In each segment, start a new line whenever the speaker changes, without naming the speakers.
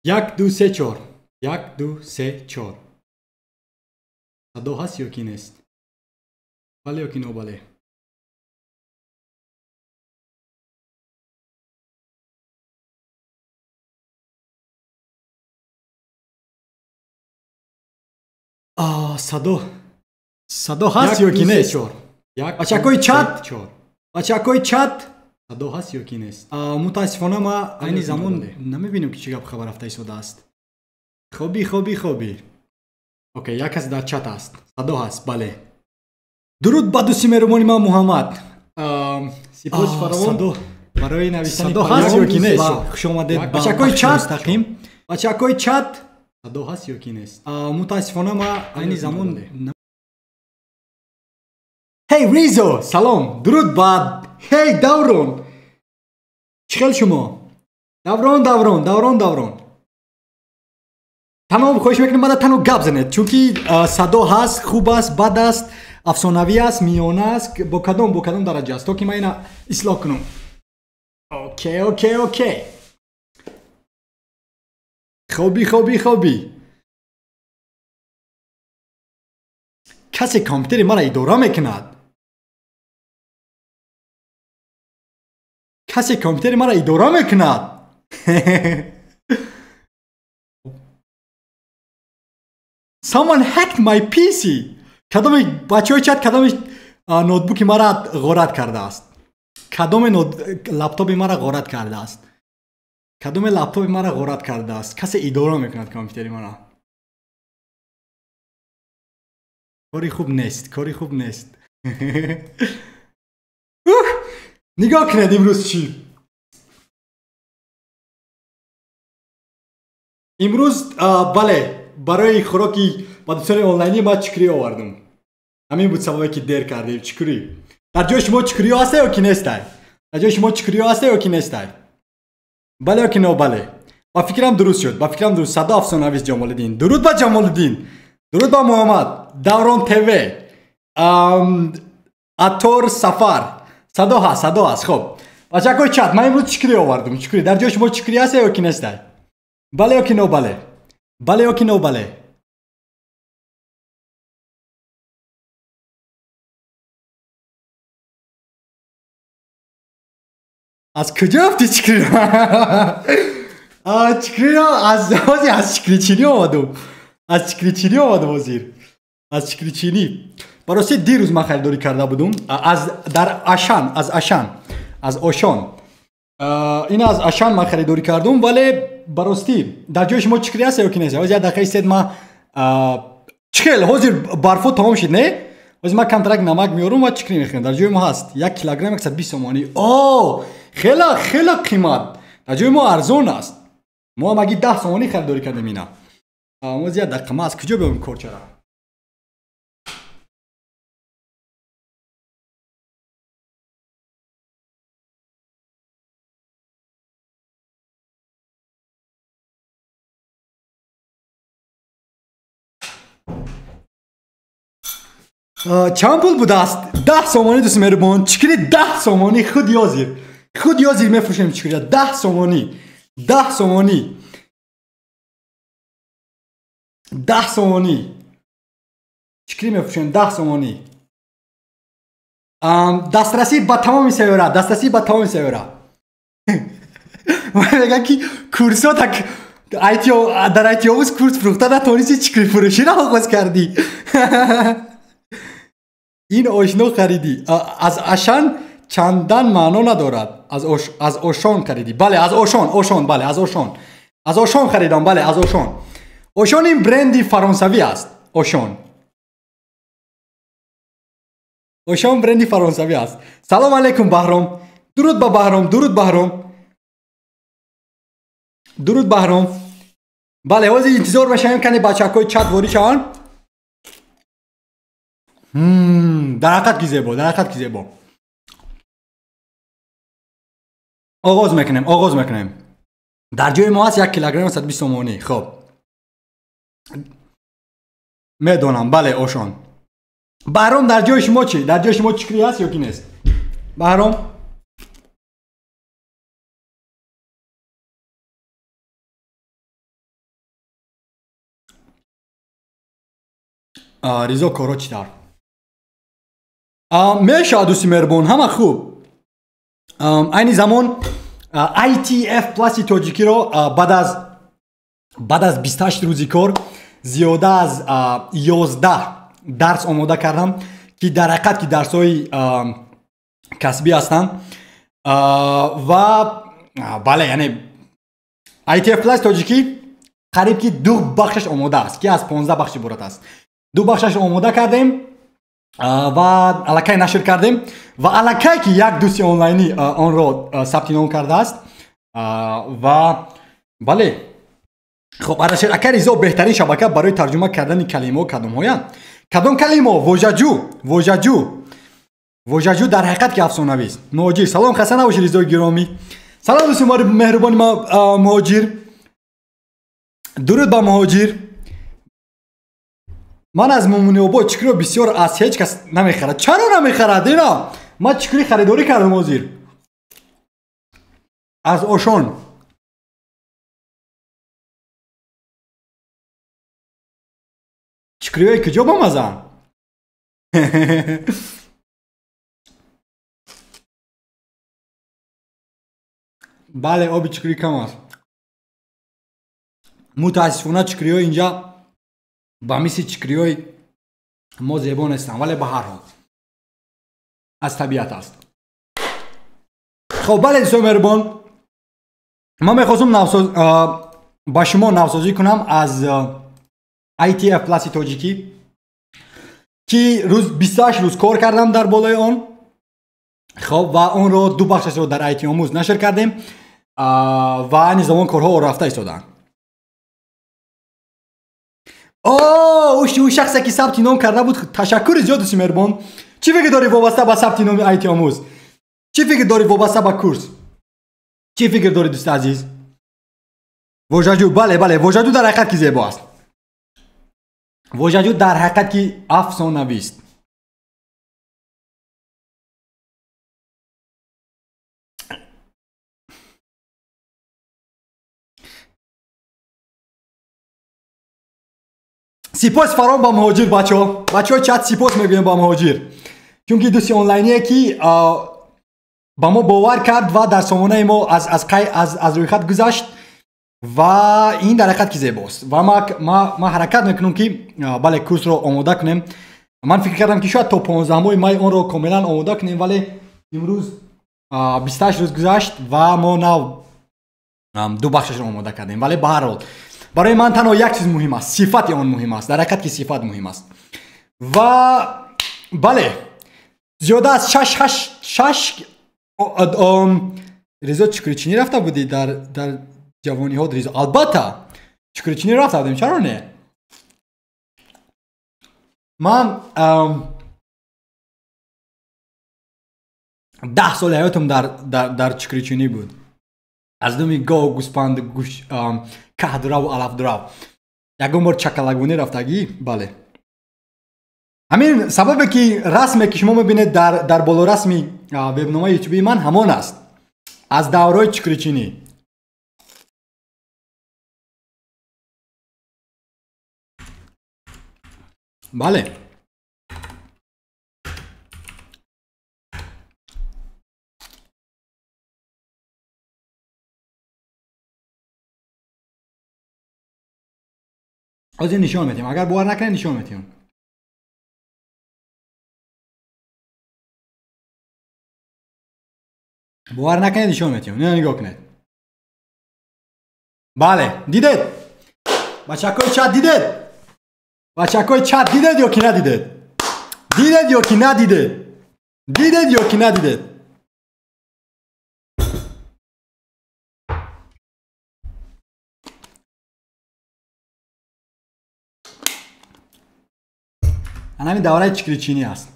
یک دو سه چهار. یک دو سه چهار. صدا هست یا کی نیست؟ بله یا کی نو بله؟ صدا هست یا کی نیست؟ بچه‌های چت، بچه‌های چت صدا هست یا کی نیست؟ متاسفانه ما این زمان نمیبینیم که چه خبر هفته سودا است. خوبی. اوکی، یک کس در چت است. صدا هست، بله. درود با دوستی مهربانی ما محمد. سپاس فراوان برای نوشتن. صدا هست یا کی نیست؟ خوش آمدید بچه‌های چت مستقیم. بچه‌های چت صدا هست یا کی نیست؟ متاسفانه ما این زمان. هی ریزو، سلام، درود باد. هی دورون، چخل شما؟ دورون. تنها خوش میکنم بعد تنها گپ زنید چونکی صدا هست، خوب است، بد است، افسانوی است، میانه است، با کدام درجه است تا که من اینا اصلاح کنم. اوکی. خوبی. کسی کامپیوتر مرا اداره میکند. Someone hacked my PC. کدام بچه‌های چت کدام نوتبوک مرا غارت کرده است؟ کدام لپتاپ مرا غارت کرده است؟ کسی اداره میکند کامپیوتر مرا. کاری خوب نیست. نگاه کنید امروز چی؟ امروز بله برای خوراکی با دوستان آنلاینی ما چکری آوردم. همین بود سببی که دیر کردیم. چکری در جای شما چکری هسته یا کی نیسته؟ بله یا کی نو بله؟ با فکرم درست شد. صدا افسانه‌نویس جمال‌الدین. درود با جمال‌الدین. درود با محمد. دوران تیوی. اتور سفر. صدا هست. خب بچه‌های چت من امروز چکری آوردم. در جای شما چکری هسته یا کی نیسته؟ بله یا کی نو بله؟ از کجا رفتی چکری را؟ چکری را از چکری چینی آمدم. از چکری چینی برای دیروز من خریداری کرده بودم از آشان. این از آشان من خریداری کردم ولی براستی در جای شما چکری هست یا کی نیست؟ حاضر دقیقه است ما چکل حاضر برفو تمام شد نه؟ حاضر ما کنترک نمک میارم و چکری میخورم. در جای ما هست 1 کیلوگرم 120 تومانی. خیلی قیمت. در جای ما ارزان است. ما مگه 10 تومانی خریداری کردیم اینا. ما زیاد دقیقه ما از کجا بیارم کورچه را؟ چند پول بوده است؟ 10 تومانی دوست مهربان. چکری 10 تومانی خود یازیر میفروشیم چکری 10 تومانی. 10 تومانی چکری میفروشیم 10 تومانی. دسترسی به تمام سیاره. میگن که کورسات در ایتی آوز کورس فروخته نتونستی چکری فروشی را آغاز کردی. این آشنا خریدی از آشان چندان معنا ندارد. از آشان خریدی؟ بله از آشان خریدم. بله از آشان این برندی فرانسوی است. آشان برندی فرانسوی است. سلام علیکم بهرام. درود با بهرام. بله حاضر انتظار باشیم کنی بچه‌های چت واری شون. در حقیقت کی زیبا. آغاز میکنیم. در جای ما هست 1 کیلوگرم 120 تومانی. خب میدونم. بله آشان. بهرام در جای شما چی؟ در جای شما چکری هست یا کی نیست؟ بهرام رضا کارا چطور میشه دوستی مهربان همه خوب این زمان ITF پلاس تاجیکی رو بعد از 28 روزی کار زیاده از 11 درس آماده کردم که در حقیقت که درس های کسبی هستند و بله یعنی ITF پلاس تاجیکی قریب که 2 بخشش آماده است که از 15 بخش عبارت است 2 بخشش آماده کردیم و الکی نشر کردیم و الکی که یک دوستی آنلاینی آن را ثبت نام کرده است و بله خب اردشیر اکر رضا بهترین شبکه برای ترجمه کردن کلمه و کدام هایند کدام کلمه وجاجو در حقیقت که افسانوی است مهاجر سلام خسته نباشی رضا گرامی سلام دوستی مهربانی مهاجر درود با مهاجر من از ممونی آباد چکری رو بسیار از هیچ کس نمیخرد چرا نمیخرد اینا من چکری خریداری کردم مهاجر از اوشان چکری های کجا بامزن بله آبی چکری کم است متاسفانه چکری های اینجا با مثل چکری های ما زیبا نیستن ولی به هر حال از طبیعت است خب بله دوستان مهربان من میخواستم با شما نوسازی کنم از ITF پلاس تاجیکی که روز 28 روز کار کردم در بالای آن خب و اون رو 2 بخشش رو در IT آموز نشر کردیم و این زمان کارها رفته ایستادن اون شخصی که ثبت نام کرده بود تشکر زیاد دوستی مهربان چی فکر داری وابسته به ثبت نام IT آموز چی فکر داری وابسته به کورس چی فکر داری دوست عزیز وجاجو بله وجاجو در حقیقت که زیبا است وجاجو در حقیقت که افسانه‌ای است سپاس فرام با مهاجر بچه ها چت سپاس میگویم با مهاجر چونکه دوستی آنلاینیه که با ما باور کرد و در سامانه ما از روی خط گذشت و این در حقیقت که زیباست و ما حرکت میکنم که بله کورس رو آماده کنیم من فکر کردم که شاید تا 15 می اون رو کاملا آماده کنیم ولی امروز 28 روز گذشت و ما نو 2 بخشش رو آماده کردیم ولی به هر حال برای من تنها یک چیز مهم است صفت آن مهم است در حقیقت که صفت مهم است و بله زیاده از 6 رضا چکری چینی رفته بودی در جوانی ها رضا البته چکری چینی رفته بودیم چرا نه من 10 سال حیاتم در چکری چینی بود از دومی گاو گوسپند گوش کهدرا و علفدرا یکم بار چکلگونی رفتگی بله همین سببه که رسمی که شما میبینید در بالا رسمی وبنامه یوتیوبی من همان است از دورای چکری چینی بله از این نشان میتیم اگر باور نکنید نشان میتیم باور نکنید نشان میتیم نه نگاه کنید بله دیدید بچه‌های چت دیدید بچه‌های چت دیدید یا که ندیدید دیدید یا که ندیدید دیدید یا که ندیدید همین دوره چکری چینی است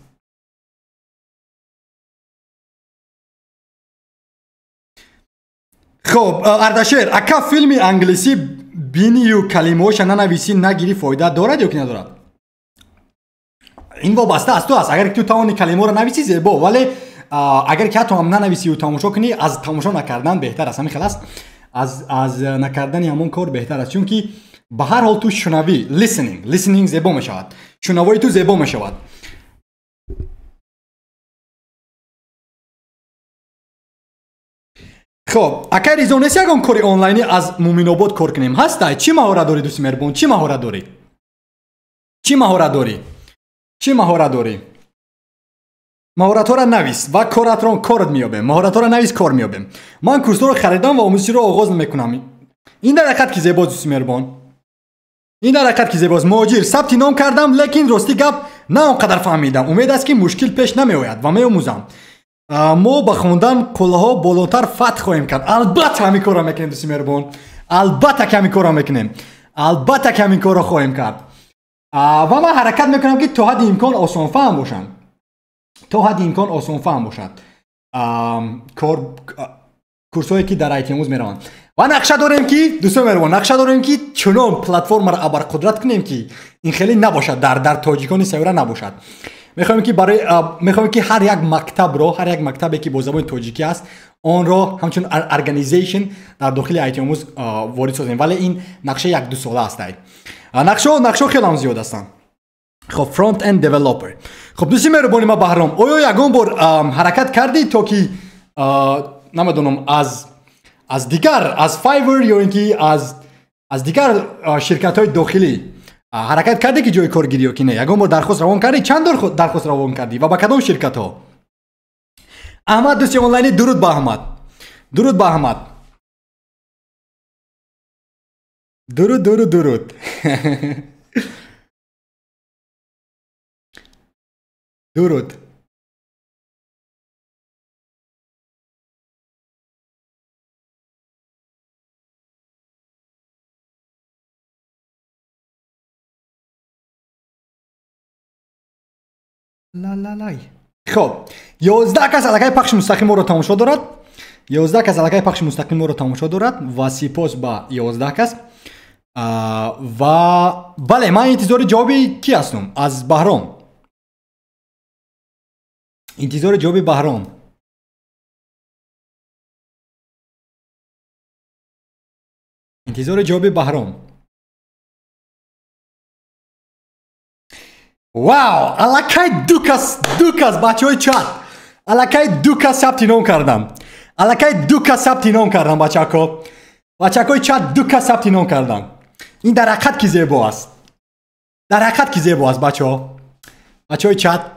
خب اردشیر اکا فیلمی انگلیسی بینی و کلمه‌اش ننویسی نگیری فایده دارد یا که ندارد این وابسته از تو است اگر تو توانی کلمه رو نویسی زیبا ولی اگر که تو هم ننویسی و تماشا کنی از تماشا نکردن بهتر است همین خلاص از نکردن همون کار بهتر است چون که به هر حال تو شنوی listening زیبا می شود. شنوایی تو زیبا می شود. خب اگر ریزو نیست یکم کاری آنلاینی از مومین آباد کار کنیم هسته؟ چی مهارت داری دوست مهربان؟ چی مهارت داری؟ مهارت ها را نویس و کارت میابیم. مهارت ها را نویس کار میابیم. من کورس رو خریدم و آموزشی رو آغاز میکنم. این در حقیقت که زیباست دوست مهربان. این در حقیقت که زیباست. مهاجر ثبت نام کردم لیکن راستی گپ نه اونقدر فهمیدم. امید است که مشکل پیش نمیآید و میآموزم. ما با خوندن قله‌ها بالاتر فتح خواهیم کرد. البته همین کارا میکنیم دوست مهربان. البته که همین کارا میکنیم. البته که همین کارا خواهیم کرد. و من حرکت میکنم که تا حد امکان آسان فهم باشن. تا حد امکان آسان فهم باشد. کورسایی که در آیتی آموز میروند. و نقشه داریم که دوستان مهربان نقشه داریم که چنان پلتفرم را ابرقدرت کنیم که این خیلی نباشد در تاجیکان سیاره نباشد. میخوایم که هر یک مکتبی که با زبان تاجیکی است آن را همچون ارگانیزیشن در داخل آیتی آموز وارد سازیم. ولی این نقشه 1-2 ساله است. نقشه خیلی هم زیاد هستند. خب فرانت اند دیولپر. خب دوستی مهربانی ما بهرام آیا یگان بار حرکت کردی تا که نمیدونم از دیگر از فایور یا اینکه از دیگر شرکت های داخلی حرکت کردی که جای کارگیری یا که نه؟ یگان بار درخواست روان کردی؟ چند درخواست روان کردی و با کدام شرکت ها؟ احمد دوستی آنلاینی درود به احمد. درود لای. خب 11 کس علاقه پخش مستقیم ما رو تماشا دارد. 11 کس علاقه پخش مستقیم ما رو تماشا دارد و سپاس با 11 کس. و بله من انتظار جوابی کی هستم؟ از بهرام. انتظار جوابی بهرام. واو الکای دوکاس بچه های چات الکای دوکاس ثبت نام کردم. بچه های چات دوکاس ثبت نام کردم. این در حقیقت که زیبا است. بچه های چات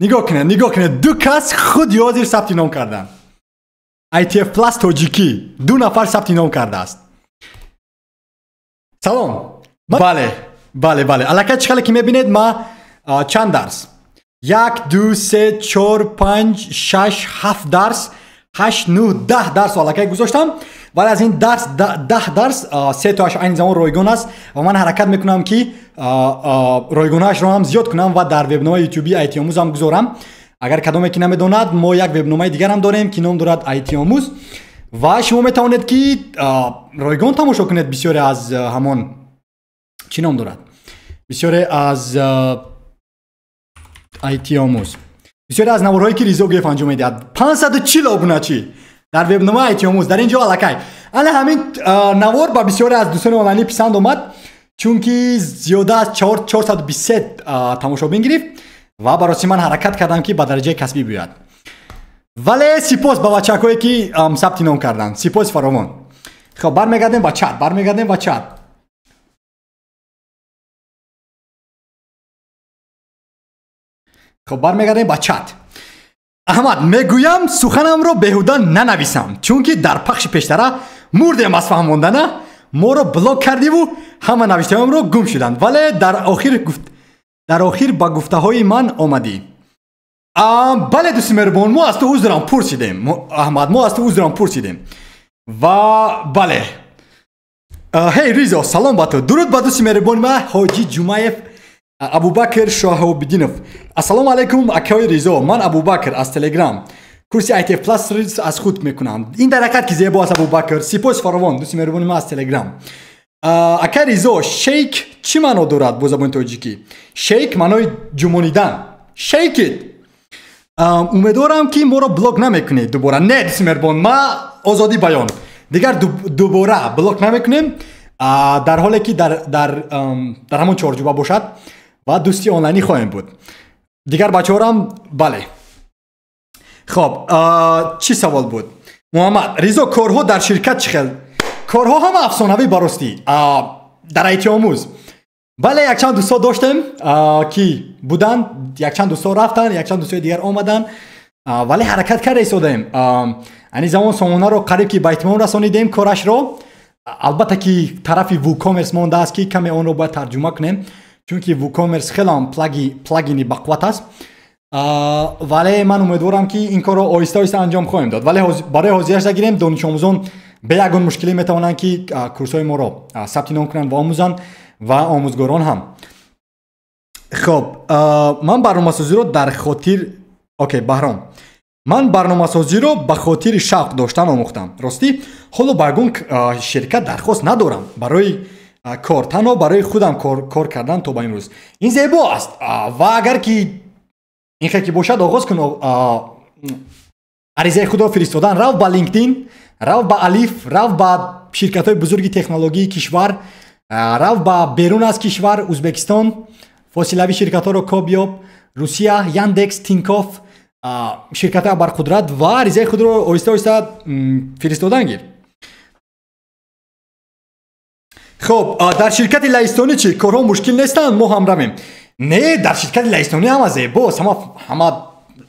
نگاه کنه دوکاس خود یازیر ثبت نام کردن. ITF پلاس تاجیکی 2 نفر ثبت نام کرده است. سلام. بله الکای چخاله که میبینید ما چند درس 1 2 3 4 5 6 7 درس 8 9 10 درس الکای گذاشتم. ولی از این درس 10 درس 3 تاش این زمان رایگان است و من حرکت میکنم که رایگانش رو هم زیاد کنم و در وبنامه یوتیوبی آیتی آموز هم گذارم. اگر کدومی که نمیدوند ما یک وبنامه دیگر هم داریم که نام دارد آیتی آموز و شما میتوانید که رایگان تماشا کنید. بسیاری از همان چی نام دارد؟ بسیاری از آیتی آموز، بسیاری از نوارهایی که ریزو گرفت انجام میدهد. 540 ابوناچی در وبنامه آیتی آموز در اینجا الکای. همین نوار با بسیاری از دوستان آنلاینی پسند آمد چون که زیاده از 423 تماشابین گرفت و برای من حرکت کردم که به درجه کسبی بیاد. ولی سپاس با بچه‌هایی که ثبت نام کردن. سپاس فراوان. خب برمیگردیم با چت. احمد میگویم سخنم رو بهوده ننویسم چون که در پخش پیشتره مردم از فهم ماندن ما رو بلاک کردی و همه نوشته‌ام رو گم شدند. ولی در آخر با گفته های من آمدی. بله دوست مهربان ما از تو عذرم پرسیدیم احمد. و بله هی ریزا سلام با تو. درود با دوست مهربان ما حاجی جمعه ابوبکر شاهابدینов. السلام علیکم اکای ریزا. من ابوبکر از تلگرام کورس ITF پلاس از خود میکنم. این در حقیقت که زیبا است ابوبکر. سپاس فراوان دوست مهربان ما از تلگرام. اکای ریزا شیک چی معنا دارد با زبان تاجیکی؟ شیک معنای جمونیدن. شیک امیدوارم که ما را بلاک نمیکنید دوباره. نه دوست مهربان ما آزادی بیان دیگر دوباره بلاک نمیکنیم در حالی که در همون چارچوب باشد و دوستی آنلاینی خواهیم بود. دیگر بچه‌ها هم بله. خب چی سوال بود؟ محمد رضا کارها در شرکت چخیل؟ کارها هم افسانوی براستی در ایتی آموز. بله یک چند دوستا داشتیم که بودن، یک چند دوستا رفتن، یک چند دوستای دیگر آمدن ولی حرکت کرده ایستادیم. یعنی زمان سامانه رو قریب که به اتمام رسانیدیم کارش رو. البته که طرف ووکامرس مونده است که کمی اون رو باید ترجمه کنیم چون که ووکامرس خیلی هم پلاگینی بقوت است. ولی من امیدوارم که این کار رو آهسته آهسته انجام خواهیم داد. ولی برای حاضرش گیریم دانش آموزان به یگان مشکلی میتوانند که کورس‌های ما رو ثبت نام کنند و آموزن و آموزگاران هم. خب من برنامه‌سازی رو در خاطر بهرام من برنامه‌سازی رو به خاطر شوق داشتن آموختم راستی. حالا برگون شرکت درخواست ندارم برای کار، تنها برای خودم کار کردن تا به امروز. این زیبا است و اگر که این که باشد آغاز کن عریضه خود را فرستادن. رو به لینکدین، رو به الیف، رو به شرکت‌های بزرگ تکنولوژی کشور، رو به بیرون از کشور، ازبکستان، فاصلوی شرکت‌ها رو کابیاب، روسیه، یاندکس، تینکاف، شرکت‌های برقدرت و عریضه خود را آهسته آهسته فرستادن گیر. خب در شرکت لهستانی چی کارها مشکل نیستن؟ ما هم رویم. نه در شرکت لهستانی هم زیباست، همه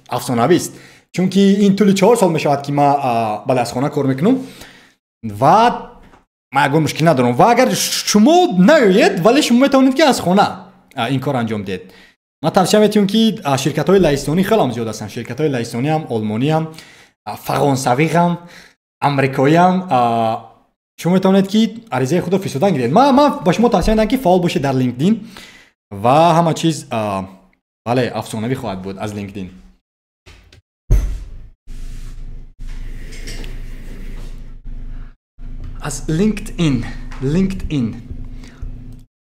افسانه‌ای است. چون که این طول 4 سال میشود که ما به لهستخانه کار میکنم و ما اگر مشکل ندارم. و اگر شما نیایید ولی شما میتونید که از خانه این کار انجام دید. ما توصیه میتونم که شرکت‌های لهستانی خیلی هم زیاد هستن. شرکت‌های لهستانی هم، آلمانی هم، فرانسوی هم، امریکایی هم. شما میتونید که عریضه خود رو فرستادن گیرید. من با شما توصیه میدم که فعال باشید در لینکدین و همه چیز بله افسانه‌ای خواهد بود از لینکدین. از لینکدین.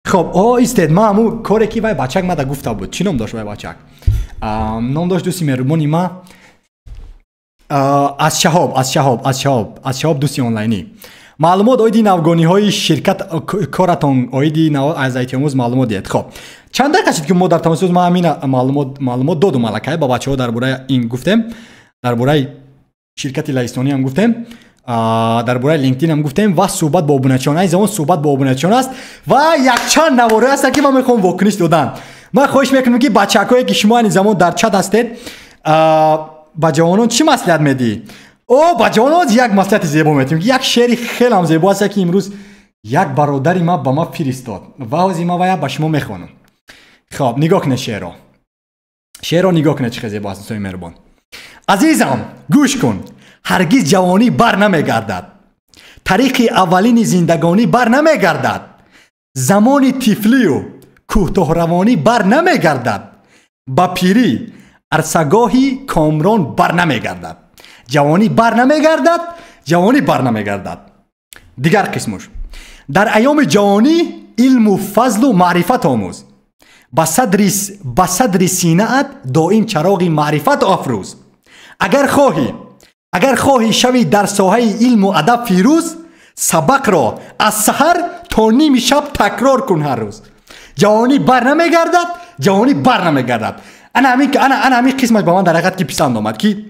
خب ایستید. ما همون کاری که وای بچک ما دا گفته بود. چی نام داشت وای بچک؟ نام داشت دوستی مهربانی ما از شهاب دوستی آنلاینی. معلومات آیدی نوگانی های شرکت کارتان آیدی نو از ایتی آموز معلومات دید. خب چند دقیقه شد که ما در تماس ما همین معلومات دادم ملکه با بچه‌ها درباره این گفتیم، درباره شرکت لهستانی هم گفتیم، درباره لینکدین هم گفتیم و صحبت با ابونچیان. این زمان صحبت با ابونچیان است و یک چند نواره است که من میخوام واکنش دادن. من خواهش میکنم که بچه‌هایی که شما این زمان در چت هستید با جوانان چی مصلحت میدی؟ با جوانان یک مصلحت زیبا میتونیم. یک شعر خیلی هم زیبا است که امروز یک برادری ما با ما فرستاد و از ما باید با شما میخوانم. خب نگاه کنه شعر رو نگاه کنه چه زیبا است. سوی مهربان عزیزم گوش کن. هرگز جوانی بر نمیگردد، طریق اولین زندگانی بر نمیگردد، زمان طفلی و کوتاه روانی بر نمیگردد، با پیری عرصگاهی کامران بر نمیگردد. جوانی بر نمیگردد. دیگر قسمش در ایام جوانی علم و فضل و معرفت آموز، با صدر سینه ات دائم چراغ معرفت افروز. اگر خواهی شوی در ساحه علم و ادب فیروز، سبق را از سحر تا نیم شب تکرار کن هر روز. جوانی بر نمیگردد. انا همین قسمت با من در حقیقت که پسند آمد که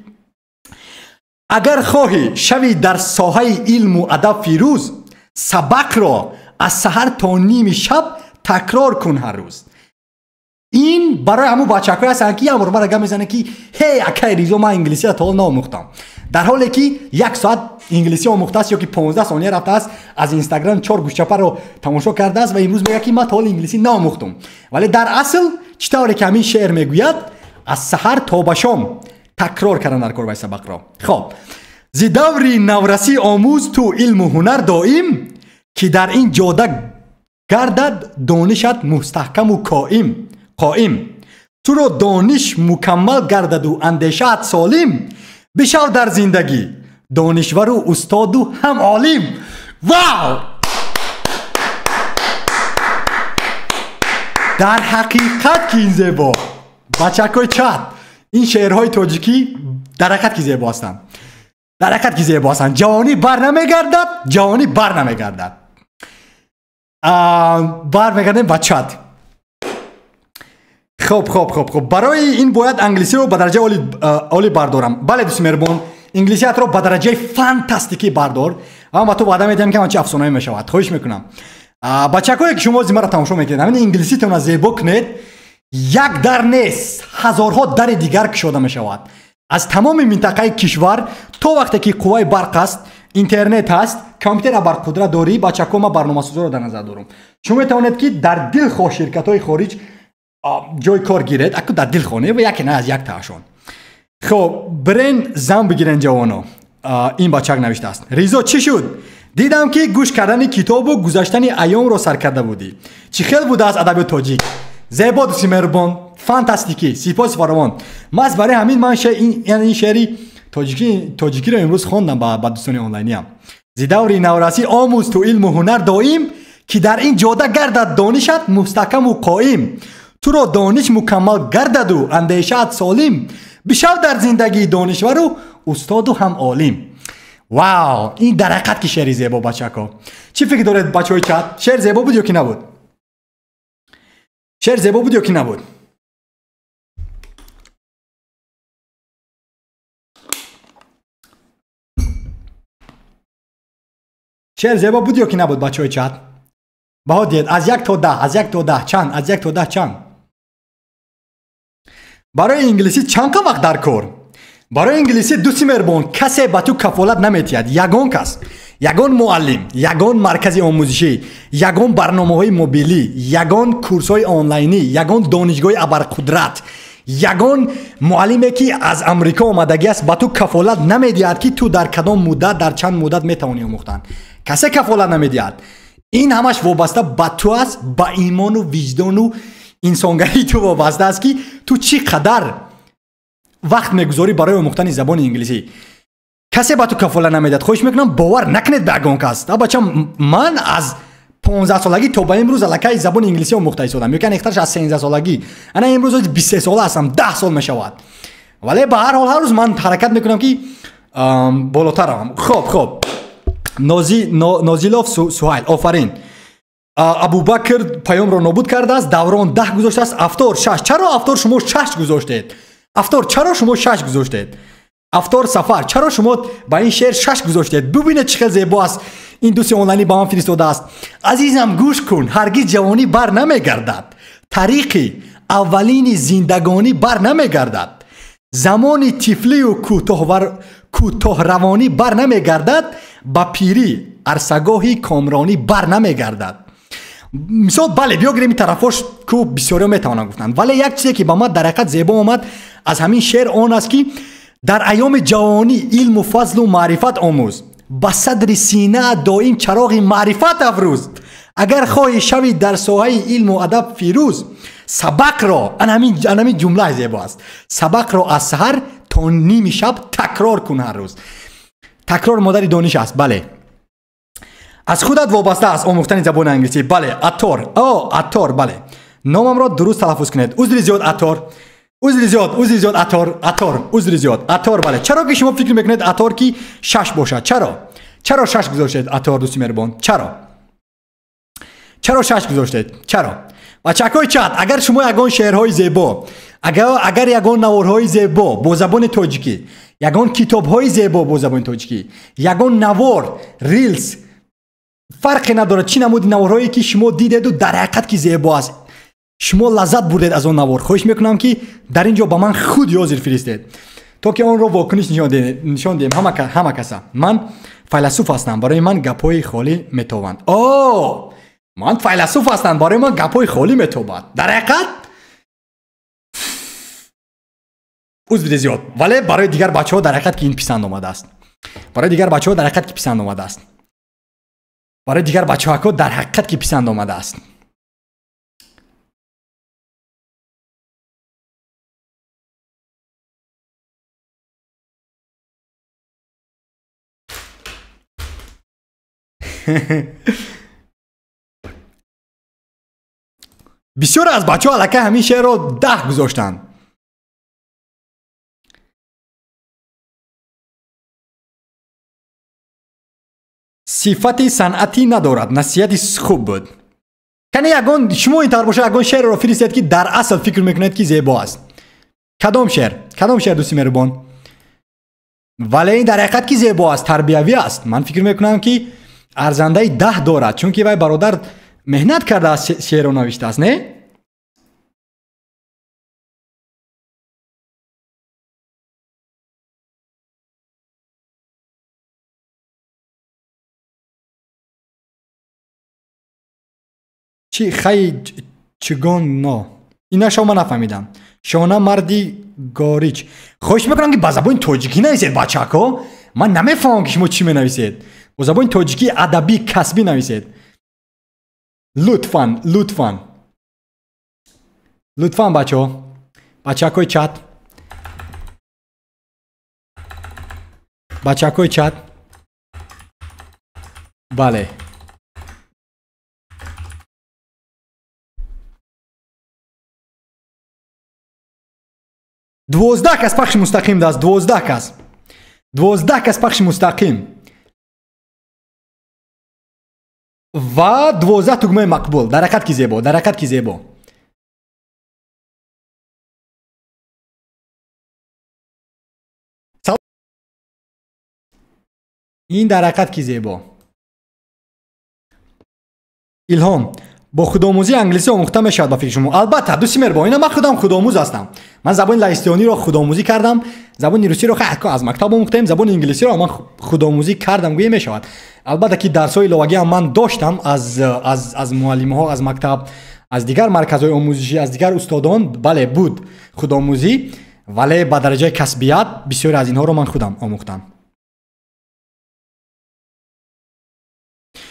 اگر خواهی شوی در ساحه علم و ادب فیروز، سبق را از سحر تا نیم شب تکرار کن هر روز. این برای همون بچه‌ها هستن که امروز ما رقم میزنه که هی اکای ریزو ما انگلیسی را تا حال ناموختم، در حالی که 1 ساعت انگلیسی آموخته است یا که 15 ثانیه رفته است از اینستاگرام 4 گوشچپه رو تماشا کرده است و امروز میگه که ما تا حال انگلیسی ناموختم. ولی در اصل چطوری که همین شعر میگوید از سحر تا به شام تکرار کردن در کار سبق را. خب ز دوری نورسی آموز تو علم و هنر دائم، که در این جاده گردد دانشت مستحکم و قائم. تو رو دانش مکمل گردد و اندیشت سالم، بشو در زندگی دانشور و استاد و هم عالم. واو! در حقیقت که این زیبا بچکای چت این شعرهای تاجیکی در حقیقت که زیبا هستند. در حقیقت که زیبا هستند. جوانی بر نمیگردد، جوانی بر نمیگردد. بر میگردیم بچت. خب برای این باید انگلیسی رو به درجه عالی بردارم. بله دوست مهربان، انگلیسی رو به درجه فانتاستیکی بردار. اما تو بعدا میدم که من چه افسانه‌ای میشود. خواهش میکنم بچه‌ها که شما زیما را تماشا میکنید، همین انگلیسی تون زیبا کنید. یک در نیست، هزارها در دیگر کشوده میشود از تمام منطقه کشور. تو وقتی که قوه برق است، اینترنت هست، کامپیوتر بر قدرت داری، بچه‌ها ما برنامه‌سازی رو در نظر دارم. شما میتونید که در دل خواه شرکت‌های خارج جای کار گیرید، اکو در دل خانه و یکی نه از یک تاشون. خب برین زن بگیرن جوانا. این بچه نوشته است: ریزا چی شد؟ دیدم که گوش کردن کتاب و گذشتن ایام رو سر کرده بودی. چی خیلی بوده از ادبیات تاجیک؟ زیبا دوست مهربان، فانتاستیکی، سپاس فراوان. من برای همین من این شعری تاجیکی رو امروز خواندم با دوستان آنلاینی ام. ز دور نورسی آموز تو علم و هنر دائم، که در این جاده گردد دانشت مستحکم و قائم. تو را دانش مکمل گردد و اندیشت سالم، بشو در زندگی دانشور و استاد و هم عالم. واو، این در حقیقت که شعر زیبا بچه‌ها. چی فکر دارید بچه‌های چت؟ شعر زیبا بود یا کی نبود؟ شعر زیبا بود یا کی نبود؟ شعر زیبا بود یا کی نبود بچه‌های چت؟ بها دید از 1 تا 10، از 1 تا 10 چند؟ از 1 تا 10 چند؟ برای انگلیسی چند وقت در کار؟ برای انگلیسی دوست مهربان، کسی به تو کفالت نمیتید. یگان کس، یگان معلم، یگان مرکز آموزشی، یگان برنامه‌های موبیلی، یگان کورس‌های آنلاینی، یگان دانشگاه ابرقدرت، یگان معلمی که از امریکا آمدگی است به تو کفالت نمیدید که تو در کدام مدت، در چند مدت میتوانی آموختن. کسی کفالت نمیدید. این همش وابسته به تو است، با ایمان و وجدان و انسانگری تو وابسته است که تو چقدر وقت میگذاری برای آموختن زبان انگلیسی. کسی با تو کفالت نمیدهد. خواهش میکنم باور نکنید به اگان کس. بچه من از 15 سالگی تا به امروز الکی زبان انگلیسی آموخته ایستادم. میگن اخترش از 13 سالگی. انا امروز 23 ساله هستم، 10 سال میشود. ولی به هر حال هر روز من حرکت میکنم که بالاترم. خب نازیلوف سهیل، آفرین. ابوبکر پیام را نابود کرده است. دوران 10 گذاشته است. افطار 6. چرا افطار شما 6 گذاشتید؟ افطار چرا شما 6 گذاشتید؟ افطار سفر چرا شما با این شعر 6 گذاشتید؟ ببینید چقدر زیبا است. این دوست آنلاینی با من فرستاده است. عزیزم گوش کن، هرگز جوانی بر نمیگردد. طریقی اولین زندگانی بر نمیگردد. زمان طفلی و کوتاه روانی بر نمیگردد. با پیری عرصگاهی کامرانی بر نمیگردد. مثال بله بیاگریم این طرفاش که بسیاری میتوانن گفتن، ولی یک چیزی که با ما در حقیقت زیبا آمد از همین شعر آن است که در ایام جوانی علم و فضل و معرفت آموز، با صدر سینه دائم چراغ معرفت افروز. اگر خواهی شوی در ساحه علم و ادب فیروز، سبق را همین جمله زیبا است، سبق را از سحر تا نیم شب تکرار کن هر روز. تکرار مادر دانش است. بله از خودت وابسته است آموختن زبان انگلیسی. بله عطار، بله نامم را درست تلفظ کنید. عذر زیاد عطار، عذر زیاد عطار. بله چرا که شما فکر میکنید عطار کی 6 باشد؟ چرا 6 گذاشتید عطار دوستی مهربان؟ چرا 6 گذاشتید؟ چرا؟ بچه‌های چت، اگر شما یگان شعرهای زیبا، اگر یگان نوارهای زیبا با زبان تاجیکی، یگان کتابهای زیبا با زبان تاجیکی، یگان نوار ریلز، فرقی نداره چی نمود نوارهایی که شما دیدید و در حقیقت که زیبا است، شما لذت بردید از اون نوار، خواهش میکنم که در اینجا با من خود یازیر فرستید تا که اون رو واکنش نشان دهیم همه کسا. من فیلسوف هستم، برای من گپای خالی میتوند. من فیلسوف هستم، برای من گپای خالی میتوند. در حقیقت عذر زیاد، ولی برای دیگر بچه‌ها در حقیقت که این پسند آمده است. برای دیگر بچه‌ها در حقیقت که پسند آمده است. برای دیگر بچه‌ها در حقیقت که پسند آمده است. بسیار از بچه‌ها الکی همین شعر رو 10 گذاشتن. صفتی صنعتی ندارد نصیحتی خوب بود. کنی اگون شما اینطور باشه اگون شعر رو فرستید که در اصل فکر میکنید که زیبا است. کدام شعر دوستی مهربان؟ ولی این در حقیقت که زیبا است، تربیوی است. من فکر میکنم که ارزنده 10 دارد، چون که وای برادر مهنت کرده است شعر رو نوشته است. نه چی خی چگون نو اینا شما نفهمیدم. شما مردی گاریچ خوش میکنم که با زبان تاجیکی نویسید بچه‌ها. من نمیفهمم که شما چی مینویسید. با زبان تاجیکی ادبی کسبی نویسید. لطفاً بچه‌های چت بله 12 کس پخش مستقیم داشت. 12 کس پخش مستقیم و 12 تگمه مقبول. در حقیقت کی زیبا این در حقیقت کی زیبا. الهام با خودآموزی انگلیسی آموخته میشود با فکر شما؟ البته دوستی مهربان، اینا من خودم خودآموز هستم. من زبان لهستانی رو خودآموزی کردم، زبان روسی رو از مکتب آموختم، زبان انگلیسی رو من خودآموزی کردم گویا میشود. البته که درس‌های لغوی هم من داشتم از معلم‌ها از مکتب، از دیگر مرکزهای آموزشی، از دیگر استادان بله بود خودآموزی، ولی با درجه کسبیت بسیار از اینها رو من خودم آموختم.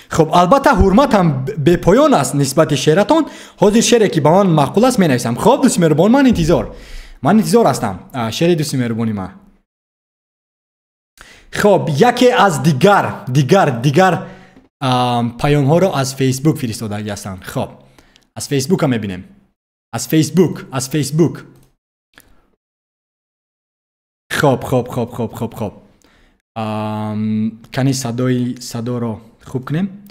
خب البته حرمتم به پایان است نسبت شعرتون. حاضر شعری که با من معقول است می نویسم. خب دوست مهربان من انتظار هستم شعر دوست مهربانی من. خب یکی از دیگر پیام ها رو از فیسبوک فرستاده هستند. خب از فیسبوک هم میبینیم. از فیسبوک خب کنی صدا رو خوب کنیم.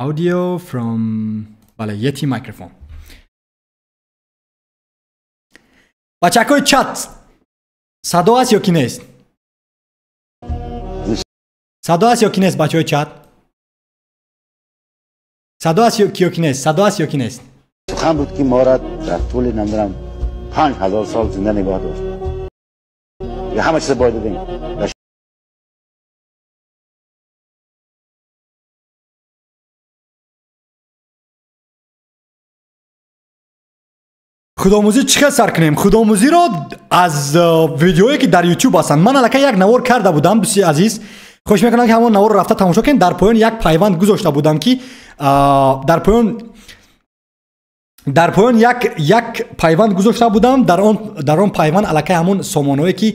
audio from بله یتی میکروفون. بچه‌های چت صدا هست یا کی نیست؟ بچه‌های چت صدا هست یا کی نیست؟
سخن بود که ما را در طول نمیدونم 5000 سال زنده نگاه داشت. یا همه چیز باید دیدیم.
خودآموزی چقدر سر کنیم؟ خودآموزی رو از ویدیوهایی که در یوتیوب هستن من الکی یک نوار کرده بودم. دوستی عزیز خوش میکنم که همون نوار رو رفته تماشا کنید. در پایان یک پیوند گذاشته بودم که در پایان یک پیوند گذاشته بودم. در آن پیوند الکی همون سامانهایی که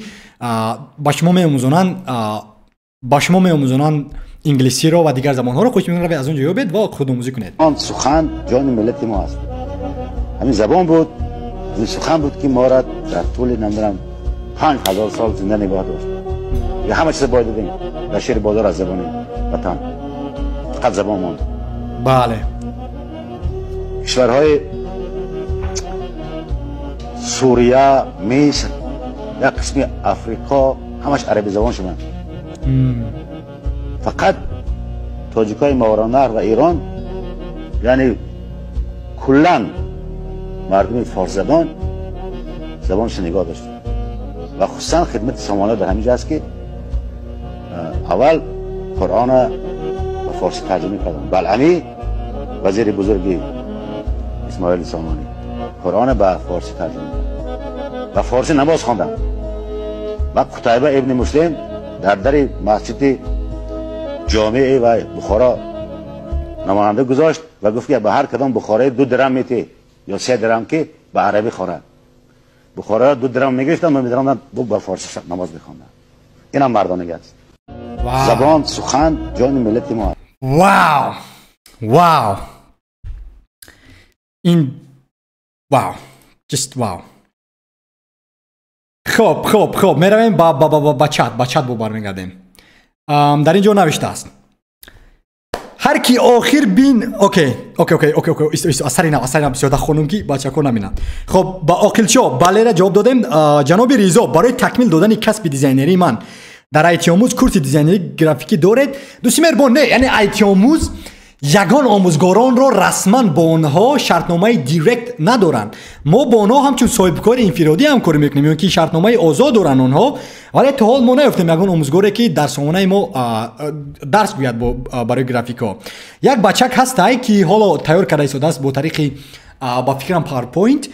با شما میآموزونن انگلیسی رو و دیگر زبان‌ها رو خوش میکنم از اونجا یابید و خودآموزی کنید.
آن سخن جان ملت ما است. همین زبان بود، این سخن بود که ما را در طول نمیدونم 5000 سال زنده نگاه داشت. یا همه چیز باید دیدیم. در شیر بازار از زبان وطن فقط زبان ماند.
بله.
کشورهای سوریه، مصر، یک قسمی افریقا همش عربی زبان شدن. فقط تاجیکای ماورالنهر و ایران یعنی کلاً مردم فارس زبان زبانش نگاه داشت و خصوصا خدمت سامانه در همینجا است که اول قرآن و فارسی ترجمه کردن. بلعمی وزیر بزرگی اسماعیل سامانی قرآن به فارسی ترجمه کرد و فارسی نماز خواندن و قتیبه ابن مسلم در مسجد جامع و بخارا نماینده گذاشت و گفت که به هر کدام بخاره 2 درم میته یا 3 درم که به عربی خوره. بخاره 2 درم میگرفتن و میدرامدن با فارسی نماز بخوندن. این هم مردانگی است. زبان سخن جان ملت ما.
واو این واو just واو. خب میرویم با چت برمیگردیم. در اینجا نوشته است هر کی آخر بین اوکی اثری نه زیاده خونم کی بچه‌ها نمی‌بینن. خب با عاقل‌شاه بله را جواب دادیم. جناب رضا برای تکمیل دادن کسب دیزاینری من در ایتی آموز کورس دیزاینری گرافیکی دارید. دوست مهربان نه، یعنی ایتی آموز یگان آموزگاران را رسما با آنها شرطنامه دایرکت ندارن. ما با آنها همچون صاحب کار انفرادی همکاری میکنیم، یعنی که شرطنامه آزاد دارن آنها، ولی تا حال ما نیافتیم یگان آموزگاری که در سامانه ما درس گوید برای گرافیکا. یک بچک هست که حالا تیار کرده ایستاده است با طریق با فکرم پاورپوینت،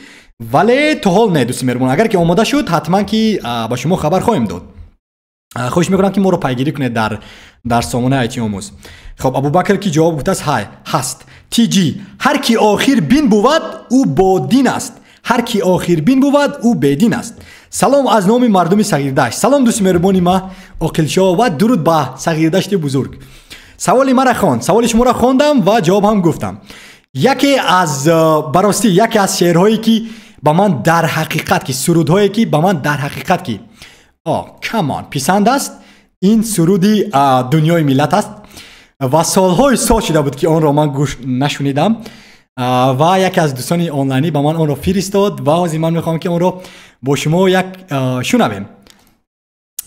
ولی تا حال نه. دوست مهربان اگر که آماده شد حتما که با شما خبر خواهیم داد. خواهش میکنم که ما رو پیگیری کنید در سامانه ایتی آموز. خب ابوبکر کی جواب گفته است های هست. تی جی هر کی آخر بین بود او با دین است، هر کی آخر بین بود او بدین است. سلام از نام مردم صغیردشت. سلام دوست مهربانی ما عاقل‌شاه و درود به صغیردشت بزرگ. سوال شما را خواندم و جواب هم گفتم. یکی از براستی یکی از شعرهایی که با من در حقیقت که سرودهایی که با من در حقیقت که کمان پسند است، این سرودی دنیای ملت است و سال شده بود که آن را من گوش نشنیدم و یکی از دوستان آنلاینی با من آن را فرستاد و از من میخوام که آن را با شما شنویم.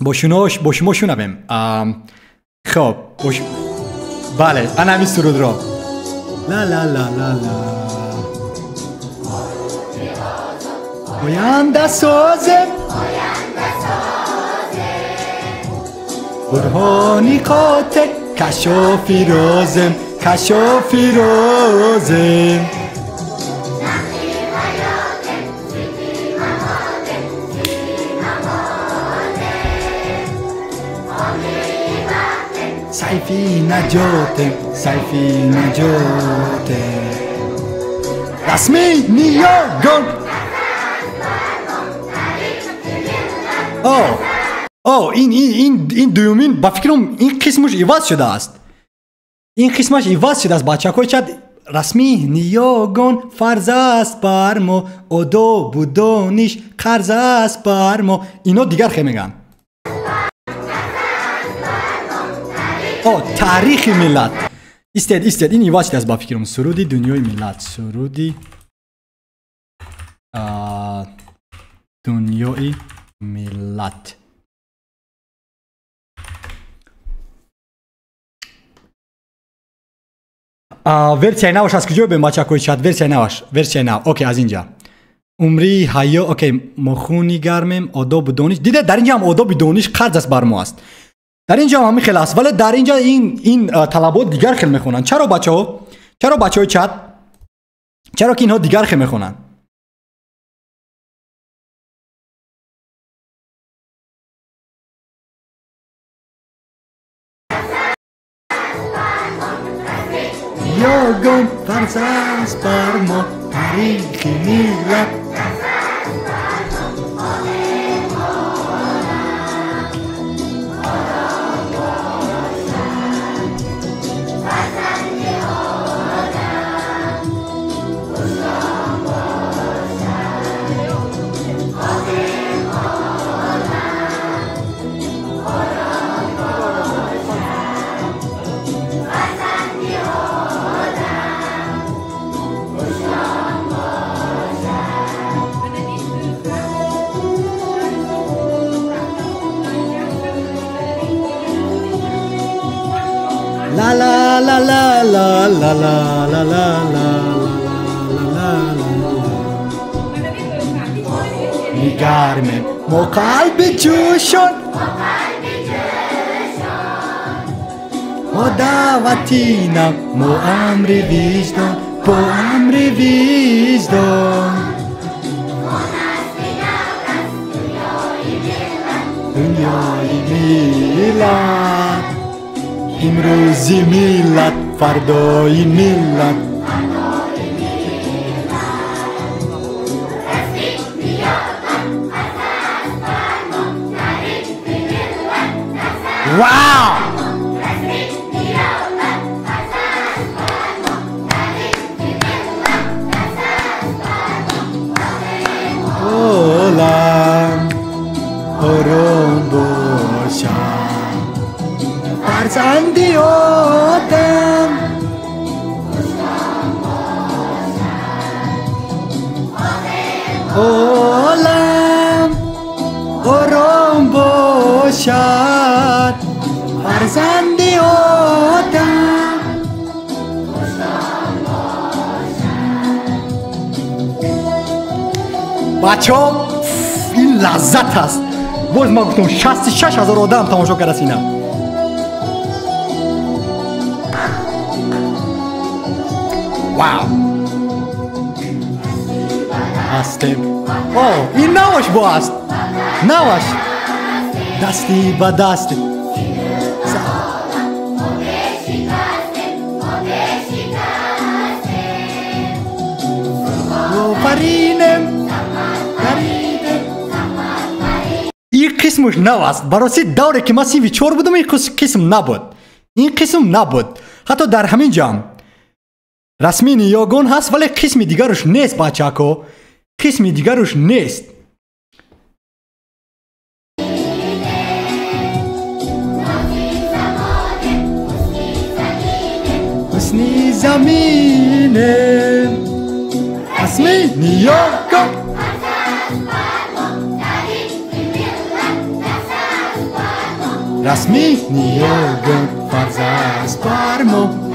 با شما شنویم. خب بله انا همین سرود را لا لا لا لا لا آینده سازم برهانی قاطع کشافی رازم سیفی نجاتم رسمی نیاگان. این دومین با فکرم این قسمش عوض شده است. بچه های چند رسمی نیاگان فرض است بر ما، آداب و دانش قرض است بر ما. اینا دیگر خیلی میگن تاریخ ملت. استاد این عوض شده است با فکرم. سرودی دنیای ملت، سرودی دنیای ملت. ورسیای نوش از کجا به بچه کوی چت؟ ورسیای نو اوکی از اینجا. عمری حیا اوکی مخونی گرمم آداب و دانش. دیده در اینجا هم آداب و دانش قرض است بر ما است. در اینجا هم خیلی است، ولی در اینجا این طلبات دیگر خیلی میخونن. چرا بچه‌های چت؟ چرا که اینها دیگر خیلی میخونن؟ یاگان فرض است بر ما تاریخ ملت. La la la la la la la la la la. نگرمه ما قلب جوشان ما دعوتینم ما امر وجدان با امر وجدان. دنیای ملت امروزی ملت فردای ملت. واو عالم آرام باشم فرزندی آدم عالم آرام باشد فرزند آدم بچه ها این لذت هست باز ما گفتم 66,000 آدم تماشا کرده سینه واو هستیم اوه این نواش با است نواش دستی با دستی پرینم این قسمش نو است برای دوره که ما سیوی چور بودم این قسم نبود این قسم نبود حتی در همین جام رسمی نیاگون هست ولی قسم دیگرش نیست بچه کو قسم دیگرش نیست حسنی زمینه رسمی نیاگون رسمی نیاگون فرز از برمو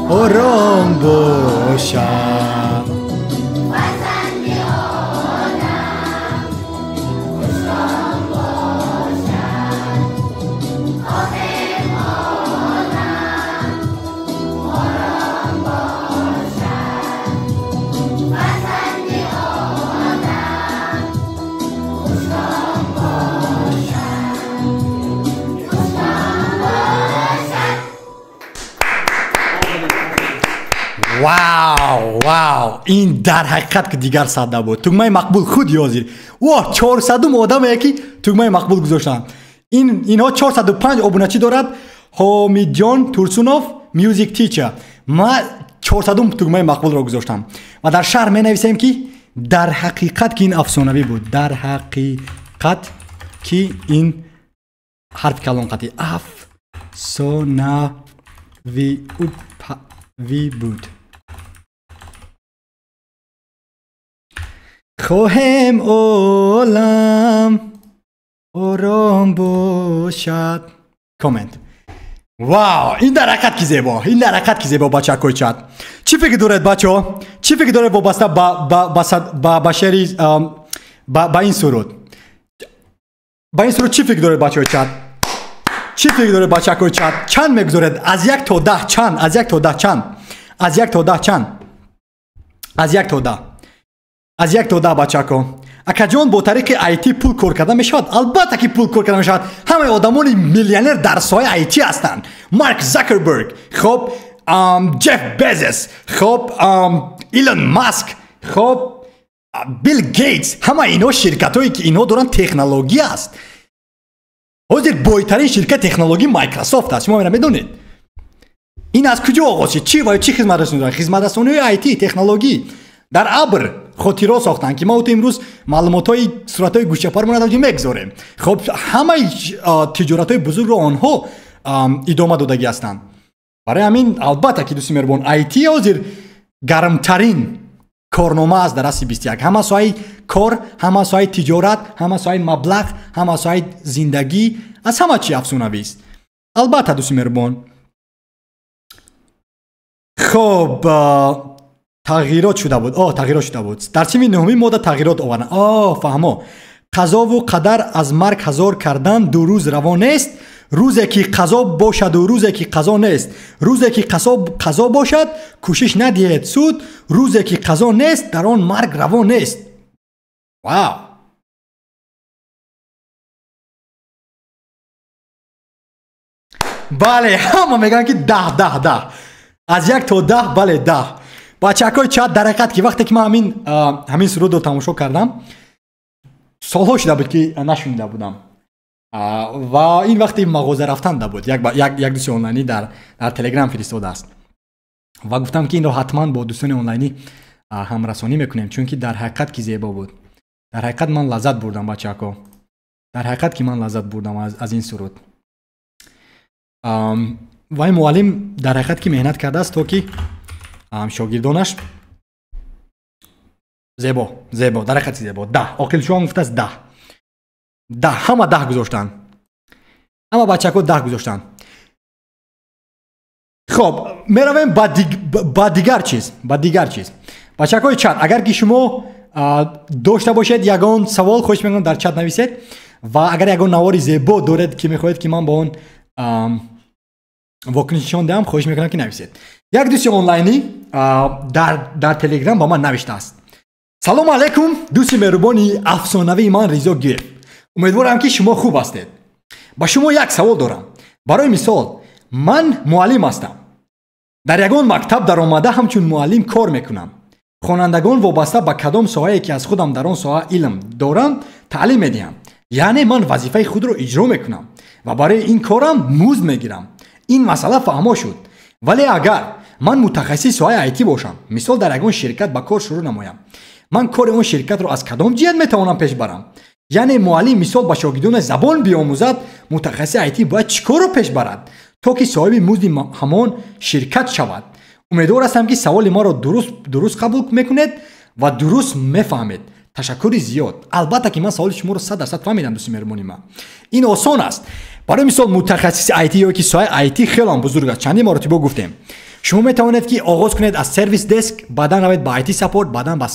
آرام باشم واو این در حقیقت که دیگر ساده بود تگمه مقبول خود یازید واه 400 آدم یکی تگمه مقبول گذاشتن اینها 405 ابونچی دارد حامید جان تورسونوف میوزیک تیچر ما 400 تگمه مقبول را گذاشتم و در شهر می نویسیم که در حقیقت که این افسانوی بود در حقیقت که این حرف کلان قطعی افسانوی بود خواهم عالم آرام باشد کامنت واو این در حقیقت کی زیبا این در حقیقت کی زیبا بچه کوی چت چی فکر دارید بچه ها چی فکر دارید وابسته با شعری با این سرود چی فکر دارید بچه های چت چی فکر دارید بچه کوی چت چند میگذارید از 1 تا 10 چند از 1 تا 10 چند از 1 تا 10 چند از 1 تا 10 از 1 تا 10 بچه کو اکا جان با طریق آیتی پول کار کرده میشود البته که پول کار کرده میشود همه آدمان میلیونر در سایه آیتی هستند مارک زاکربرگ خب جف بزوس خب ایلون ماسک خب بیل گیتس همه اینا شرکت هایی که اینا دارن تکنولوژی است حاضر بایترین شرکت تکنولوژی مایکروسافت است شما میدونید این از کجا آغاز شد چی و چی خدمت رسانی خدمت رسانی آیتی تکنولوژی در ابر خاطرات ساختن که ما اوت امروز معلومات‌های صورت‌های گوشه‌پارمون رو میگذاریم خب همه تجارت‌های بزرگ رو آنها ادامه دادگی هستند برای همین البته که دوستی مهربان آیتی حاضر گرمترین کارنامه است در اصل 21 همه سایه کار همه سایه تجارت همه سایه مبلغ همه سایه زندگی از همه چی افسونوی است البته دوستی مهربان خب تغییرات شده بود در تیم نهمی ماده تغییرات آوردن فهمو قضا و قدر از مرگ هزار کردن دو روز روان است روزی که قضا باشد و روزی که قضا نیست روزی که قضا باشد کوشش ندهید سود روزی که قضا نیست در آن مرگ روان است واو بله همه میگن که 10 از 1 تا 10 بله 10 بچه‌های چت در حقیقت که وقتی که من همین سرود رو تماشا کردم سالها شده بود که نشنیده بودم و این وقتی مغازه رفتن بود یک دوست آنلاینی در تلگرام فرستاده است و گفتم که این رو حتما با دوستان آنلاینی همرسانی میکنیم چون که در حقیقت که زیبا بود در حقیقت من لذت بردم بچه‌ها در حقیقت که من لذت بردم از این سرود вай муаллим дар ҳақиқат ки меҳнат кардааст то ки шогирдонаш зебо дар ҳақиқати зебо 10 оқилшон гуфтааст 10 ҳама 10 гузоштанд, ҳама бачаҳо 10 гузоштанд. хоб меравем ба дигар чиз бачаҳои чат, агар ки шумо дошта бошед ягон савол хоҳиш мекунам дар чат нависед ва агар ягон навори зебо доред ки мехоҳед ки ман ба он вокнишон дам, хоҳиш мекунам ки нависед. як дӯсти онлайнӣ дар телеграм ба ман навиштааст: салому алайкум дӯсти меҳрубони афсонавии ман Ризо Гӯев, умедворам ки шумо хуб ҳастед. ба шумо як савол дорам. барои мисол ман муаллим ҳастам, дар ягон мактаб даромада ҳамчун муаллим кор мекунам. хонандагон вобаста ба кадом соҳае ки аз худам дар он соҳа илм дорам таълим медиҳам, яъне ман вазифаи худро иҷро мекунам ва барои ин корам музд мегирам. ин масъала фаҳмо шуд. вале агар ман мутахассиси соҳаи IT бошам, мисол дар ягон ширкат ба кор шурӯъ намоям, ман кори он ширкатро аз кадом ҷиҳат метавонам пеш барам? яъне муаллим мисол ба шогирдонаш забон биомӯзад, мутахассиси IT бояд чӣ корро пеш барад то ки соҳиби музди ҳамон ширкат шавад? умедвор ҳастам ки саволи маро дуруст қабул мекунед ва дуруст мефаҳмед. ташаккури зиёд. албатта ки ман саволи шуморо 100% фаҳмидам дӯсти меҳрубони ман. ин осон аст. барои мисол мутахассиси IT ё ки соҳаи IT хеле бузург аст. чанди маротиба гуфтем. шумо метавонед ки оғоз кунед аз сервис деск, баъдан равед ба IT support, баъдан ба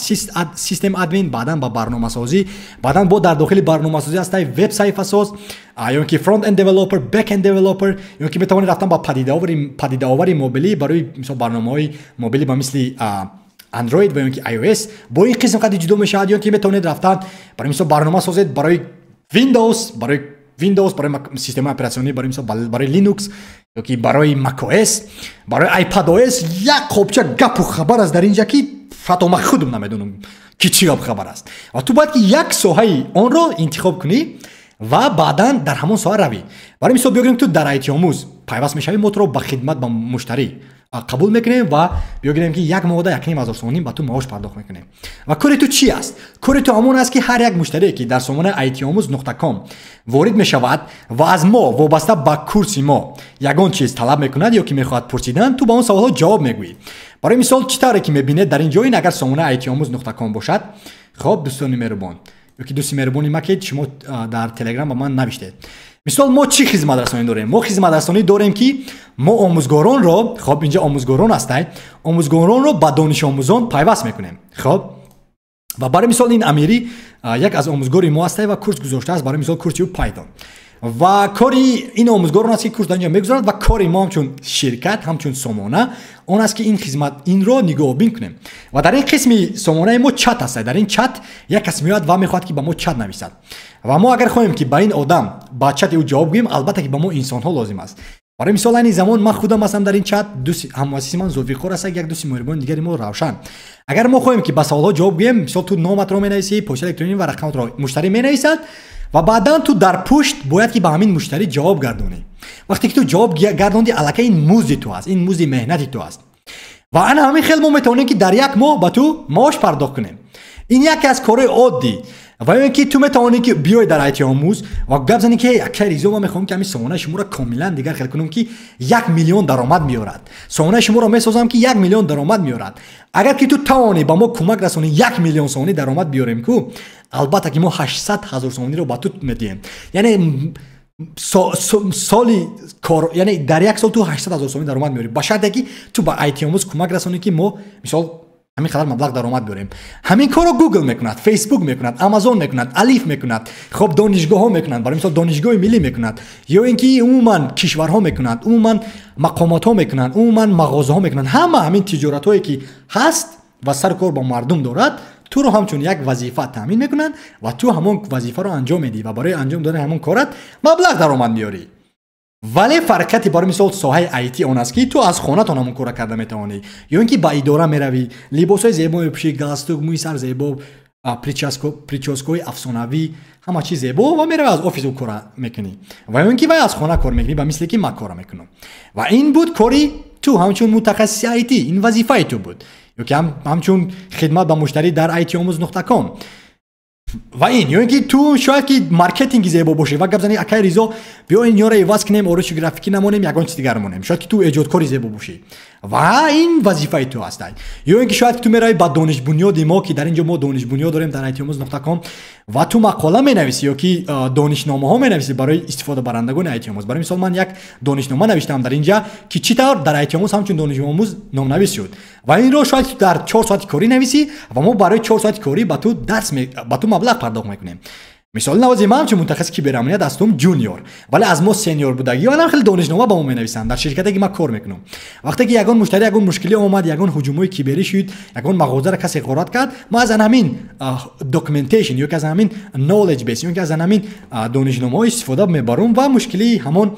систем админ, баъдан ба барномасозӣ, баъдан бо дар дохили барномасозӣ ҳастай веб сайфасоз, ё ки front end developer, back end developer, ё ки метавонед рафтан ба падидаовари мобилӣ барои мисол барномаҳои мобилӣ ба мисли Android ва ё ки iOS бо ин қисм қадри ҷудо мешавад, ё ки метавонед рафтан барои мисол барнома созед барои Windows, барои системаи оператсионӣ, барои мисол барои Linux ё ки барои macOS, барои iPadOS. як қобча гапу хабар аст дар инҷа ки ҳатто ман худам намедонам ки чӣ гап хабар аст. ва ту бояд ки як соҳаи онро интихоб кунӣ ва баъдан дар ҳамон соҳа равӣ. барои мисол биёгирем ту дар IT омӯз пайваст мешавӣ, мо туро ба хидмат ба муштарӣ қабул мекунем ва биёгирем ки як моҳда 1,5 сомонӣ ба ту маош пардохт мекунем. ва кори ту чӣ аст? кори ту ҳамон аст ки ҳар як муштарие ки дар сомонаи itomuz.com ворид мешавад ва аз мо вобаста ба курси мо ягон чиз талаб мекунад ё ки мехоҳад пурсидан, ту ба он саволҳо ҷавоб мегӯӣ. барои мисол чӣ тавре ки мебинед дар ин ҷо, ин агар сомонаи itomuz.com бошад, хоб дӯстони меҳрубон ё ки дӯсти меҳрубони ма ки шумо дар телеграм ба ман навиштед. мисол мо чӣ хизматрасонӣ дорем? мо хизматрасонӣ дорем ки мо омӯзгоронро, хоб инҷа омӯзгорон ҳастай, омӯзгоронро ба донишомӯзон пайваст мекунем. хоб ва барои мисол ин Амири як аз омӯзгори мо ҳастай ва курс гузоштааст, барои мисол курси Python. ва кори ин омӯзгорон аст ки курс дар инҷа мегузарад ва кори мо ҳамчун ширкат, ҳамчун сомона он аст ки ин хизмат инро нигоҳубин кунем. ва дар ин қисми сомонаи мо чат ҳастай. дар ин чат як кас меояд ва мехоҳад ки ба мо чат нависад. ва мо агар хоҳем ки ба ин одам ба чати ӯ ҷавоб гӯем, албатта ки ба мо инсонҳо лозим аст. барои мисол айни замон ман худам ҳастам дар ин чат, дӯсти ҳамвасиси ман Зулфиқор аст, як дӯсти меҳрубони дигари мо Равшан. агар мо хоҳем ки ба саволҳо ҷавоб гӯем, мисол ту номатро менависӣ, почта электронӣ ва рақаматро муштарӣ менависад ва баъдан ту дар пушт бояд ки ба ҳамин муштарӣ ҷавоб гардонӣ. вақте ки ту ҷавоб гардонӣ, аллакай ин музди ту аст, ин музди меҳнати ту аст. ва ана ҳамин хел мо метавонем ки дар як моҳ ба ту маош пардохт кунем. ин яке аз корҳои оддӣ. ва ё ин ки ту метавонӣ ки биёй дар IT омӯз ва гап занӣ ки акай Ризо, ман мехоҳам ки ҳамин сомонаи шуморо комилан дигар хел кунам ки 1 миллион даромад меорад. сомонаи шуморо месозам ки 1 миллион даромад меорад. агар ки ту тавонӣ ба мо кӯмак расонӣ 1 миллион сомонӣ даромад биёрем ку, албатта ки мо 800,000 сомониро ба ту медиҳем. яъне соли кор, яъне дар як сол ту 800,000 сомонӣ даромад меорӣ, ба шарте ки ту ба IT омӯз кӯмак расонӣ ки мо мисол ҳамин қадар маблағ даромад биёрем. ҳамин корро Google мекунад, Facebook мекунад, Amazon мекунад, Alif мекунад, хоб донишгоҳҳо мекунад, барои мисол донишгоҳи миллӣ мекунад, ё ин ки умуман кишварҳо мекунад, умуман мақомотҳо мекунад, умуман мағозаҳо мекунад. ҳама ҳамин тиҷоратҳое ки ҳаст ва сар кор ба мардум дорад, туро ҳамчун як вазифа таъмин мекунанд ва ту ҳамон вазифаро анҷом медиҳӣ ва барои анҷом додани ҳамон корат маблағ даромад меорӣ. вале фарқияти барои мисол соҳаи IT он аст ки ту аз хонатон ҳамон кора карда метавонӣ, ё ин ки ба идора меравӣ, либосҳои зебо мепӯшӣ, галстук, мӯи сар зебо, прическои афсонавӣ, ҳама чиз зебо ва меравӣ аз офис кора мекунӣ. ва ё ин ки вай аз хона кор мекунӣ ба мисли ки ман кора мекунам. ва ин буд кори ту ҳамчун мутахассиси IT, ин вазифаи ту буд. ё ки ҳамчун хидмат ба муштарӣ дар itomuz.com. و این یا اینکه تو شاید که مارکتینگ زیبا باشه و گپ زنی اکای ریزو بیا این یارو ایواز کنیم اوروش گرافیکی نمونیم یگان چیز دیگر مونیم شاید که تو ایجادکاری زیبا باشی و این وظیفه تو هست یا اینکه شاید که تو میرای با دانش بنیاد ما که در اینجا ما دانش بنیاد داریم در iTunes.com و تو مقاله مینویسی یا که دانشنامه ها مینویسی برای استفاده برندگان iTunes برای مثال من یک دانشنامه نوشتم در اینجا که چطور در iTunes همچون دانش آموز نام‌نویس شد و این رو شاید در 4 ساعت کاری نویسی و ما برای 4 ساعت کاری با تو درس با تو مبلغ پرداخت میکنیم مثال نوازی من چون متخصص کیبرامنیت هستم جونیور ولی از ما سینیور بودگی و الان خیلی دانشنامه با ما مینویسن در شرکتی که ما کار میکنم وقتی که یگان مشتری یگان مشکلی اومد یگان هجومای کیبری شد یگان مغازه را کسی غارت کرد ما از همین داکیومنتیشن یا از همین نالج بیس یا از همین دانشنامه استفاده میبرم و مشکلی همون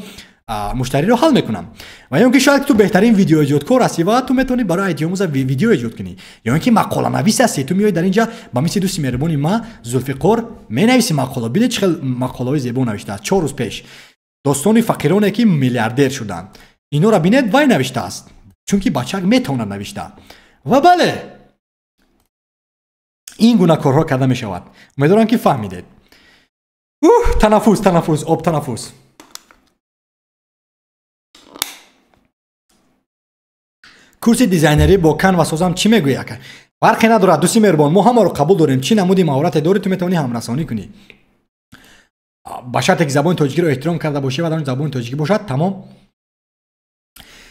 مشتری رو حل میکنم و یا اینکه شاید تو بهترین ویدیو ایجادکار هستی و تو میتونی برای iTunes ویدیو ایجاد کنی یا اینکه مقاله نویس هستی تو میای در اینجا با مثل دوست مهربانی ما زلفقار مینویسی مقاله ببین چه مقاله زیبا نوشته است 4 روز پیش داستان فقیرانی که میلیاردر شدن اینا را ببینید وای نوشته است چون که بچه‌ک میتونه نوشته و بله این گونه کارها کرده میشود امیدوارم که فهمیدید تنفس آب تنفس کورس دیزاینری با کن و سازم چی میگویی که فرقی نداره دوستی مهربان ما همه رو قبول داریم چی نمودی مهارت داری تو میتونی هم رسانی کنی با شرطی که زبان تاجیکی رو احترام کرده باشه و در زبان تاجیکی باشد تمام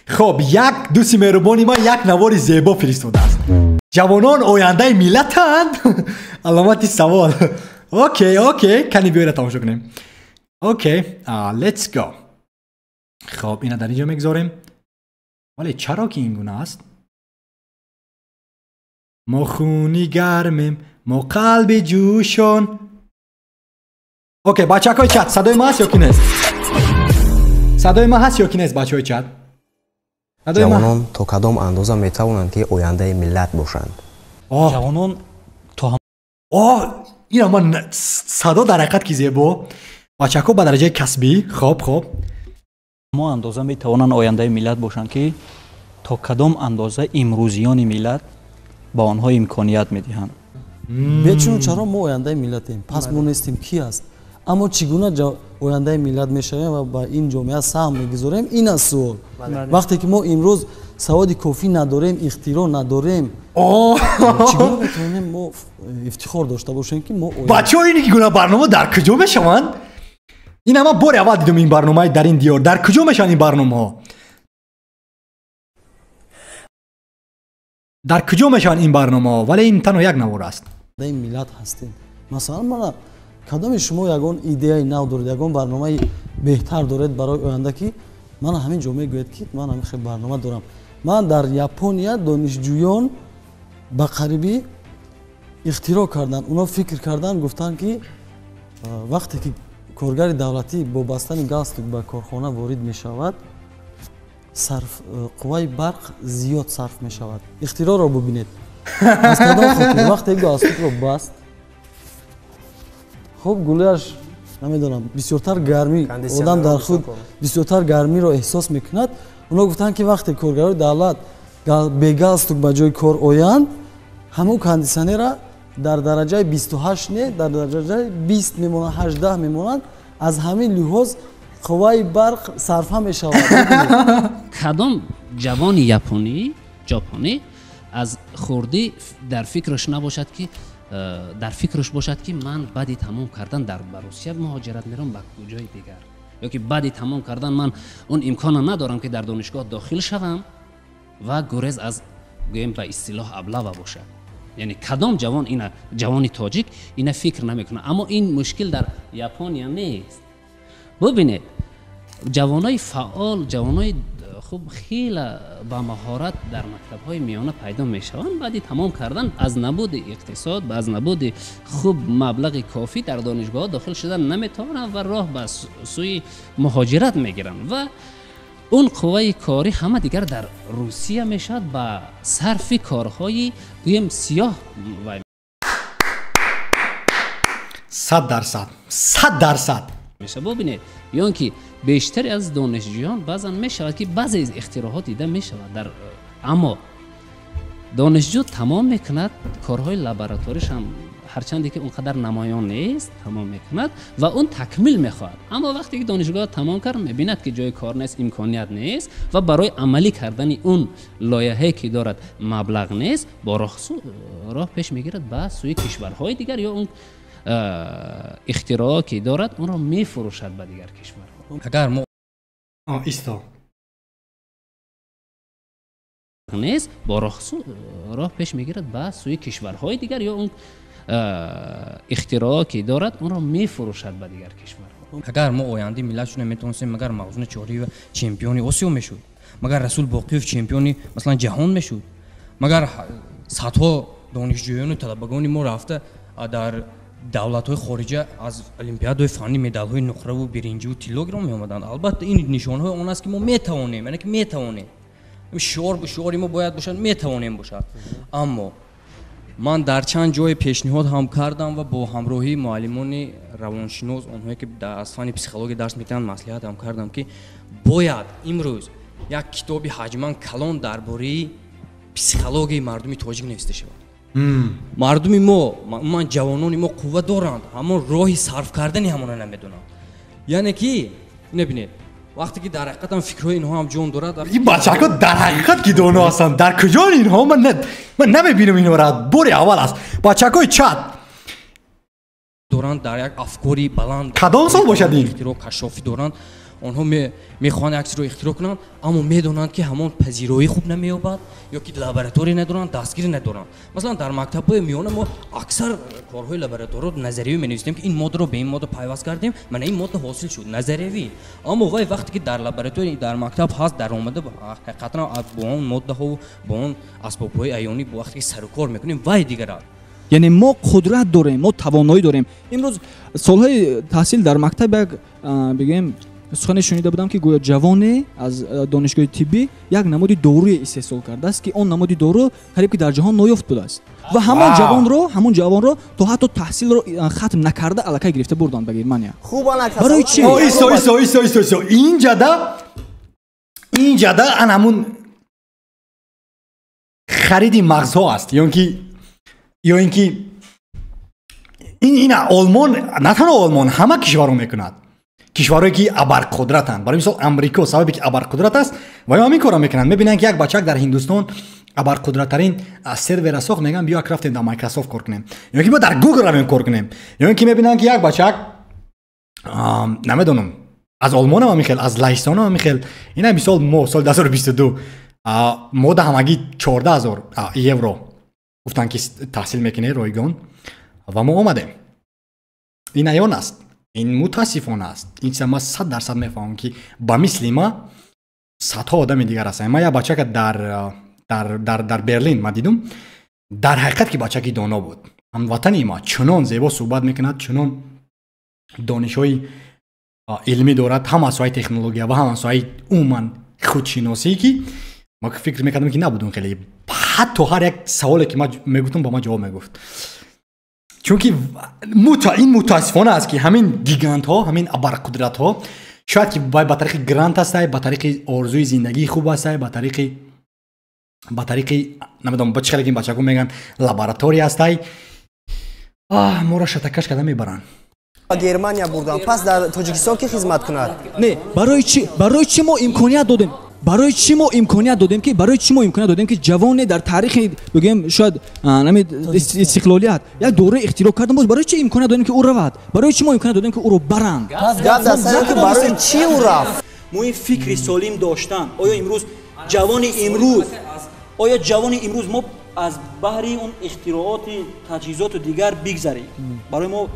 خب یک دوستی مهربانی ما یک نوار زیبا فرستاده است جوانان آینده ملتند علامت سوال اوکی کنی بیاید تماشا کنیم اوکی لیتس گو خب اینا در اینجا میگذاریم ولی چرا که این گونه است؟ ما خونی گرمیم ما قلب جوشان اوکی بچه های چت صدای ما هست یا کی نیست؟ صدای ما هست یا کی نیست بچه های چت؟
جوانان تا کدام اندازه میتوانند که آینده ملت باشند؟
جوانان تا هم
این من صدا در حقیقت که زیبا بچه ها به درجه کسبی خب
ما اندازه میتوانند آینده ملت باشند که تا کدام اندازه امروزیان ملت با آنها امکانیت میدهند
بچون چرا ما آینده ملتیم پس ما نیستیم کی است اما چگونه آینده ملت میشویم و با این جامعه سهم میگذاریم این است سوال وقتی که ما امروز سواد کافی نداریم اختراع نداریم چگونه میتونیم ما افتخار داشته باشیم که ما
بچه‌ها اینی که گونه برنامه در کجا میشوند این اما بار اول دیدم این برنامه در این دیار در کجا میشن این برنامه ها در کجا میشن این برنامه ها ولی این تنها یک نوار است
این ملت هستیم مثلا من کدام شما یگان ایده نو دارید یگان برنامه بهتر دارید برای آینده که من همین جمعه گوید که من همین خیلی برنامه دارم من در ژاپنیا دانشجویان با قریبی اختراع کردن اونا فکر کردن گفتن که وقتی که کارگر دولتی با بستن گاز به کارخانه وارد می شود قوای برق زیاد صرف می شود اختراع را ببینید از کدام خاطر وقتی گاز رو بست خب گلهش نمیدونم بسیارتر گرمی آدم در خود بسیارتر گرمی را احساس میکند اونا گفتن که وقتی کارگرای دولت به گاز به جای کار آیند همون کاندیسیونر را در درجه 28 نه در درجه 20 میمونند 18 میمونند از همین لحاظ قوای برق صرف هم میشود
کدام جوان ژاپنی از خوردی در فکرش باشد که من بعد تمام کردن در روسیه مهاجرت میرم به کجای دیگر یا که بعد تمام کردن من اون امکان ندارم که در دانشگاه داخل شوم و گریز از گویم به اصطلاح ابله باشد یعنی کدام جوان اینا جوانی تاجیک اینا فکر نمیکنه اما این مشکل در ژاپنیا نیست ببینید جوانای فعال جوانای خوب خیلی با مهارت در مکتب‌های میانه پیدا میشوند بعد تمام کردن از نبود اقتصاد و از نبود خوب مبلغ کافی در دانشگاه داخل شدن نمیتونن و راه به سوی مهاجرت میگیرن و اون قوای کاری همه دیگر در روسیه میشد با صرف کارهای دویم سیاه و
100%
میشه ببینید یا که بیشتری از دانشجویان بعضا میشود که بعضی از اختراعات دیده میشود در اما دانشجو تمام میکند کارهای لابراتوریش هم هرچندی که اونقدر نمایان نیست تمام میکند و اون تکمیل میخواهد. اما وقتی که دانشگاه تمام کرد میبیند که جای کار نیست، امکانیت نیست و برای عملی کردن اون لایحه‌ای که دارد مبلغ نیست، با راه پیش میگیرد به سوی کشورهای دیگر یا اون اختراعی که دارد اون را میفروشد به دیگر کشورها.
اگر ما
ایستا
نیست، با راه پیش میگیرد به سوی کشورهای دیگر یا اون اختراعی که دارد اون را میفروشد به دیگر کشورها.
اگر ما آینده ملت شو نمیتونستیم مگر مغزون چهاری و چمپیونی آسیا میشد، مگر رسول باقیوف چمپیونی مثلا جهان میشد، مگر صدها دانشجویان و طلبگان ما رفته در دولت‌های خارجی از المپیادهای فنی مدال‌های نقره و برنجی و طلا گرفته می‌آمدند. البته این نشان‌های اون است که ما می‌توانیم، یعنی که می‌توانیم شعار ما باید باشد می‌توانیم باشد. اما من در چند جای پیشنهاد هم کردم و با همراهی معلمان روانشناس اونهایی که از فن پسیخولوژی درس می‌دهند مصلحت هم کردم که باید امروز یک کتابی حجماً کلان درباره پسیخولوژی مردم تاجیک نوشته شود. مردم ما من جوانان ما قوت دارند اما راه صرف کردن همون نمیدونند. یعنی که نبینید وقتی که در حقیقت هم فکرهای اینها هم جون دارد
این بچه‌ها در حقیقت که دانا هستند در کجا اینها من نمیبینم اینها را بوری اول است بچه‌های چت
دارند در یک افکاری بلند
کدام سال باشد این
اختراع کشافی دارند آنها میخوان عکس رو اختراع کنند اما میدونند که همون پذیرایی خوب نمییابد یا که لابراتوری ندارند دستگیری ندارند. مثلا در مکتب‌های میانه ما اکثر کارهای لابراتوری نظریه‌ای می‌نویسیم که این ماده رو به این ماده پیوست کردیم من این ماده حاصل شد نظریه‌ای، اما وقتی که در لابراتوری در مکتب هست در اومده حقیقتا با اون ماده ها با اون اسباب‌های عیانی با وقتی سر و کار می‌کنیم وای دیگر
یعنی ما قدرت داریم، ما توانایی داریم. امروز سالهای تحصیل در مکتب بگیم سخنی شنیده بودم که گویا جوانی از دانشگاه طبی یک نمودی داروی استحصال کرده است که اون نمودی دارو قریب که در جهان نایافت بوده است و همون جوان رو تا حتی تحصیل رو ختم نکرده الکی گرفته بردن به گرمانیا. برای چی؟
ایستا این جدا همون خرید مغزها است یا اینکه این آلمان نه تنها آلمان همه کشورها میکند کشورهایی که ابرقدرتند برای مثال امریکا سببی که ابرقدرت است و همین کارا میکنن میبینن که یک بچه در هندوستان ابرقدرترین سرور ساخت میگن بیا رفتیم در مایکروسافت کار کنیم یا که بیا در گوگل رویم کار کنیم یا اینکه میبینن که یک بچه نمیدونم از آلمان هم میخواد از لهستان هم میخواد اینا مثال ما سال 2022 ما ده همگی 14000 یورو گفتن که تحصیل میکنه رایگان و ما اومدیم این ایان است این متاسفانه است این چیز ما 100% میفهمم که با مثل ما صدها آدم دیگر هستن. ما یه بچه که در برلین ما دیدم در حقیقت که بچه که دانا بود هموطنی ما چنان زیبا صحبت میکند چنان دانش‌های علمی دارد هم از سوی تکنولوژی و هم از سوی عموما خودشناسی که ما فکر میکردم که نبودون خیلی حتی هر یک سوالی که ما میگفتم با ما جواب میگفت چون که این متاسفانه است که همین گیگانت ها همین ابرقدرت ها شاید که با طریق گرانت هسته با طریق آرزوی زندگی خوب هسته با طریق نمیدونم بچه خیلی که بچه ها میگن لابراتوری هسته ما را شتکش کردن میبرن
گرمانیا بردن پس در تاجیکستان که خدمت کند
نه برای چی ما امکانیت دادیم برای چی ما امکانیت دادیم که جوان در تاریخ بگیم شاید استقلالیت یک دوره اختراع کردن بود برای چی امکانیت دادیم که او رود برای چی ما امکانیت دادیم که او رو برند
که برای چی او رفت
ما این فکر سالم داشتن آیا جوان امروز ما از بحر اون اختراعات تجهیزات و دیگر بگذریم برای ما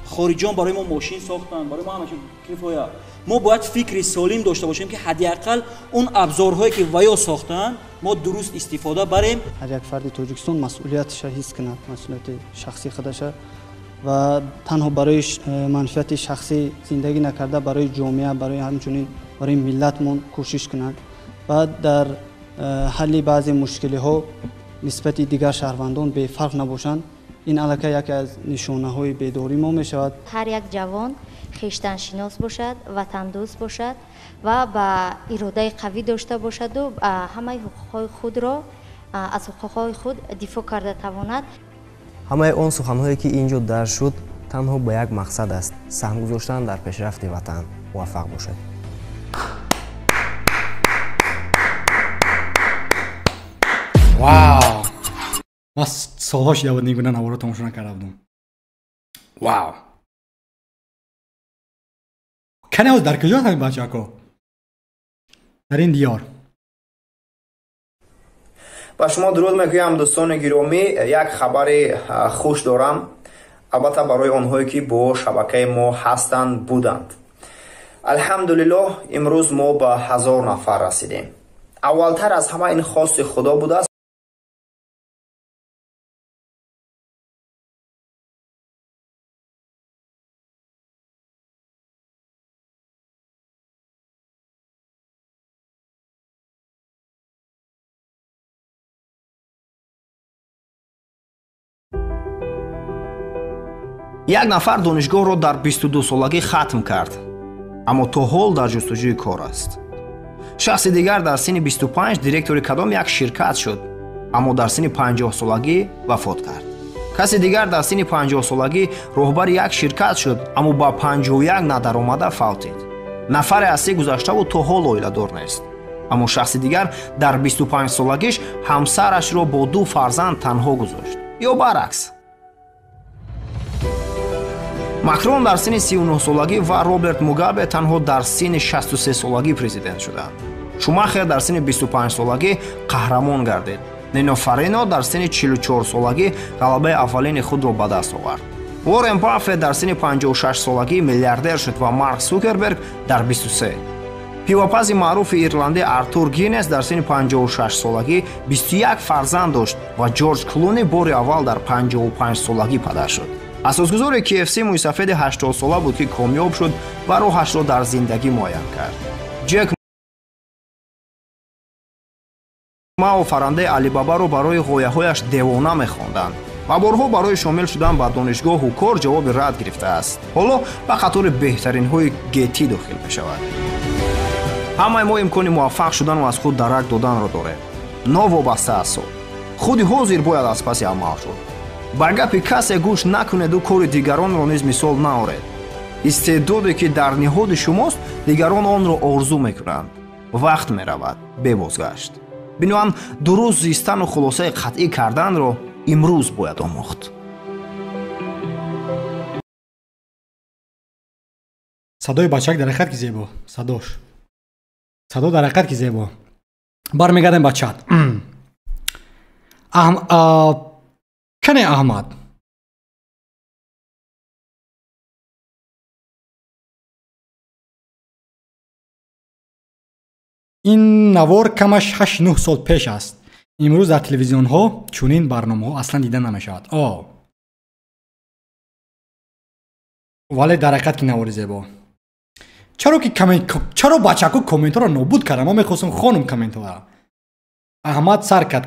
خارجیان برای ما ماشین ساختن برای ما همه چیز کفایه ما باید فکر سالم داشته باشیم که حداقل اون ابزارهایی که ویا ساختن ما درست استفاده بریم.
هر یک فرد تاجیکستان مسئولیتش حس کند مسئولیت شخصی خودش و تنها برای منفعت شخصی زندگی نکرده برای جامعه برای همچنین برای ملتمون کوشش کند و در حل بعضی مشکلی ها نسبت دیگر شهروندان به فرق نباشند. این علاقه یکی از نشانه های بیداری ما می شود.
هر یک جوان خویشتن شناس باشد وطن دوست باشد و با اراده قوی داشته باشد و همه حقوقهای خود را از حقوقهای خود دفاع کرده تواند.
ҳамаи он суханҳое ки ин ҷо дарж шуд танҳо ба як мақсад аст: саҳм гузоштан дар пешрафти ватан. муваффақ бошед.
вау ман солҳо шуда буд нигуна наворо тамошо накарда будам. вау кане ҳоз дар куҷост ҳамин бачаҳо дар ин диёр?
ба шумо дуруд мегӯям дӯстони гиромӣ, як хабари хуш дорам, албатта барои онҳое ки бо шабакаи мо ҳастанд буданд. алҳамдулиллоҳ имрӯз мо ба 1000 нафар расидем. аввалтар аз ҳама ин хости худо будааст. як нафар донишгоҳро дар 22 солагӣ хатм кард, аммо то ҳол дар ҷустуҷӯи кор аст. шахси дигар дар синни 25 директори кадом як ширкат шуд, аммо дар синни 50 солагӣ вафот кард. каси дигар дар синни 50 солагӣ роҳбари як ширкат шуд, аммо ба 51 надаромада фавтид. нафари асli гузаштаву то ҳол оиладор нест. аммо шахси дигар дар 25 солагиш ҳамсарашро бо 2 фарзанд танҳо гузошт. ё баръакс. макрон дар синни 39 солагӣ ва Роберт Мугабе танҳо дар синни 63 солагӣ президент шуданд. Шумахер дар синни 25 солагӣ қаҳрамон гардид. Нино Фарино дар синни 44 солагӣ ғалабаи аввалини худро ба даст овард. Уоррен Баффет дар синни 56 солагӣ миллиардер шуд ва Марк Цукерберг дар 23. пивопази маъруфи ирландӣ Артур Гиннес дар синни 56 солагӣ 21 фарзанд дошт ва Ҷорҷ Клуни бори аввал дар 55 солагӣ падар шуд. асосгузори KFC мӯйсафеди 80 сола буд ки комёб шуд ва роҳашро дар зиндагӣ муайян кард. Ҷек Мао фарандаи Алибабаро барои ғояҳояш девона мехонданд ва борҳо барои шомил шудан ба донишгоҳу кор ҷавоби рад гирифтааст. ҳоло ба қатори беҳтаринҳои гети дохил мешавад. ҳамаи мо имкони муваффақ шудану аз худ дарак доданро дорем. новобаста аз сон. худи ҳозир бояд аз паси амал шуд. ба гапи касе гӯш накунеду кори дигаронро низ мисол наоред. истеъдоде ки дар ниҳоди шумост, дигарон онро орзу мекунанд. вақт меравад бебозгашт. биноан дуруст зистану хулосаи қатъӣ карданро имрӯз бояд омӯхт.
садои бачак дар ҳақиқат ки зебо. садо дар ҳақиқат ки зебо. бармегардем ба чат. кане Аҳмад ин навор камаш 8-9 сол пеш аст. имрӯз дар телевизионҳо чунин барномаҳо аслан дида намешавад. вале дар ҳақиқат ки навори зебо. чаро бачаку комментҳоро нобуд кардам? ман мехостам хонум комментҳоро. Аҳмад сар кард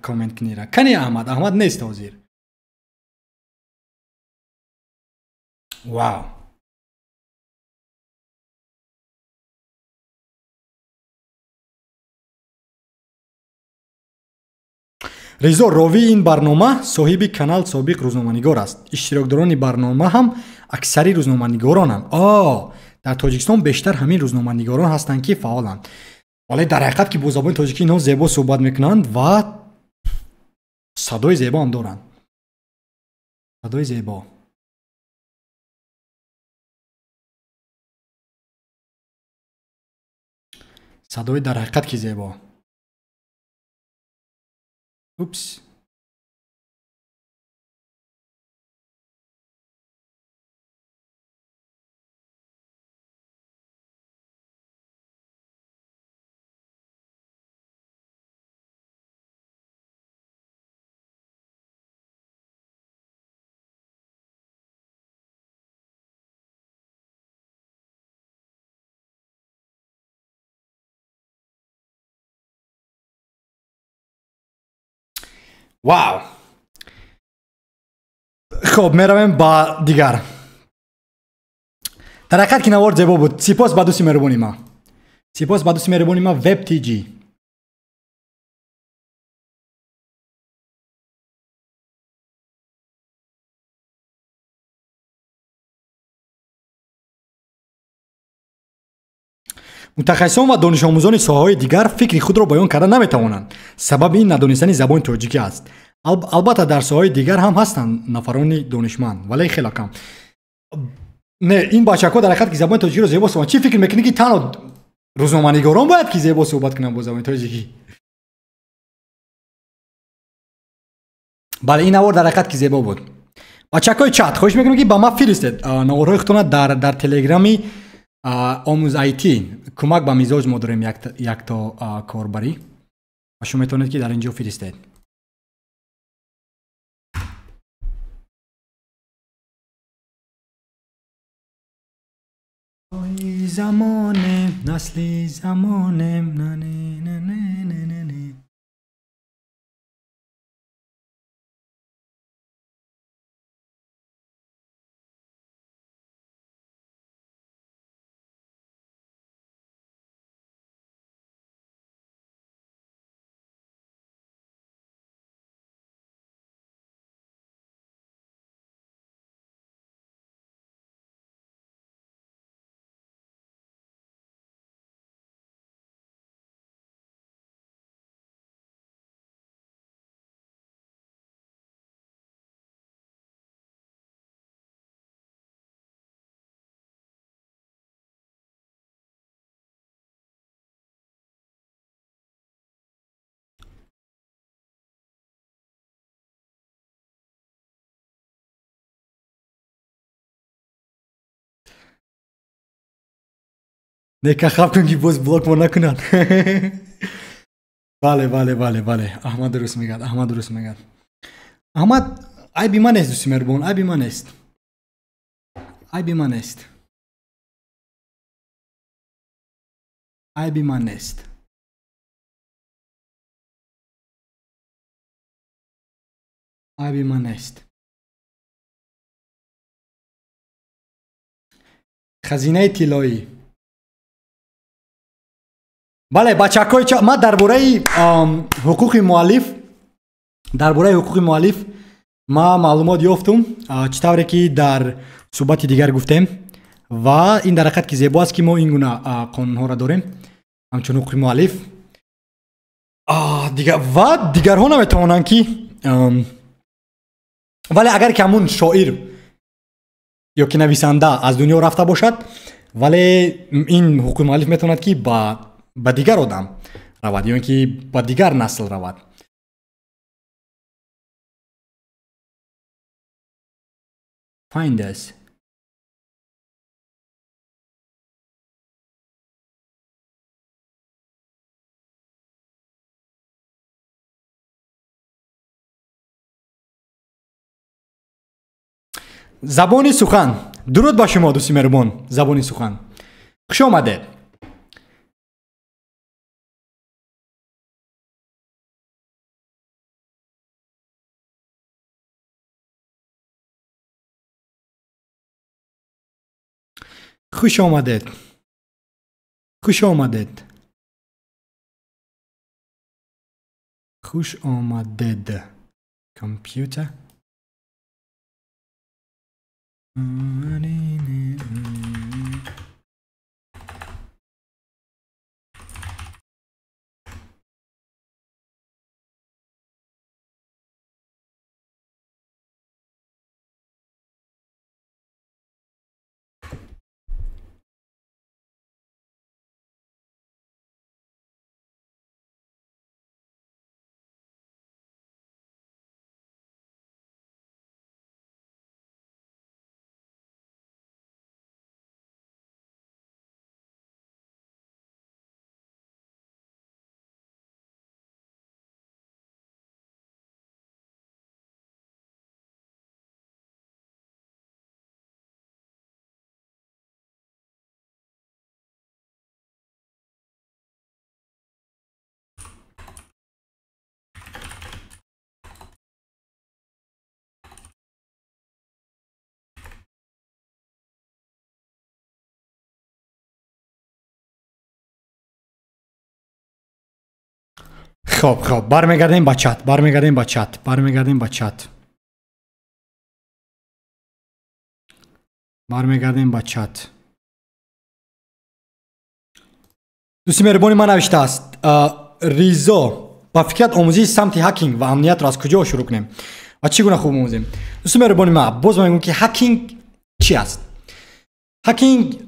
коммент кунира. кане Аҳмад нест ҳозир. вау резо ровии ин барнома соҳиби канал собиқ рӯзноманигор аст. иштирокдорони барнома ҳам аксари рӯзноманигоронанд. дар тоҷикистон бештар ҳамин рӯзноманигорон ҳастанд ки фаъоланд. вале дар ҳақиқат ки бо забони тоҷикӣ инҳо зебо суҳбат мекунанд ва садои зебо ҳам доранд. садои зебо. садои дар ҳақиқат ки зебо. упс. вау. хоб меравем ба дигар. дар ҳақиқат ки навор зебо буд. сипос ба дӯсти меҳрубони ма. сипос ба дӯсти меҳрубони ма WebTG. мутахассисон ва донишомӯзони соҳаҳои дигар фикри худро баён карда наметавонанд. Сабаби ин надонистани забони тоҷикӣ аст. албатта дар соҳаҳои дигар ҳам ҳастанд нафарони донишманд, вале хеле кам. Не, ин бачаҳо дар ҳақиқат ки забони тоҷикиро зебо суҳбат, чӣ фикр мекунӣ ки танҳо рӯзноманигорон бояд ки зебо суҳбат кунанд бо забони тоҷикӣ? бале ин навор дар ҳақиқат ки зебо буд. бачакҳои чат, хоҳиш мекунам ки ба ман фиристед наворҳои худтона дар телеграми омӯз IT. кӯмак ба мизоҷ мо дорем якто корбарӣ ва шумо метавонед ки дар инҷо фиристед. زمانم نسلی زمانم نه نه نه نه نه نه. Нека хаб кун ки боз блок мо накунад. бале аҳмад дуруст мегӯяд, аҳмад дуруст мегӯяд. аҳмад айби ман нест, дӯсти меҳрубон, айби ман нест, айби ман нест, айби ман нест. айби ман нест. хазинаи тиллоӣ. бале бачакҳои ча ман дар бораи ҳуқуқи муаллиф ман маълумот ёфтум, чӣ тавре ки дар суҳбати дигар гуфтем ва ин дар ҳақиқат ки зебо аст ки мо ин гуна қонунҳоро дорем ҳамчун ҳуқуқи муаллиф ва дигарҳо наметавонанд ки вале агар ки ҳамун шоир ё ки нависанда аз дунё рафта бошад, вале ин ҳуқуқи муаллиф метавонад ки ба дигар одам равад ё ин ки ба дигар насл равад. Finders. забони сухан. дуруд ба шумо дӯсти меҳрубон. забони сухан. хуш омадед. خوش آمدید. خوش آمدید. خوش آمدید. کامپیوتر. خب برمیگردیم با چت. برمیگردیم با چت. برمیگردیم با چت. برمیگردیم با چت. دوستی مهربانی من نوشته است ریزا با فکرت آموزی سمت هکینگ و امنیت را از کجا شروع کنیم و چگونه خوب آموزیم؟ دوستی مهربانی من باز میگم که هکینگ چی است؟ هکینگ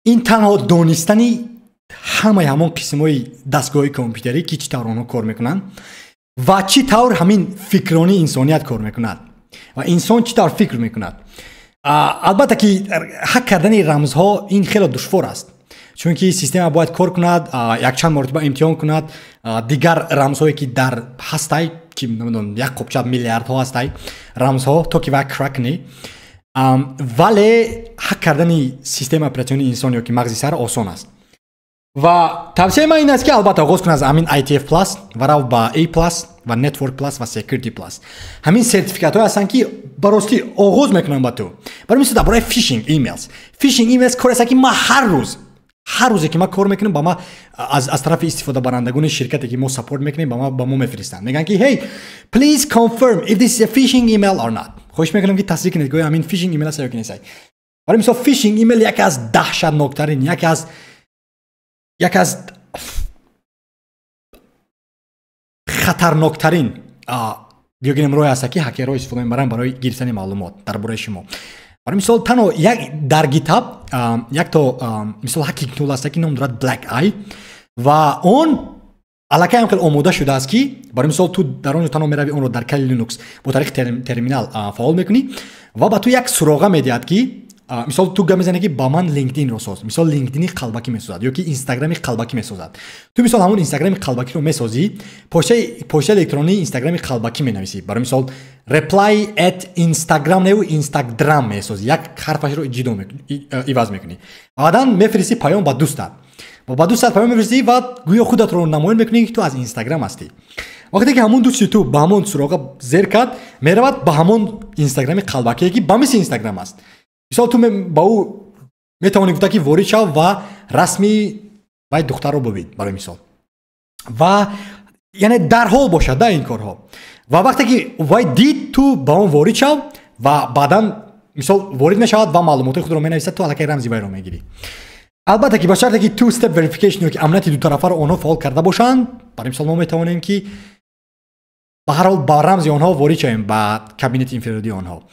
این تنها دانستنی همان قسمای دستگاه کامپیوتری که چطور آنها کار میکنن و چطور همین فکرانی انسانیت کار میکند و انسان چطور فکر میکند. البته که هک کردن رمزها این خیلی دشوار است، چون که سیستم باید کار کند، یک چند مرتبه امتحان کند دیگر رمزهایی که در هستی که یک قبچه میلیاردها هستی رمزها تا که وقت کرک نی. ولی هک کردن سیستم اپراتیونی انسان یا که مغزی سر آسان است و توصیه من این است که البته آغاز کن از همین ITF پلاس و رو با A پلاس و نتورک پلاس و سکیوریتی پلاس. همین سرتیفیکات ها هستن که براستی آغاز میکنن با تو. برای مثل برای فیشینگ ایمیلز کار است که ما هر روزی که ما کار میکنیم با ما از طرف استفاده برندگان شرکتی که ما سپورت میکنیم با ما میفرستن، میگن که hey please confirm if this is a phishing email or not. خوش میکنم که تصدیق کنید که همین فیشینگ ایمیل است یا نیست. برای مثل فیشینگ ایمیل یکی از دهشتناکترین یکی از خطرناکترین بیوگین امروز هست که هکرها استفاده میبرن برای گرفتن معلومات درباره شما. برای مثال تنها یک در گیتاب یک تا مثال هکینگ تول است که نام دارد بلک آی و اون علاقه هم خیلی آماده شده است که برای مثال تو در اون تنها میروی اون رو در کل لینوکس با طریق ترمینال فعال میکنی و با تو یک سراغه میدهد که مثال تو میزنه که با من لینکدین رو ساز، مثال لینکدینی قلبکی میسازد یا که اینستاگرامی قلبکی میسازد. تو مثال همون اینستاگرامی قلبکی رو میسازی، پشت الکترونی اینستاگرامی قلبکی مینویسی. برای مثال reply at instagram نو اینستاگرام میسازی، یک حرفش رو جدو میکنی ایواز میکنی بعداً میفرستی پیام با دوستت و با دوستت پیام میفرستی و گویا خودت رو نمایان میکنی که تو از اینستاگرام هستی. وقتی که همون دوستی تو با همون سراغ زیر کرد میرود با همون اینستاگرامی قلبکی که با مثل اینستاگرام است. مثال تو با او میتوانی گفته که وارد شو و رسمی باید دختر رو ببین برای مثال و یعنی در حال باشد در این کارها و وقتی که وای دید تو با اون وارد شو و بعدا مثال وارد میشود و معلومات خود رو مینویسد تو علاقه رمزی وای رو میگیری. البته که با شرطی که تو استپ وریفیکیشن که امنیت دو طرفه رو آنها فعال کرده باشند. برای مثال ما میتوانیم که به هر حال با رمزی آنها وارد شویم با کابینت اینفرادی آنها،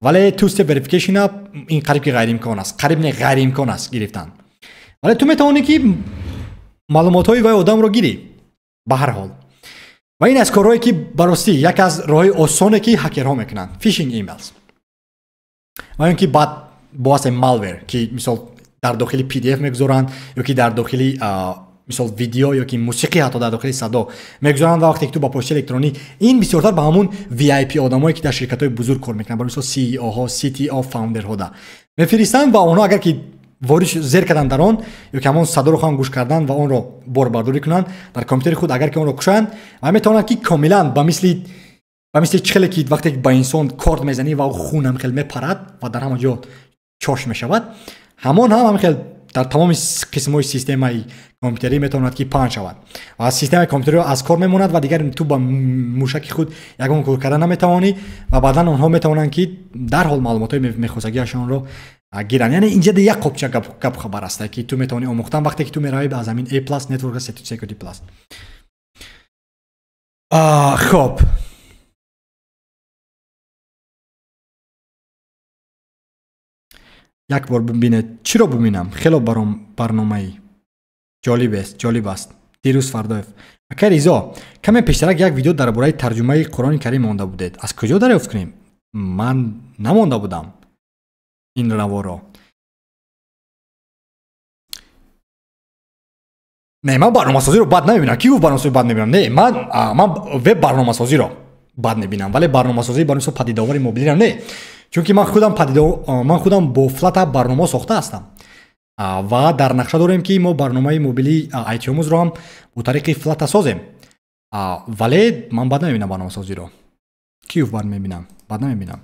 ولی تو استپ وریفیکیشن این قریب که غیر امکان است، قریب نه غیر امکان است گرفتن. ولی تو میتوانی که معلومات های وای آدم رو گیری به هر حال و این از کارهایی که براستی یک از راههای آسانه که هکرها میکنن فیشینگ ایمیلز و اینکه بعد باعث مالور که مثال در داخل پی دی اف میگذارن یا که در داخل مثال ویدیو یا که موسیقی حتی در داخل صدا میگذارن و وقتی که تو با پشت الکترونی این بسیارتر به همون وی آی پی آدمایی که در شرکت‌های بزرگ کار میکنن برای مثال سی ای او ها سی تی او فاوندر ها میفرستن و اونها اگر که وارد زیر کردن در آن یا که همون صدا رو خواهن گوش کردن و اون رو برداری کنن در کامپیوتر خود اگر که اون رو کشن و میتونن که کاملا با مثل چخلی که وقتی با انسان کارد میزنی و خون هم خیلی میپرد و در همونجا چاش میشود همون هم خیلی در تمام قسم‌های سیستم کامپیوتری میتواند که پنج شود و از سیستم کامپیوتری از کار میموند و دیگر تو با موشک خود یگان کار کردن نمیتوانی و بعدا آنها میتوانند که در حال معلومات‌های میخواسگیشان رو گیرن. یعنی اینجا یک قبچه گپ خبر است که تو میتونی آموختن وقتی که تو میروی از همین A پلاس نتورک سکیوریتی پلاس. خب یک بار ببینید چرا ببینم خیلی برام برنامه جالب است دیروز فردا اگر ایزا کمی پیشترک یک ویدیو درباره ترجمه قرآن کریم مانده بودید از کجا دریافت کنیم؟ من نمانده بودم این روا را. نه من برنامه سازی رو بد نمیبینم. کی گفت برنامه سازی بد نمیبینم؟ نه من وب برنامه سازی رو بد نمیبینم ولی برنامه سازی برای مثلا پدیده آوری موبیلی رو نه، چون که من خودم با فلات برنامه ساخته هستم و در نقشه داریم که ما برنامه موبیلی ایتیومز رو هم با طریق فلات سازیم ولی من بد نمیبینم برنامه سازی رو. کی گفت بد نمیبینم؟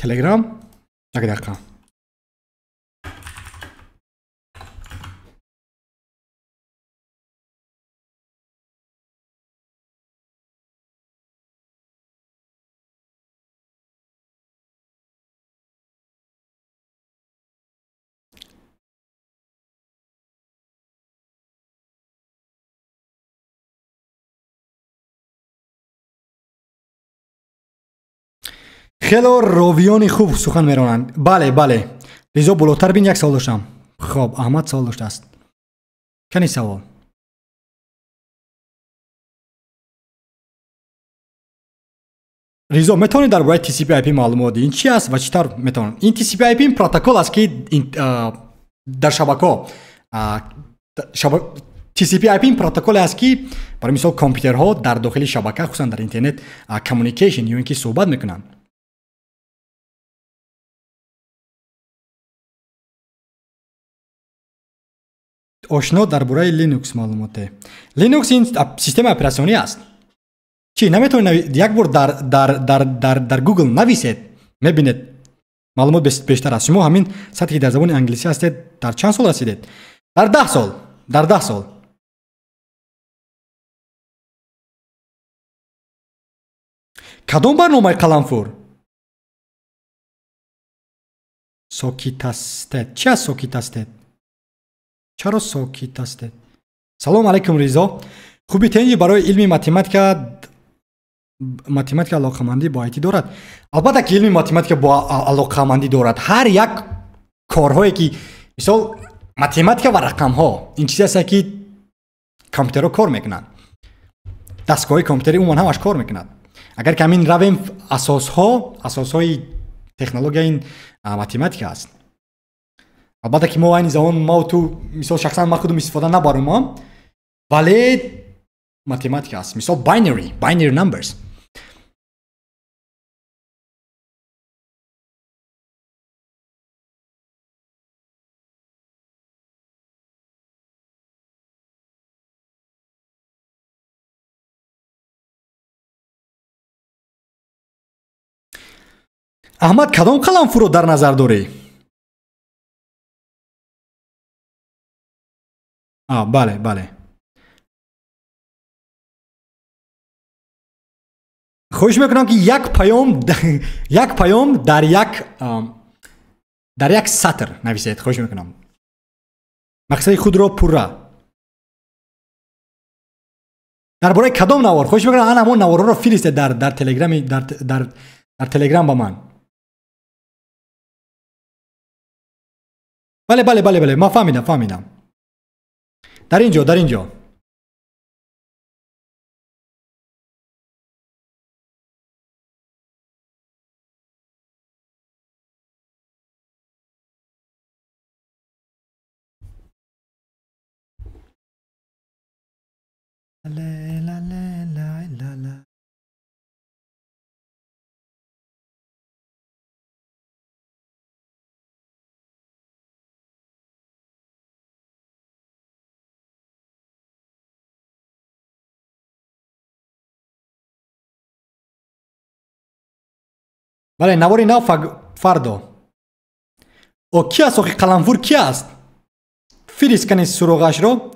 تلگرام یک دقیقه. خیلی راویانی خوب سخن میرانند. بله بله ریزا بالاتر بین. یک سوال داشتم. خب احمد سوال داشته است. کنی سوال ریزا میتونی درباره TCP/IP معلومات این چی است و چطور میتونن؟ این TCP/IP این پروتکل است که در شبکه TCP/IP این پروتکل است که برای مثال کامپیوترها در داخل شبکه خصوصا در اینترنت کامیونیکیشن یا اینکه صحبت میکنن. آشنا درباره لینوکس معلومات. لینوکس این سیستم اپراسیونی است. چی نمیتونید یک بار در گوگل نویسید میبینید معلومات بیشتر است. شما همین سطحی در زبان انگلیسی هستید در چند سال رسیدید؟ در 10 سال. در 10 سال. کدام برنامه قلمفور؟ ساکیت هستید. چی است ساکیت هستید؟ چرا ساکیت هستید؟ سلام علیکم ریزا. خوبی تنجی برای علم ماتماتیک علاقمندی با آیتی دارد. البته که علم ماتماتیک با علاقمندی دارد. هر یک کارهایی که مثال ماتماتیک و رقم ها این چیزی است که کامپیوترها کار میکنند. دستگاه کامپیوتری عموما همش کار میکنند. اگر که همین رویم اساسهای تکنولوژی این ماتماتیک است. البته که ما این زمان ما تو مثال شخصا ما خودم استفاده نبرم ولی ماتماتیک است. مثال باینری نمبرز. احمد کدام قلمفور رو در نظر داری؟ بله بله. خواهش میکنم که یک پیام در یک سطر نویسید. خواهش میکنم. مقصد خود را پورا. درباره کدام نوار؟ خواهش میکنم آن همون نوارا رو فرستید در تلگرام در تلگرام با من. بله بله بله بله ما فهمیدم. در اینجا بله نواری نو فردا. او کی است؟ قلمفور کی است؟ فریز کنید سراغش رو.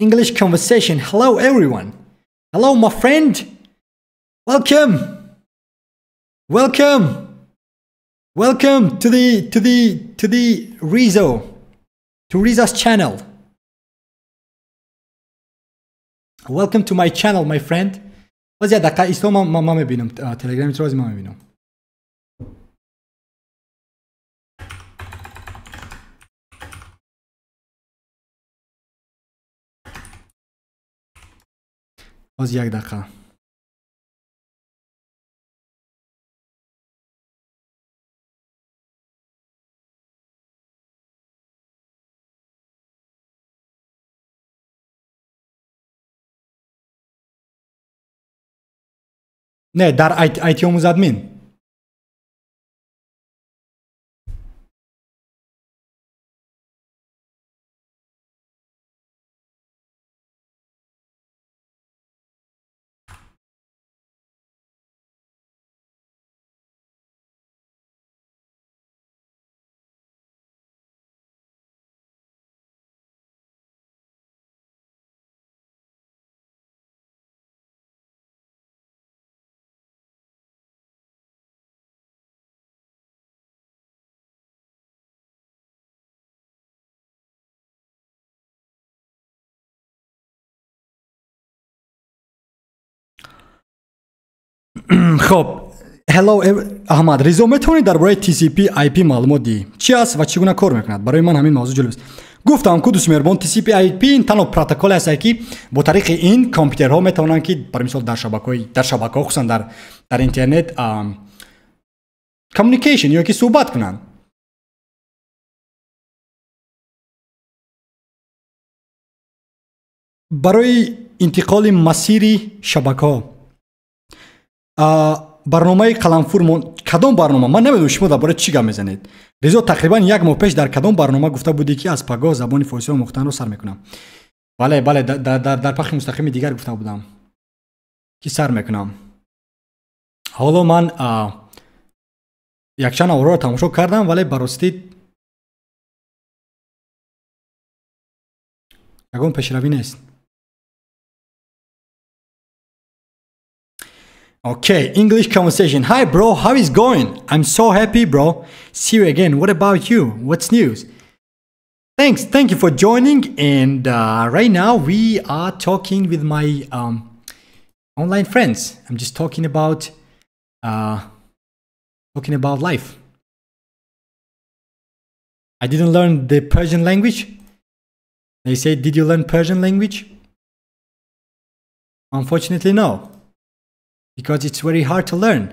English conversation. Hello everyone. Hello my friend. Welcome to the Riza's channel. Welcome to my channel my friend. باز یه دقیقه ایستا ما میبینم تلگرامی تو ما میبینم. باز یک دقیقه. نه در آیتی آموز ادمین. خب hello احمد رضا میتونی درباره TCP IP معلومات دی چی است و چگونه کار میکند؟ برای من همین موضوع جالب است. گفتم که دوست مهربان TCP IP این تنها پروتکل است که با طریق این کامپیوترها میتونن که برای مثال در شبکه‌ها خصوصا در اینترنت کامیونیکیشن یا که صحبت کنن. برای انتقال مسیر شبکه برنامه قلمفور کدام برنامه من نمیدونم شما درباره چی گپ میزنید. رضا تقریبا یک ماه پیش در کدام برنامه گفته بودی که از پگاه زبان فارسی و مختن رو سر میکنم. بله در پخش مستقیم دیگر گفته بودم که سر میکنم. حالا من یک چند آورا رو تماشا کردم ولی براستی یکم پیشروی نیست. Okay, English conversation. Hi bro, how is going? I'm so happy bro. See you again. What about you? What's news? Thank you for joining. And right now we are talking with my online friends. I'm just talking about life. I didn't learn the Persian language. They say, did you learn Persian language? Unfortunately, no. Because it's very hard to learn.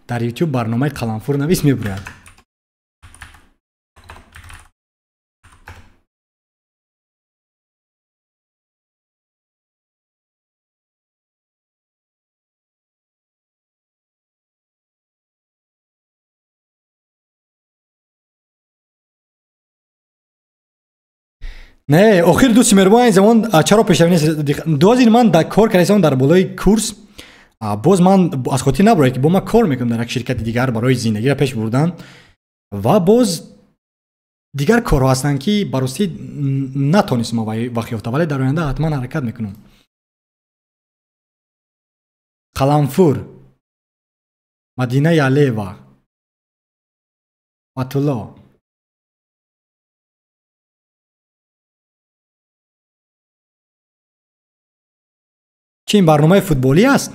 در یوتیوب برنامه قلمفور نویس میبرد. نه آخر دوست مهربان این زمان چرا پیشروی نیست دوازین من در کار کردم در بالای کورس باز من از خاطر نبره که با من کار میکنم در یک شرکت دیگر برای زندگی را پیش بردن و باز دیگر کارها هستن که براستی نتونستم وقت یافته ولی در آینده حتما حرکت میکنم. قلمفور مدینه علی و مطلع چه این برنامه فوتبالی است؟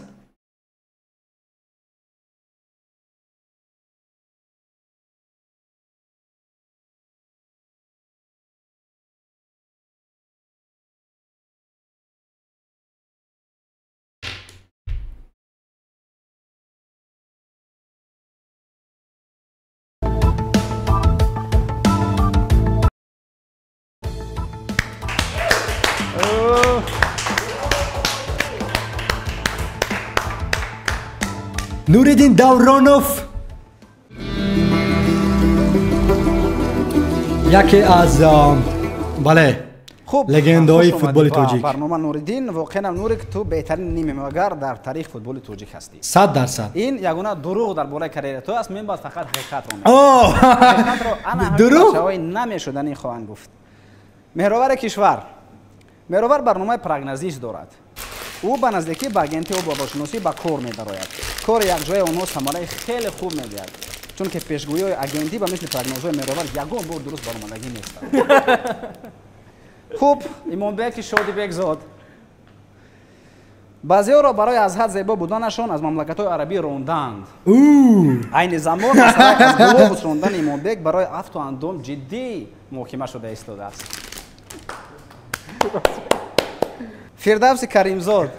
نوریدین دورانوف یکی از بله
خوب
لگندهای فوتبال توجیک.
برنامه نوریدین واقعا نوری که تو بهترین نیمه‌نگر در تاریخ فوتبال توجیک هستی.
100%.
این یگانه دروغ در بالای کریر تو است. من باز فقط حقیقت رو میگم. حقیقت رو انا دروغ شوی نمیشدنی خواهند گفت. مهرور کشور مهرور برنامه پرگنوزیس دارد. او به نزدیکی با آگنتی و با باشناسی با کار می‌دراید. کار یک جای اونو سمالای خیلی خوب می‌دهد. چون که پیشگویی آگنتی با مثل پرگنوزهای مهرور یگان بار درست برآمدگی نیست. خوب ایمان بیگ شادی بیگ زاد. بعضی‌ها را برای از حد زیبا بودنشان از مملکت‌های عربی راندند. عین زمان مثلا از گلوبوس راندن ایمان بیگ برای افت و اندام جدی محاکمه شده ایستاده است. فردوس کریمزاد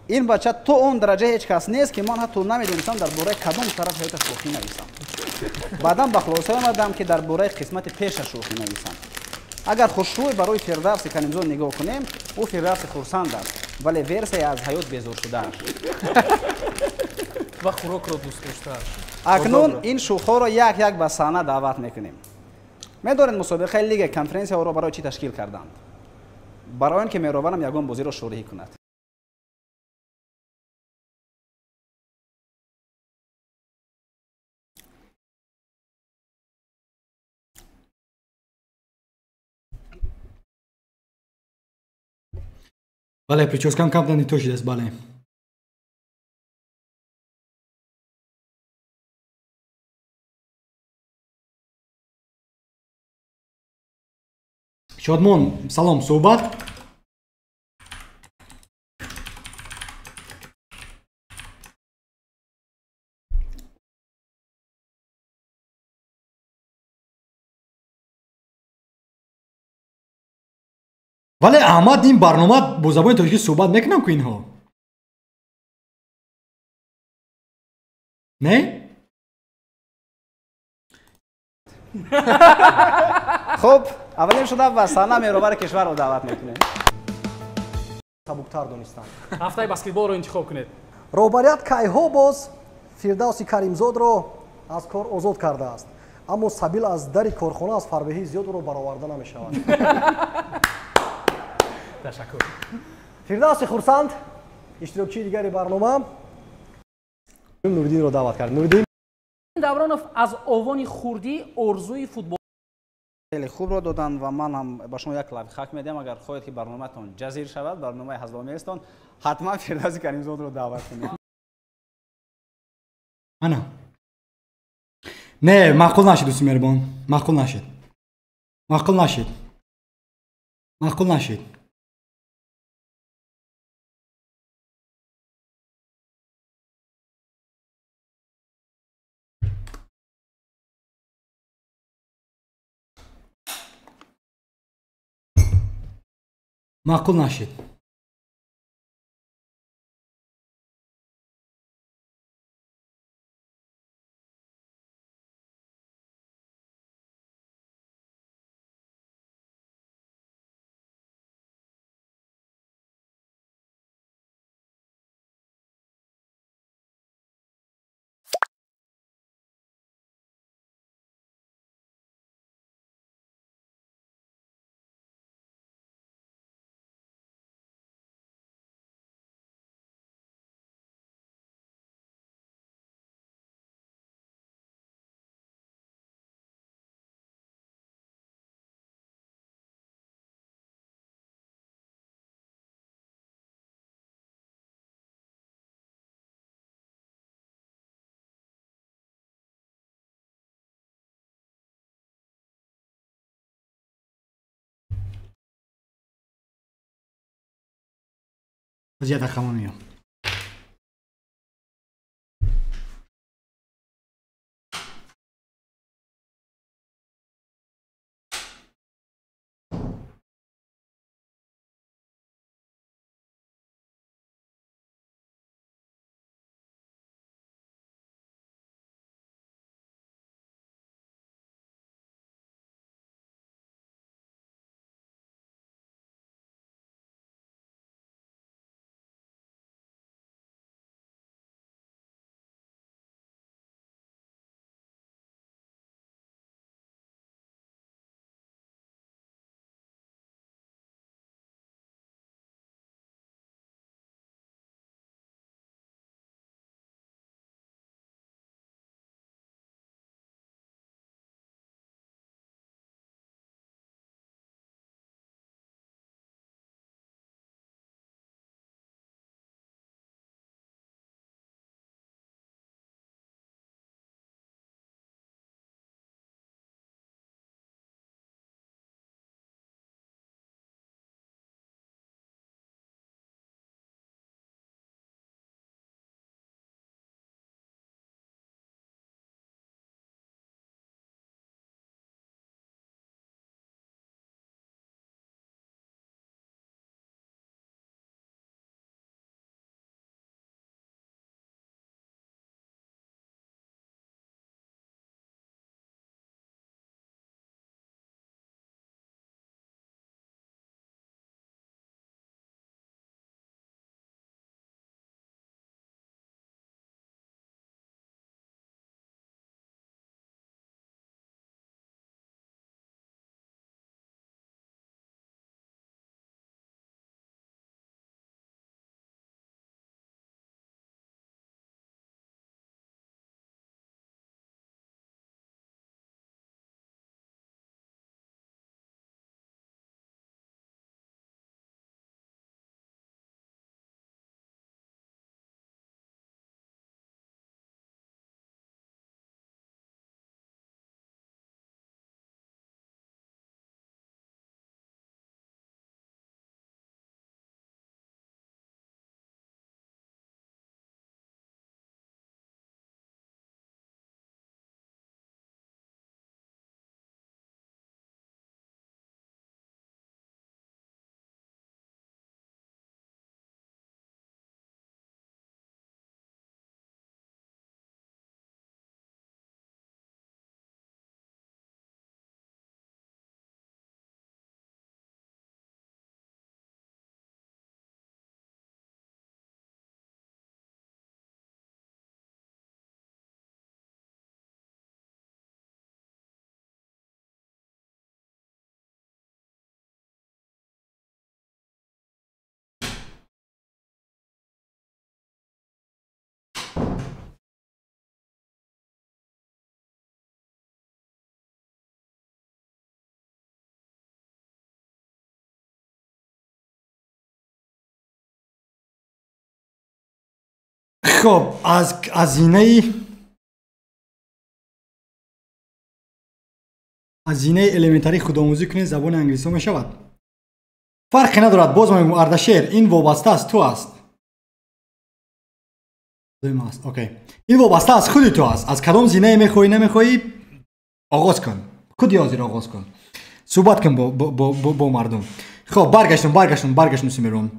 این بچه تو اون درجه هیچ کس نیست که من حتی نمیدونستم در باره کدام طرف حیات شوخی نویسم. بعدم به خلاصه آمدم که در باره قسمت پیش شوخی نویسم. اگر خوشروی برای فردوس کریمزاد نگاه کنیم او فردوس خرسند است ولی ورسی از حیات بیزار شده است.
و خوراک را دوست داشته است.
اکنون این شوخ‌ها را یک یک به صحنه دعوت میکنیم. می‌دانید مسابقه لیگ کنفرانس را برای چی تشکیل کردند؟ برای اینکه مهربانم یگان بازی را شروع کند.
بله прическам капдан и тоши дест бале. шодмон салом суҳбат вале аҳмад ин барнома бо забони тоҷикӣ суҳбат мекунам ку инҳо не
хуб аввалин шуда ба саҳна меҳробари кишварро даъват мекунем
сабуктар донистанд
ҳафтаи баскетболро интихоб кунед
роҳбарият кайҳо боз фирдавси каримзодро аз кор озод кардааст аммо сабил аз дари корхона аз фарбеҳии зиёд ӯро бароварда намешавад
ташаккур
фирдавси хурсанд иштирокчии дигари барнома нуриддинро даъват кардем нуриддин
давронов аз овони хурдӣ орзуи футбол
خیلی خوب رو دادن و من هم با شما یک لبخند میدم اگر خواهید که برنامه‌تون جزیر شود برنامه هزدهمی استون حتما فردوسی کریمزاد رو دعوت کنید
انا نه معقول نشد دوست مهربان معقول نشد معقول نشد معقول نشد معقول نشد زیاده خمانیم خب از اینه الементари خودآموزی کنید زبان انگلیسی می شود. فرقی ندارد. باز میگم اردشیر این وابسته است تو است. اوکی. این وابسته از خودی تو است. از کدام زینه میخوای نمیخوای آغاز کن. خودی حاضر آغاز کن. صحبت کن با مردم. خب برگشتم سیمرون.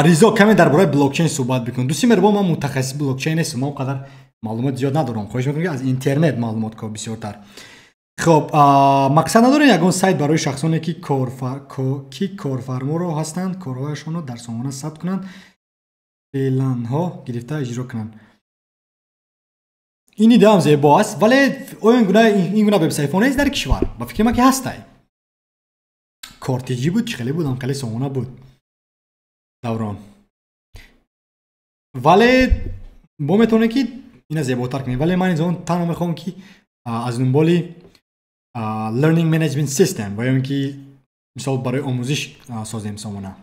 ریزا کمی درباره بلاکچین صحبت بکن. دوستی مهربان من متخصص بلاکچین نیستم. من اونقدر معلومات زیاد ندارم. خواهش میکنم از اینترنت معلومات کو بسیارتر. خب مقصد نداره یگان سایت برای شخصانی که کارفرما رو هستند کارهایشان رو در سامانه ثبت کنند اعلان ها گرفته اجرا کنند. این ایده هم زیبا است ولی این گونه وبسایت نیست در کشور. با فکر من که هسته. کارتیجی بود خیلی بود خیلی سامانه بود. دوران ولی با میتونه که اینا زیباتر کنیم ولی من اینجا تنها میخوام که از دنبالی learning management system و یا اینکه مثال برای آموزش سازیم سامانه.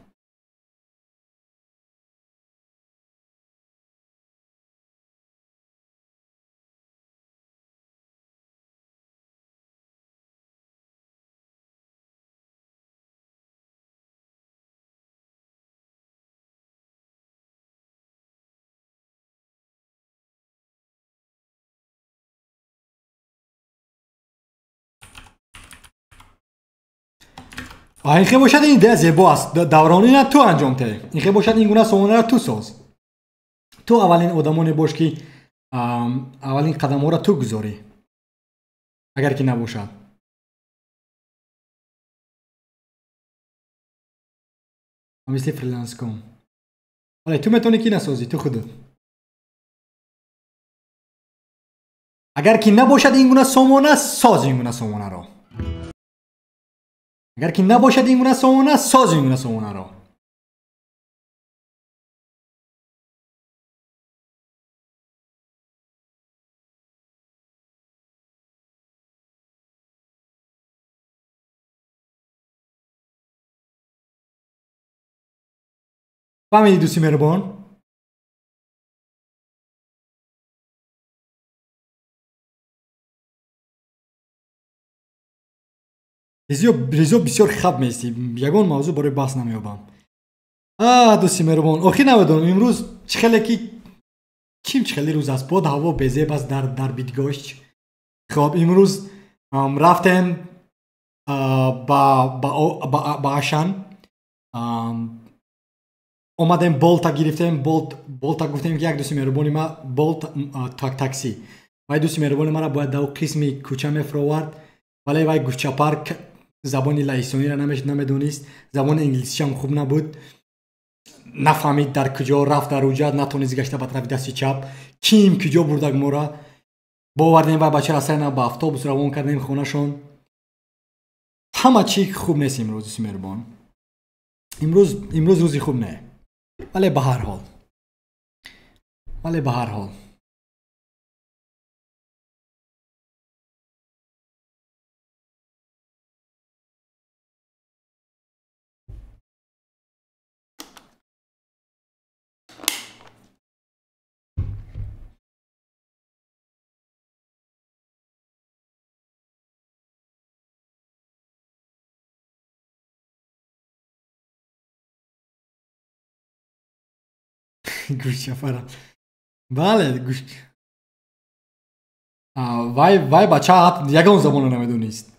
این خیلی باشد این ایده زیبا است. دورانی نه تو انجام ته. این خیلی باشد این گونه سامانه را تو ساز. تو اولین آدمانی باش که اولین قدم ها را تو گذاری. اگر که نباشد. مثل فریلنس کن. ولی تو میتونی که نسازی تو خودت. اگر که نباشد این گونه سامانه ساز این گونه سامانه را. اگر که نباشد این گونه سامانه ساز این گونه سامانه را. فهمیدی دوستی مهربان؟ ریزو بسیار خب میستی. یگان موضوع برای بحث نمیابم. دوستی مهربان آخی نمیدونم امروز چخیلی روز است. باد هوا بزیب است در بیدگاهش. خب امروز رفتم با اشن اومدم بولتا گرفتم. بولتا گفتم که یک دوستی مهربانی ما بولت تاکسی وای دوستی مهربانی مرا باید دو قسمی کوچه میفروورد ولی وای گوشه پارک زبان لهستانی را نمیدونست. زبان انگلیسی هم خوب نبود. نفهمید در کجا رفت در اوجا نتونست گشته به طرف دستی چپ کیم کجا بردگ مورا باوردیم و بچه را سر با اتوبوس روان کردیم خونه شون. همه چی خوب نیست امروز دوستی مهربان. امروز روزی خوب نه ولی به هر حال گوش چفرم بله گوش وای بچه یگان زبان رو نمیدونست.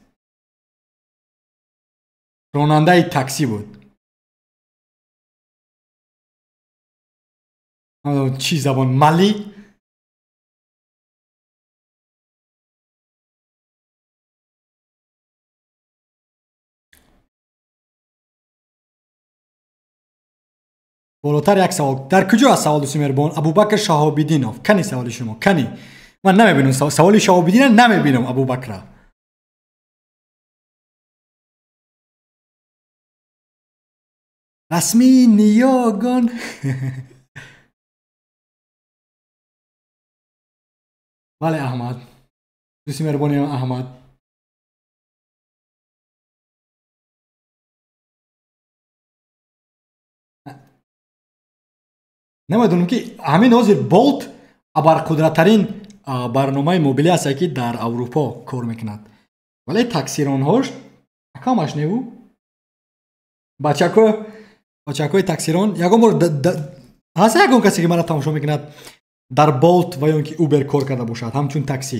راننده تاکسی بود. چی زبان مالی بالاتر یک سوال در کجا است سوال دوستی مهربان؟ ابوبکر شهاب‌الدینوف کنی سوال شما کنی من نمیبینم سوال شهاب‌الدین نمیبینم ابوبکر رسمی نیاگان بله احمد دوستی مهربانی احمد намедонам ки ҳамин ҳозир болт абарқудратарин барномаи мобилӣ аст ки дар аврупо кор мекунад, вале таксиронҳош акамаш неву бачакҳои таксирон ягон бор ҳаст ягон касе ки мара тамошо мекунад дар болт ва ё ки убер кор карда бошад ҳамчун таксӣ.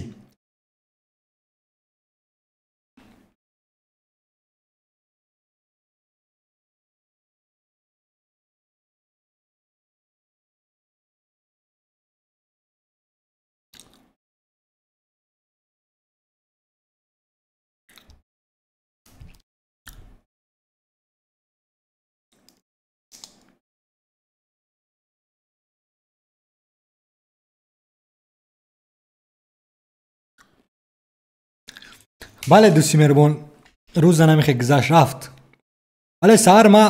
бале дӯсти меҳрубон, рӯза намехе гузашт рафт, вале саҳар ма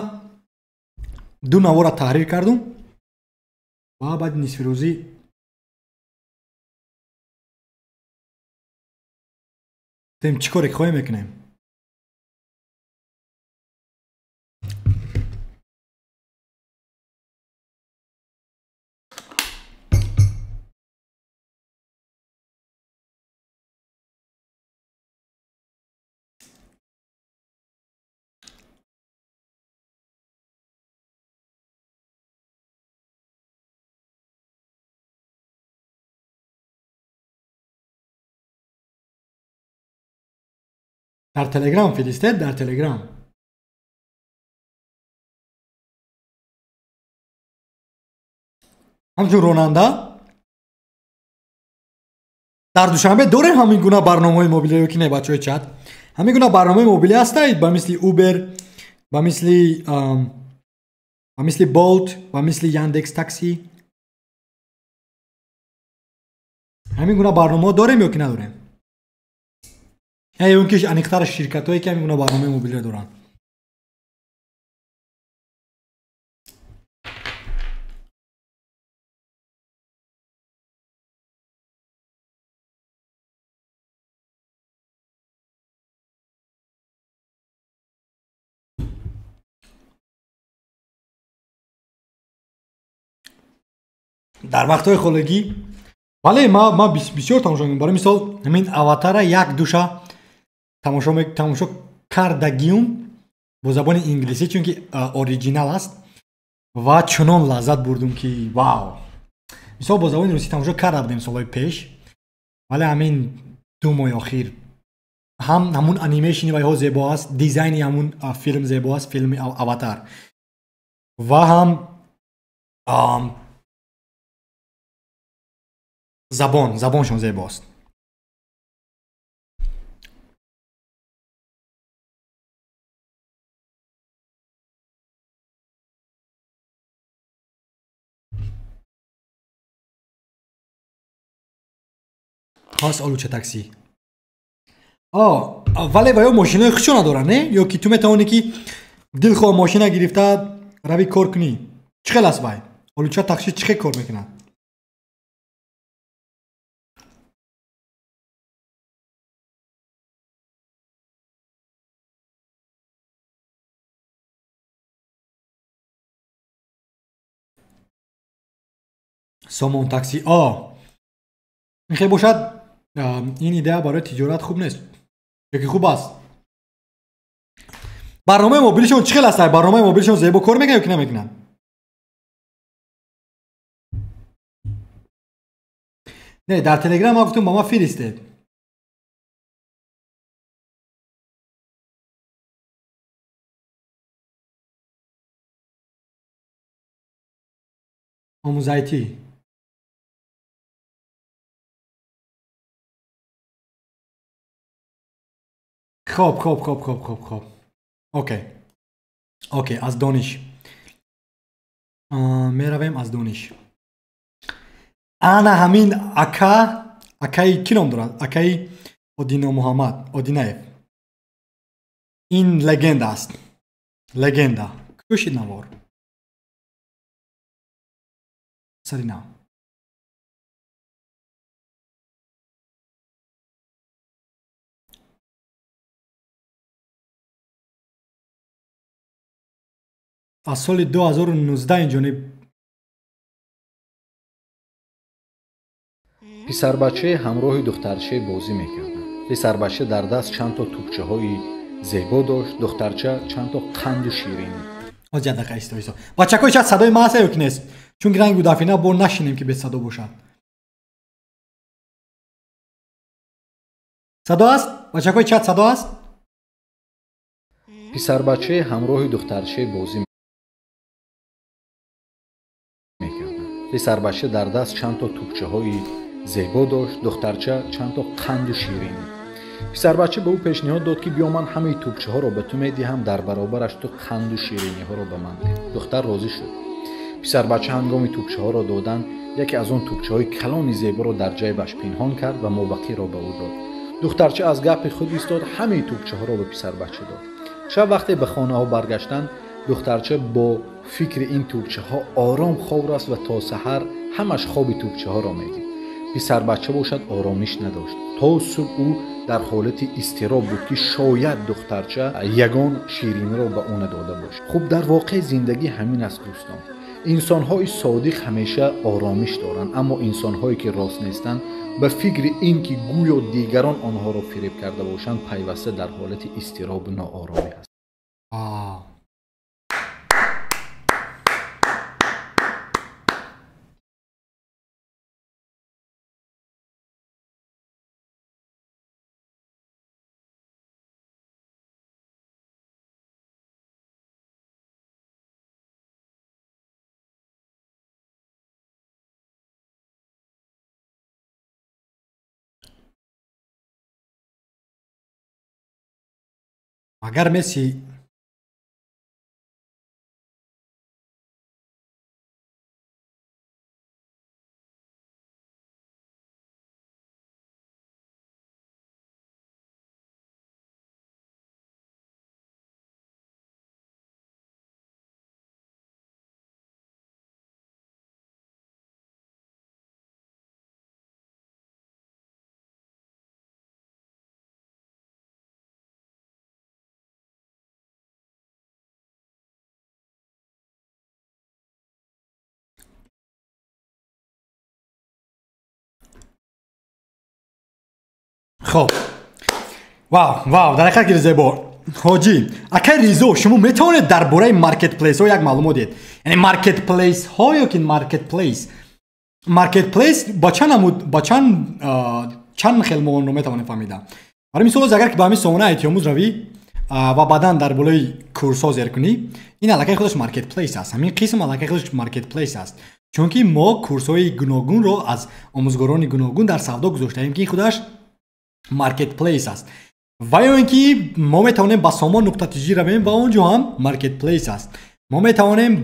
ду навора таҳрир кардум ва баъди нисфирӯзӣ дем чӣ коре хоҳем мекунем. дар телеграм фиристед, дар телеграм ҳамчун ронанда дар душанбе дорем ҳамин гуна барномаҳои мобилӣ ё ки не бачаҳои чат, ҳамин гуна барномаи мобилӣ ҳастаид ба мисли убер, ба мисли болт, ба мисли яндекс такси. ҳамин гуна барномаҳо дорем ё ки надорем? ё ки аниқтар ширкатҳое ки ҳамин гуна барномаи мобилӣ доранд. дар вақтҳои холигӣ вале ма бисёр тамошо мекунам. Барои мисол ҳамин аватара як душа тамошо кардагиум бо забони инглисӣ, чунки оригинал аст ва чунон лаззат бурдум ки вау. Мисол бо забони русӣ тамошо карда будем солҳои пеш, вале ҳамин 2 моҳи охир ҳам ҳамун анимешни вайҳо зебо аст, дизайни ҳамун филм зебо аст, филми аватар, ва ҳам забоншон зебост. ҳаст олуча такси. вале ва ё мошинои худшон надоранд, не? ё ки ту метавонӣ ки дилхоҳ мошина гирифта равӣ кор кунӣ. Чӣ хел аст вай? Олуча такси чӣ хел кор мекунад? сомон такси. мехе бошад ин идея барои тиҷорат хуб нест, ё ки хуб аст. барномаи мобилишон чӣ хел аст? Барномаи мобилишон зебо кор мекунад ё ки намекунад? не, дар телеграм ма гуфтум ба ма фиристед. омӯзайтӣ. خب اوکی از دانش میرویم. از دانش انا همین اکای کی نام دارد؟ اکای ادینا محمد ادیناев. این لگند است. لگندا کشید نوار سرینا. از سال 2019 اینجا
پسربچه همراه دخترچه بازی میکردند. پسربچه در دست چند تا توپچه های زیبا داشت، دخترچه چند تا قند و شیرینی.
از جدا قایست وایسا. بچه‌ها شاید صدای ما هست یا نیست؟ چون رنگ و دافینا بر نشینیم که به صدا باشد. صدا است؟ بچه‌ها چت صدا است؟
پسربچه همراه دخترچه بازی میکردند. پسربچه در دست چند تا توپچه های زیبا داشت، دخترچه چند تا قند و شیرینی. پسربچه به او پیشنهاد داد که بیا من همه توپچه ها را به تو میدهم، در برابرش تو قند و شیرینی ها را به من ده. دختر راضی شد. پسربچه هنگامی توپچه ها را دادن، یکی از آن توپچه های کلان زیبا را در جیبش پنهان کرد و موبقی را به او داد. دخترچه از گپ خود ایستاد، همه توپچه ها را به پسربچه داد. شب وقتی به خانه ها برگشتند، دخترچه با فکر این توپچه ها آرام خواب رفت و تا سحر همش خواب توپچه ها را میدید. پسربچه باشد آرامش نداشت. تا صبح او در حالت اضطراب بود که شاید دخترچه یگان شیرینی را به او نداده باشد. خب در واقع زندگی همین است دوستان. انسان‌های صادق همیشه آرامش دارند، اما انسان‌هایی که راست نیستند به فکر این که گویا دیگران آنها را فریب کرده باشند پیوسته در حالت اضطراب و ناآرامی هستند.
اگر مسی خب واو در حقیقت زیبا حاجی اگر ریزو شما میتونید درباره مارکت پلیس ها یک معلومات دید. یعنی مارکت پلیس ها یا که مارکت پلیس با چند خیلی موان رو میتونید فهمیدم. برای مثال اگر که با همین سامانه ایتیاموز روی و بعدا در بالای کورس ها زیر کنی، این علاقه خودش مارکت پلیس است. همین قسم علاقه خودش مارکت پلیس است، چون که ما کورس های گوناگون رو از آموزگاران گوناگون در سودا گذاشتیم که خودش مارکت پلیس است. و یا اینکه ما میتونیم با سامان نقطه تجاری رویم و اونجا هم مارکت پلیس است. ما میتونیم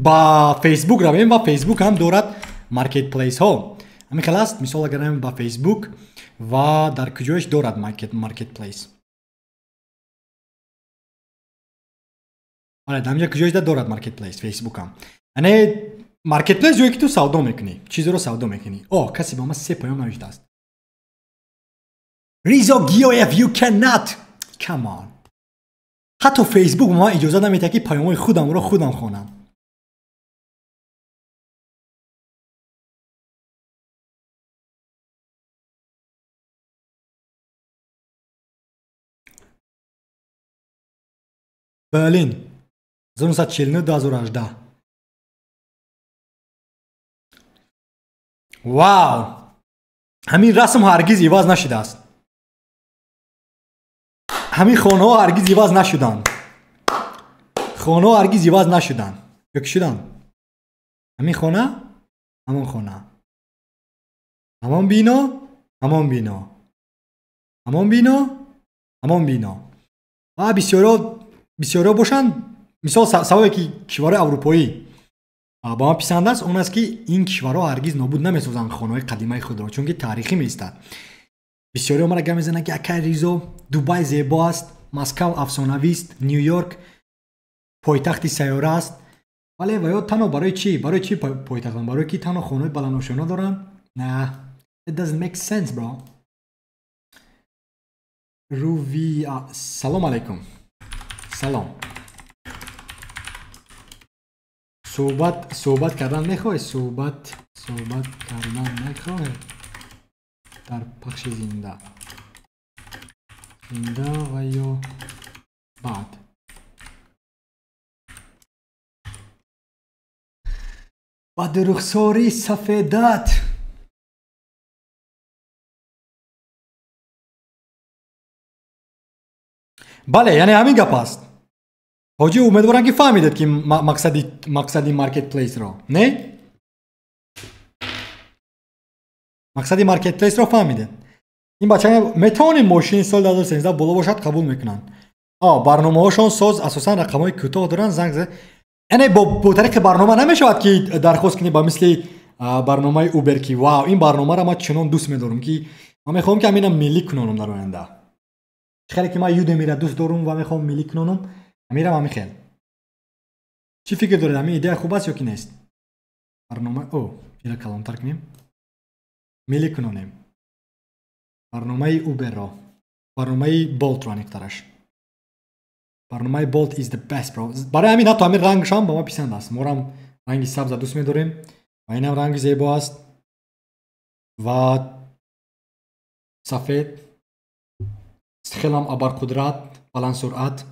با فیسبوک رویم و فیسبوک هم دارد مارکت پلیس ها. همین خلاص مثال اگر رویم با فیسبوک و در کجایش دارد مارکت پلیس. آره در اینجا کجایش دارد مارکت پلیس فیسبوک هم. یعنی مارکت پلیس جایی که تو سودا میکنی، چیزی رو سودا میکنی. کسی با ما 3 پیام نوشته است. ریزا گیویف you cannot come on. حتی فیسبوک ما اجازه نمیده که پیام‌های خودم رو خودم خوانم. برلین 1949-2018. واو همین رسم هرگز عوض نشده است. همین خانه ها هرگز عوض نشدن. خانه ها هرگز عوض نشدن. یا که شدن؟ همین خانه، همون خانه، همون بینا، همون بینا، همون بینا، همون بینا. و بسیارا باشن. مثال سببی که کشورهای اروپایی با ما پسند است اون است که این کشورها هرگز نابود نمی‌سازند خانه‌های قدیمی خود را، چون که تاریخی می‌استند. بسیاری ما را گم می‌زنند که اکر ریزو دبی زیبا است، مسکو افسانه‌ای است، نیویورک پایتخت سیاره است. ولی و یا تنها برای چی پایتختن؟ برای کی تنها خانه‌های بلندشانه دارن؟ نه it doesn't make sense bro. روی سلام علیکم. سلام. صحبت کردن میخوای؟ صحبت صحبت کردن نخواهد در پخش زنده و یا بعد. با رخساری سفیدت بله یعنی همین گپ است. حاجی امیدوارم که فهمیدید که مقصدی مارکت پلیس را نه؟ مقصدی مارکت پلیس را فهمیدید. این بچه‌ها میتونن ماشین سال 2013 بالا باشد قبول میکنن. برنامه‌هاشون ساز اساسا رقم‌های کوتاه دارن زنگ زد. یعنی با طریق برنامه نمیشود که درخواست کنی با مثل برنامه اوبر کی واو این برنامه را ما چنان دوست می‌دارم که من می‌خوام که همینم ملی کنم در آینده. خیلی که ما یودمی را دوست دارم و می‌خوام ملی کنم. میرم همین خیلی. چی فکر دارید؟ همین ایده خوب است یا کی نیست؟ برنامه اینا کلانتر کنیم. ملی کنیم. برنامه اوبر را. برنامه بولت را نکترش. برنامه بولت is the best bro. برای همین حتی همین رنگش هم با ما پسند است. ما هم رنگ سبز دوست می‌داریم. و این هم رنگ زیبا است. و سفید. خیلی هم ابرقدرت، بلند سرعت.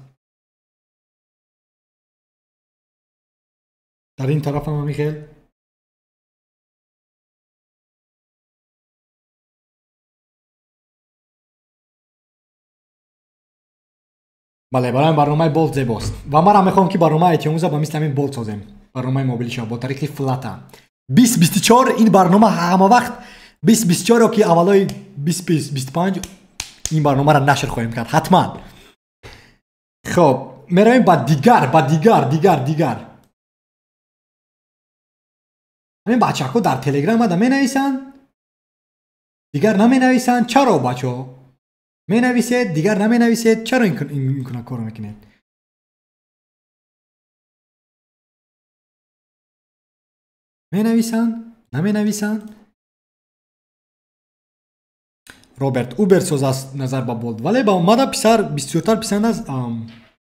در این طرف هم میخیل بله برای برنامه بولت زیباست و من هم میخوام که برنامه ایتیونز با مثل همین بولت سازیم. برنامه موبیلیش با طریق فلات 2024 این برنامه همه وقت 2024 که اولای 2025 این برنامه را نشر خواهیم کرد حتما. خب میرویم با دیگر همین بچه ها در تلگرام آدم می نویسن دیگر نمی نویسن. چرا بچه ها می نویسید دیگر نمی نویسید؟ چرا این کار میکنید؟ می نویسن نمی نویسن؟ روبرت اوبر سوز است نظر با بولت ولی با مادا پسر 24 پسند است.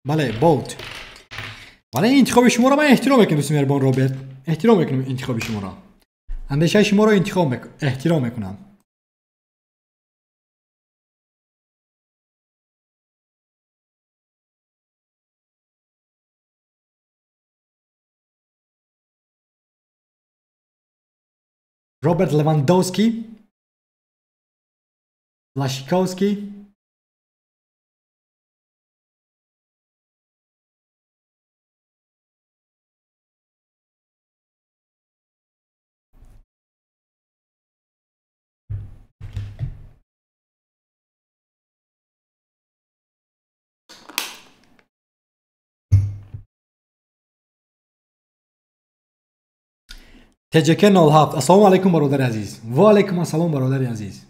بله بولت ولی این انتخاب شما را من احترام میکنم دوست مهربان روبرت. احترام میکنم انتخاب شما را. اندیشه شما را احترام میکنم. روبرت لواندوسکی لاشیکوسکی تجکه 07. السلام علیکم برادر عزیز. و علیکم السلام برادر عزیز.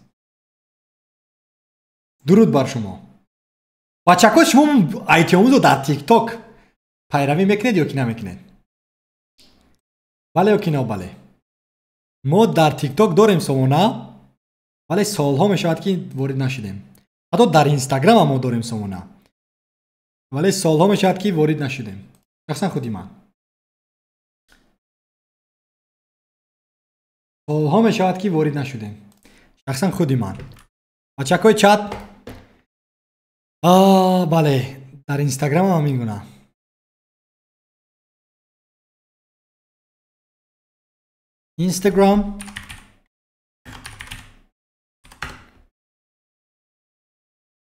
درود بر شما. بچه‌ها شما ایتیونز رو در تیک تاک پیروی میکنید یا که نمیکنید؟ بله یا که نه؟ بله. ما در تیک تاک داریم سامانه ولی سالها میشود که وارد نشدیم. حتی در اینستاگرام هم ما داریم سامانه ولی سالها میشود که وارد نشدیم. شخصا خودی من سالها میشود که وارد نشدیم. شخصا خودی من. بچه‌های چت بله در اینستاگرام هم این گونه. اینستاگرام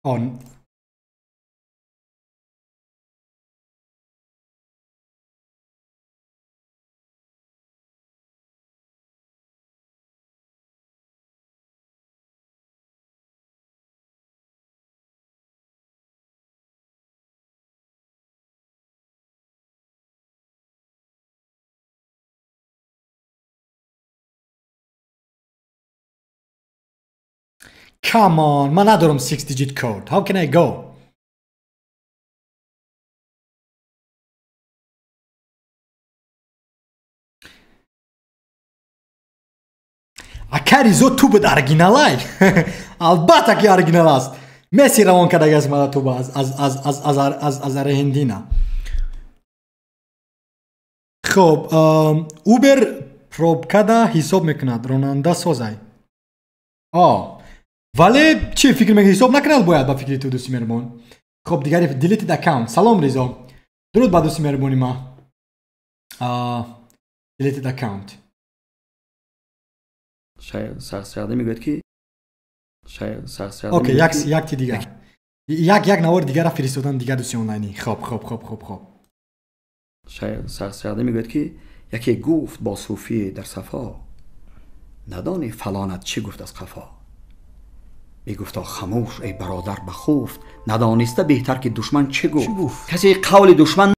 آن Come on, من ندارم 6 digit code. How can I go? Akarizo tu bude originalaj. Albata ki original است. مسی روان کرده از ما تو از ارجنتینا. خب اوبر пробкада ҳисоб мекунад ронанда созай вале чӣ фикр мекунад ҳисоб накунад бояд ба фикри ту дӯсти меҳрубон хоб дигари deleted account салом резо дуруд ба дӯсти меҳрубони ма deleted account
сарсарда мегӯяд ки
окей як ти дигар як навори дигара фиристодан дигар дӯсти онлайнӣ хоб
сарсарда мегӯяд ки яке гуфт бо суфие дар сафо надони фалонат чӣ гуфт аз қафо мегуфто хамӯш эй бародар ба хуфт надониста беҳтар ки душман чӣ гуфт касе қавли душман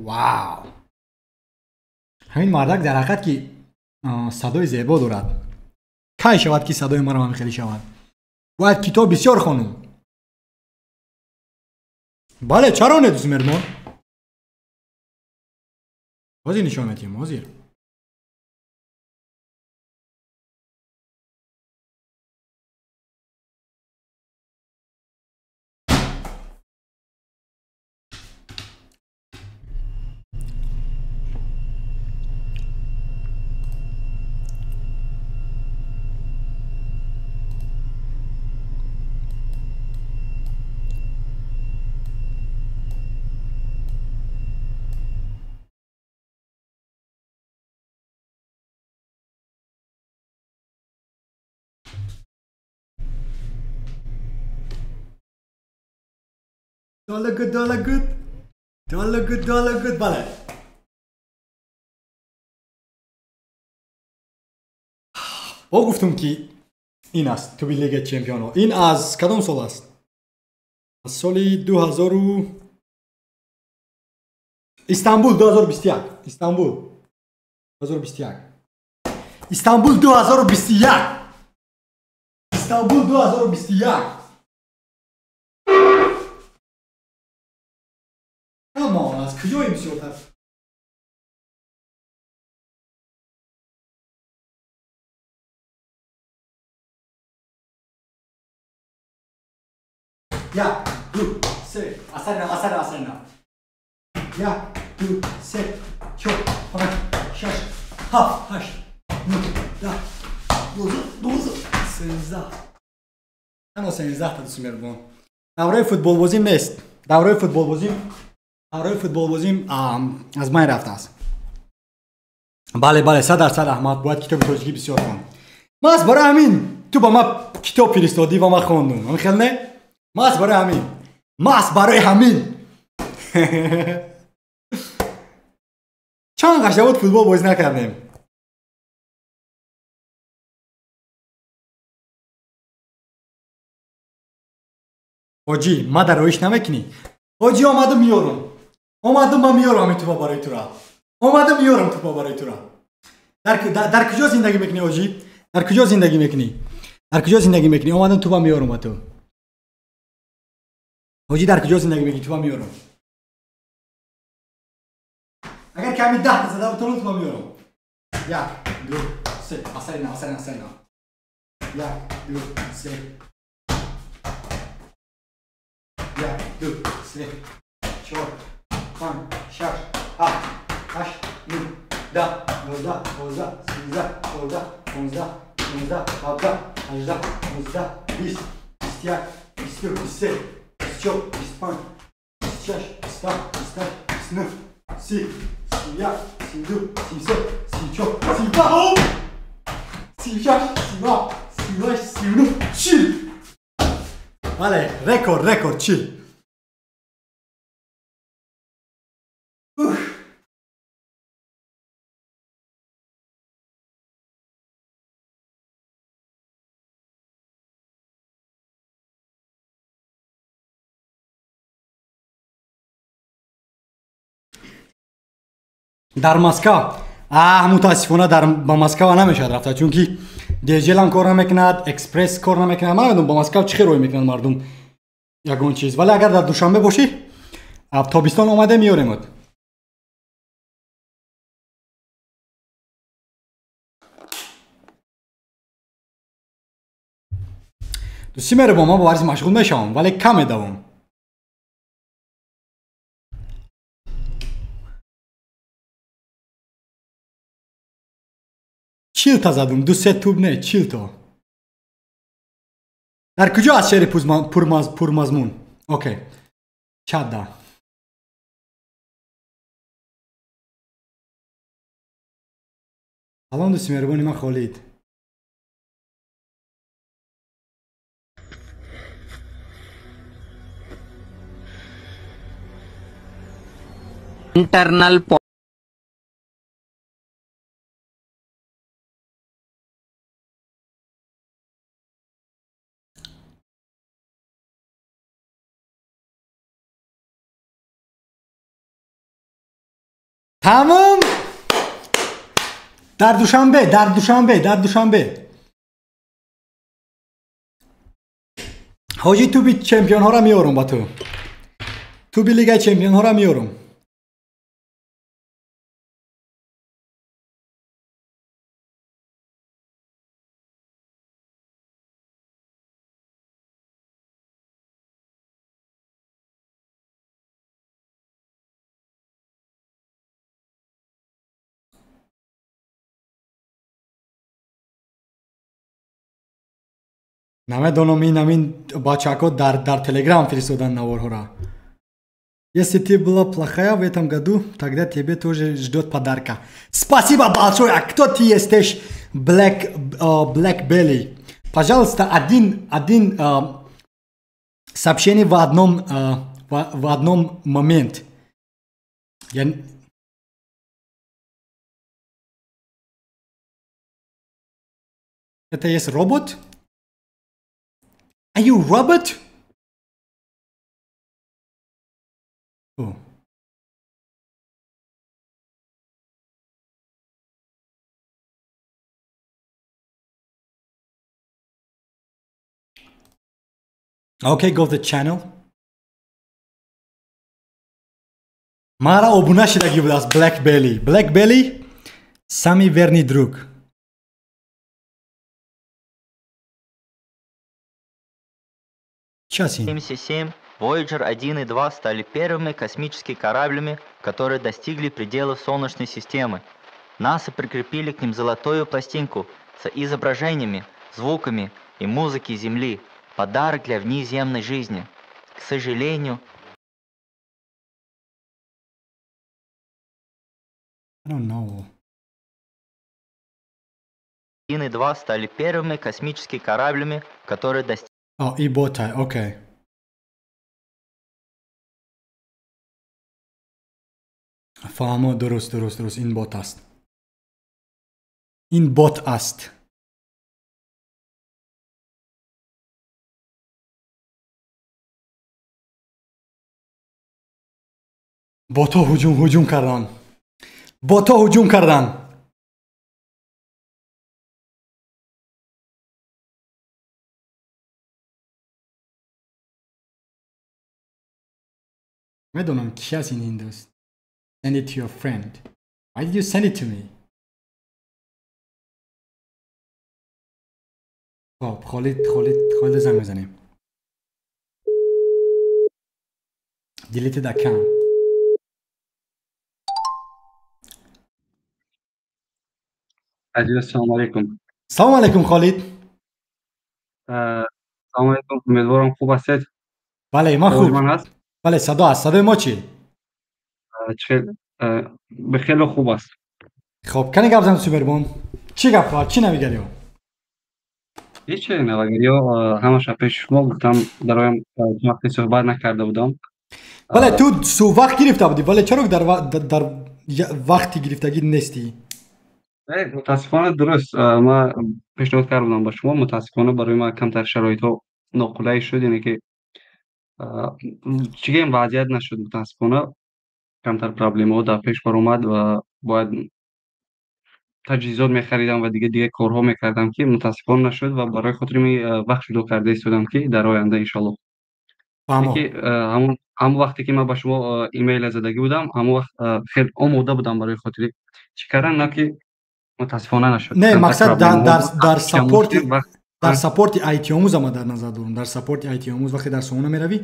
вау ҳамин мардак дар ҳақиқат ки садои зебо дорад кай шавад ки садои маро ҳам хеле шавад бояд китоб бисёр хонум бале чаро не дӯст меҳрубон ҳозир нишон медиҳем ҳозир Dollar good bale با گفتم که این است تو لیگ چمپیون‌ها این از کدام سال است از سال 2000 استانبول 2021 استانبول 2021 استانبول 2021 استانبول 2021 اما از کجای بسیارتر یا دو سه اصلا یا دو سه چهار پنج شش هفت هشت نه ده دوازده سیزده اما 13 تا دوست مهربان دوره فوتبال بازیم نیست دوره فوتبال بازیم از من رفته است بله 100% احمد باید کتاب تاجیکی بسیار خوان ما از برای همین تو با ما کتاب فرستادی و ما خواندم همین خیلی نه ما از برای همین چند قشنگ بود فوتبال بازی نکردیم حاجی ما در رویش نمیکنی حاجی آمدم میارم من میارم همین توپا برای تو را میارم توپا برای تو را در کجا زندگی میکنی حاجی در کجا زندگی میکنی آمدم توپا میارم با تو حاجی در کجا زندگی میکنی توپا میارم اگر کمی 10 تا زده بتونم توپا میارم یک دو سه اصلا یک دو سه یک دو سه چهار پنج شش هفت هشت نه ده 11 13 14 15 16 17 18 19 20 21 22 23 24 25 26 27 28 29 30 31 32 33 34 35 36 37 38 39 40 Vale, record, 40 در مسکو متاسفانه با مسکو نمیشد رفت چون که دیجل هم کار نمیکند اکسپرس کار نمیکند. من نمیدونم با مسکو چی روی میکنن مردم یگون چیز. ولی اگر در دوشنبه باشی تابستان اومده میاریم. دوستی میره با ما با ورزش مشغول میشم ولی کم دوام. چیل تا زدم 2-3 توپ نه چیل تا. در کجا از شهر پرمضمون؟ اوکی چادا سلام دوستی مهربانی من خالد.
internal
تمام. در دوشنبه حاجی تو بی چمپیون ها را میارم با تو بی لیگ چمپیون ها را میارم. نمیدونم این бачако در телеграм فرستادن نوارها را. Если ты была плохая в этом году, тогда тебе тоже ждет подарка. Спасибо большое. А кто ты есть? Black Belly. Пожалуйста, один сообщение в одном момент. Это есть робот? Are you robot? Oh. Okay, go to the channel. Mara obuna shidagi بود از Black Belly. Black Belly Sami Verni Druk. Сейчас.
77, Voyager 1 и 2 стали первыми космическими кораблями, которые достигли пределов Солнечной системы. НАСА прикрепили к ним золотую пластинку с изображениями, звуками и музыкой Земли. Подарок для внеземной жизни. К сожалению...
I don't know.
1 и 2 стали первыми космическими кораблями, которые достигли...
и бота, окей. فهمو درست این بات است. این بات است. بات‌ها هجوم کردن. بات‌ها هجوم کردن. میدونم کی از این دوست. Send it to your friend. Why did you send it to me? خب خالد زنگ بزنیم. Deleted account.
السلام علیکم.
سلام علیکم خالد.
سلام علیکم. امیدوارم خوب هستید.
بله ما خوب. بله صدا هست. صدای ما چی؟
بخیلی خوب است.
خب کنی گپ زن سوپربوم. چی گپ خواهد؟ چی نمیگری؟
هیچ نمیگری همش پیش شما گفتم درایم وقتی صحبت نکرده بودم.
بله تو وقت گرفته بودی ولی چرا در وقتی گرفتگی نیستی؟
متاسفانه درست ما پیشنهاد کردم با شما متاسفانه برای ما کمتر شرایط ها ناقلای شد اینه که چیگه این وضعیت نشد متاسفانه کمتر پرابلم‌ها در پیش برآمد و باید تجهیزات می‌خریدم و دیگه کارها می‌کردم که متاسفانه نشد و برای خاطر می وقت شروع کرده ایستادم که در آینده انشالله که همون وقتی که من به شما ایمیل زدگی بودم همون وقت خیلی آماده بودم برای خاطر چی کردن نه که متاسفانه نشد.
نه مقصد در سپورت آیتی آموز ما در نظر دارم. در سپورت آیتی آموز وقتی در سونا میروی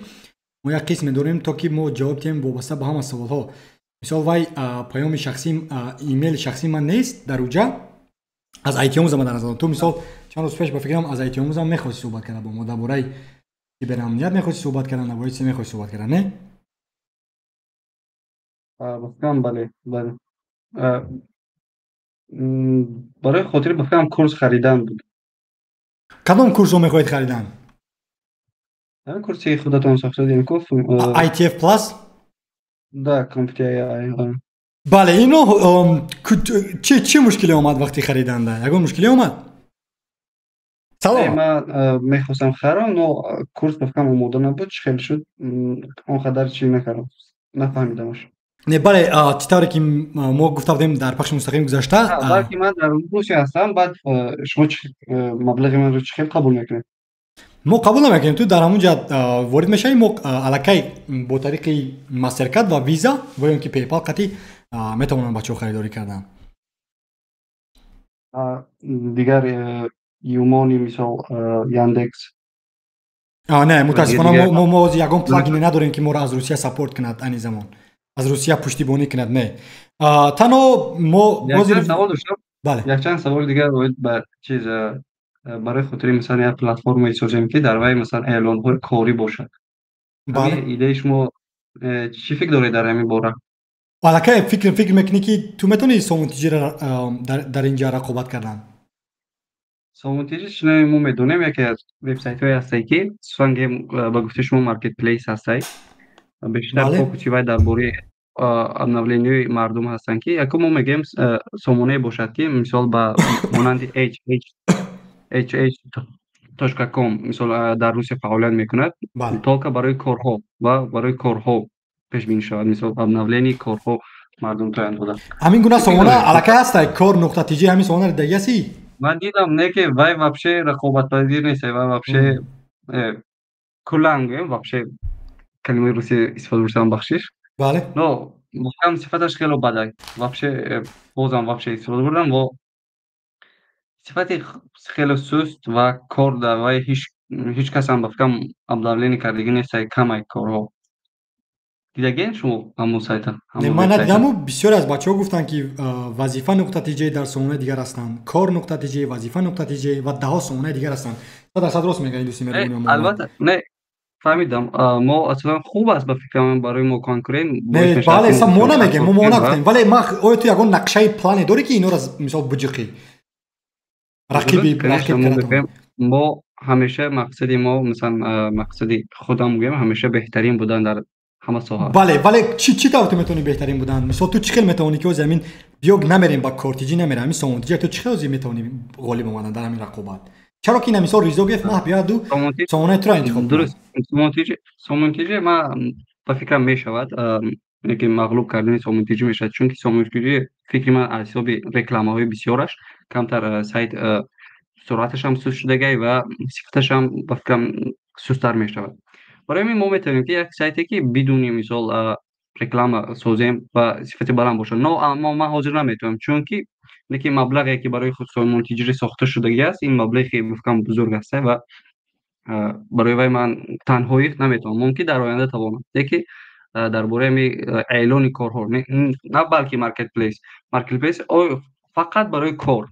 ما یک قسم داریم تا که ما جواب دهیم وابسته به همه سوال‌ها. مثال وای پیام شخصی ایمیل شخصی من نیست در اونجا از آیتی آموز ما در نظر دارم. تو مثال چند روز پیش به فکرم از آیتی آموز هم می‌خواستی صحبت کنه با ما درباره کیبر امنیت می‌خواستی صحبت کردن درباره چی می‌خواستی صحبت کردن نه؟
بفهم بله برای خاطر بفهم کورس خریدن بود.
کدام کورس رو می‌خواید خریدن؟
کورسی خودتون ساخته دیدین گفتم
ITF پلاس؟
ده کامپیوتر
بله اینو چه مشکلی اومد وقتی خریدن ده؟ یگان مشکلی اومد؟
سلام من میخواستم خرم نو کورس بفهم آماده نبود خیلی شد اونقدر چی نکردم نفهمیدمش.
نه بله چطوری که ما گفته بودیم در پخش مستقیم گذاشته
بلکه من در روسیه هستم بعد شما مبلغ من رو چه خیلی قبول میکنید؟
ما قبول نمیکنیم. تو در همونجا وارد میشی ما الکی با طریق مسترکارد و ویزا و یا اینکه پیپال قطعی میتونن بچه‌ها خریداری کردن.
دیگر یومانی مثال یاندکس
نه متاسفانه ما یگان پلاگین نداریم که ما را از روسیه ساپورت کند این زمان از روسیه پشتیبانی کند نه تنها ما
یک سوال داشتم.
بله
یک چند سوال دیگر باید به چیز برای خاطر مثلا یک پلتفرم میسازیم که در وی مثلا اعلان‌های کاری باشد.
بله
ایده شما چی فکر دارید در همین باره؟
الکی فکر میکنی که تو میتونی سامونتیجی را در اینجا رقابت کردن؟
سامونتیجی چنین ما میدونیم یکی از وبسایت‌های هستی که سوانگ با گفته شما مارکت پلیس هستی بیشتر فوکوسی باید درباره обновление مردم هستن که یکی ما میگیم سامانه باشد که مثال با مانند hh.com مثال در روسیه فعالیت میکند تا که برای کارها پیش بینی شود مثال обновление کارها مردم تایید بوده.
همین گونه سامانه الکی هست کار نقطه تیجی همین سامانه دیگه سی
من دیدم نه که وای вообще رقابت پذیر نیست و вообще کلا میگم вообще کلمه روسی استفاده می‌کنم بخشش
بله
نو مهم صفتش خیلی بده вообще بازم вообще استفاده می‌کنم و صفت خیلی سست و کار در و هیچ کس هم بفکم обновление کردگی نیست کم کارها دیدگین شما همون سایت
من ندیدم بسیار از بچه‌ها گفتن که وظیفه نقطه تیجی در سامانه دیگر هستند کار نقطه تیجی وظیفه نقطه تیجی و ده ها سامانه دیگر هستند درصد راست میگن این دوستی میرون
البته نه فهمیدم ما اصلا خوب است به فکر من برای ما کنکورنت
نه بله اصلا ما نمیگیم ما نگفتیم ولی ما آیا تو یگان نقشه پلان داری که اینا را مثلا بجقی
رقیب ما همیشه مقصد ما مثلا مقصد خودم میگم همیشه بهترین بودن در همه ساحه.
بله ولی چی طور میتونی بهترین بودن؟ مثلا تو چیکار میتونی که زمین بیوگ نمیریم با کورتیجی نمیریم همین سامونتیجی تو چیکار میتونی غالب اومدن در همین رقابت؟ چرا که نمیسال ریزو گفت ما بیاد دو سامانه تر انتخاب
درست سامونتیجی ما به فکرم میشود که مغلوب کردن سامونتیجی میشد چون که سامونتیجی فکر من از حساب رکلامه های بسیارش کمتر سایت سرعتش هم سست شده و صفتش هم به فکرم سست‌تر میشود. برای ما میتونیم که یک سایتی که بدون مثال رکلام سازیم و صفت بالا باشه نه ما حاضر نمیتونم چون که نکی مبلغی که برای خود سامونتیجی ساخته شده است این مبلغی خیلی بزرگ است و برای من تنهایی نمیتونم ممکن در آینده توانم یکی درباره اعلان کارها نه بلکه مارکت پلیس فقط برای کار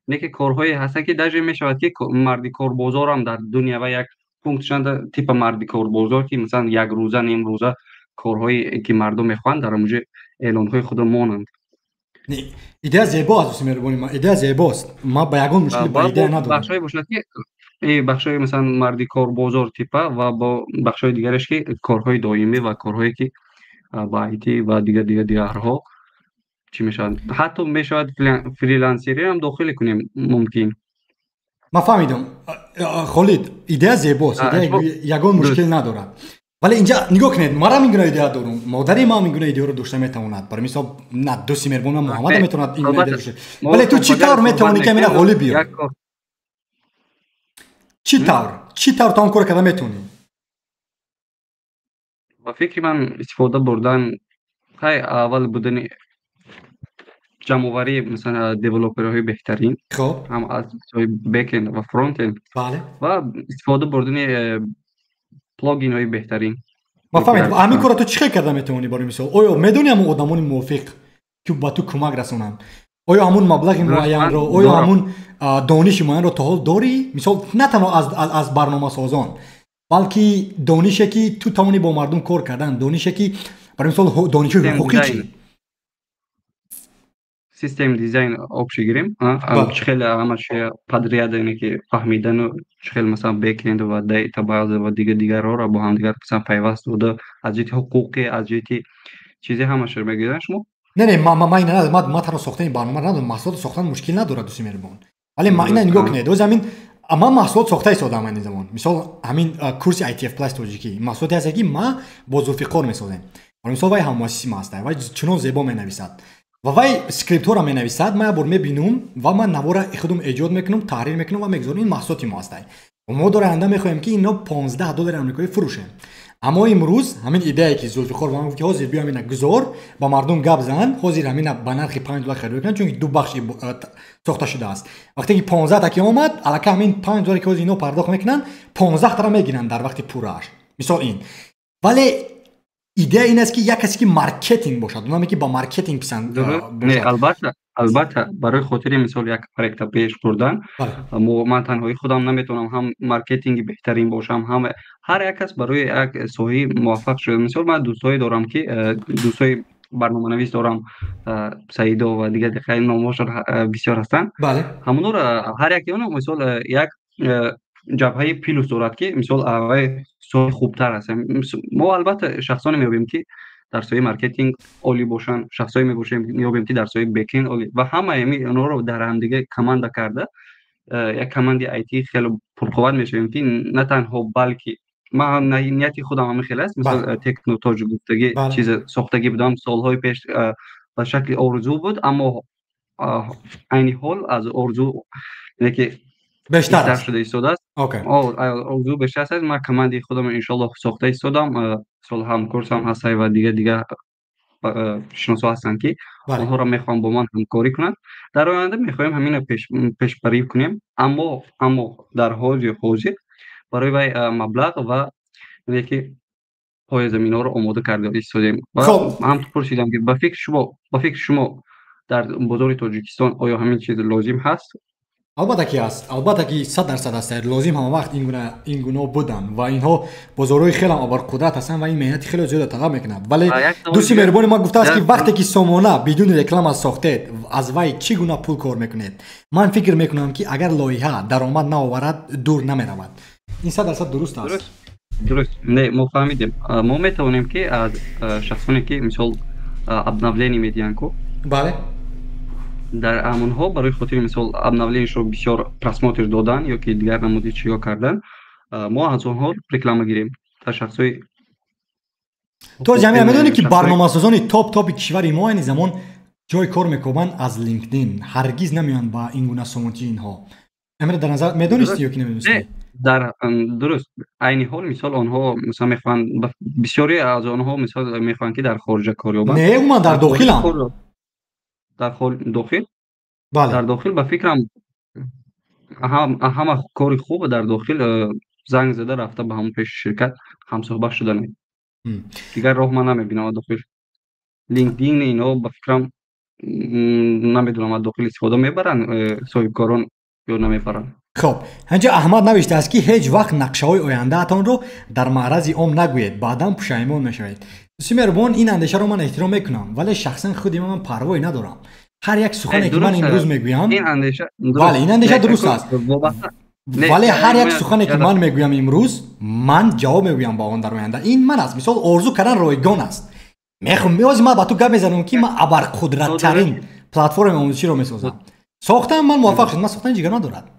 نکی کارهایی هست که درجه میشود که مردی کار بازار هم در دنیا و یک فونکشن تیپ مردی کار بازار که مثلا یک روزه نیم روزه کارهایی که مردم میخوان در اونجا اعلانهای خود مانند
ایده زیباست میرونیم ایده زیباست ما با یگان مشکل با ایده نداریم
بخشای باشد که این بخشای مثلا مردی کار بازار تیپه و با بخشای دیگرش که کارهای دائمی و کارهایی که با ایتی و دیگرها چی میشود حتی میشود فریلنسری هم داخل کنیم ممکن
ما فهمیدم خالد ایده زیباست ایده یگان مشکل نداره ولی اینجا نگاه کنید مرا میگن ایده دارم مادری ما میگن ایده رو داشته میتواند برای مثال نه دوستی مربون محمد میتواند این ایده داشته ولی تو چی طور میتونی که میره غالب بیاری چی طور تا اون کار کردن میتونی
با فکر من استفاده بردن های اول بودن جمع‌آوری مثلا دیولپرهای بهترین
خب
هم از بک اند و فرونت اند
بله
و استفاده بردن پلاگین های بهترین
ما فهمید همین کارا تو چی کردن میتونی برای مثال آیا میدونی همون آدمون موافق که با تو کمک رسونن آیا همون مبلغ معین رو آیا همون دانش معین رو تا حال داری مثال نه تنها از برنامه سازان بلکه دانشی که تو توانی با مردم کار کردن دانشی که برای مثال دانش حقوقی چی
سیستم دیزاین آبشی گیریم خیلی همش پدریاد اینه که فهمیدن و خیلی مثلا بیک اند و دیتابیس و دیگر را با هم دیگر مثلا پیوست بوده از جهت حقوقی از جهت چیزی همش رو میگیرن شما
نه ما این نه ما تنها ساختن این برنامه ندارم محصولات ساختن مشکل نداره دوستی میربون ولی ما این نگاه کنید دو زمین اما محصولات ساخته ایستادم این زمان مثال همین کورس ITF پلاس توجیکی محصولاتی هست که ما با زلفقار میسازیم مثلا وای هم مؤسسی ما هست وای چنون زیبا مینویسد و وای اسکریپت ها می‌نویسد ما بر می‌بینم و من نوارا خودم ایجاد میکنم تحریر میکنم و میگذارم این محصولاتی ما هست و ما در آینده میخوایم که اینا $15 آمریکایی فروشه اما امروز همین ایده که زلفقار با من گفت که حاضر بیام اینا گذار با مردم گپ زن حاضر همین با نرخ $5 خرید کنن چون دو بخش ساخته شده است وقتی که 15 تا که اومد الکی همین $5 که اینا پرداخت میکنن 15 تا میگیرن در وقت پورش مثال این ولی ایده این است که یک کسی که مارکتینگ باشد اونم که با مارکتینگ پسند
نه البته برای خاطر مثال یک پروژه پیش بردن من تنهایی خودم نمیتونم هم مارکتینگ بهترین باشم هم هر یک کس برای یک سوی موفق شده مثال من دوستایی دارم که دوستای برنامه‌نویس دارم سعیدو و دیگه خیلی ناموش بسیار هستن
بله
همون رو هر یک اون مثال یک جبهه پیلو صورت که مثال آقای سوی خوبتر هست ما البته شخصانی می‌بینیم که در سوی مارکتینگ عالی باشن شخصایی می‌بینیم که در سوی بکین عالی و همه اونا رو در هم دیگه کامند کرده یک کامند ایتی خیلی پرقوت میشه که نه تنها بلکه ما نیتی خودم هم خیلی است مثلا تکنو تاج گفتگی چیز ساختگی بودم سالهای پیش به شکل آرزو بود اما عین حال از آرزو یعنی که
بیشتر
شده ایستاده است آرزو بیشتر است من کامندی خودم ان شاء الله ساخته ایستادم سال هم کورس هم هست و دیگه شناسا هستن که اونها رو میخوام با من همکاری کنن در آینده میخوایم همین پیش بری کنیم اما در حال حاضر برای مبلغ و یکی پای زمین ها رو آماده کرده ایستادیم و هم تو پرسیدم که با فکر شما در بازار تاجیکستان آیا همین چیز لازم هست
البته که است البته که 100% است لازم هم وقت این گونه بودن و اینها بازارهای خیلی ابرقدرت هستن و این مهنت خیلی زیاد طلب میکنه ولی دوستی مهربان ما گفته است که وقتی که سامانه بدون رکلام از ساختید از وای چگونه پول کار میکنید من فکر میکنم که اگر لایحه درآمد نآورد دور نمیرود این 100% درست است
درست نه ما فهمیدیم ما میتونیم که از شخصانی که مثال обновление میدین کو
بله
در همونها برای خاطر مثال обновленیش رو بسیار پرسماتر دادن یا که دیگر نمودی چیا کردن ما از اونها رکلام گیریم تا شخصای
تو جمعی میدونی که برنامه‌سازان تاپ کشور ما این زمان جای کار میکنن از لینکدین هرگز نمیان با این گونه سامانتی اینها امر در نظر میدونستی یا که نمیدونستی
در درست عین حال مثال آنها مثلا میخوان بسیاری از آنها مثال میخوان که در خارج کار یابند
نه من در داخلم
در داخل
بله
در داخل به فکرم همه کاری خوب در داخل زنگ زده رفته به همون پیش شرکت هم صحبت شدن دیگر راه من نمیبینم داخل لینکدین اینا به فکرم نمیدونم از داخل استفاده میبرن صاحبکاران یا نمیبرن
خب اینجا احمد نوشته است که هیچ وقت نقشه های آینده تان رو در معرض عام نگویید بعداً پشیمان میشوید مهربان این اندیشه رو من احترام میکنم ولی شخصا خودی من پروایی ندارم هر یک سخنی که من امروز میگویم
این اندیشه
بله این اندیشه درست است ولی هر یک سخنی که من میگویم امروز من جواب میگویم با اون در آینده این من است مثال آرزو کردن رایگان است میخوام ما با تو گپ میزنم که من ابرقدرت ترین پلتفرم آموزشی رو میسازم ساختم من موفق شدم من ساختن جیگر ندارد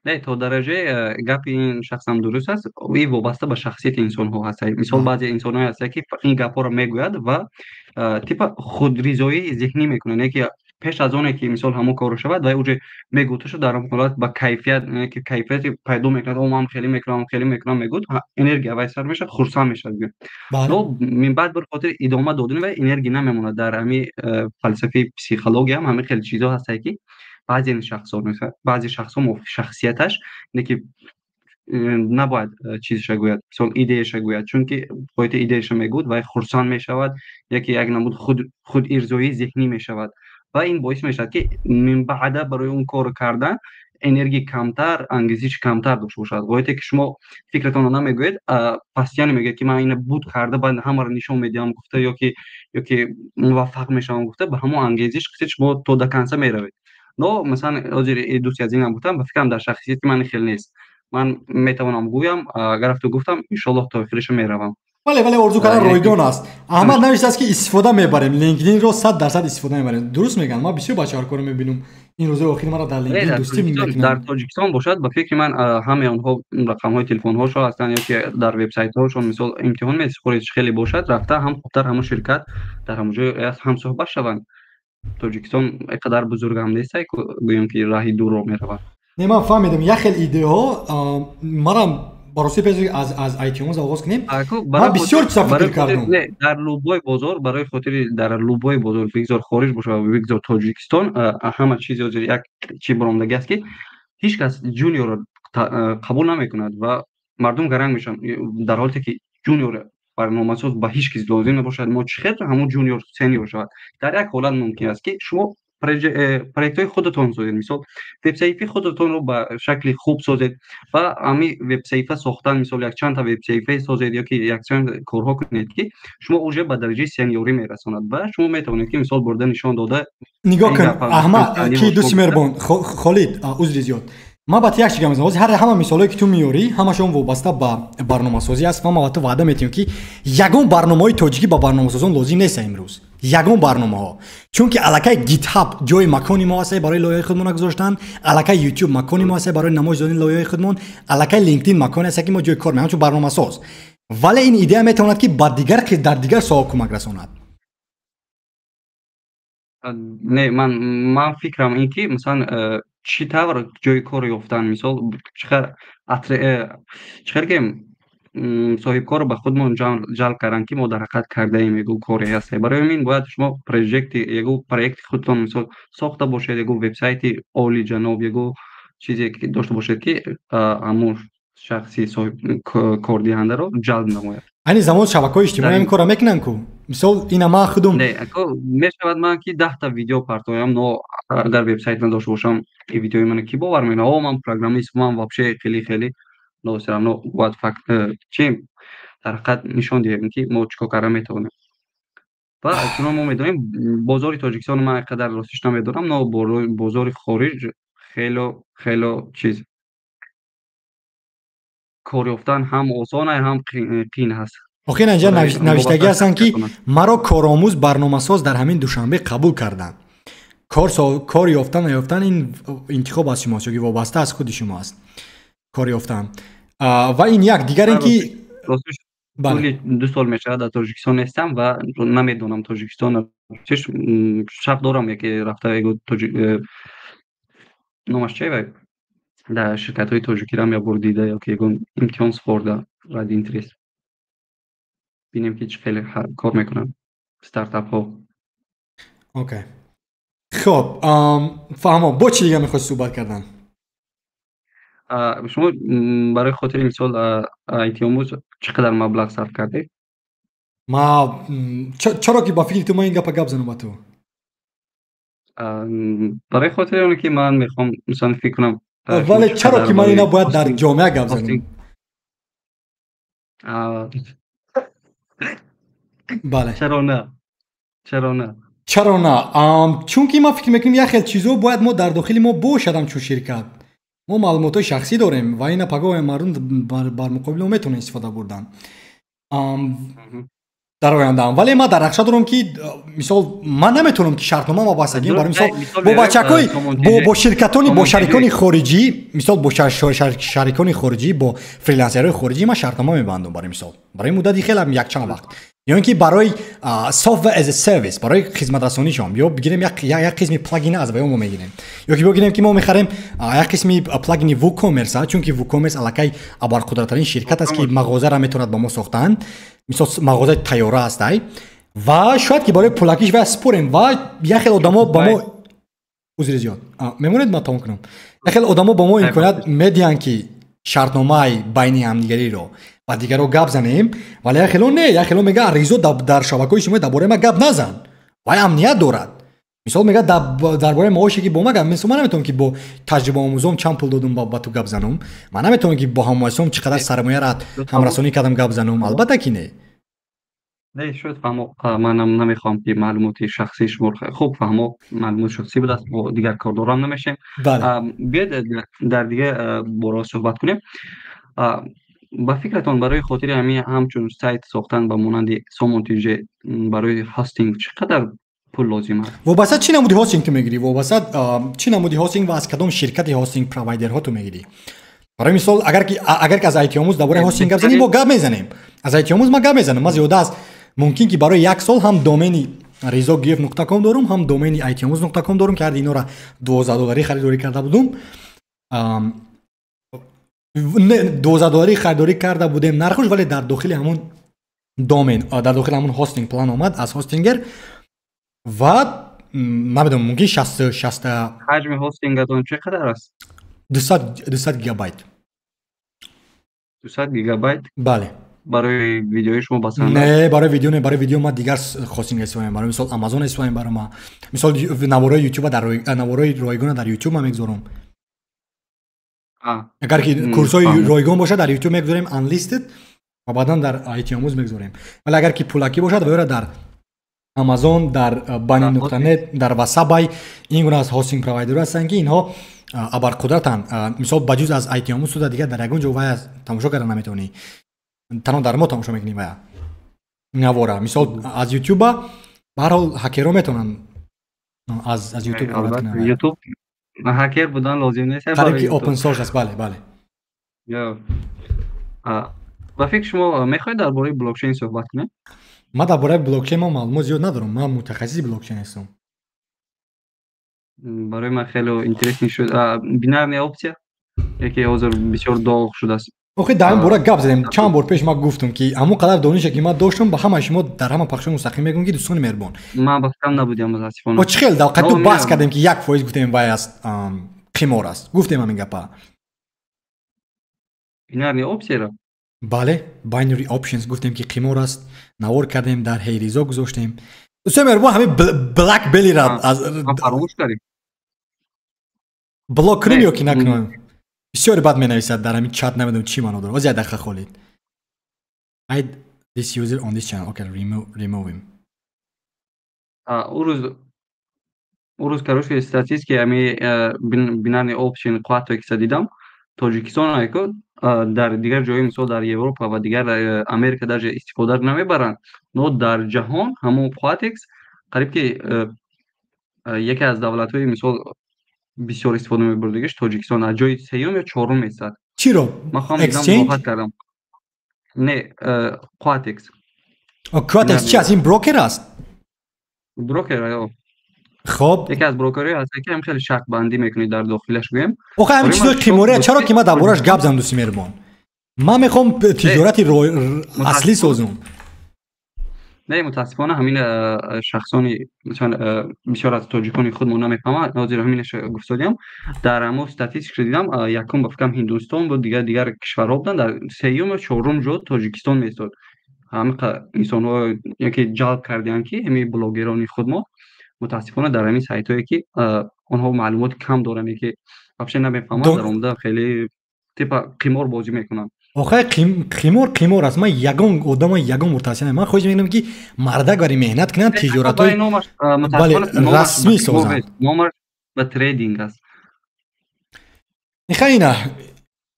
نه تا درجه گپ این شخص هم درست است. این وابسته به شخصیت انسان ها هست. مثال بعضی انسان ها هست که این گپ ها رو میگوید و تیپ خودریزایی ذهنی میکنه، نه که پیش از اون که مثال همون کارو شود و اوج میگوتش در اون حالت با کیفیت که کیفیت پیدا میکنه و من خیلی میکنم میگوت انرژی وایسر میشه، خرسان میشه. نو من بعد بر خاطر ادامه دادن و انرژی نمیمونه. در همین فلسفه پسیکولوژی هم همین خیلی چیزا هست که بعضی شخص ها مثلا بعضی شخص ها شخصیتش اینه که نباید چیزش گوید، مثلا ایدهش گوید، چون که خودت ایدهش میگوید و خرسان میشود، یکی یک نمود خود ارزایی ذهنی میشود و این باعث میشود که من بعد برای اون کار کردن انرژی کمتر، انگیزش کمتر داشته باشد. وقتی که شما فکرتون رو نمیگوید، پس یعنی میگه که من اینو بود کرده بعد همه رو نشون میدم گفته یا که موفق میشم گفته، به همون انگیزش شما تو دکنسه میروید. نو مثلا اجری دوستی از اینم بودم به فکرم در شخصیت من خیلی نیست. من میتوانم گویم اگر تو گفتم ان شاء الله تا آخرش میروم.
ولی ارزو کردن رایگان است. احمد نوشته است که استفاده میبریم، لینکدین رو 100% استفاده میبریم. درست میگن. ما بسیار بچه‌ها کارو میبینم این روزا اخیر ما را در لینکدین دوستی میکنن.
در تاجیکستان باشد به فکر من همه آنها رقم های تلفن هاشون هستن یا که در وبسایت هاشون مثلا امتحان میسپارید خیلی باشد رفته هم خوبتر همون شرکت در همون جای هم صحبت شوند. تاجیکستان اینقدر بزرگ هم نیست که گویم که راهی دور رو میروند.
نه من فهمیدم یه خیلی ایده ها مرا برای پیش از آیتیونز آغاز کنیم. من بسیار فکر کردم
در لوبای بازار برای خاطر در لوبای بازار بگذار خارج باشه و بگذار تاجیکستان همه چیز یک چی برآمدگی است که هیچ کس جونیور رو قبول نمیکند و مردم گرنگ میشن در حالی که جونیور برنامه‌ساز با هیچ کس لازم نباشد ما چقدر همون جونیور سنیور شود. در یک حالت ممکن است که شما پروژه های خودتون سازید، مثلا وبسایت خودتون رو به شکل خوب سازید و همین وبسایت ساختن مثلا یک چند تا وبسایت سازید یا که یک چند کارها کنید که شما اوج به درجه سنیوری میرساند و شما میتونید که مثال برده نشان داده.
نگاه کن احمد کی دوست مهربان خالد عذر زیاد ما با یک چیزی میگم همه مثالایی که تو میاری همشون وابسته به برنامه‌سازی است و ما با تو وعده میتیم که یگان برنامه‌های تاجیکی با برنامه‌سازان لازم نیست امروز. یگان برنامه‌ها چون که الکای گیت هاب جای مکانی ما است برای لایه‌های خودمون گذاشتن، الکای یوتیوب مکانی ما است برای نمایش دادن لایه‌های خودمون، الکای لینکدین مکانی است که ما جای کار می‌کنیم چون برنامه‌ساز. ولی این ایده میتواند که با دیگر در دیگر ساعت کمک رساند.
نه من فکرم این که مثلا چی طور جای کار یافتن مثال چقدر که صاحب کار به خودمون جلب کردن که ما در حقیقت کرده ایم یگو کاری هست. برای همین باید شما پروژه خودتون مثال ساخته باشید، یگو وبسایت عالی جناب، یگو چیزی که داشته باشید که همون شخصی صاحب کار دهنده رو جلب نماید.
یعنی زمان شبکه‌های اجتماعی این کارا میکنن کو مثال اینا ما خودم
نه میشود من که 10 تا ویدیو پرتایم نو در وبسایت من داشته باشم این ویدیوی من کی باور میکنه من پروگرامیست من واقعا خیلی نو سرم نو وات فکت چی در حقیقت نشون دادیم که ما چیکار کار میتونیم و چون ما میدونیم بازار تاجیکستان ما اینقدر راستش نمیدونم نو بازار خارج خیلی چیز کار یافتن هم آسانه هم قین هست.
آخه اینجا نوشتگی هستن که مرا کارآموز برنامه‌ساز در همین دوشنبه قبول کردن. کار یافتن این انتخاب از شما چون وابسته از خود شما است. کار یافتن و این یک دیگر اینکه
کلی 2 سال میشه در تاجیکستان هستم و نمیدونم تاجیکستان چش شب دارم یکی رفته نامش چیه در شرکت های تاجیکی هم یا بردیده یا که امتحان سپرده رد اینترست بینیم که خیلی کار میکنن ستارتاپ ها.
اوکی خب فهمم با چی دیگه میخواد صحبت کردن؟
شما برای خاطر مثال ایتی آموز چقدر مبلغ صرف کرده؟
ما چرا که با فکر تو ما این گپ زنم با تو؟
برای خاطر اونه که من میخوام مثلا فکر کنم
ولی چرا که من اینا باید در جامعه گپ زنم؟ بله
چرا نه
چون که ما فکر میکنیم یه خیلی چیزو باید ما در داخل ما باشدم چون شرکت ما معلومات شخصی داریم و اینا پگاه مردم بر مقابل ما میتونه استفاده بردن. дар ояндаам, вале ман дар нақша дорам ки мисол ман наметавонам ки шартнома ва бастагӣ барои мисол бо бачакои бо ширкатони бо шарикони хориҷӣ мисол бо шарикони хориҷӣ бо фрилансерҳои хориҷӣ ман шартнома мебандам барои мисол барои муддати хеле якчанд вақт ё ин ки барои software as a service барои хизматрасонишон ё бигирем як қисми плагина аз ваё мо мегирем ё ки бигирем ки мо мехарем як қисми плагини WooCommerce чунки WooCommerce аллакай абарқудратарин ширкат аст ки мағозаро метавонад ба мо сохтанд мисол мағозаи тайёра астай ва шояд ки барои пулакиш ва спорем ва як хел одамо ба мо узри зиёд мемонед ма тамом кунам як хел одамо ба мо имконият медиҳанд ки шартномаи байни ҳамдигариро ба дигаро гап занем вале як хело не як хело мега аризо дар шабакаҳои ижтимоӣ дар бораи ма гап назан вай амният дорад мисол мега дар бораи маоше ки бо ма гап мисол ман наметавонам ки бо таҷрибаомӯзом чанд пул додум ба ту гап занам ман наметавонам ки бо ҳамоҳисом чӣ қадар сармояро ҳамрасонӣ кардам гап занам албатта ки не
не шояд фаҳмо манам намехоҳам ки маълумоти шахсии шумо хуб фаҳмо маълумоти шахсӣ буд аст бо дигар кордорам намешем биёед дар дигар бораҳо суҳбат кунем ба фикратон барои хотири ҳамин ҳамчун сайт сохтан ба монанди сомонтиҷе барои ҳостинг чӣ қадар пул лозим аст
вобаста чӣ намуди ҳостинг ту мегирӣ вобаста чӣ намуди ҳостинг ва аз кадом ширкати ҳостинг провайдерҳо ту мегирӣ барои мисол агар ки аз айтиомӯз дар бораи ҳостинг гап занем мо гап мезанем аз айтиомӯз ман гап мезанам ман зиёда аст мумкин ки барои як сол ҳам домени rizogf.com дорум ҳам домени itmuz.com дорум ки ҳарди инора $12 харидорӣ карда будум $12 харидорӣ карда будем нархуш вале дар дохили ҳамун домен дар дохили ҳамун ҳостинг план омад аз ҳостингер ва намедонам мумкин 60
ҳаҷми ҳостингатон чӣ қадар аст
200 гигабайт
200 гигабайт
бале
барои видеои шумо басанда
не барои видео не барои видео ма дигар хостинг истифода мебарам мисол Amazon истифода мебарам мисол навораи YouTube дар навораи ройгона дар YouTube ма мегзорам агар ки курсои ройгон бошад дар YouTube мегзорем unlisted ва баъдан дар itmuz мегзорем вале агар ки пулакӣ бошад ваёра дар Amazon дар bani.net дар Wasabay ин гуна аз хостинг провайдерҳо ҳастанд ки инҳо абарқудратанд мисол баҷуз аз itmuz суда дигар дар ягон ҷо вай аз тамошо карда наметавонӣ танҳо дар мо тамошо мекунӣ вая навора мисол аз YouTube ба ҳар ҳол ҳакерҳо метавонанд аз YouTube
YouTube ҳакер будан лозим нест
қариб ки open source аст бале бале
ба фикри шумо мехоҳед дар бораи блокчейн суҳбат кунем
ман дар бораи блокчейн ман маълумот зиёд надорам ман мутахассиси блокчейн ҳастам
барои ман хеле интересен шуд бинарная опсия яке ҳозир бисёр доғ шудааст
охи дар ин бора гап задем чанд бор пеш ман гуфтам ки ҳамон қадар донише ки ман доштам ба ҳамаи шумо дар ҳама пахшои мустақим мегӯям ки дӯстони меҳрубон
ман ба фикрам набудям мутаассифона
чӣ хел давқату баҳс кардем ки 1% гуфтем вай аст қимор аст гуфтем ҳамин гапа
бинарния опсияро
бале binary options гуфтем ки қимор аст навор кардем дар ҳейризо гузоштем дӯстони меҳрубон ҳамин black belly-ро
фаромӯш кардем
блок кунем ё ки накунем бисёре бад менависад дар ҳамин чат намедонам чӣ маъно дорад оз як дақиқа холид hide this user on this channel okay remove him
урӯз кароши статистикаи ами бинарни опшн қувватое ки дидам тоҷикистон айко дар дигар ҷои мисол дар Европа ва дигар Америка даже истифода намебаранд но дар ҷаҳон ҳамон Quatex қариб ки яке аз давлатҳои мисол бисёр истифода мебурдагиш тоҷикистон аз ҷои сеюм ё чорум меистад
чиро
exchange кардам не Quatex
Quatex чи аз ин брокер аст
брокер аё
хоб
яке аз брокерҳои ҳаст ки ҳам хеле шартбандӣ мекунӣ дар дохилаш гӯем
охе ҳамин чизои қимория чаро ки ман дар бораш гап занам дӯсти меҳрубон ман мехоҳам тиҷорати аслӣ созам
не мутаассифона ҳамин шахсони бисёр аз тоҷикони худмон намефаҳманд ҳозир ҳаминаш гуфтодиам дар ҳамо статистикаро дидам якум ба фикрам ҳиндустон буд дигар кишварҳо буданд дар сеюм ё чорум ҷо тоҷикистон меистод ҳамин инсонҳо яке ҷалб карданд ки ҳамин блогерони худмо мутаассифона дар ҳамин сайтҳое ки онҳо маълумоти кам доранд ки вообще намефаҳманд дар омада хеле типа қимор бозӣ мекунанд
охай қимор аст ман ягон одама ягон мутаассиф ман хоҳиш мекунам ки мардак бари меҳнат кунанд тиҷоратҳои расмӣ созанд
номер ба трейдинг аст
ихайна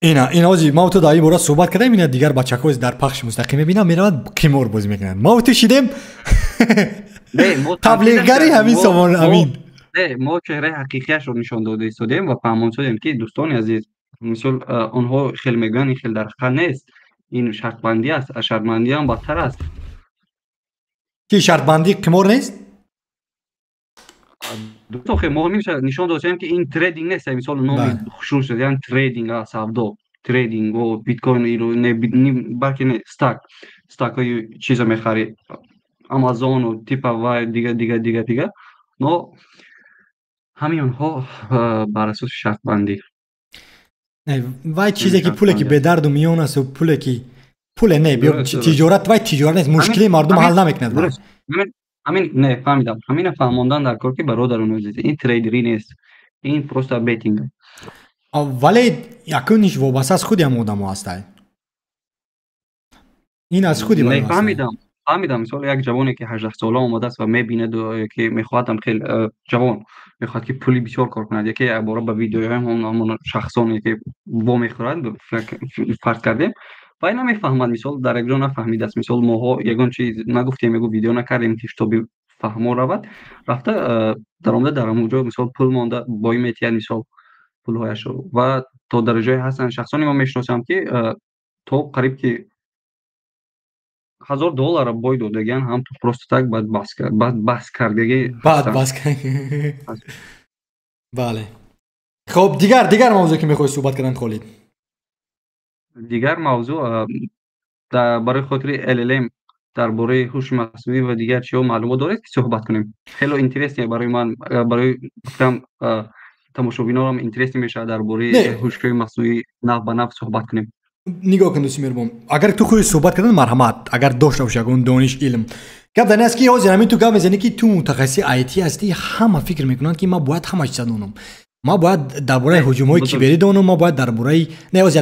این آجی ما و تو دایی برای صحبت کردیم اینا دیگر بچه‌ها در پخش مستقیم میبینم میرن قمار بازی میکنن ما و تو شیدیم تبلیغگری همین سامان امین
ما چهره حقیقیش رو نشان داده ایستادیم و فهمان شدیم که دوستان عزیز مثل اونها خیلی میگن این خیلی در خطر نیست این شرط بندی است شرط بندی هم بدتر است
چی شرط بندی قمار نیست
دوستان خیلی ما نشان دادیم که این تریدینگ نیست مثلا نام شروع شده یعنی تریدینگ است سودا تریدینگ و بیت کوین رو نه بلکه نه استاک های چیزا میخری آمازون و تیپ و دیگه نو همین اونها بر اساس شرط بندی
نه وای چیزی که پولی که به درد میون است و پولی که پول نه بیا تجارت وای تجارت نیست مشکلی مردم حل نمیکنه
همین نه فهمیدم همین فهموندن در کار که برادران عزیز این تریدری نیست این پروستا بیتینگ
ولی یکونیش وابسته از خودی هم آدم هسته این از خودی
نه فهمیدم مثلا یک جوانی که 18 ساله اومده است و میبینه که میخواد هم خیلی جوان میخواد که پولی بسیار کار کند یکی عباره به ویدیوهای همون شخصانی که با میخورد فرض کردیم و اینا میفهمند مثلا در یک جا نفهمید است مثلا ما یگان چیز نگفتیم میگو ویدیو نکردیم که تو بفهمو رود رفته در اونجا مثلا پول مونده با این میتیاد مثلا پولهایش رو و تا درجه هستن شخصانی ما میشناسم که تو قریب که $1000 باید دادگان هم تو پروستاتک بعد بس کردگی
بله خب دیگر موضوع که میخوای صحبت کردن خالد
دیگر موضوع برای خاطر LLM درباره هوش مصنوعی و دیگر چیزا معلومات دارید که صحبت کنیم خیلی اینترسینگ برای من برای گفتم تماشاگران هم اینترسینگ میشه درباره هوش مصنوعی نو به نو صحبت کنیم
نگاه کن دوستی میرم اگر تو خوی صحبت کردن مرحمت اگر داشته باشی اون دانش علم گپ دنیا است که حاضر همین تو گپ میزنی که تو متخصص آیتی هستی همه فکر میکنن که ما باید همه چیز بدونم ما باید درباره هجوم‌های کیبری دونم ما باید درباره نه از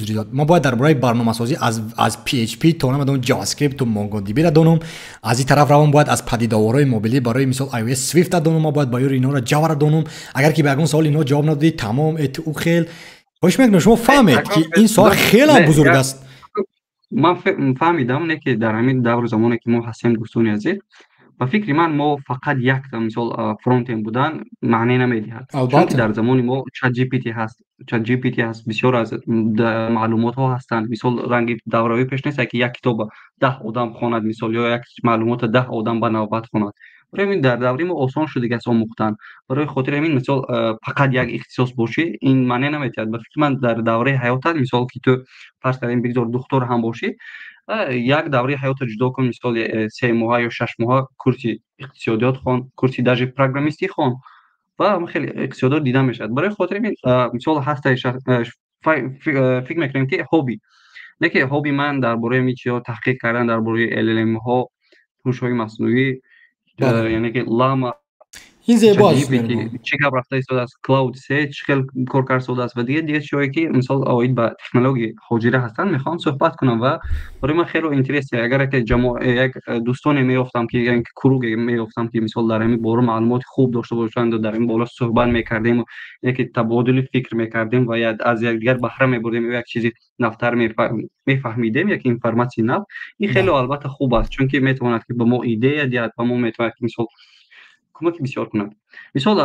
یاد ما باید درباره برنامه‌سازی از PHP تا نمیدونم جاوا اسکریپت تو مونگودیبی را دونم از این طرف روان باید از پدیدارهای موبیلی برای مثال iOS سویفت دونم ما باید باید اینا را جاوا را دونم اگر که به اون سوال اینا جواب ندادی تمام تو خیل خوش میگم شما فهمید که این سوال خیلی بزرگ است
من فهمیدم نه که در همین دور زمانی که ما هستیم دوستان عزیز و فکر من ما فقط یک مثال فرانت اند بودن معنی نمیدهد چون در زمان ما چت جی پی تی هست بسیار از معلومات ها هستند مثال رنگی دوره‌ای پیش نیست که یک کتاب 10 آدم خواند مثال یا یک معلومات 10 آدم به نوبت خواند برای این در دوره ما آسان شده است آموختن برای خاطر همین مثال فقط یک اختصاص باشه این معنی نمیدهد فکر من در دوره حیات مثال که تو فرض کنیم بگذار دکتر هم باشی یک دوره حیات جدا کن مثال 3 ماه یا 6 ماه کورسی اقتصادیات خوان کورسی درجه پروگرامیستی خوان و خیلی اقتصادیات دیده میشد برای خاطر این مثال هست فکر میکنم که هابی نه که هابی من درباره میچیا تحقیق کردن درباره LLM ها هوش‌های مصنوعی یعنی که لاما
این زیباست
چه گپ رفته است از کلاود سه چه کار کرده است و دیگه چیزایی که مثلا آید با تکنولوژی حاجره هستن میخوام صحبت کنم و برای من خیلی اینترسینگ اگر که یک دوستانی میافتم که یک کروگ میافتم که مثلا در همین باره معلومات خوب داشته باشند و در این بالا صحبت میکردیم و یک تبادل فکر میکردیم و یا از یکدیگر بهره میبردیم یک چیزی نفتر میفهمیدیم یک اینفورماسیون نو این خیلی البته خوب است چون که میتواند که به ما ایده یا به ما میتواند مثلا کمک بسیار کنند مثال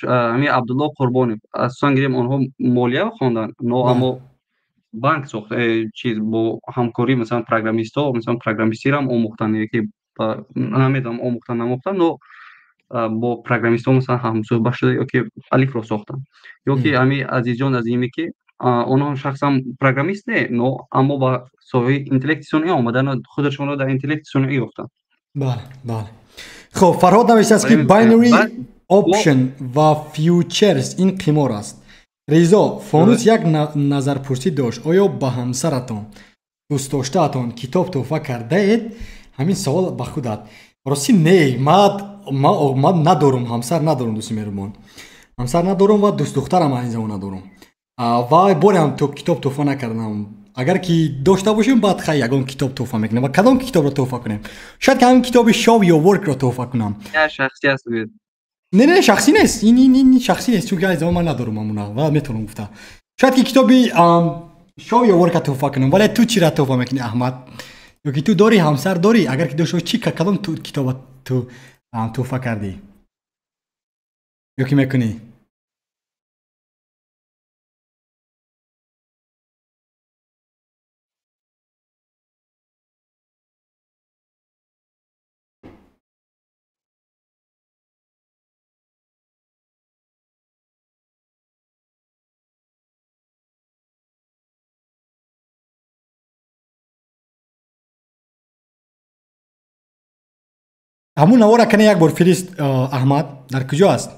همین عبدالله قربانی از سانگریم آنها مالیه خواندن نو اما بانک ساخت چیز با همکاری مثلا پروگرامیستا مثلا پروگرامیستی را هم آموختن که نمیدونم آموختن نو با پروگرامیستا مثلا هم صحبت شده یا که الف را ساختن یا که همین عزیزان از اینی که اونها شخصا پروگرامیست نه نو اما با سوی اینتלקت صنعی آمدن خودشون رو در اینتלקت صنعی یافتن
بله خب فرهاد نوشته است که باینری اپشن و فیوچرز این قمار است ریزا فانوس یک نظرپرسی داشت آیا به همسرتان دوست داشته‌تان کتاب تحفه کرده اید همین سوال به خودت راستی نه ما ندارم همسر ندارم دوستی میرمان همسر ندارم و دوست دخترم این زمان ندارم و باری هم تو کتاب تحفه نکردم اگر که داشته باشیم بعد خیلی یگان کتاب تحفه میکنیم و کدام کتاب را تحفه کنیم شاید که همین کتاب شاو یا ورک را تحفه کنم
شخصی است
نه شخصی نیست این شخصی نیست چون که از من ندارم همونه و میتونم گفته شاید که کتابی شو یا ورکا توفا کنم ولی تو چی را توفا میکنی احمد یا که تو داری همسر داری اگر که داشت چی کدام تو کتاب تو توفا کردی یا که میکنی همون نوارا کنه یک بار فریست احمد در کجا است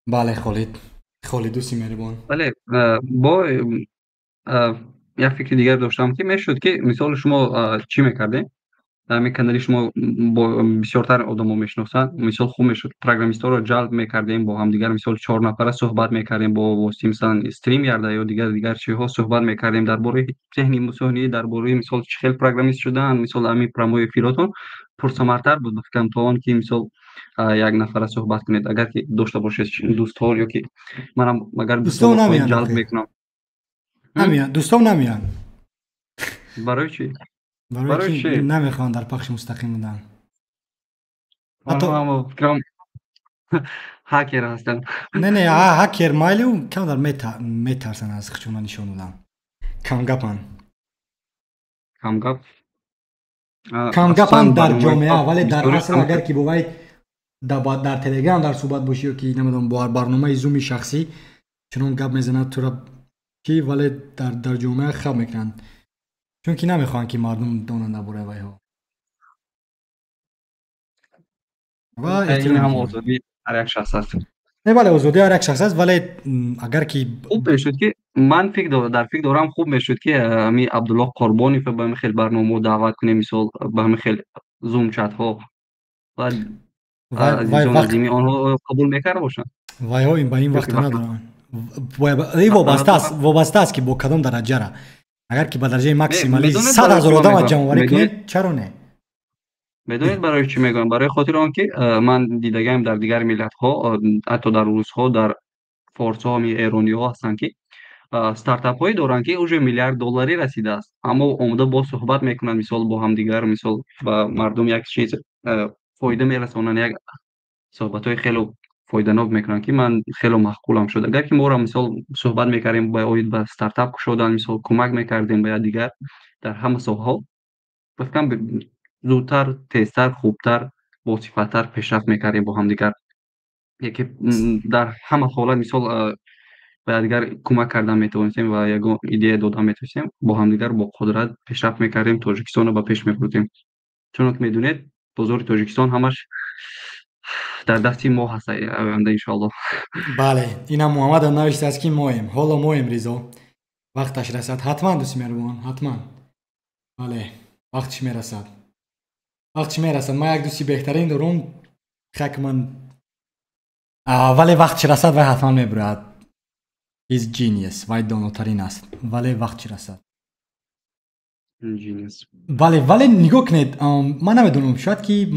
بله خالد دوستی مهربان
بله با یک فکر دیگر داشتم که میشد که مثال شما چی میکردین همین کانالی شما با بسیارتر آدمو میشناسن مثال خوب میشد پروگرامیستا رو جلب میکردیم با هم دیگر مثال 4 نفره صحبت میکردیم با واسه مثلا استریم یا دیگر چیزها صحبت میکردیم درباره ذهنی مسئولی درباره مثال چه خیلی پروگرامیست شدن مثال امی پراموی فیلاتون پرثمرتر بود فکرم تا اون که مثال یک نفره صحبت کنید اگر که داشته باشید دوستان یا که منم اگر دوستان جلب میکنم
نمیان دوستان نمیان
برای چی
برای چی نمیخوان در پخش مستقیم بودن
حتی فکرم هکر هستن
نه هکر مایلو کم در میترسن از خشم نشون بودن کم گپن در جامعه ولی در اصل اگر که بواید در تلگرام در صحبت باشی و که نمیدونم با برنامه زومی شخصی چون گپ میزنن تو را کی ولی در جامعه خب میکنن چون که نمیخوان که مردم دونن درباره وای ها و
این هم آزادی هر یک شخص است
نه بله آزادی هر یک شخص است ولی اگر که
خوب میشد که من فکر دارم خوب میشد که امی عبدالله قربانی به همین خیلی برنامه دعوت کنیم مثال به همین خیلی زوم چت ها و عزیزان عظیمی آنها قبول میکرده باشن
وای ها این به این وقت ندارن وابسته است که با کدام درجه را اگر که به درجه ماکسیمالی 100,000 آدم جمع آوری کنید چرا نه
بدونید برای چی میگم برای خاطر آنکه من دیدگیم در دیگر ملت ها حتی در روس ها در فارس ها ایرانی ها هستن که استارتاپ هایی دارن که اوج میلیارد دلاری رسیده است اما اومده با صحبت میکنن مثال با هم دیگر مثال با مردم یک چیز فایده میرسونن یک صحبت های خیلی فایده‌ناک میکنن که من خیلی مخولم شد اگر که ما را مثال صحبت میکردیم با اوید با استارتاپ شدن مثال کمک میکردیم با دیگر در همه ساحه ها گفتم زودتر تیزتر خوبتر با صفتر پیشرفت میکردیم با هم دیگر یکی در همه حالت مثال به دیگر کمک کردن میتونستیم و یک ایده دادن میتونستیم با هم دیگر با قدرت پیشرفت میکردیم تاجیکستان رو به پیش میبردیم چون که میدونید بزرگ تاجیکستان همش در دستی ما هست آینده انشالله
بله اینا محمد نوشته است که مایم حالا مایم ریزا وقتش رسد حتما دوست مهربان حتما بله وقتش میرسد ما یک دوستی بهترین دارم خاک من ولی وقتش رسد و حتما میبرد he's genius وای داناترین است ولی وقتش رسد ولی نگاه کنید من نمیدونم شاید که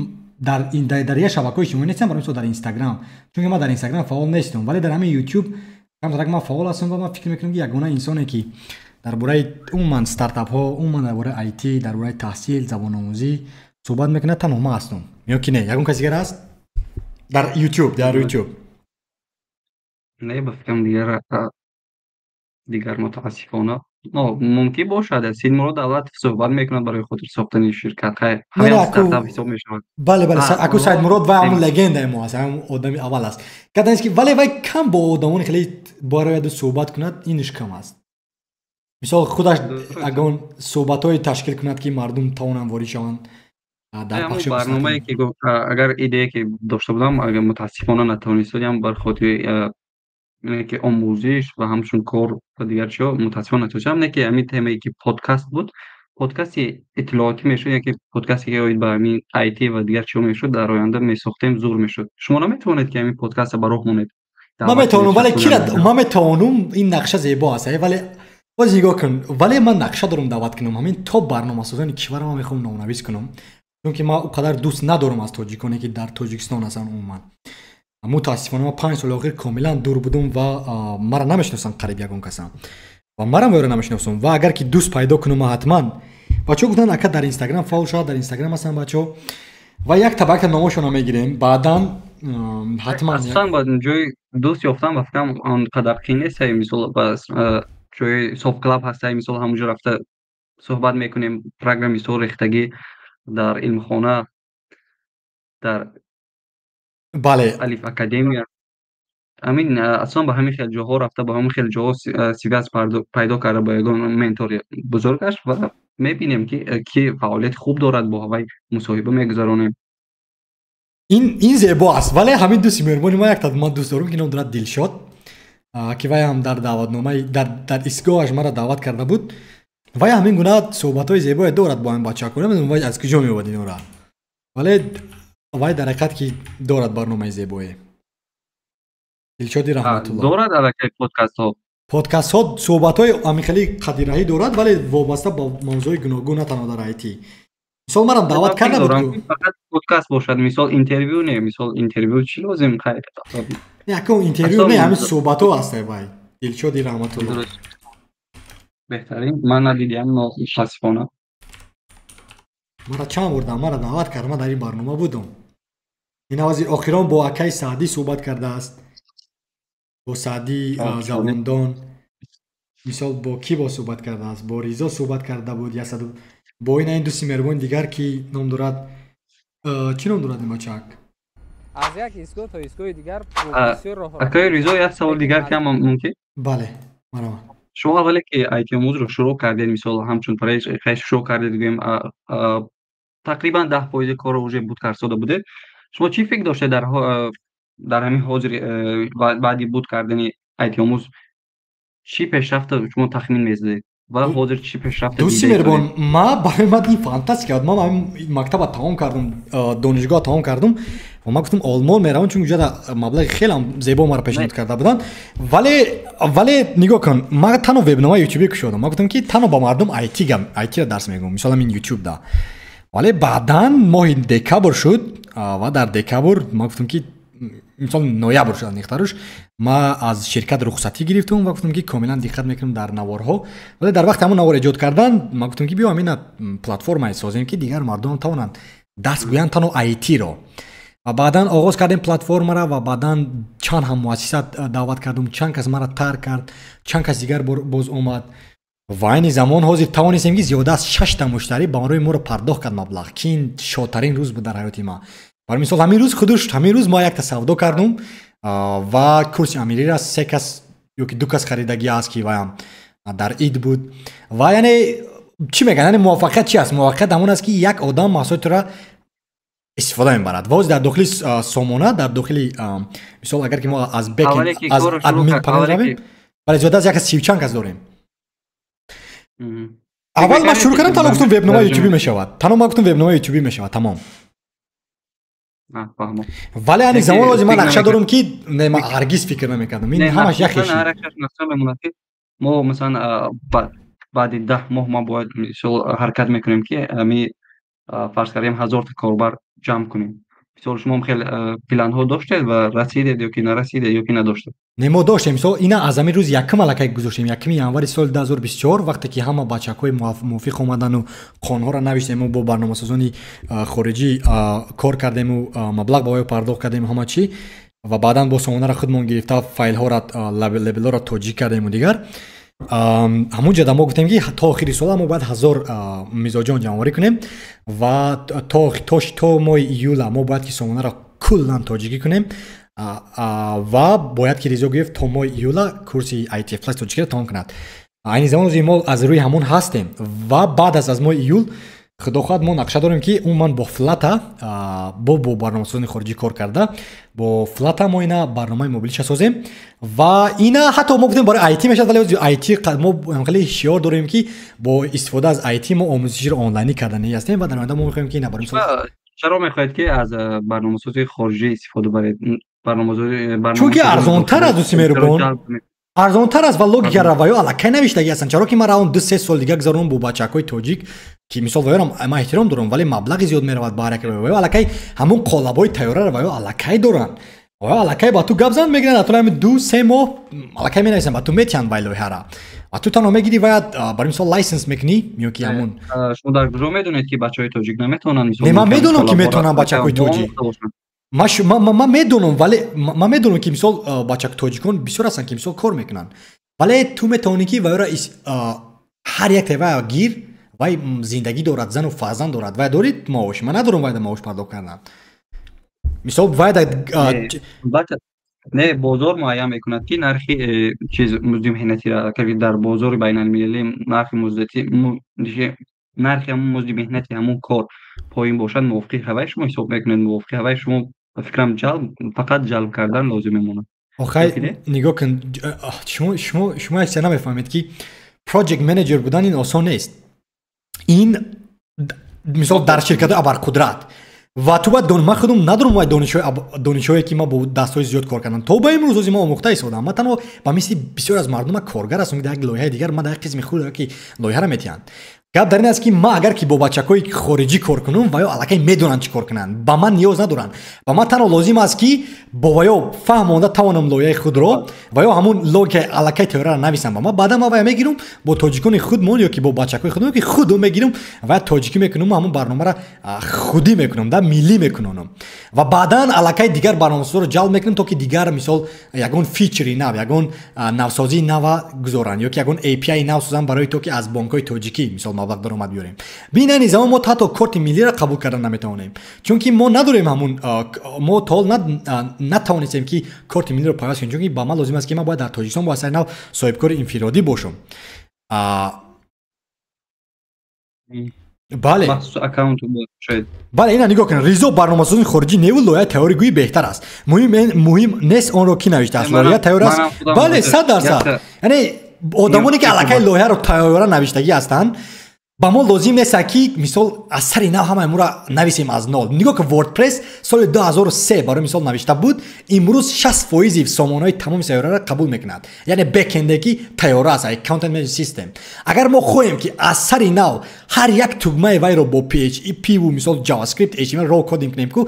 در یه شبکه شما نیستم برای در اینستاگرام چون که من در اینستاگرام فعال نیستم ولی در همین یوتیوب کم من فعال هستم و من فکر میکنم که یگانه انسانی که درباره عموما استارتاپ ها عموما درباره آی تی درباره تحصیل زبان آموزی صحبت میکنه تنها ما هستم یا که نه یگان کسی دیگر هست در یوتیوب
نه بفکرم دیگر متاسفانه ممکن باشد از این مورد دولت صحبت میکنند برای خود ساختن شرکت های همین استارتاپ حساب میشود
بله اکو سید مراد و همون لگند ما هست همون آدمی اول است کدن است که ولی کم با آدمون خیلی برای صحبت کند اینش کم است مثال خودش اگه صحبت های تشکیل کند که مردم تاونن واری شوند
در پخش برنامه‌ای که اگر ایده که داشته بودم اگر متاسفانه نتونستم بر خاطر که آموزش و همچون کار و دیگر چیزا متاسفانه نتونستم نه که همین تمی که پادکست بود подкасти иттилоотӣ мешуд, яке подкасте ки оид ба ҳамин IT ва дигар чиҳо мешуд, дар оянда месохтем зур мешуд. Шумо наметавонед ки ҳамин подкастро ба роҳ монед?
ман метавонам, вале ман метавонам, ин нақша зебо аст, вале боз нигоҳ кун, вале ман нақша дорам даъват кунам ҳамин топ барномасозони кишварро ман мехоҳам номнавис кунам, чунки ман он қадар дӯст надорам аз тоҷиконе ки дар Тоҷикистон ҳастанд. Умуман мутаассифона ман 5 соли охир комилан дур будам ва мара намешиносам қариб ягон каса ва марам вайро намешиносам ва агар ки дӯст пайдо кунам ҳатман бачаҳо гуфтанд ака дар Инстаграм фаъол шавад, дар Инстаграм ҳастанд бачаҳо ва як табакта номошона мегирем баъдан ҳатман
аслан ба ҷои дӯст ёфтан ба фикрам он қадар қиин нест. Мисол ба ҷои софт клаб ҳаст, мисол ҳамонҷо рафта суҳбат мекунем, программ мисол рехтагӣ дар илмхона, дар
бале
алиф академия, ҳамин аслан ба ҳамин хел ҷоҳо рафта, ба ҳамин хел ҷоҳо связ пайдо карда ба ягон ментори бузургаш ва мебинем ки фаъолияти хуб дорад, бо вай мусоҳиба мегузаронем.
ин зебо аст, вале ҳамин дӯсти меҳрубони ман як ман дӯст дорам ки ном дорад Дилшод, ки вай ҳам дар даъватномаи дар истгоҳаш мара даъват карда буд. вай ҳамин гуна соҳбатҳои зебое дорад бо ҳамин бачаҳо. Намедонам вай аз куҷо меовад инора, вале вай дар ҳақиқат ки дорад барномаи зебое. Дилшоди раҳматулло
дорад аллакай
подкастҳо соҳбатҳои амихали қадираҳӣ дорад, вале вобаста ба мавзӯи гуногун, на танҳо дар IT. мисол марам даъват карда буд,
фақат подкаст бошад, мисол интервю не, мисол интервю чӣ лозим? Хайр
якон интервю не, ҳамин соҳбатҳо аст. Вай Дилшоди раҳматулло
беҳтарин, ман надидиам, мутаассифона.
мара чанд бор мара даъват карда, ман дар ин барнома будам. ин авази охирон бо акаи Саъдӣ суҳбат кардааст, бо Саъдӣ Завондон, мисол бо ки бо суҳбат кардааст, бо Ризо суҳбат карда буд, бо ин дӯсти меҳрубони дигар ки ном дорад, чӣ ном дорад ин бачак?
аз як истгоҳ то истгоҳи дигар
акаи Ризо, як савол дигар кам мумкин?
бале, марҳамат.
шумо аввале ки IT-омӯзро шурӯъ кардед, мисол ҳамчун проект шурӯъ кардед, гӯем тақрибан 10% корро уже будкар сода будед, шумо чӣ фикр доштед дар ҳамин ҳозири баъди буд кардани IT-омӯз чӣ пешрафта шумо тахмин мезадед ва ҳозир чӣ пешрафта
дӯсти меҳрубон, ман барои ман ин фантастика. ман мактаба тамом кардам, донишгоҳ тамом кардам ва ман гуфтам олмон меравам, чунки ҷода маблағи хеле зебо мара пешниҳод карда буданд. вале нигоҳ кун, ман танҳо вебномаи ютубе кушодам. ман гуфтам ки танҳо ба мардум IT-ро дарс мегӯям, мисол ҳамин ютуб да. вале баъдан моҳи декабр шуд ва дар декабр ман гуфтам ки мисол ноябр шуд нехтаруш, ман аз ширкат рухсатӣ гирифтам ва гуфтам ки комилан диққат мекунам дар наворҳо. вале дар вақти ҳамон навор эҷод кардан, ман гуфтам ки биё ҳамина платформае созем ки дигар мардум тавонанд даст гӯянд танҳо IT-ро. ва баъдан оғоз кардем платформаро ва баъдан чанд ҳам муассиса даъват кардам, чанд кас мара тарк кард, чанд кас дигар боз омад. ва айни замон ҳозир тавонистем ки зиёда аз 6 та муштарӣ ба онрӯи моро пардохт кард маблағ, ки ин шодтарин рӯз буд дар ҳаёти ман. бар мисол ҳамин рӯз ма якта савдо кардам ва курси амириро 3 кас ёки 2 кас харидагӣ аст ки ваям дар ид буд. ва яъне чӣ мегӯянд, яъне муваффақият чӣ аст? Муваффақият ҳамон аст ки як одам маҳсулотро истифода мебарад. воз дар дохили сомона, дар дохили мисол агар ки мо аз бекенд аз админ панел равем, вале зиёда аз як 30 кас дорем. аввал ман шурӯъ кардам, танҳо гуфтам вебномаи ютубӣ мешавад, танҳо ман гуфтам вебномаи ютубӣ мешавад, тамом. вале ани замон ҳозир ман нақша дорам ки не, ман ҳаргиз фикр намекардам, ин ҳамаш як хеши
мо масалан баъди 10 моҳ ма бояд мисол ҳаракат мекунем ки ами фарз кардем 1000 та корбар ҷамъ кунем. мисол шумо хел планҳо доштед ва расидед ёки нарасидед ёки надоштед?
Не, мо доштем. Мисол ина аз ҳамин рӯз якм аллакай гузоштем, 1 январи соли 2024, вақте ки ҳама бачакҳои мувофиқ омадану қонунҳоро навиштему, бо барномасозони хориҷӣ кор кардему, маблағ ба вой пардохт кардему, ҳама чӣ, ва баъдан бо сомонаро худмон гирифта файлҳоро лебелҳоро тоҷик кардему дигар. ҳамун ҷода мо гуфтем ки то охири сола мо бояд 1000 мизоҷон ҷамъоварӣ кунем ва то моҳи июла мо бояд ки сомонаро куллан тоҷикӣ кунем ва бояд ки Ризо гуфт то моҳи июла курси ITF Plus тоҷикиро тамом кунад. айни замон мо аз рӯи ҳамон ҳастем ва баъд аз моҳи июл خداخواد ما نقشه داریم که اون من با فلاتا با برنامه‌سازی خارجی کار کرده با فلاتا ما اینا برنامه موبیلیش سازیم و اینا حتی ما گفتیم برای آیتی میشه ولی آیتی ما خیلی شیار داریم که با استفاده از آیتی ما آموزش رو آنلاینی کردنی هستیم و در آینده ما می‌خوایم که اینا برای
چرا میخواید که از برنامه‌سازی خارجی استفاده برید برنامه‌سازی
چون که ارزان‌تر از دوست میربون ارزان‌تر از ولوگی روایو الکی نوشتگی هستن چرا که من اون 2-3 سال دیگه گذارم با بچه‌های توجیک که مثال وایرم ما احترام دارم ولی مبلغ زیاد میرود برای که وایو الکی همون قالبای تیاره روایو الکی دارن و الکی با تو گابزن میگیرن اتون هم 2-3 ماه الکی مینویسن با تو میتیان وایلو هرا و تو تنها میگیری باید برای مثال لایسنس میکنی میو که همون
شما در کجا میدونید که بچهای توجیک نمیتونن مثلا
من میدونم که میتونن بچه‌های توجیک ما میدونم ولی ما میدونم که مثال بچه توجیکون بسیار هستن که مثال کار میکنن ولی تو میتونی که وایرا هر یک تیوه گیر وای زندگی دارد زن و فرزند دارد و دارید معاش من ندارم باید معاش پرداخت کردم مثال باید
نه بازار معین میکند که نرخی چیز مزد مهنتی را که در بازار بین المللی نرخ نرخ همون مزد مهنتی همون کار پایین باشد موافقی هوای شما حساب میکنید موافقی هوای شما فکرم فقط جلب کردن لازم میمونه
آخه نگاه کن شما اصلا نمیفهمید که پروژکت منیجر بودن این آسان نیست این مثال در شرکت ابرقدرت و تو باید من خودم ندارم باید دانشجویی که ما با دستای زیاد کار کردن تو با امروز از ما آموخته ایستادم من تنها با مثل بسیار از مردم کارگر هستم که یک لایحه دیگر من در قسم خود که لایحه را میتیان گپ در این است که ما اگر که با بچه‌های خارجی کار کنم و یا الکی میدونن چی کار کنن با من نیاز ندارن و من تنها لازم است که با یا فهمونده توانم لایحه خود رو و یا همون لایحه الکی تئوری را نویسم با ما بعدا ما میگیرم با تاجیکان خودمون یا که با بچه‌های خودمون که خودم میگیرم و تاجیکی میکنم همون برنامه را خودی میکنم در ملی میکنم و بعدا الکی دیگر برنامه‌ساز رو جلب میکنم تا که دیگر مثال یگون فیچری نو یگون نوسازی نو گذارن یا که یگون ای پی آی نو سازن برای تو که از بانک‌های تاجیکی مثال مبلغ درآمد بیاریم ببین نظام ما حتی کارت ملی را قبول کردن نمیتونیم چون که ما نداریم همون ما تول نتونیم که کارت ملی رو پیدا کنیم چون که با ما لازم است که ما باید در تاجیکستان با اصلا صاحب کار انفرادی باشم بله
مخصوص اکانت شاید
بله اینا نگاه کن ریزو برنامه‌سازی خارجی نیو لایحه تئوری گویی بهتر است مهم نیست اون رو کی نوشته است لایحه تئوری است بله 100% یعنی آدمانی که الکی لایحه رو تئوری نوشتگی هستن با ما لازم نیست که مثال از سر اینا همه امور نویسیم از نول نگاه که وردپرس سال 2003 برای مثال نوشته بود امروز 60% سامانه‌های تمام سیاره را قبول میکند یعنی بک اندی تئوری است اکاونت منیجمنت سیستم اگر ما خواهیم که از سر اینا هر یک تگمه وای رو با پی اچ پی و مثال جاوا اسکریپت اچ ام ال رو کدینگ کنیم که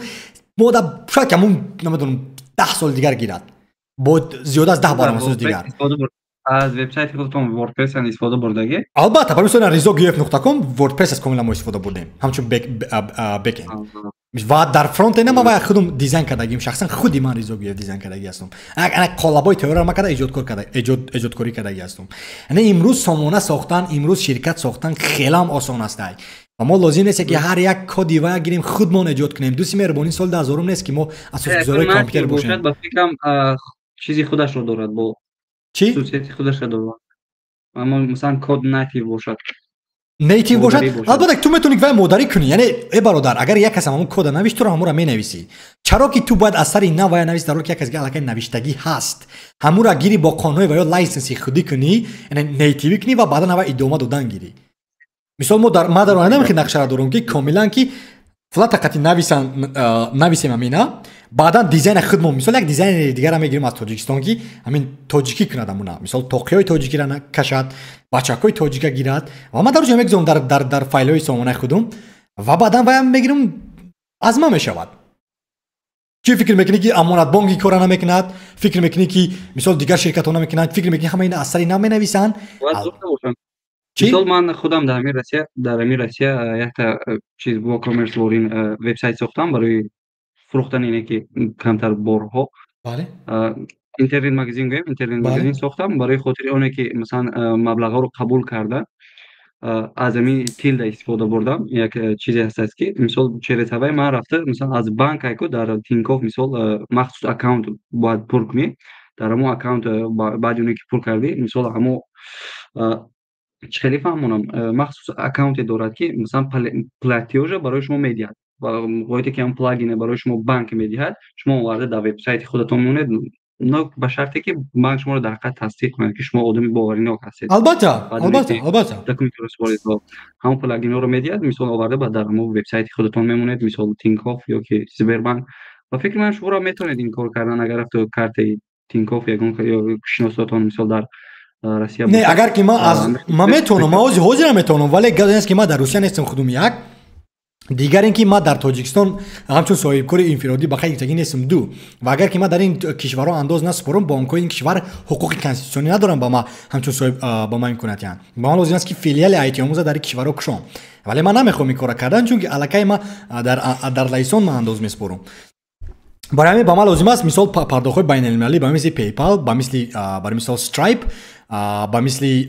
ما در شاید همون نمیدونم 10 سال دیگر گیرد با زیاد از 10 برنامه‌ساز دیگر
از وبسایت خودتون وردپرس استفاده بردگی
البته برای مثلا rizogf.com وردپرس از کاملا ما استفاده بردیم همچون بک اند و در فرانت اند ما خودم دیزاین کردیم شخصا خودی من ریزوگیف دیزاین کردگی هستم انا قالبای تئوری ما کرده ایجاد کاری کردگی هستم یعنی امروز سامانه ساختن امروز شرکت ساختن خیلی هم آسان است و ما لازم نیست که هر یک کدی و گیریم خودمون ایجاد کنیم دوستی مهربانی سال 2000 نیست که ما اساسگذارای کامپیوتر باشیم
با فکرم چیزی خودش رو دارد با
چی؟
خصوصیت خودش داره اما مثلا کد نیتیو باشد
نیتیو باشد البته تو میتونی که مادری کنی یعنی ای برادر اگر یک کس همون کد نوشت تو رو همون رو مینویسی چرا که تو باید اثر این نوع نویس در حالی که یک کس الکی نوشتگی هست همون رو گیری با قانون و یا لایسنسی خودی کنی یعنی نیتیو کنی و بعدا نوع ادامه دادن گیری مثال ما در آینده میخواد نقشه را دارم که کاملا که فلات قطعی نویسیم همینا بعدا دیزاین خودمون مثال یک دیزاین دیگر هم میگیریم از تاجیکستان که همین تاجیکی کنه همونا مثال توقیای تاجیکی را کشد بچه‌های تاجیک گیرد و ما در جمع میگذارم در فایل‌های سامانه خودم و بعدا وام میگیرم از ما میشود چی فکر میکنی که امانت بانکی کار نمیکند فکر میکنی که مثال دیگر شرکت‌ها نمیکنند فکر میکنی همه اینا اثری نمینویسن
مثال من خودم در امیر روسیه یک چیز با کامرس وارین وبسایت ساختم برای فروختن اینه که کمتر بارها
بله
اینترنت مگزین ساختم برای خاطر اونه که مثلا مبلغ ها رو قبول کرده از همین تیلد استفاده بردم یک چیزی هست که مثال چهره من رفته مثلا از بانک ایکو در تینکوف مثال مخصوص اکانت باید پر کنی در همون اکانت بعد اونی که پر کردی مثال همون خیلی فهمونم مخصوص اکانتی دارد که مثلا پلاتیوژ برای شما میدهد و وقتی که اون پلاگین برای شما بانک میدهد شما وارد در وبسایت خودتون میمونید نه به شرطی که بانک شما رو در حقیقت تصدیق کنه که شما آدم باوریناک هستید.
البته
همون پلاگین رو میدهد مثلا آورده بعد در وبسایت خودتون میمونید مثلا تینکاف یا که سیبربانک و فکر من شما را میتونید این کار کردن اگر تو کارت تینکاف یا شناساتون مثلا در روسیه
نه اگر که ما میتونم ما حاضر میتونم ولی گفتن است که ما در روسیه نیستم خودم یک دیگر اینکه ما در تاجیکستان همچون صاحب کار انفرادی بخیر تگی نیستم دو و اگر که ما در این کشورها انداز نسپارم بانک‌های این کشور حقوق کنستیتوسیونی ندارن با ما همچون صاحب با ما امکانات یان با ما لازم است که فیلیال آیتی آموزا در کشورها کشم ولی من نمیخوام این کارو کردن چون که الکی ما در لایسون ما انداز میسپارم برای همین با ما لازم است مثال پرداخت بین المللی با مثل پیپال با مثل استرایپ با مثل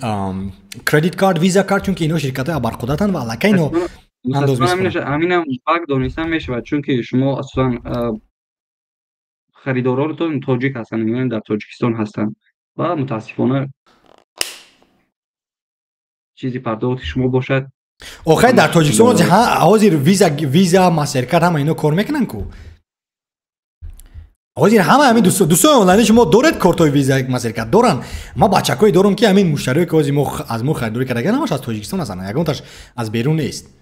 کردیت کارت ویزا کارت چون که اینا شرکت‌های ابرقدرتن و الکی اینو انداز میسپارن
همینم باگ دونستم میشه چون که شما اصلا خریداراتون تاجیک هستن یعنی در تاجیکستان هستن و متاسفانه چیزی پرداخت شما باشد
آخه در تاجیکستان حاضر ویزا مسترکارد همه اینا کار میکنن کو حاضر همه همین دوستان آنلاین شما دارید کارتای ویزا مسترکارد دارن ما بچکای دارم که همین مشتریای که از ما خریداری کردن همش از تاجیکستان هستن یگانش از بیرون نیست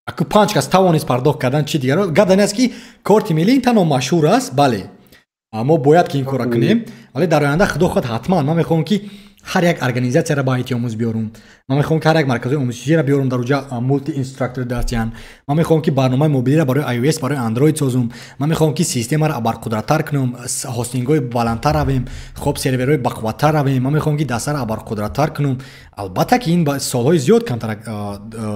اكو 5 کس توانست پرداخت کردن چی دیگه رو گفتن است که کارت ملی تنها مشهور است بله ما باید که این کارو کنیم ولی در آینده خدا خود حتما من میخوام که هر یک ارگانیزاسیون را با آیتی آموز بیارم من میخوام که هر یک مرکز آموزشی را بیارم در اونجا مولتی اینستراکتور داشتن من میخوام که برنامه موبایلی را برای آی او اس برای اندروید سازم من میخوام که سیستم را ابرقدرت‌تر کنم هاستینگ های بلندتر رویم خب سرورهای بقوت‌تر رویم من میخوام که دستر ابرقدرت‌تر کنم البته که این با سالهای زیاد کمتر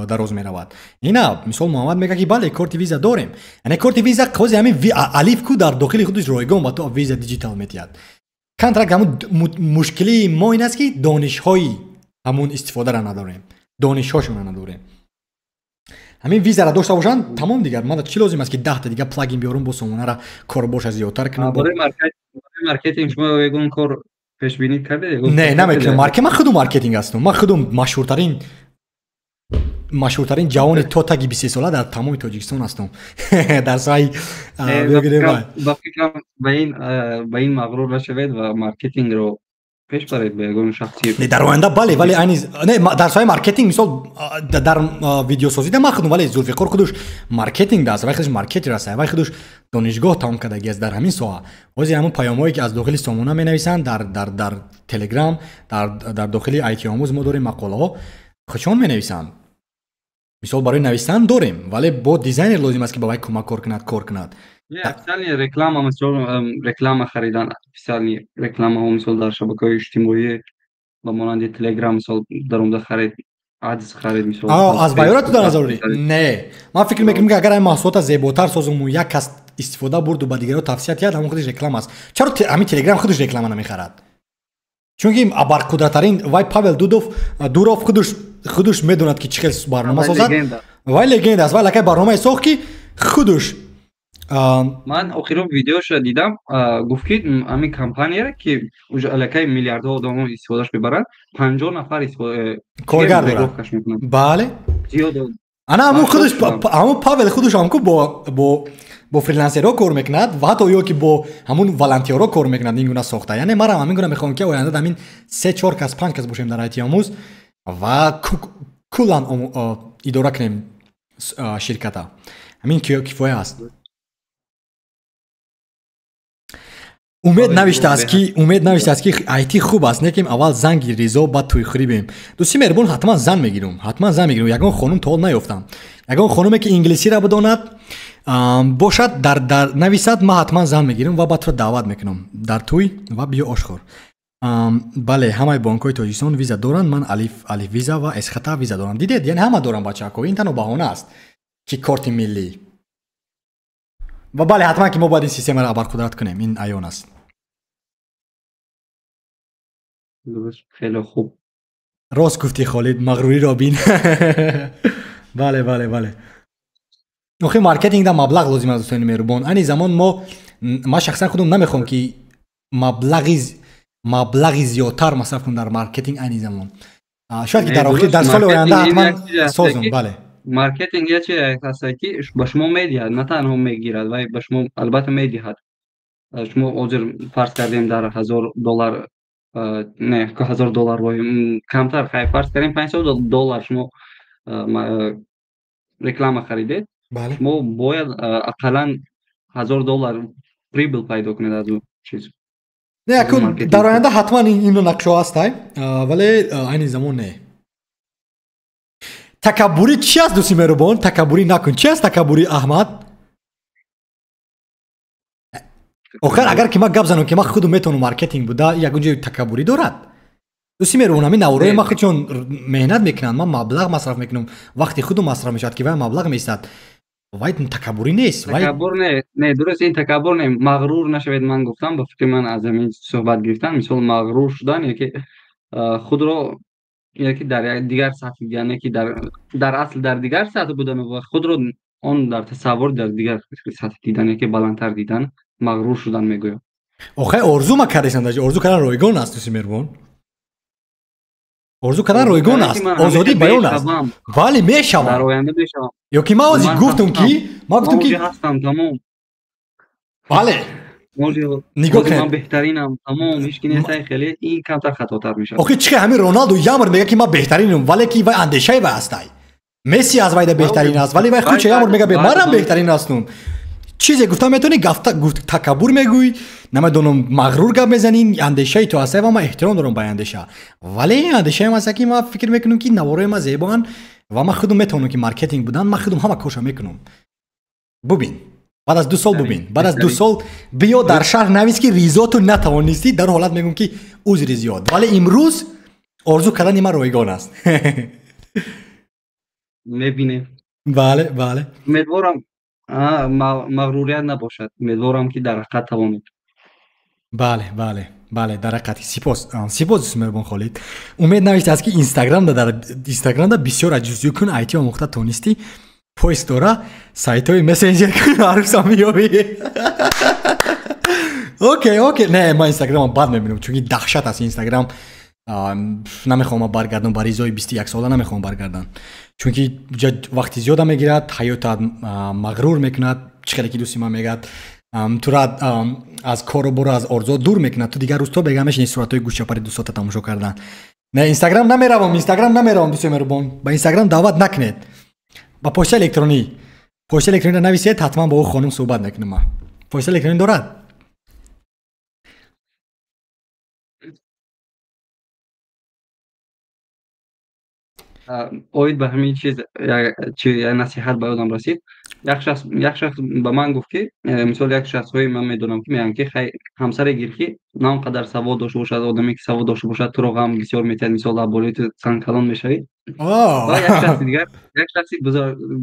دراز میرود اینا مثال محمد میگه که بله کارت ویزا داریم یعنی کارت ویزا خود همین الف کو در داخل خودش رایگان با تو ویزا دیجیتال میتیاد کنترکت همون مشکلی ما این است که دانش‌های همون استفاده را نداریم دانش‌هاشون را نداریم همین ویزا را داشته باشن تمام دیگر من چی لازم است که 10 تا دیگه پلاگین بیارم با سامانه را کار باشه زیادتر کنم
برای مارکتینگ شما یگون کار پیش بینی کرده
نه نمیکنم مارکتینگ من خودم مارکتینگ هستم من خودم مشهورترین جوان توتاگی 20 ساله در تمام تاجیکستان هستم در سایه
با فکرم به این مغرور نشوید و مارکتینگ رو پیش برید به یگان شخصی
در آینده بله ولی نه در سایه مارکتینگ مثال در ویدیو سازی ما خودم ولی ذوالفقار خودش مارکتینگ داشت و خودش مارکتر است و خودش دانشگاه تمام کرده است در همین ساحه واسه همون پیامایی که از داخل سامانه می‌نویسن در تلگرام در داخل آیتی آموز ما داریم مقاله ها خودشون می‌نویسن مثال برای نوشتن داریم ولی با دیزاینر لازم است که با کمک کار کند
افسانی رکلام مثلا رکلام خریدن افسانی رکلام ها مثلا در شبکه‌های اجتماعی با مانند تلگرام مثلا در اون خرید ادز خرید مثلا
از بایورات در نظر نه من فکر میکنم که اگر این محصولات زیباتر سازم و یک کس استفاده برد و با دیگران توصیه کرد همون خودش رکلام است چرا همین تلگرام خودش رکلام نمیخرد چون که ابرقدرترین وای پاول دوروف خودش میدوند که چه برنامه سازد وای لگند است ولی که برنامه ساخت که خودش
من آخرین ویدیوش دیدم گفت که همین کمپانی که الکی میلیاردها آدم استفادهش ببرن 50 نفر
کارگر دارن بله انا همون خودش همون پاول خودش همون با فریلنسرها کار میکند و حتی یا که با همون والنتیرها کار میکند این گونه ساخته یعنی من همین گونه میخوام که آینده همین 3 4 کس 5 کس باشیم در آیتی آموز و کلان اداره کنیم شرکت ها همین کفایه است امید نوشته است که آیتی خوب است نکیم اول زنگ ریزا بعد توی خریبیم دوستی مهربان حتما زن میگیرم یگان خانم تول نیافتم یگان خانومی که انگلیسی را بداند باشد در نویسد ما حتما زن میگیرم و بعد را دعوت میکنم در توی و بیا آشخور بله همه بانک‌های تاجیکستان ویزا دارن من الف ویزا و اسخطا ویزا دارم دیدید یعنی همه دارن بچه‌ها این تنها بهانه است که کارت ملی و بله حتما که ما باید این سیستم را ابرقدرت کنیم این عیان است
خیلی خوب
راست گفتی خالد مغروری را بین بله نوخی مارکتینگ دا مبلغ لازم است دوستان مهربان این زمان ما شخصا خودم نمیخوام که مبلغی маблағи зиёдтар масраф кун дар маркетинг айни замон. Шояд ки дар охир дар соли оянда ҳатман созум. Бале.
Маркетинг я чизе ҳаст ки ба шумо медиҳад, на танҳо мегирад, вай ба шумо албатта медиҳад. Шумо ҳозир фарз кардем дар $1000 не $1000 вой камтар хай фарз кардем $500 шумо реклама харидед. Шумо бояд ақаллан $1000 прибыл пайдо кунед аз ӯ чиз.
Не, дар оянда ҳатман инро нақшо ҳастай, вале айни замон не. Такаббурӣ чи аст дӯсти меҳрубон? Такаббурӣ накун. Чи аст такаббурӣ Аҳмад? охир агар ки ман гап занам ки ман худам метавонам маркетинг буда ягон ҷои такаббурӣ дорад. дӯсти меҳрубон ҳамин наврои ман худшон меҳнат мекунанд, ман маблағ масраф мекунам, вақти худам масраф мешавад ки вай маблағ меистад. Вай такаббурӣ нест.
Такаббур не, дуруст ин такаббур не, мағрур нашавед. Ман гуфтам ба фикри ман аз ҳамин суҳбат гирифтан, мисол мағрур шудан яке худро яке дар як дигар сатҳ, яъне ки дар асл дар дигар сатҳ будан ва худро он дар тасаввур дар дигар сатҳ дидан, яке баландтар дидан, мағрур шудан мегӯям.
Охай орзу ма кардесам, орзу кардан ройгон аст дӯсти меҳрубон. орзу кардан ройгон аст, озодӣ баён аст. Бале мешавам.
Дар оянда мешавам.
Ёки ман ҳозир гуфтам ки
моҷи ҳастам тамом.
Бале. Нигоҳ кунед.
Ман беҳтаринам тамом, ҳеҷ ки нестай хеле ин камтар хатотар мешавад.
Охи чиқе ҳамин Роналду ямр мега ки ман беҳтаринам, вале ки вай андешаи вай ҳастай. Месси аз вайда беҳтарин аст, вале вай худша ямр мега манам беҳтарин ҳастам. чизе гуфта метавонӣ гуфт такаббур мегӯй, намедонам мағрур гап мезанӣ, андешаи ту ҳастай ва ман эҳтиром дорам ба андеша. Вале ин андешаи ман аст ки ман фикр мекунам ки наворои ман зебоанд ва ман худам метавонам ки маркетинг будан, ман худам ҳама корша мекунам. Бубин, баъд аз 2 сол бубин, баъд аз 2 сол биё дар шаҳр навис ки ризоту натавонистӣ, дар ҳолат мегӯм ки узри зиёд. Вале имрӯз орзу кардани ман ройгон аст.
Мебинем.
Бале, бале.
Умедворам мағрурият набошад. Умедворам ки дар ҳақиқат тавонед.
Бале, бале, бале, дар ҳақиқат. Сипос, сипос Меҳрубон Холид. Умед навиштааст ки Инстаграмда бисёр аз ҷустуҷӯ кун IT омӯхта тонистӣ. Поист дора, сайтҳои мессенҷер кун арӯса меёбӣ. Окей, не, ман Инстаграмам бад мебинам, чунки дахшат аст Инстаграм. Намехоҳам баргардам ба ризои 21 сола, намехоҳам баргардам. Чунки вақти зиёда мегирад, ҳаётат мағрур мекунад, чӣ хеле ки дӯсти ман мегӯяд, тура аз кору аз орзуҳо дур мекунад. Ту дигар рӯз то бега мешини суратҳои гӯшчапари 2 соата тамошо кардан. Не, Инстаграм намеравам, дӯсти меҳрубон. Ба Инстаграм даъват накунед. ба почта электронӣ нависед, ҳатман ба ӯ хонум суҳбат мекунам. Ман почта электронӣ дорад?
оид ба ҳамин чиз як насиҳат ба ёдам расид. Як шахс ба ман гуфт ки мисол як шахсҳои ман медонам ки мегӯянд ки ҳамсаре гир ки на он қадар савод дошта бошад, одаме ки савод дошта бошад туро ғам бисёр метиҳад, мисол дар болои ту санкалон мешавӣ. Ва як шахси дигар, як шахси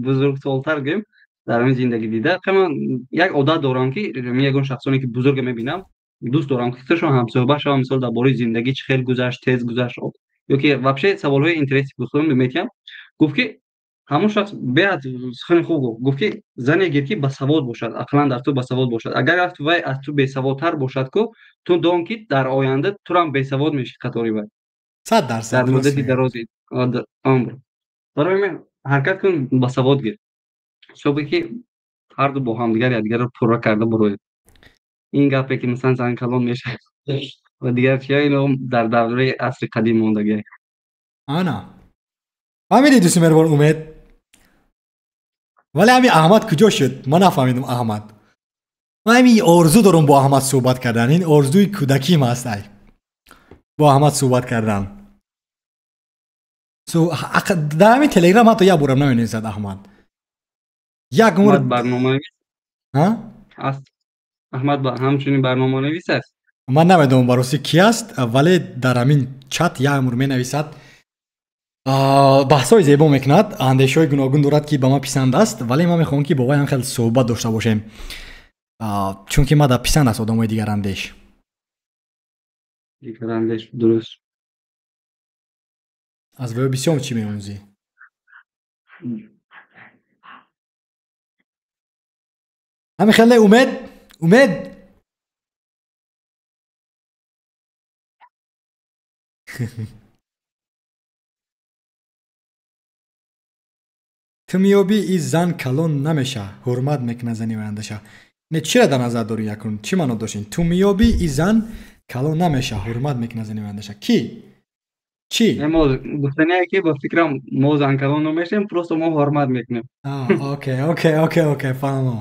бузургсолтар гӯем дар ҳамин зиндагӣ дида, ман як одат дорам ки ягон шахсоне ки бузурга мебинам, дӯст дорам ки худшон ҳамсӯҳбат шавам, мисол дар бораи зиндагӣ чӣ хел гузашт, тез гузашт, ёки вообще саволҳои интереси пурсидам метиҳам. Гуфт ки ҳамон шахс беҳад сухани хуб гуфт ки зане гир ки басавод бошад, ақлан дар ту басавод бошад. Агар вай аз ту бесаводтар бошад ку ту дон ки дар оянда турам бесавод мешӣ қатори вай.
100%
дар муддати дарози умр. Барои ман ҳаракат кун, басавод гир. Шобе ки ҳарду бо ҳамдигар якдигарро пурра карда бароед. Ин гапе ки мисалан занкалон мешавад ва дигар чия, ино дар давраи асри қадим мондагӣ.
Ана. Фаҳмидӣ дӯсти меҳрубон Умед? Вале ҳамин Аҳмад куҷо шуд? Ман нафаҳмидам Аҳмад. Ман ҳамин орзу дорам бо Аҳмад суҳбат кардан. Ин орзуи кӯдаким аст ай. Бо Аҳмад суҳбат кардан. Дар ҳамин Телеграм ҳатто як борам наменависад Аҳмад. Як умр
барноманавис аст. Аҳмад ҳамчунин барноманавис аст.
Ман намедонам бароси ки аст, вале дар ҳамин чат як умр менависад. баҳсҳои зебо мекунад, андешаҳои гуногун дорад ки ба ман писанд аст, вале ман мехоҳам ки бо вай ҳам хеле суҳбат дошта бошем. Чунки ман дар писанд аст одамои дигарандеш.
Дигарандеш, дуруст.
аз вай бисёр чӣ меомӯзӣ? ҳамин хеле Умед ту меёбӣ ин зан калон намеша ҳурмат мекуна зани ояндаша. не чиро дар назар дорӣ якун чӣ маъно доштин? ту меёбӣ ин зан калон намеша ҳурмат мекуна зани ояндаша. Ки чӣ?
мо гуфтание ки ба фикрам мо зан калон намешем, просто мо ҳурмат мекунем.
Окей, фаҳмо.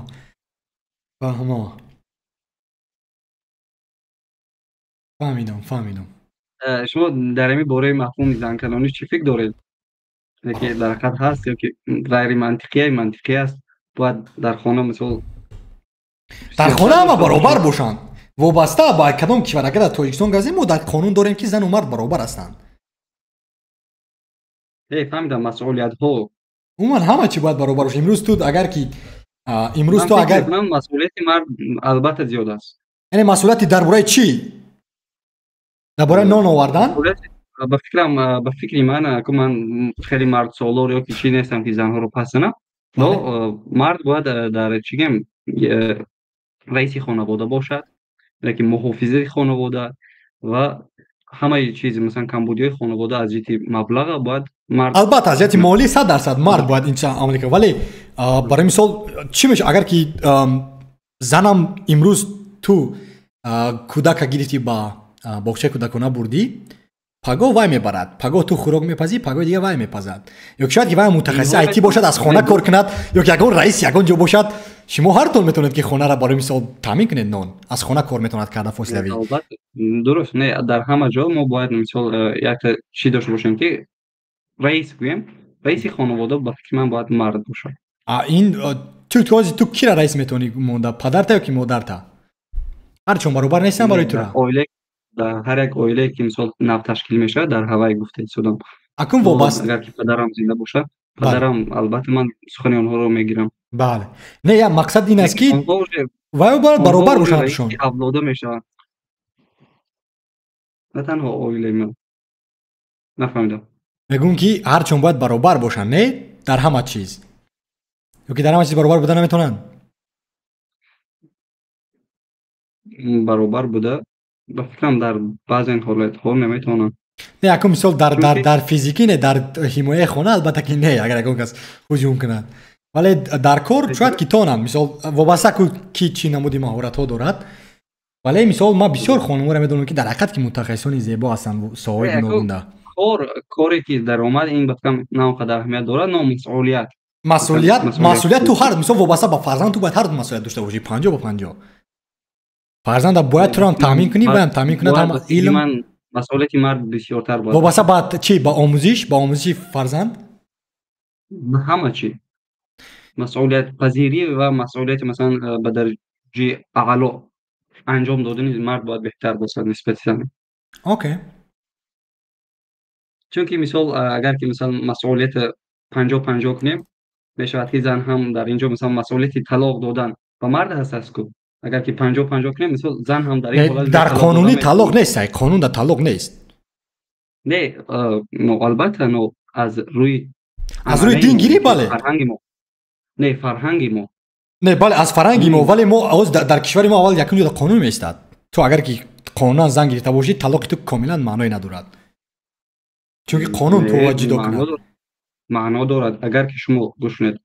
Фаҳмидам.
шумо дар ин бораи мафҳуми занкалонӣ чӣ фикр доред? ки дар ҳақиқат ҳаст ёки ғайримантиқӣ аст? бояд дар хона мисол
дар хона ҳама баробар бошанд. Вобаста ба кадом кишвар, агар дар Тоҷикистон газем мо дар қонун дорем ки зану мард баробар ҳастанд.
фаҳмидам масъулиятҳо.
Умуман ҳама чӣ бояд баробар боша. Имрӯз ту агар ки имрӯз ту агар
масъулияти мард албатта зиёд аст.
яъне масъулияти дар бораи чӣ? Дар бораи нон овардан?
ба фикри ман хеле мардсолор ёки чӣ нестам ки занҳоро пас занам. но мард бояд дар чӣ гӯем раиси хонавода бошад, яки муҳофизаи хонавода ва ҳамаи чизи масалан камбудиҳои хонавода аз ҷиҳати маблаға бояд мард.
Албатта аз ҷиҳати молӣ 100% мард бояд ин чиз амал кунад. Вале барои мисол чӣ мешавад агар ки занам имрӯз ту кӯдака гирифти ба боғчаи кӯдакона бурдӣ, пагоҳ вай мебарад, пагоҳ ту хӯрок мепазӣ, пагоҳи дигар вай мепазад. Ёки шояд ки вай мутахассиси IT бошад, аз хона кор кунад, ёки ягон раис ягон ҷо бошад. Шумо ҳартон метавонед ки хонаро барои мисол таъмин кунед нон. Аз хона кор метавонад карда фосилавӣ.
Дуруст, не дар ҳама ҷо мо бояд мисол якта чӣ дошта бошем ки раис гӯем, раиси хонавода ба фикри ман бояд мард бошад.
Ин ту кира раис метавонӣ монда, падарта ёки модарта? ҳарчон баробар нестан барои тура?
дар ҳар як оилае ки мисол нав ташкил мешавад дар ҳаваи гуфтаи судам.
Акун вобаста
агар ки падарам зинда бошад, падарам албатта ман сухани онҳоро мегирам.
Бале. Не, я мақсад ин аст ки вай бояд баробар бошанд тушон.
авлода мешаванд. На танҳо оилаи ман. Нафаҳмидам.
Мегӯм ки ҳарчон бояд баробар бошанд, не? Дар ҳама чиз. ёки дар ҳама чиз баробар буда наметавонанд?
баробар буда ба фикрам дар баъзен ҳолатҳо наметавонанд.
Не, якун мисол дар физикӣ не, дар ҳимояи хона албатта ки не, агар ягон кас ҳуҷум кунад. Вале дар кор шояд ки тонанд. Мисол вобаста ки чӣ намуди маҳоратҳо дорад. Вале мисол ман бисёр хонуморо медонам ки дар ҳақиқат ки мутахассисони зебо ҳастанд, соҳиби гуногунда.
коре ки даромад ин ба фикрам на он қадар аҳамият дорад, но
масъулият ту ҳар мисол вобаста ба фарзанд ту бояд ҳар ду масъулият дошта бошӣ 50 ба 50. фарзанда бояд туро ҳам таъмин кунӣ, ваям таъмин кунад ҳам илм.
масъулияти мард бисёртар бояд.
вобаста ба чӣ? Ба омӯзиши фарзанд?
ба ҳама чӣ. масъулиятпазирӣ ва масъулияти масалан ба дараҷаи аъло анҷом додани мард бояд беҳтар бошад нисбати зан.
Окей.
чунки мисол агар ки мисал масъулияти 50-50 кунем, мешавад ки зан ҳам дар ин ҷо мисал масъулияти талоқ додан ба мард ҳаст ку. агар ки 50-50 кунем, мисол зан ҳам дар ин ҳолат
дар қонуни талоқ нест, қонун дар талоқ нест.
Не, албатта аз рӯи
дингирӣ бале.
фарҳанги мо. Не, фарҳанги мо.
Не, бале, аз фарҳанги мо, вале мо дар кишвари мо аввал якун ҷода қонун меистад. Ту агар ки қонунан зан гирифта бошӣ, талоқи ту комилан маъное надорад. чунки қонун ту ҷудо кунад.
маъно дорад. агар ки шумо гӯш кунед,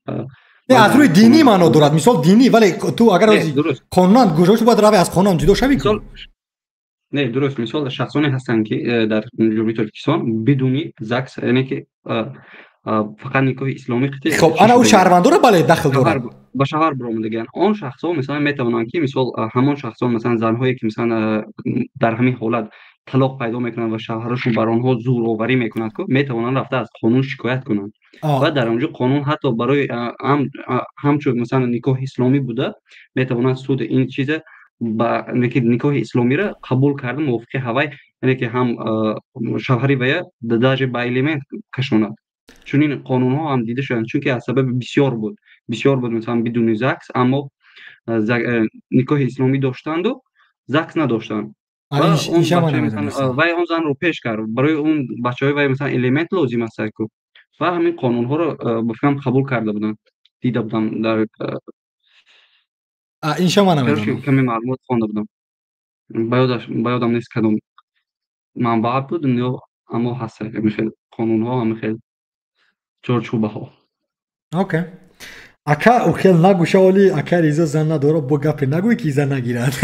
не, аз рӯи динӣ маъно дорад. мисол динӣ, вале ту агар қонунан гӯшавӣ бояд равӣ аз қонунан ҷудо шавӣ.
не, дуруст. мисол шахсоне ҳастанд ки дар ҷумҳурии Тоҷикистон бидуни ЗАГС, яъне ки фақат никоҳи исломӣ қитъи.
хоб ана ӯ шаҳрвандора бале дахл дорад.
ба шаҳр биромадаган он шахсҳо мисалан метавонанд ки мисол ҳамон шахсҳо масалан занҳое ки мисалан дар ҳамин ҳолат талоқ пайдо мекунанд ва шавҳарашон бар онҳо зӯроварӣ мекунад, метавонанд рафта аз қонун шикоят кунанд. ва дар онҷо қонун ҳатто барои ҳамчун масалан никоҳи исломӣ буда метавонад суд ин чиза ба никоҳи исломиро қабул карда мувофиқи ҳавай, яъне ки ҳам шавҳари вая даже ба алимент кашонад. чунин қонунҳо ҳам дида шуданд, чунки аз сабаби бисёр буд масалан бидуни ЗАГС, аммо никоҳи исломӣ доштанду ЗАГС надоштанд. вай он занро пеш кард, барои он бачаҳои вай масалан элемент лозим аст ку, ва ҳамин қонунҳоро ба фикрам қабул карда буданд. дида будам дар каме маълумот хонда будам. ба ёдам нест кадом манбаъ буд, ё اما هست خیلی قانون ها هم خیلی چارچوبه ها.
اوکی. اکا اوخیل نگو شاولی اکا ریزا زن نداره با گپی نگوی که زن نگیرد.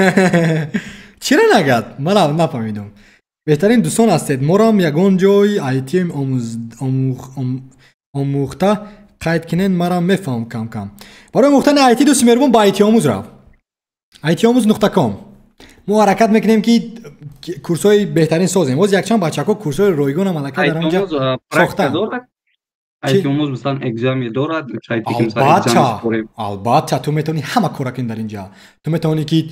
چرا نگد؟ من نفهمیدم. بهترین دوستان هستید. مرام یگان جای آیتی آموخته قید کنین مرام میفهم کم کم. برای آموختن آیتی دوست مهربان با آیتی آموز رو. ITAmuz.com ما حرکت میکنیم که کورسای بهترین سازیم. باز یک چند بچه‌ها کورسای رایگان هم الکی در اونجا ساختن.
ITAmuz مثلا اگزامی دارد، سایتی که مثلا اگزام می‌خوریم.
البته تو میتونی همه کارا کنی در اینجا. تو میتونی که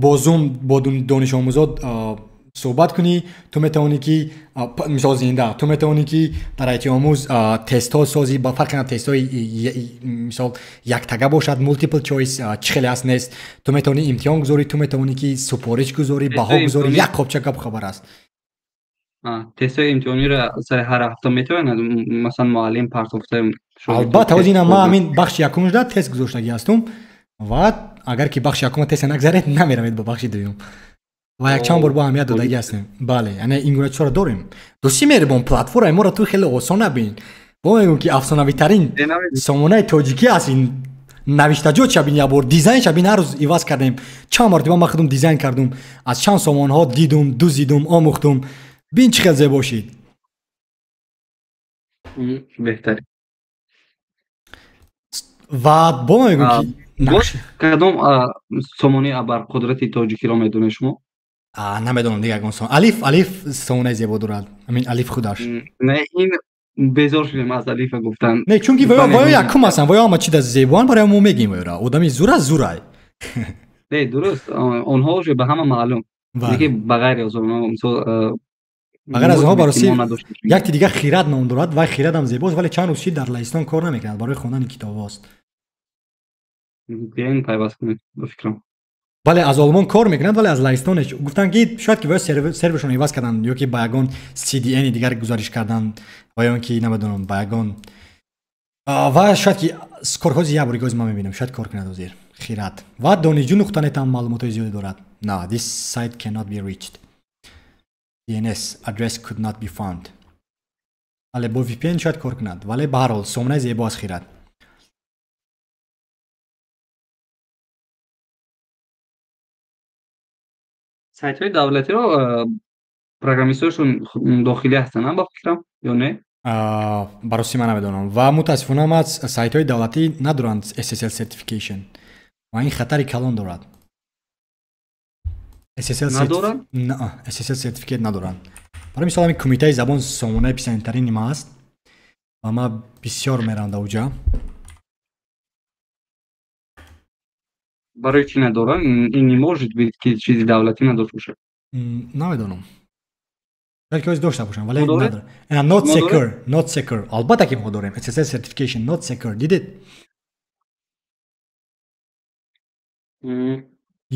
با زوم با دانش آموزات صحبت کنی، تو میتونی که مثال زنده، تو میتونی که در ITAmuz تست ها سازی با فرق از تست های مثال یک تگه باشد مولتیپل چویس چخیلی است نیست، تو میتونی امتحان گذاری، تو میتونی که سپارش گذاری، بها گذاری، یک خوبچه گپ خبر است.
تست های امتحانی را سر هر هفته میتونه مثلا معلم پرتافته.
البته از این ما همین بخش یکم را تست گذاشتگی هستم و اگر که بخش یکم تست نگذارید نمیروید به بخش دوم. و یک چند بار با همیت دادگی هستیم. بله یعنی این گونه چرا داریم. دوستی مهربان پلتفرم ما را تو خیلی آسان نبین. با میگم که افسانه‌ای ترین سامانه تاجیکی است این نوشته جات شبین یا بار دیزاین شبین هر روز ایواز کردیم. چند مرتبه من خودم دیزاین کردم. از چند سامانه ها دیدم، دوزیدم، آموختم. ببین چه خیلی زیبا باشید.
بهتری.
و با میگم که
نقش کدام سامانه ابر قدرت تاجیکی را میدونه شما؟
نمیدونم دیگه اگه سامانه الف سامانه زیبا دارد. همین الف خودش.
نه این بیزار شدیم از الف گفتن.
نه چون که ویا یکم هستن ویا ما چی از زیبان برای ما میگیم ویا آدمی زورای.
نه درست اونها جو به همه معلوم. دیگه بغیر از اونها مثلا
اگر از اونها برای یک دیگه خیرات نام دارد و خیرات هم زیباست ولی چند روزی در لهستان کار نمیکند برای خوندن کتاب است.
بیاین پیوست کنید به فکرم.
ولی از آلمان کار میکنند ولی از لهستانش گفتن که شاید که واسه سروشون ایواز کردن یا که با یگان CDN دیگر گزارش کردن و یا اینکه نمیدونم با یگان و شاید که کارهای زیاد بریگاز ما میبینم شاید کار کنند وزیر خیرات و دانشجو نقطه نت هم معلومات زیادی دارد. نه this site cannot be reached. DNS address could not be found. ولی با VPN شاید کار کنند ولی به هر حال سامانه زیباست خیرات.
سایت های دولتی رو پروگرامیسترشون داخلی هستن با فکرم یا نه؟
برای من نمیدونم و متاسفانه ما سایت های دولتی ندارند SSL سرتیفیکیشن و این خطری کلان دارد.
ندارن؟
نه SSL سرتیفیکیت ندارن. برای مثال همین کمیته زبان سامانه پسندترین ما است و ما بسیار میرم اونجا.
برای چی ندارن؟ این نمیشه بید که چیزی دولتی نداشته باشه.
نمیدونم. بلکه از داشته باشم ولی نداره. And not secure. البته که ما داریم. SSL certification not secure. Did it?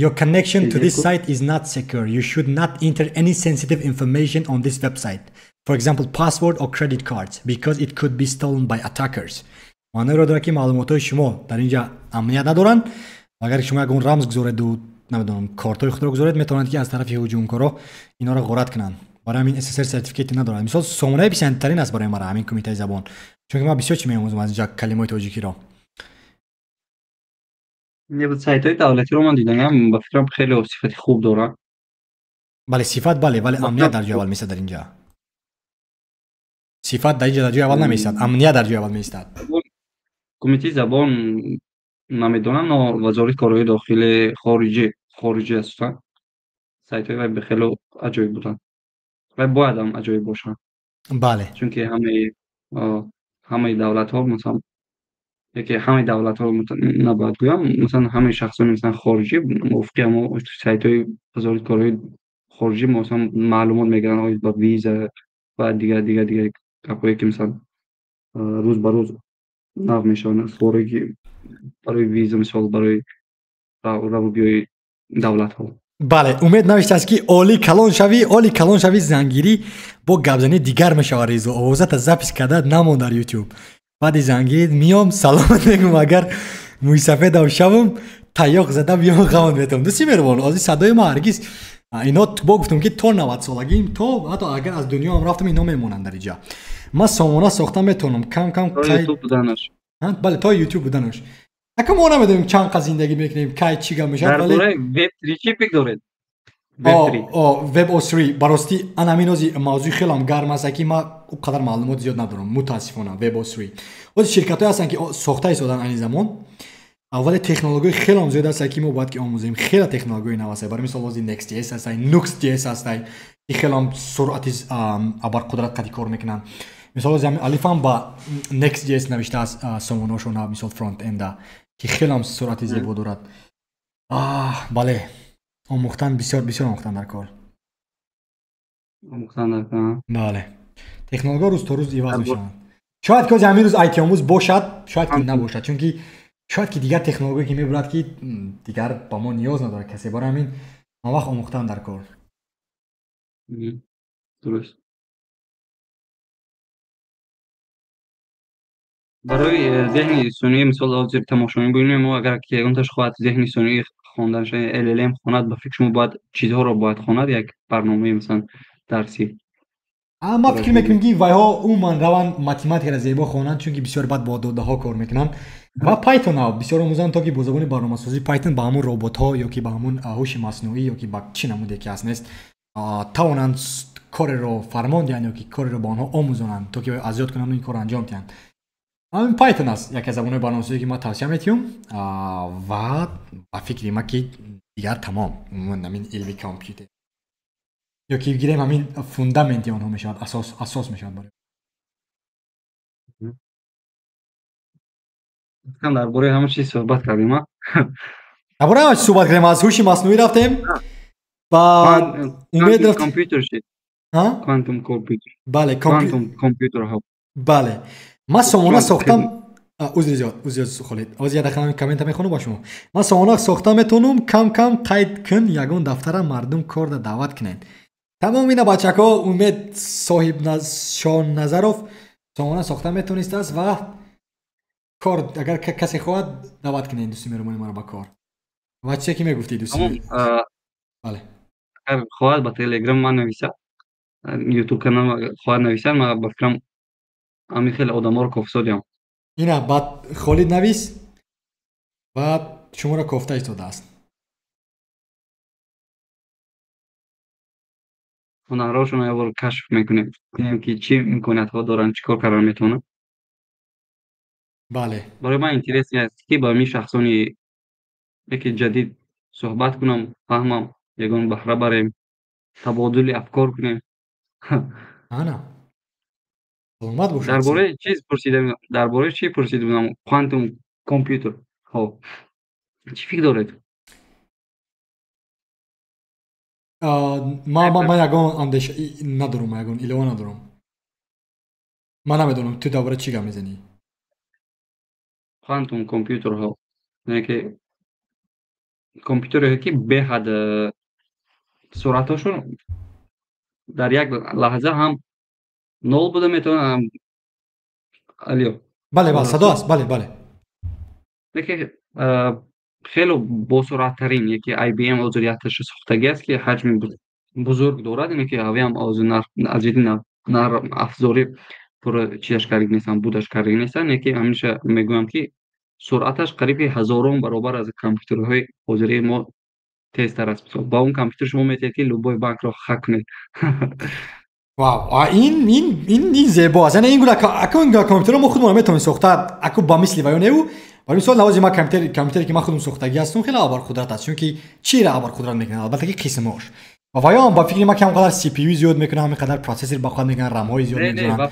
Your connection to this site is not secure. You should not enter any sensitive information on this website. For example, password or credit cards because it could be stolen by attackers. معنی رو داره که معلومات شما در اینجا امنیت ندارن. اگر شما اون رمز گذارید و نمیدونم کارتای خود رو گذارید میتونید که از طرف هجومکارا اینا رو غارت کنن. برای همین SSL سرتیفیکیت ندارن. مثلا سامانه پسندترین است برای ما همین کمیته زبان. چون که ما بسیار چی می‌آموزیم از اینجا کلمات تاجیکی را.
یه سایت های دولتی رو من دیدم با فکرم خیلی صفت خوب دارن.
بله صفت بله ولی امنیت در جای اول میسته در اینجا. صفت در جای اول نمیسته. امنیت در جای اول میسته.
کمیته زبان نمیدونم وزارت کارهای داخلی خارجی هستن. سایت های به خیلی عجایب بودن. و باید هم عجایب باشن.
بله.
چون که همه دولت ها مثلا یکی همه دولت ها نباید گویم مثلا همه شخصان مثلا خارجی موافقی ما سایت های وزارت کارهای خارجی مثلا معلومات میگیرن آید با ویزا و دیگه کپایی که مثلا روز به روز نو میشن خارجی برای ویزا مثلا برای رو بیای دولت ها.
بله امید نوشته است که عالی کلان شوی زنگیری با گبزنی دیگر میشود ریزو آوازت از زپیس کردن نمون در یوتیوب بعد زنگیرید میام سلامت میگم اگر موی سفید او شوم تایاق زده بیام غوان میتم دوستی مهربان از صدای ما هرگز اینا با گفتم که تا 90 سالگیم تا حتی اگر از دنیا هم رفتم اینا میمونن در اینجا. من سامانه ساختم میتونم کم کم
یوتیوب بودنش.
بله تا یوتیوب بودنش. اگه ما نمیدونیم چند قضیه زندگی میکنیم کی چی گم میشه
ولی وب 3 چی فکر دارید؟
وب او 3 براستی انا همینوزی موضوع خیلی هم گرم است که ما اونقدر معلومات زیاد ندارم متاسفانه. وب او 3 از شرکت‌ها هستن که ساخته شدن این زمان اول تکنولوژی خیلی هم زیاد است که ما باید که آموزیم. خیلی تکنولوژی نو است. برای مثال واسه نکست جی اس است، نوکس جی اس است که خیلی هم سرعت ابر قدرت قدی کار میکنن. مثال واسه الف هم با نکست جی اس نوشته است سامانه‌شون مثال فرانت اند که خیلی هم سرعت زیبا دارد. بله آموختن بسیار بسیار آموختن در کار.
آموختن در کار.
بله. تکنولوژی روز تا روز ایواز میشن. شاید که همین روز آیتی آموز باشد، شاید که نباشد، چون که شاید که دیگر تکنولوژی که میبرد که دیگر با ما نیاز نداره کسی. برای همین ما وقت آموختن در کار.
درست. برای ذهنی سونی مثال از تماشایی ببینیم ما اگر که اونتاش خواهد ذهنی سونی خواندنش LLM خواند با فکر شما باید چیزها رو باید خواند یک برنامه مثلا درسی.
ما فکر میکنیم که وایها عموما روان ماتماتیک را زیبا خوانند چون که بسیار بد با داده ها کار میکنن و پایتون ها بسیار آموزان تا که با زبان برنامه‌سازی پایتون با همون ربات ها یا که با همون هوش مصنوعی یا که با چی نموده که اصلا است توانند کار رو فرماند یعنی که کار رو با آنها آموزانند تا که ازیاد کنند این کار انجام دهند. همین پایتون است یکی از زبان‌های برنامه‌سازی که ما توصیه می‌کنیم و با فکر ما که دیگر تمام همین علم کامپیوتر یا که گیریم همین فوندامنتی آنها میشود اساس میشود. برای
کم درباره همه چیز صحبت کردیم ها.
درباره همه چیز صحبت کردیم. از هوش مصنوعی رفتیم و امید رفتیم
کامپیوتر شد. کوانتوم کامپیوتر.
بله
کوانتوم کامپیوتر ها.
بله ما سامانه ساختم عذر خالد از یاد خانم کامنت میخونم با شما. ما سامانه ساختم میتونم کم کم قید کن یگان دفتر مردم کار را دعوت کنن. تمام اینا بچه‌ها امید صاحب شان نظروف سامانه ساختم میتونست است و کار اگر کسی خواهد دعوت کنین دوستی میرمونیم ما رو با کار. و چه کی میگفتی دوستی؟ بله
اگر خواهد با تلگرام من نویسه یوتیوب کانال خواهد نویسه ما با فکرم همین خیلی آدما رو کفسادیم.
اینا بعد خالد نویس بعد شما را کفته ایستاده است.
هنرهاشون رو یه کشف میکنیم ببینیم که چی امکانیت ها دارن چیکار کردن میتونن.
بله
برای من اینترسی است که با می شخصانی یکی جدید صحبت کنم فهمم یگان بهره بریم تبادل افکار کنیم.
انا اومد باشه.
درباره چیز پرسیدم درباره چی پرسیدم کوانتوم کامپیوتر ها چی فکر دارید؟
من یگان اندیش ندارم یگان ایلو ندارم. من نمیدونم تو درباره چی گپ میزنی؟
کوانتوم کامپیوتر ها یعنی که کامپیوتر که به حد سرعتشون در یک لحظه هم نول بوده میتونه الیو
بله صدا است. بله
که خیلی با سرعت ترین یکی آی بی ام عضویتش ساختگی است که حجم بزرگ دارد. اینه که اوی هم از جدی نرم افزاری پر چیش کاری نیستن بودش کاری نیستن. یکی همیشه میگویم که سرعتش قریب هزارم برابر از کامپیوترهای حاضری ما تیزتر است. با اون کامپیوتر شما میتونید که لوبای بانک را هک کنید.
واو این زیبا است. این گونه کامپیوتر ما خودمون میتونیم ساخته اكو با مثل وایونه او برای مثال لازم ما کامپیوتری که ما خودمون ساختگی هستم خیلی ابر قدرت است چون که چی را ابر قدرت میکنه البته که قسمش و وایام با فکر ما کم قدر سی پی یو زیاد میکنه همین قدر پروسسور با خود میگن رم های زیاد میذارن.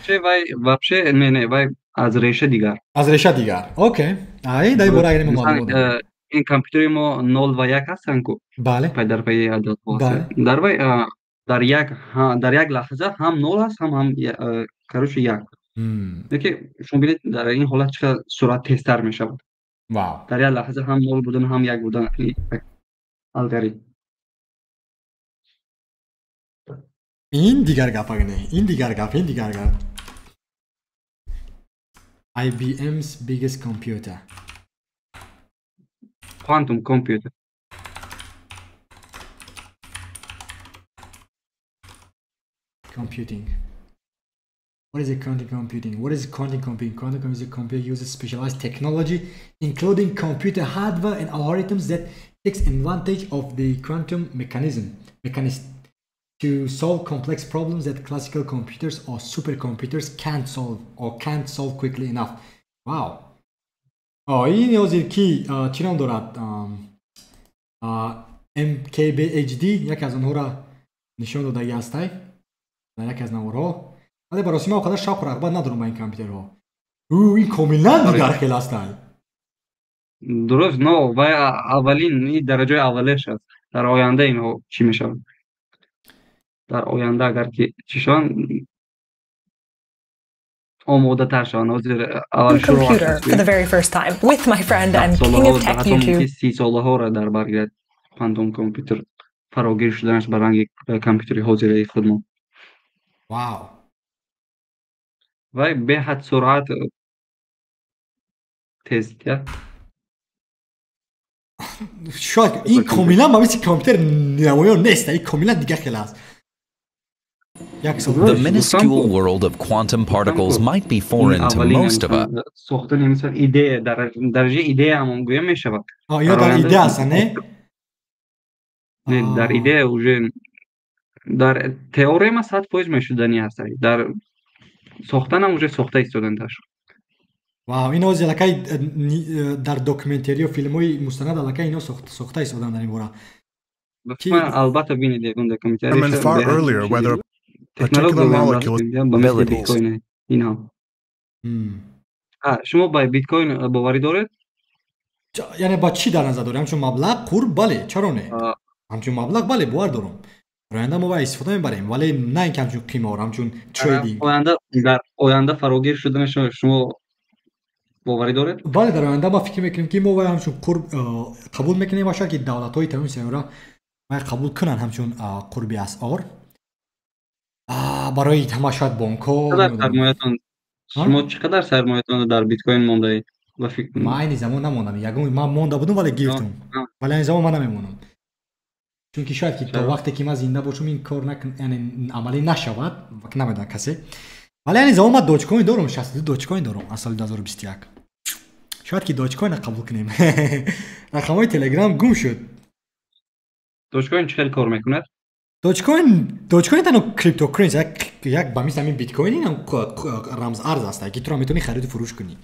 واپشه نه از ریشه دیگر
اوکی دای برای اگر ما
این کامپیوتر ما 0 و 1 هستن کو
بله
در پای عدد واسه در یک لحظه هم 0 هست هم کاروش 1. که شما ببینید در این حالت چقدر سرعت تیزتر میشه.
واو
در یک لحظه هم 0 بودن هم 1 بودن الگوریتم.
این دیگر گپ IBM's biggest computer
quantum computer
computing. What is a quantum computing? What is quantum computing? Quantum computing is a computer uses specialized technology, including computer hardware and algorithms that takes advantage of the quantum mechanism to solve complex problems that classical computers or supercomputers can't solve quickly enough. Wow. این یازی کی چی نام دارد؟ MKBHD یکی از آنها را نشان دادگی هستی در یکی از نوارها. ولی برای ما قدر شوق و رغبت ندارم با این کامپیوترها. این کاملا دیگر خیلی هستی.
درست نه و اولین این درجه اولش است. در آینده اینها چی میشه؟ در آینده اگر که چی شون آماده تر شون اول شروع
for the very first time with my friend and king of tech YouTube.
30 ساله ها را در بر کوانتوم کامپیوتر فراگیر شدنش بر رنگ کامپیوتری حاضره خودمان.
واو.
و به حد سرعت تست کرد.
شاید این کاملا با مثل کامپیوتر نمایان نیست. این کاملا دیگه خیلی است.
The minuscule world of quantum particles might be foreign to most of us.
ساختن مثلا ایده در درجه ایده هم گویا می شود.
یا در ایده است نه؟
نه در ایده اوج در تئوری ما 100% میشدنی هست. در ساختن هم اوج ساخته استودنتش.
واو اینا از لکای در داکیومنتری و فیلم‌های مستند لکای اینا ساخته استودن در این باره.
البته ببینید اون داکیومنتری.
I meant far earlier whether particular molecules
اینا. شما با بیت کوین باوری دارید؟
یعنی با چی در نظر دارید؟ همچون مبلغ قرب بله چرا نه؟ همچون مبلغ بله باور دارم. آینده ما با استفاده میبریم ولی نه اینکه همچون قیمار همچون تریدینگ.
در آینده فراگیر شدن شما باوری دارید؟
بله در آینده ما فکر میکنیم که ما باید همچون قرب قبول میکنیم باشه که دولت‌های تمام سیاره باید قبول کنن همچون قربی اسعار برای تماشات بانک‌ها.
چقدر سرمایه‌تان شما چقدر سرمایه‌تان در بیت کوین مونده اید؟
ما این زمان نموندم. یگان من مونده بودم ولی گرفتم. ولی این زمان من نمیمونم. چون که شاید که تا وقتی که من زنده باشم این کار یعنی عملی نشود وقت نمیدن کسی. ولی این زمان من دوج کوین دارم 62 دوج کوین دارم از سال 2021. شاید که دوج کوین قبول کنیم. رقم‌های تلگرام گم شد.
دوج کوین چه کار میکنه؟
دوج کوین تنها کریپتوکرنسی یک با مثل همین بیت کوین این رمز ارز است که تو را میتونی خرید و فروش کنی.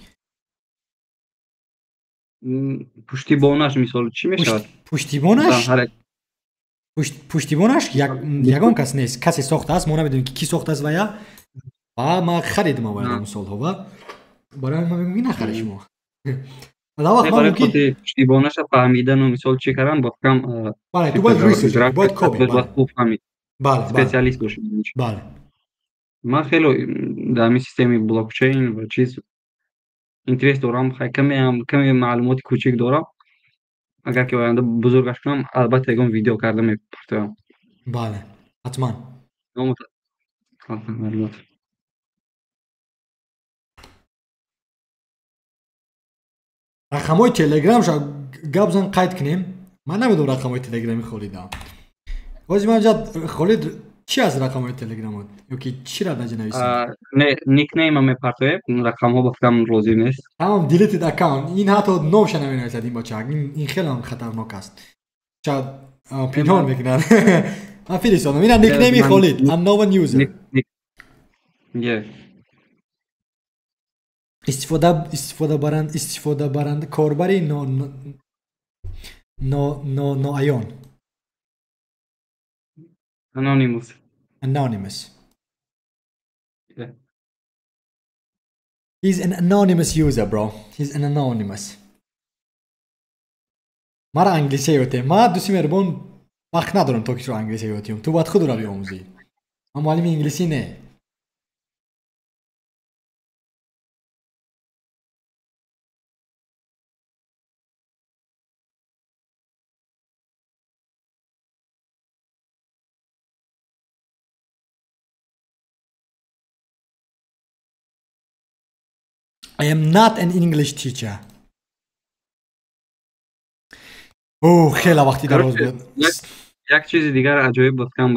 پشتیبانش مثال چی میشود؟
پشتیبانش یگان کس نیست. کسی ساخته است ما نمیدونیم که کی ساخته است و یا ما خریدیم اون سالها و برای ما میگیم نخری شما.
برای خود پشتیبانش فهمیدن و مثال چی کردن با کم
بله تو باید ریسرچ باید کپی
خوب فهمید.
بله
اسپسیالیست باشید.
بله
من خیلی در این سیستم بلاک چین و چیز اینترست دارم. کمی معلومات کوچیک دارم. اگر که آینده بزرگش کنم البته یگان ویدیو کرده میپرتم.
بله حتما. رقم‌های تلگرام شو گابزن قید کنیم. من نمیدونم رقم‌های تلگرامی خالیدم. واسه من جد خالد چی از رقم‌های تلگرام یا که چی را در نویسید؟
نیک نیم هم میپرتم. رقم‌ها گفتم روزی نیست.
تمام دیلیتد اکانت. این حتی نوش نمینویسد این بچه. این خیلی هم خطرناک است. شاید پنهان میکنن. من فیلیسونم. این نیک نیمی خالد. I'm no one user. استفاده برنده کاربری نو ایون. Anonymous.
Yeah.
He's an anonymous user, bro. He's an anonymous. مرا انگلیسی یوته. ما دوستی مربون وقت ندارم تا که رو انگلیسی یوتیم. تو باید خود رو بیاموزی. من معلم انگلیسی نه. I am not an English teacher. خیلی وقتی دراز بود.
یک چیز دیگر عجایب گفتم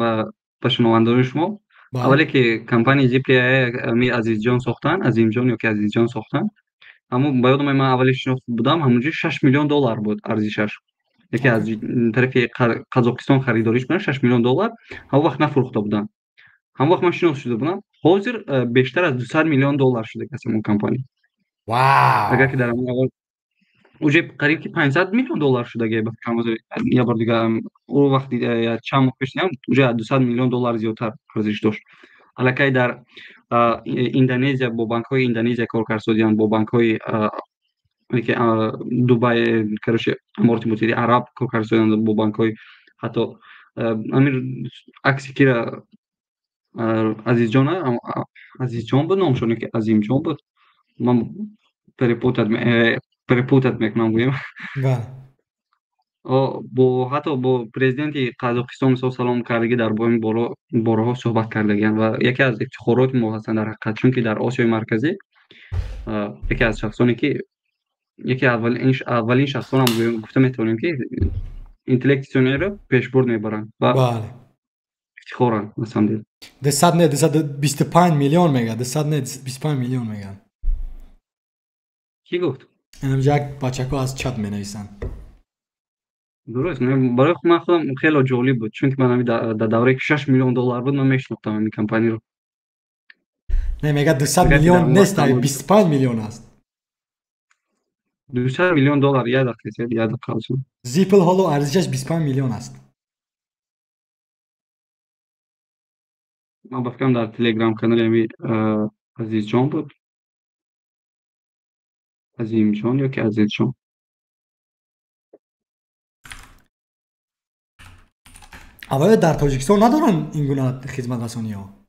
به شنوندگان شما. اولی که کمپانی جی پی آی می عزیزجان ساختن، عظیمجان یا که عزیزجان ساختن. اما باید من اولی شناخت بودم همونجا $6 میلیون بود ارزشش. یکی از طرف قزاقستان خریداریش بودن $6 میلیون. هم وقت نفروخته بودن. هم وقت من شناخت شده بودم. حاضر بیشتر از $200 میلیون شده کسی اون کمپانی.
واو.
اگر که در اون уже قریب که $500 میلیون شده اگه بفهمم یه بار دیگه اون وقتی چند ماه پیش دیدم уже $200 میلیون زیادتر ارزش داشت. الکی در اندونزیا با بانک‌های اندونزیا کار کردن، با بانک‌های که دبی کارش امارات متحده عرب کار کردن، با بانک‌های حتی امیر عکسی که عزیز جان بود نامشونه که عظیم جان بود. من پرپوتت میکنم گویم.
بله.
با حتی با پرزیدنت قزاقستان سلام کردگی در این بارها صحبت کردگیان و یکی از افتخارات ما هستند در حقیقت، چون که در آسیای مرکزی یکی از شخصانی که اولین شخصان هم گفته میتونیم که اینتלקتیشنی رو پیشبرد میبرن و
بله
افتخارن مثلا.
225 میلیون میگه. 225 میلیون میگن.
کی گفت؟
اینجا بچه‌ها از چت مینویسن.
درست. برای من خودم خیلی جالب بود، چون که من در دوره که $6 میلیون بود من میشناختم این کمپانی رو.
نه میگه 200 میلیون نیست، 25 میلیون است.
$200 میلیون یه دقیقه.
زیپل هالو ارزشش 25 میلیون است.
من بفکرم در تلگرام کانال عزیز جان بود. عظیم جان یا که عزیز جان.
اوایل در تاجیکستان ندارن این گونه خدمت رسانی ها؟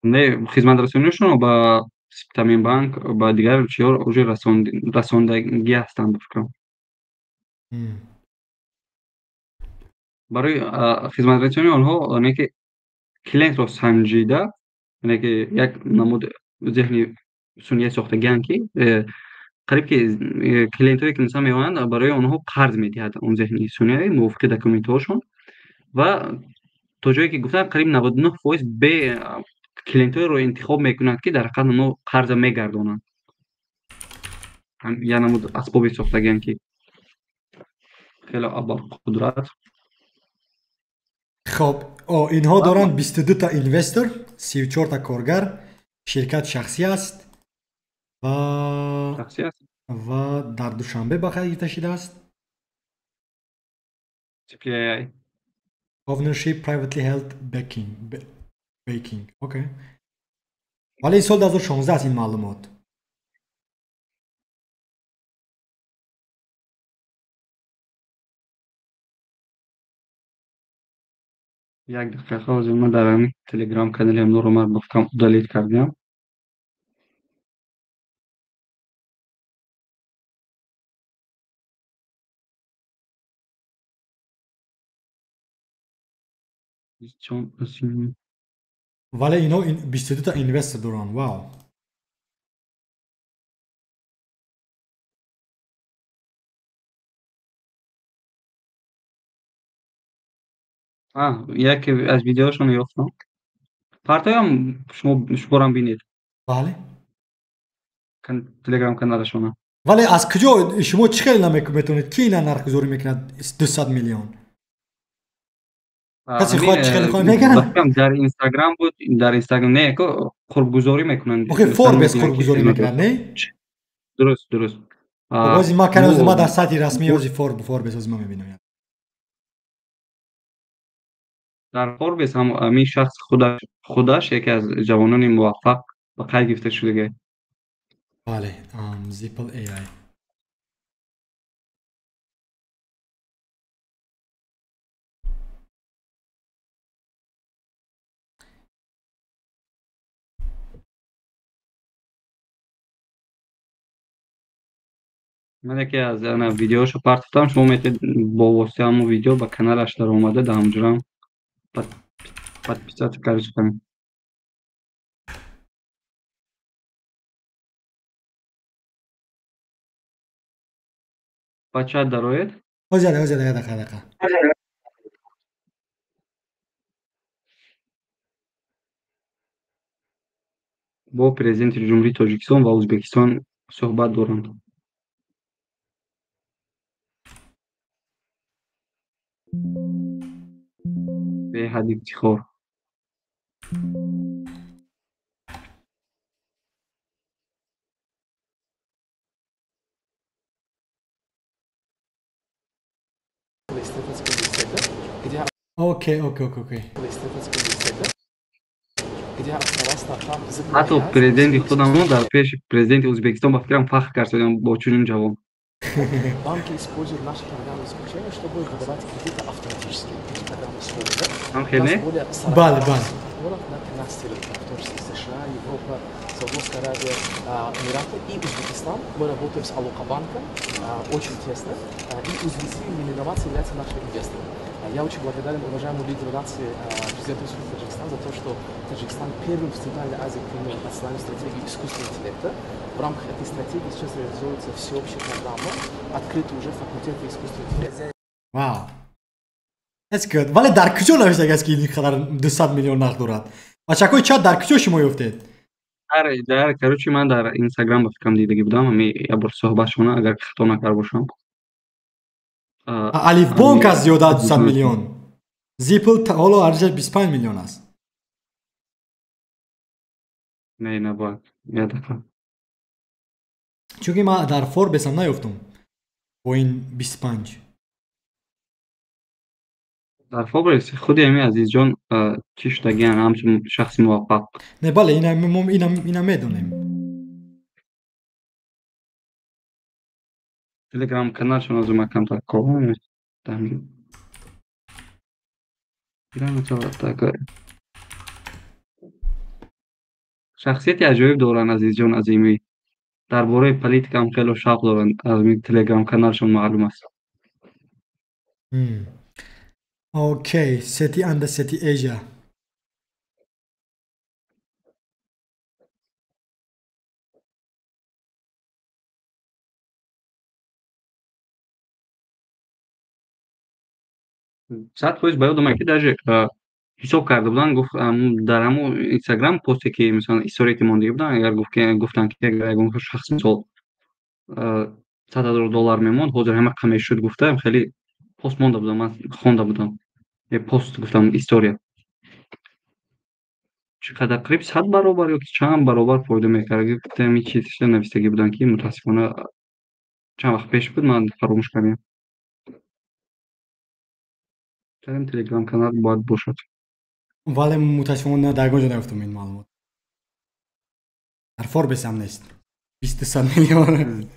نه، خدمت رسانیشون با تامین بانک با دیگر چیار اوجه رساندگی هستند بفکرم. برای خدمت رسانی آنها نه که کلینت رو سنجیده، نه که یک نمود ذهنی سنیه ساختگیان که قریب که کلینت هایی که انسان میوانند برای آنها قرض میدهد اون ذهنی سنیه موافق دکومنت هاشون و تا جایی که گفتن قریب 99% به کلینت های رو انتخاب میکنند که در حقیقت اونها قرض میگردونند. یه نمود اسباب ساختگیان که خیلی ابر قدرت.
خب اینها دارن 22 تا اینوستر، 34 تا کارگر، شرکت شخصی است و در دوشنبه به خرید کشیده است.
CPAI
Ownership Privately Held Backing. اوکی. ولی این سال 2016 است این معلومات.
یک دقیقه از من در همین تلگرام کانال هم رو من بفکرم دلیت کردم.
ولی اینا 22 تا اینوستر دارن. واو.
یکی از ویدیوشون یافتم. پارتای هم شما هم بینید.
بله.
تلگرام کانالشونه.
ولی از کجا شما چه خیلی نمیتونید کی اینا نرخ گذاری میکنه 200 میلیون؟ کسی خواهد چه خیلی خواهد میکنه؟
در اینستاگرام بود، در اینستاگرام نه که خورد گذاری میکنن.
اوکی فوربس خورد گذاری میکنن نه؟
درست.
بازی ما کنار ما در سایت رسمی بازی فوربس از ما میبینیم.
در فوربس هم همین شخص خودش یکی از جوانان موفق و قید گرفته شده.
بله. زیپل ای آی.
من یکی از ویدیوشو پارت کردم، شما میتونید با واسطه همون ویدیو با کانالش در اومده در همونجا پادپیسات کارش کنید. بچه دارید؟
دقیقه.
бо президенти ҷумҳурии Тоҷикистон ва Ӯзбекистон суҳбат доранд. беҳад ифтихор.
Окей.
ҳатто президенти худамон дар пеши президенти Ӯзбекистон ба фикрам фахр кард шудам бо чунин ҷавон.
Банки используют наши программы исключения, чтобы выдавать кредиты автоматически. Эти программы используют.
Амхеле?
Бали.
На 13 рынках, в том числе США, Европа, Саудовская Аравия, Эмираты и Узбекистан. Мы работаем с Алока-банком очень тесно. И уязвимыми инновации являются наши инвесторы. Я очень благодарен уважаемому лидеру нации, президенту Республики Таджикистан, за то, что Таджикистан первым в Центральной Азии принял национальную стратегию искусственного интеллекта. В рамках этой стратегии сейчас реализуется всеобщая программа, открыты уже факультеты искусственного интеллекта.
Wow. That's good. ولی در کجا نوشته است که این قدر 200 میلیون نقد دارد؟ و چکوی چت در کجا شما یافتید؟
در کروچی من در اینستاگرام با فکرم دیدگی بودم امی یه بار صحبت شونه اگر خطا نکرده باشم.
الف بانک از زیاده 200 میلیون. زیپل حالا ارزش 25 میلیون است.
نه باید یادم.
چون ما در فوربس هم نیافتم با این 25.
در فوربس خودی امی عزیز جان چی شدگی همچون شخص موفق.
نه بله اینا میدونیم.
تلگرام کانالشون از ما کم تکوه تامین. ایران چه وقت شخصیتی عجیب دارن عزیز جان عظیمی. درباره پلیتیک هم خیلی شاق دارن از این تلگرام کانالشون معلوم است.
اوکی سیتی اند سیتی ایجا.
صد پویز باید اومد که درجه حساب کرده بودن گفت در همون اینستاگرام پستی که مثلا استوری مونده بودن اگر گفتن که اگر شخص مثلا $100,000 میموند حاضر همه کمش شد گفتم خیلی پست مونده بودم من خونده بودم یه پست گفتم استوری چقدر قریب 100 برابر یا چند برابر فایده میکرد گفتم این چیزش نوشتگی بودن که متاسفانه چند وقت پیش بود من فراموش کردم ترم تلگرام کانال باید باشد
ولی متاسفانه در گوجه نیفتم این معلومات در فوربس هم نیست 200 میلیون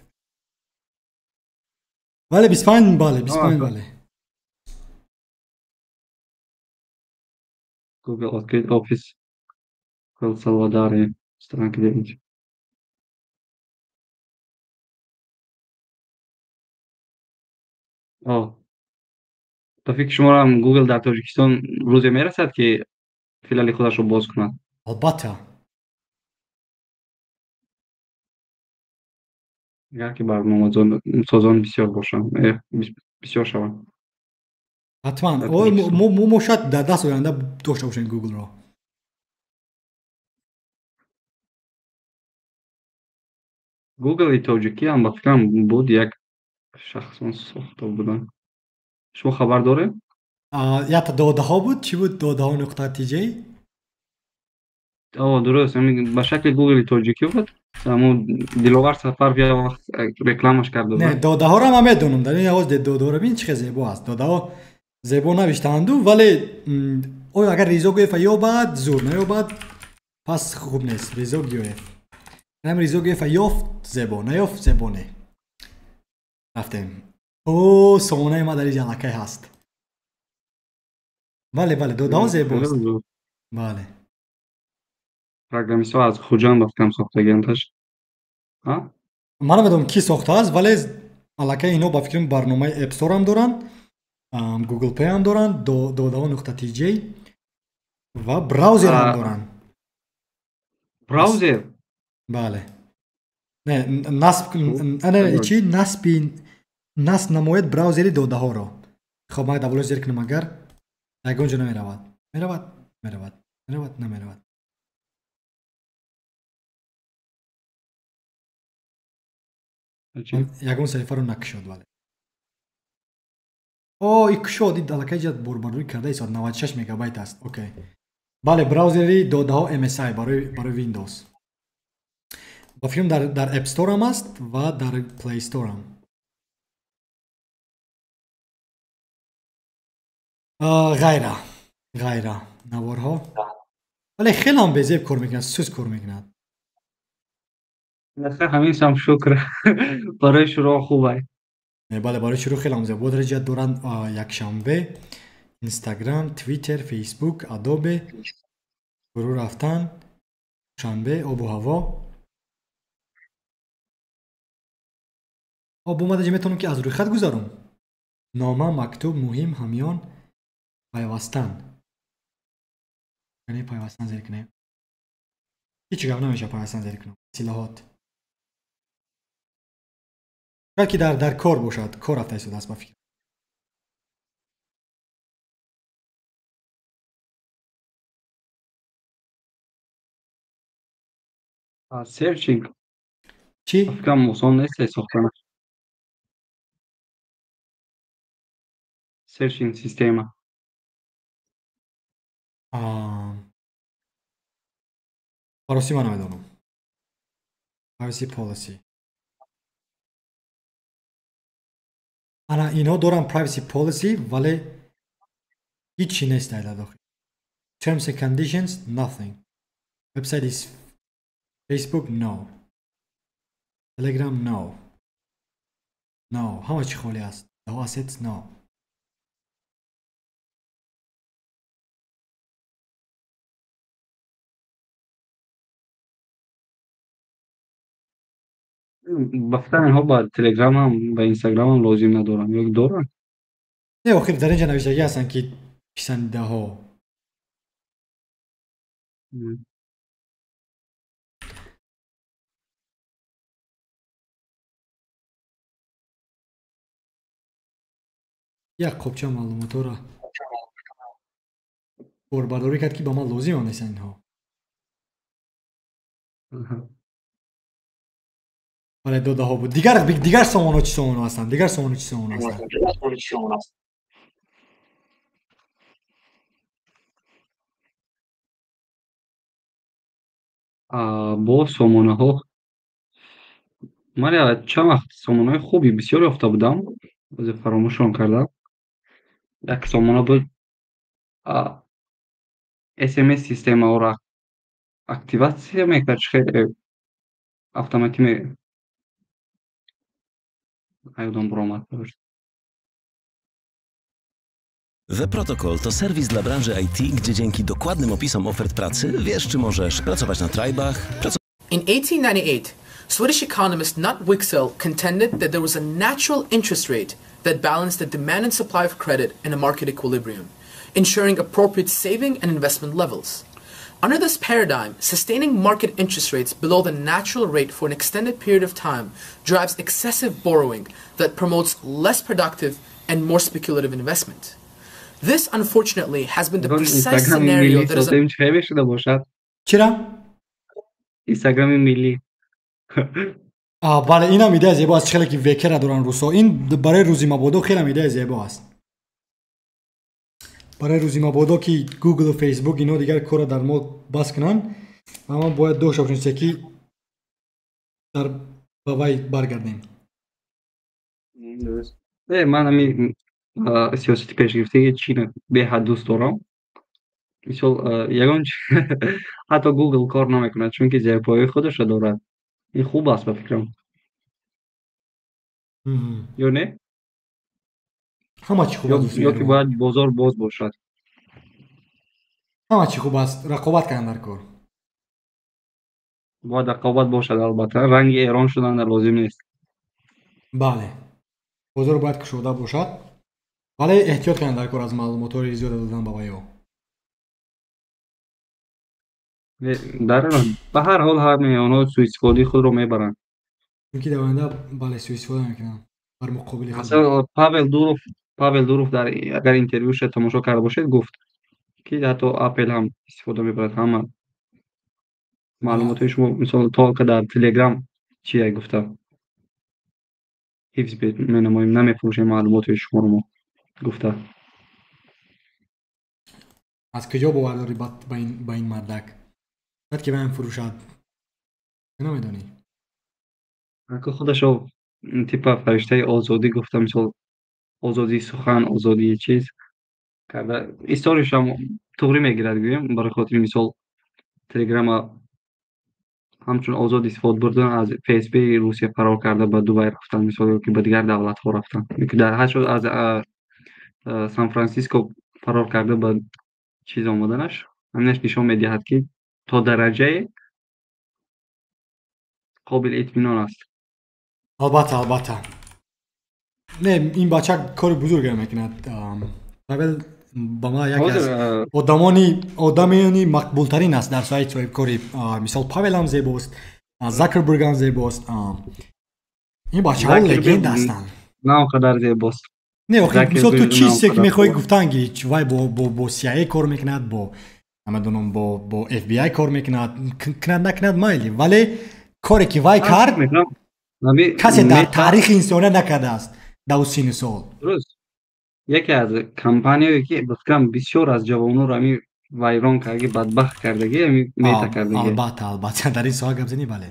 ولی 25 بله
Google Office Google Salvador странки девять. تا فکر شما هم گوگل در تاجیکستان روزی میرسد که فیلال خودش رو باز کند؟
البته
اگر که برنامه سازان بسیار باشن بسیار شوند
حتما ما شاید در دست آینده داشته باشیم گوگل را
گوگل تاجیکی هم بفکرم بود یک شخصان ساخته بودن شما خبر داره؟
یا تا داده ها بود؟ چی بود داده ها نقطه تیجی؟
درست به شکل گوگل تاجیکی بود همون دیلوور سفر یا وقت رکلامش کرده
نه داده ها را من میدونم در این آواز داده ها را بین چقدر زیبا است داده ها زیبا نوشتند ولی اگر ریزو گیف یابد زور نیابد پس خوب نیست ریزو گیف هم ریزو گیف یافت زیبا نیافت زیبا نه رفتیم سامانه ما در اینجا لکه هست بله داده ها زیبا است بله
پروگرامیست ها از کجا هم بفکرم ساخته گرمتش
من نمیدونم کی ساخته است ولی لکه اینا بفکرم برنامه اپستور هم دارن گوگل پی هم دارن داده ها نقطه تی جی و براوزر هم دارن
براوزر
بله نه نصب چی نصب نماید براوزری داده ها را خب ما دبلوش زیر کنم اگر در اونجا نمیرود نمیرود ягон саҳифаро накушод вале о и кушод ин аллакай ҷа борбарӯи карда исот 96 мегабайт аст окей бале браузери додаҳо MSI барои Windows ба фикрам дар App Store ҳам аст ва дар Play Store ҳам ғайра наворҳо вале хелам безеб кор мекунад сус кор мекунад
ҳамин шукр барои шуруъ хубай
бале барои шуруъ хелам зеб бо дараҷа доранд якшанбе Instagram, Twitter, Facebook, Adobe гурӯҳ рафтан шанбе обу ҳаво омадаҷа метавонам ки аз рӯйхат гузарам нома мактуб муҳим ҳамён пайвастан яъне пайвастан зер кунем ҳеҷ гап намеша пайвастан зер кунам силоҳот шояд ки дар кор бошад кор рафта истодааст ба фикр
серчинг
чӣ
фикрам осон нест сохтанаш серчинг система
бароси ман намедонам privacy policy ана инҳо доранд privacy policy вале ҳичи нест дар дохил terms and conditions nothing website is Facebook no Telegram no ҳама чӣ холӣ аст daho assets no
бафтан инҳо ба Telegram ҳам ба Instagram ҳам лозим надоранд ё доранд
не охир дар инҷа навиштагӣ ҳастанд ки писандаҳо як қопча маълумотро борбардорӣ кард ки ба ман лозим ам нестанд инҳо бале додаҳо буд дигар сомонҳо чӣ сомонҳо ҳастанд дигар сомонҳо чӣ сомонҳо ҳастанд
бо сомонаҳо ман чанд вақт сомонаҳои хуби бисёр ёфта будам баъзе фаромӯшон кардам як сомона буд SMS системаҳоро активатсия мекард чӣ хеле автоматӣ наёдам буромад
The-Protocol to serwis dla branży IT, gdzie dzięki dokładnym opisom ofert pracy wiesz, czy możesz pracować na trajbach.
In 1898, Swedish economist Knut Wicksell contended that there was a natural interest rate that balanced the demand and supply of credit in a market equilibrium, ensuring appropriate saving and investment levels. Under this paradigm, sustaining market interest rates below the natural rate for an extended period of time drives excessive borrowing that promotes less productive and more speculative investment. This, unfortunately, has been the precise scenario that is...
چرا؟
Instagram milli.
бале инам идея зебо аст хеле ки векера доран русо ин барои рӯзи мабодо хелам идея зебо аст барои рӯзи мабодо ки Google ва Facebook ино дигар кора дар мо бас кунанд ва ман бояд дошта бошем ки дар ба вай баргардем
ман ҳамин сиёсати пешгирифтаи Чин беҳад дӯст дорам. Мисол ягон ҳатто Google кор намекунад, чунки зерпояи худашро дорад. ин хуб аст ба фикрам. ё не?
ҳама чӣ хуб аст.
Ё ки бояд бозор боз бошад.
ҳама чӣ хуб аст. Рақобат кардан дар кор.
Бояд рақобат бошад албатта. Ранги эрон шудан лозим нест.
бале. бозор бояд кушода бошад. вале эҳтиёт кардан дар кор аз маълумотҳои зиёда додан ба вайҳо.
ба ҳар ҳол ҳамаи онҳо сӯистифодаи худро мебаранд.
чунки дар оянда бале сӯистифода мекунанд бар муқобили худ.
Масалан Павел Дуров агар интервюша тамошо карда бошед гуфт ки ҳатто Apple ҳам истифода мебарад ҳама маълумотҳои шумо мисол то дар Telegram чия гуфта حفظ می‌نماییم نمی‌فروشیم معلومات شما رو. ما گفته
از کجا باور داری با این مردک بعد که به این فروشد نمیدونی
که خودشو تیپ فرشته آزادی گفته، مثال آزادی سخن، آزادی چیز کرده. استوریش هم توری میگیرد گویم، برای خاطر مثال تلگرام همچون آزاد استفاده بردن از فیسبوک روسیه فرار کرده به دبی رفتن، مثال که به دیگر دولت ها رفتن، که در هشت از سان فرانسیسکو فرار کرده به چیز آمدنش، همینش نشان میدهد که تا درجه قابل اطمینان است.
البته نه این بچه کار بزرگی میکند. اول با ما یکی از آدمی مقبول ترین است در سایت کاری. مثال پاول هم زیباست، زاکربرگ هم زیباست. این بچه ها لگند هستند.
نه قدر زیباست.
نه آخه مثال تو چیزی که میخوای گفتن که وای با CIA کار میکند، با نمیدونم با FBI کار میکند، نکند مایلی، ولی کاری که وای کرد کسی در تاریخ انسانیت نکرده است در 30 سال.
درست. یکی از کمپانیایی که بفکرم بسیار از جوانان رو همی ویران کرده، بدبخت کرده، همی میتا کرده.
البته در این سال گپ زنی. بله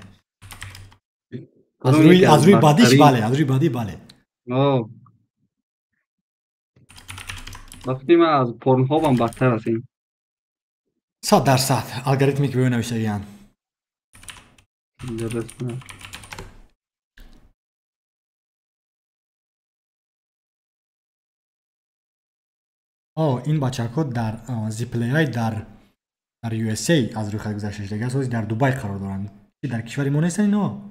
از روی بدیش بله، از روی بدی بله.
وقتی من از پورنهاب هم بدتر هستیم
100% الگوریتمی که ببینم نوشتگیان.
درست.
این بچه ها در زیپلی های در USA از روی خط گذشته شده است، در دبی قرار دارند. در کشوری ما نیستن اینا.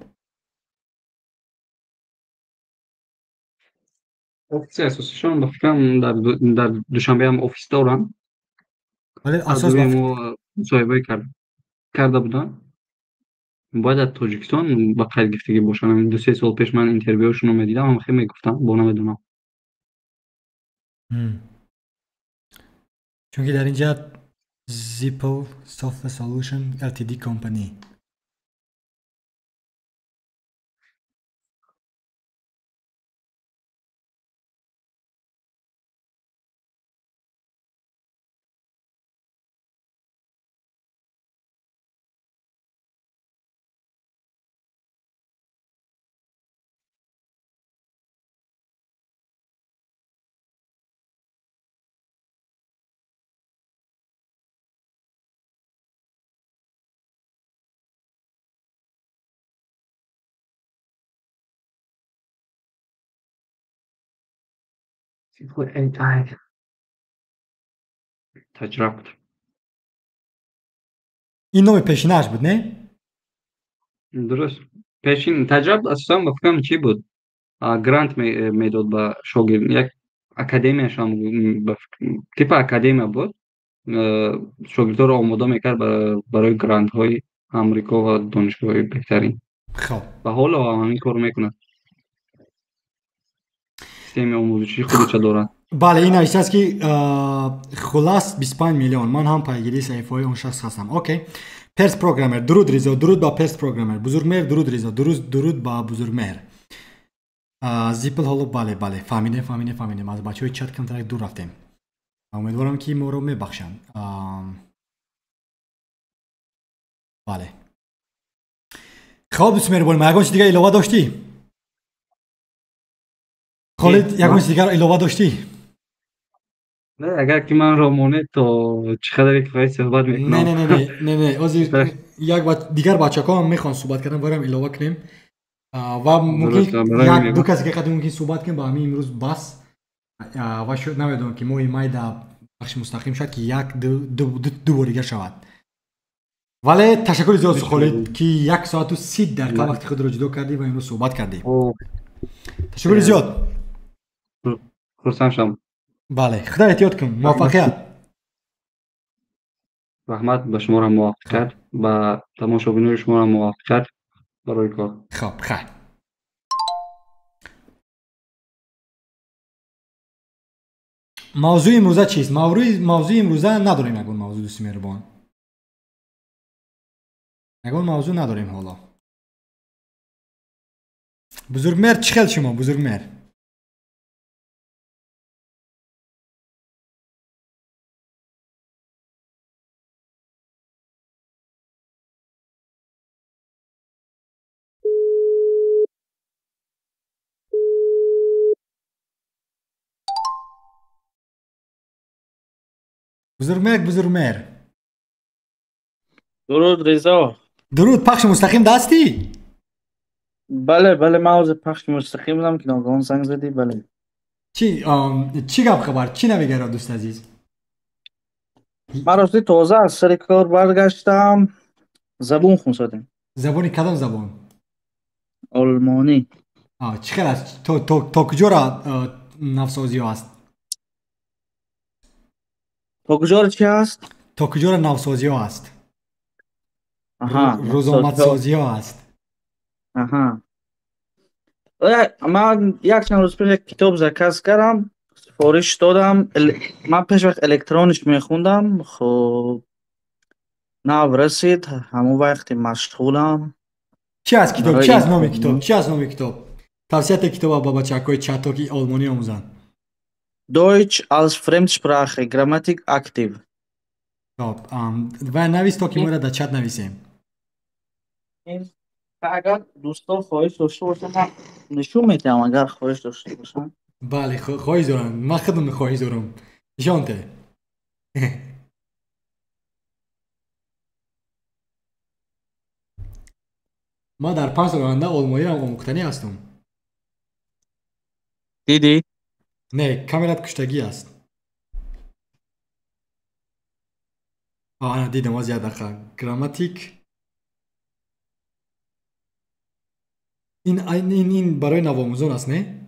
ofis اساسیشون بفکرم در دوشنبه هم ofis دارن.
ولی
اساس مصاحبه کرده بودن. باید از تاجیکستان با قید گرفتگی باشن. 2-3 سال پیش من اینترویوشون رو میدیدم، هم خیلی میگفتم با نمیدونم.
چون که در اینجا Zippo Software Solution Ltd کمپانی.
تجربت.
این نام پیشینش بود نه؟
درست. پیشین تجربت اساسا بفکرم چی بود؟ گرانت میداد به شاگرد. یک اکادمیش هم تیپ اکادمی بود. شاگردها رو آماده میکرد برای گرانت های امریکا و دانشگاه بهترین.
خب.
و حالا همین کار میکنه. سیستم آموزشی خودش دارن.
بله این نوشته است که خلاص 25 میلیون. من هم پیگیری صحیفه های اون شخص هستم. اوکی. پرس پروگرامر. درود ریزا. درود با پرس پروگرامر. بزرگمهر. درود ریزا. درود با بزرگمهر. زیپل حالا بله فهمیدم. از بچه های چت کنترکت دور رفتیم. امیدوارم که ما رو میبخشن. بله. خب بسم الله. مگه دیگه علاوه داشتی؟ خالد یک چیز دیگر علاوه داشتی؟
نه اگر که من رامونه تو چقدر یک خواهی صحبت میکنم.
نه یک دیگر بچه ها هم میخوان صحبت کردن برام علاوه کنیم و ممکن یک دو کسی که قدیم ممکن صحبت کنیم با همین امروز بس و شد نمیدونم که مای در بخش مستقیم شد که یک دو بار دیگر شود. ولی تشکر زیاد خالد که 1 ساعت و 30 دقیقه وقتی خود رو جدا کردی و امروز صحبت کردی. تشکر زیاد.
خرسان شم.
بله خدا احتیاط کن. موفقیت.
رحمت به شما را موفقیت و تماشاگران شما را موفقیت برای کار.
خب خیر. موضوع امروزه چیست؟ موضوع امروزه نداریم. نگون موضوع دوستی مهربان. نگون موضوع نداریم حالا. بزرگمهر چی خیل شما بزرگمهر؟ بزرگمهر
درود رضا.
درود. پخش مستقیم دستی؟
بله من از پخش مستقیم بودم که ناگهان زنگ زدی. بله
چی گپ خبر؟ چی نمیگه دوست عزیز؟
من راستی تازه از سر کار برگشتم، زبون خوندم.
زبانی کدام زبان؟
آلمانی.
چی خیلی است؟ تا کجا را نوسازی هست؟
تا کجا را چی هست؟
تا کجا را نوسازی هست؟ روزآمد سازی هست.
من یک چند روز پیش یک کتاب زکس کردم، سفارش دادم. من پیش وقت الکترونیش میخوندم، خب نو رسید، همون وقتی مشغولم.
چی از کتاب؟ چی از نام کتاب؟ چی از نام کتاب؟ توصیت کتاب با بچه‌های چتاکی آلمانی آموزن.
Deutsch als Fremdsprache, Grammatik aktiv.
خب و نویس تا که ما را در چت نویسیم.
اگر دوستان خواهش داشته باشن نشون میتونم، اگر خواهش داشته باشن.
بله خواهش دارم، من خودم خواهش دارم. نشان ده. ما در 5 سال آینده آلمانی را آموختنی هستم.
دیدی؟
نه کاملا کشتگی است. نه دیدم از یاد دقیقه گراماتیک. این برای نوآموزان است نه؟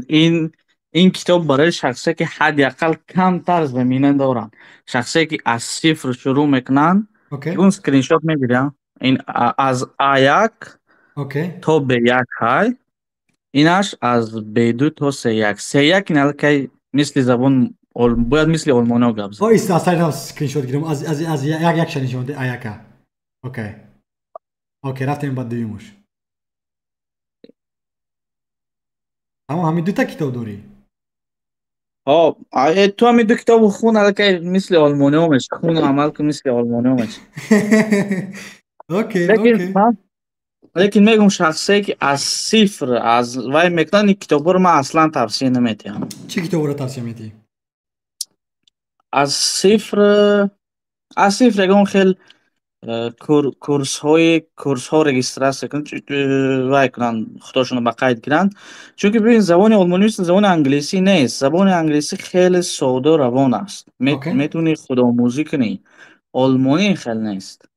این کتاب برای شخصی که حداقل کمتر زمینه دارن، شخصی که از صفر شروع میکنن. اون اسکرین شات میگیرم. این از A1 تا B1 های، اینش از B2 تا C1. C1 این که مثل زبان باید مثل آلمانی ها گپ زد.
ایست از سایت اسکرین شات گیرم از یک شنیدم A1. اوکی رفتیم بعد دویمش. اما همین دو تا کتاب داری؟
تو همین دو کتاب خون الکی مثل آلمانی ها میشه، خون عمل که مثل آلمانی ها میشه. لیکن میگم شخصی که از صفر از وای میکنن این کتاب رو من اصلا توصیه نمیتیم.
چی کتاب رو توصیه میتی؟
از صفر اگه خیلی کورس ها رجیستراسی کنن وای کنن خودشون به قید گیرن، چون که ببین زبان آلمانی مثل زبان انگلیسی نیست. زبان انگلیسی خیلی ساده روان است، میتونی خودآموزی کنی. آلمانی خیلی نیست.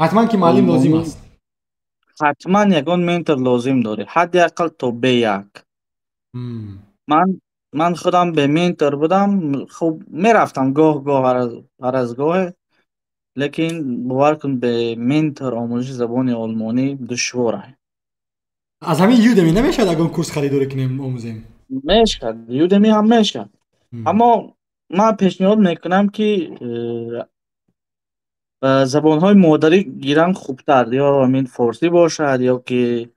حتما که معلم لازم است.
حتما یگان منتور لازم داری، حداقل تا B1. من خودم به منتور بودم، خب میرفتم گاه هر از گاه، لیکن باور کن به منتور آموزش زبان آلمانی دشواره.
از همین یودمی نمیشد اگر کورس خریداری کنیم آموزیم؟
میشد، یودمی هم میشد. اما من پیشنهاد میکنم که زبانهای مادری گیرن خوبتر، یا همین فارسی باشد یا که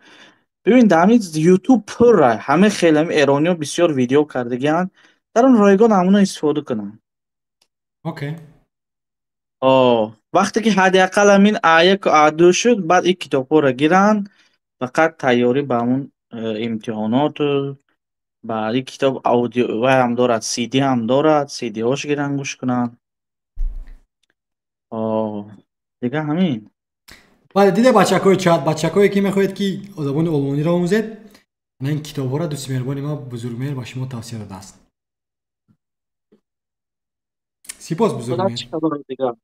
ببین در همین یوتیوب پر همه خیلی ایرانی ها بسیار ویدیو کردگیان، در اون رایگان همونا استفاده کنن.
اوکی.
وقتی که حداقل همین A1 و A2 شد، بعد این کتاب ها را گیرن، فقط تیاری به همون امتحانات. بعد این کتاب اودیو هم دارد، CD هم دارد، CD هاش گیرن گوش کنن. دیگه همین.
بله دیده بچه‌های چت، بچه‌هایی که میخواهید که زبان آلمانی را آموزید، این کتاب ها را دوست مهربانی ما بزرگمهر با شما توصیه داده است. سپاس بزرگمهر.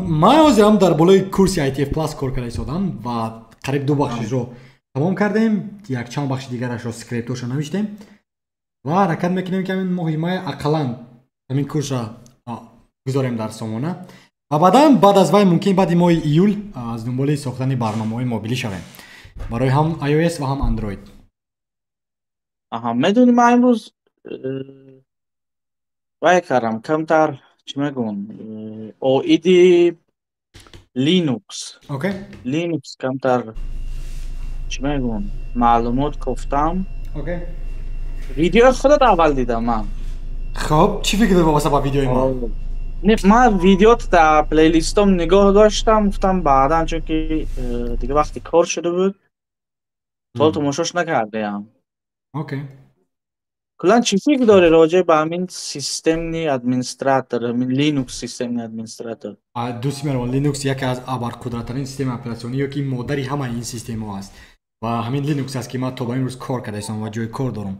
من حاضرم در بالای کورس ITF پلاس کار کرده ایستادم و قریب 2 بخشش رو تمام کردیم، یک چند بخش دیگرش رو اسکریپتش رو نوشتیم و حرکت میکنیم که همین مهمه اقلا همین کورس را گذاریم در سامانه و بعد از وای ممکن بعد ماه ایول از دنبال ساختن برنامه‌های موبیلی شویم برای هم iOS و هم اندروید.
میدونی من امروز وای کردم کمتر چی میگم اویدی لینوکس.
اوکی.
لینوکس کمتر چی میگم معلومات گفتم.
اوکی.
ویدیو خودت اول دیدم من.
خب چی فکر داری واسه با ویدیوی ما؟
نه من ویدیو تا پلیلیستم نگاه داشتم گفتم بعدا چون که دیگه وقتی کار شده بود تو تماشاش نکردم.
اوکی.
کلا چی فکر داری راجع به همین سیستم نی ادمنستراتور همین لینوکس سیستم نی ادمنستراتور؟
دوست می‌دارم لینوکس یکی از ابرقدرت‌ترین سیستم اپراتسیونی که مادری همه این سیستم ها است و همین لینوکس است که من تا با امروز کار کردم و جای کار دارم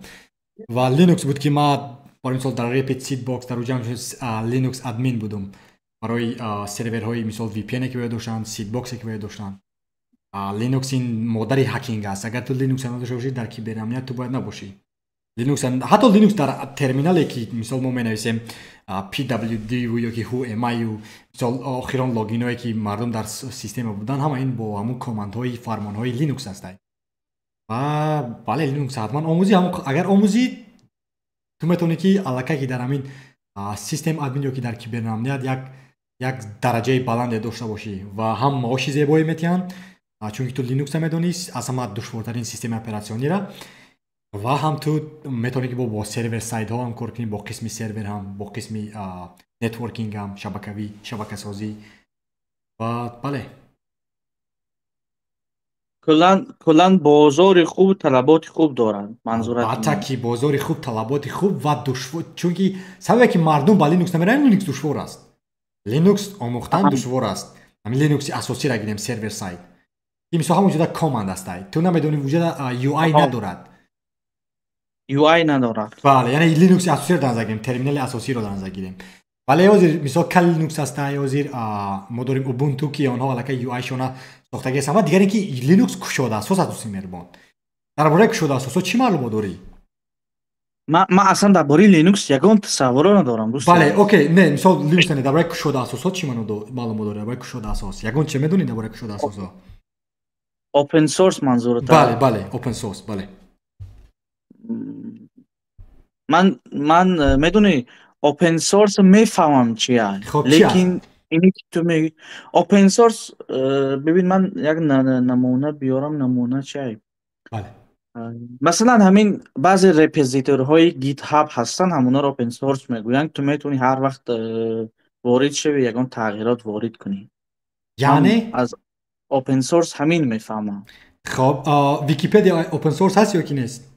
و لینوکس بود که ما برای مثال در رپید سید باکس در اوجام لینوکس ادمین بودم برای سرورهای مثال وی پی ان که باید داشتن سید باکس که باید داشتن. لینوکس این مادری هکینگ است. اگر تو لینوکس نداشته باشی در کیبر امنیت تو باید نباشی. لینوکس حتی لینوکس در ترمینالی که مثال ما می‌نویسیم pwd یا که who am I مثال آخران لاگین هایی که مردم در سیستم بودن همه این با همون کامند های فرمان های لینوکس هستند. و بله لینوکس حتما آموزی اگر آموزی تو میتونی که علاقه که در همین سیستم ادمین یا که در کیبر امنیت یک درجه بلند داشته باشی و هم معاش زیبایی میتین چون که تو لینوکس میدونی از همه دشوارترین سیستم اپراتسیونی را و هم تو میتونی که با سرور ساید ها هم کار کنی با قسمی سرور هم با قسمی نتورکینگ هم شبکه سازی و بله
کلا بازار خوب طلبات خوب دارن منظورت
حتی که بازار خوب طلبات خوب و دشوار چون که سبب که مردم با لینوکس نمیرن لینوکس دشوار است. لینوکس آموختن دشوار است. همین لینوکس اساسی را گیریم سرور ساید این مثلا هم وجود کامند است تو نمیدونی وجود یو آی ندارد.
یو آی ندارد.
بله یعنی لینوکس اساسی رو در نظر ترمینال اساسی رو در نظر گیریم. ولی حاضر مثلا کل لینوکس است حاضر ما داریم اوبونتو که آنها علاقه یو آی شون ساختگی است. اما دیگر اینکه لینوکس کشوده اساس است میربان. درباره کشوده اساس چی معلومات داری؟
من اصلا درباره لینوکس یگان تصور ندارم دوست.
بله اوکی نه مثلا لینوکس نه درباره کشوده اساس چی معلومات داری؟ درباره کشوده اساس یگان چه میدونی درباره کشوده اساس؟
اوپن سورس منظورت؟
بله اوپن سورس بله.
من میدونی اوپن سورس میفهمم چیه لیکن اینی که تو میگی اوپن سورس ببین من یک نمونه بیارم نمونه چیه.
بله
مثلا همین بعضی رپوزیتورهای گیت هاب هستن همونا رو اوپن سورس میگوین تو میتونی هر وقت وارد شوی یگان تغییرات وارد کنی.
یعنی
از اوپن سورس همین میفهمم.
خب ویکی‌پدیا اوپن سورس هست یا کی نیست؟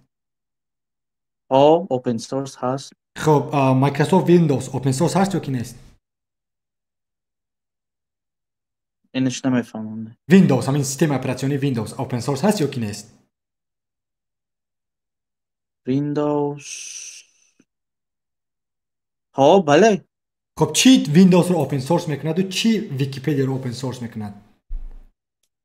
اوپن سورس هست.
خب مایکروسافت ویندوز اوپن سورس هست یا کی نیست؟
اینش نمیفهمم.
ویندوز همین سیستم اپراتسیونی ویندوز اوپن سورس هست یا کی نیست؟
ویندوز بله.
خب چی ویندوز رو اوپن سورس میکند و چی ویکی‌پدیا رو اوپن سورس میکند؟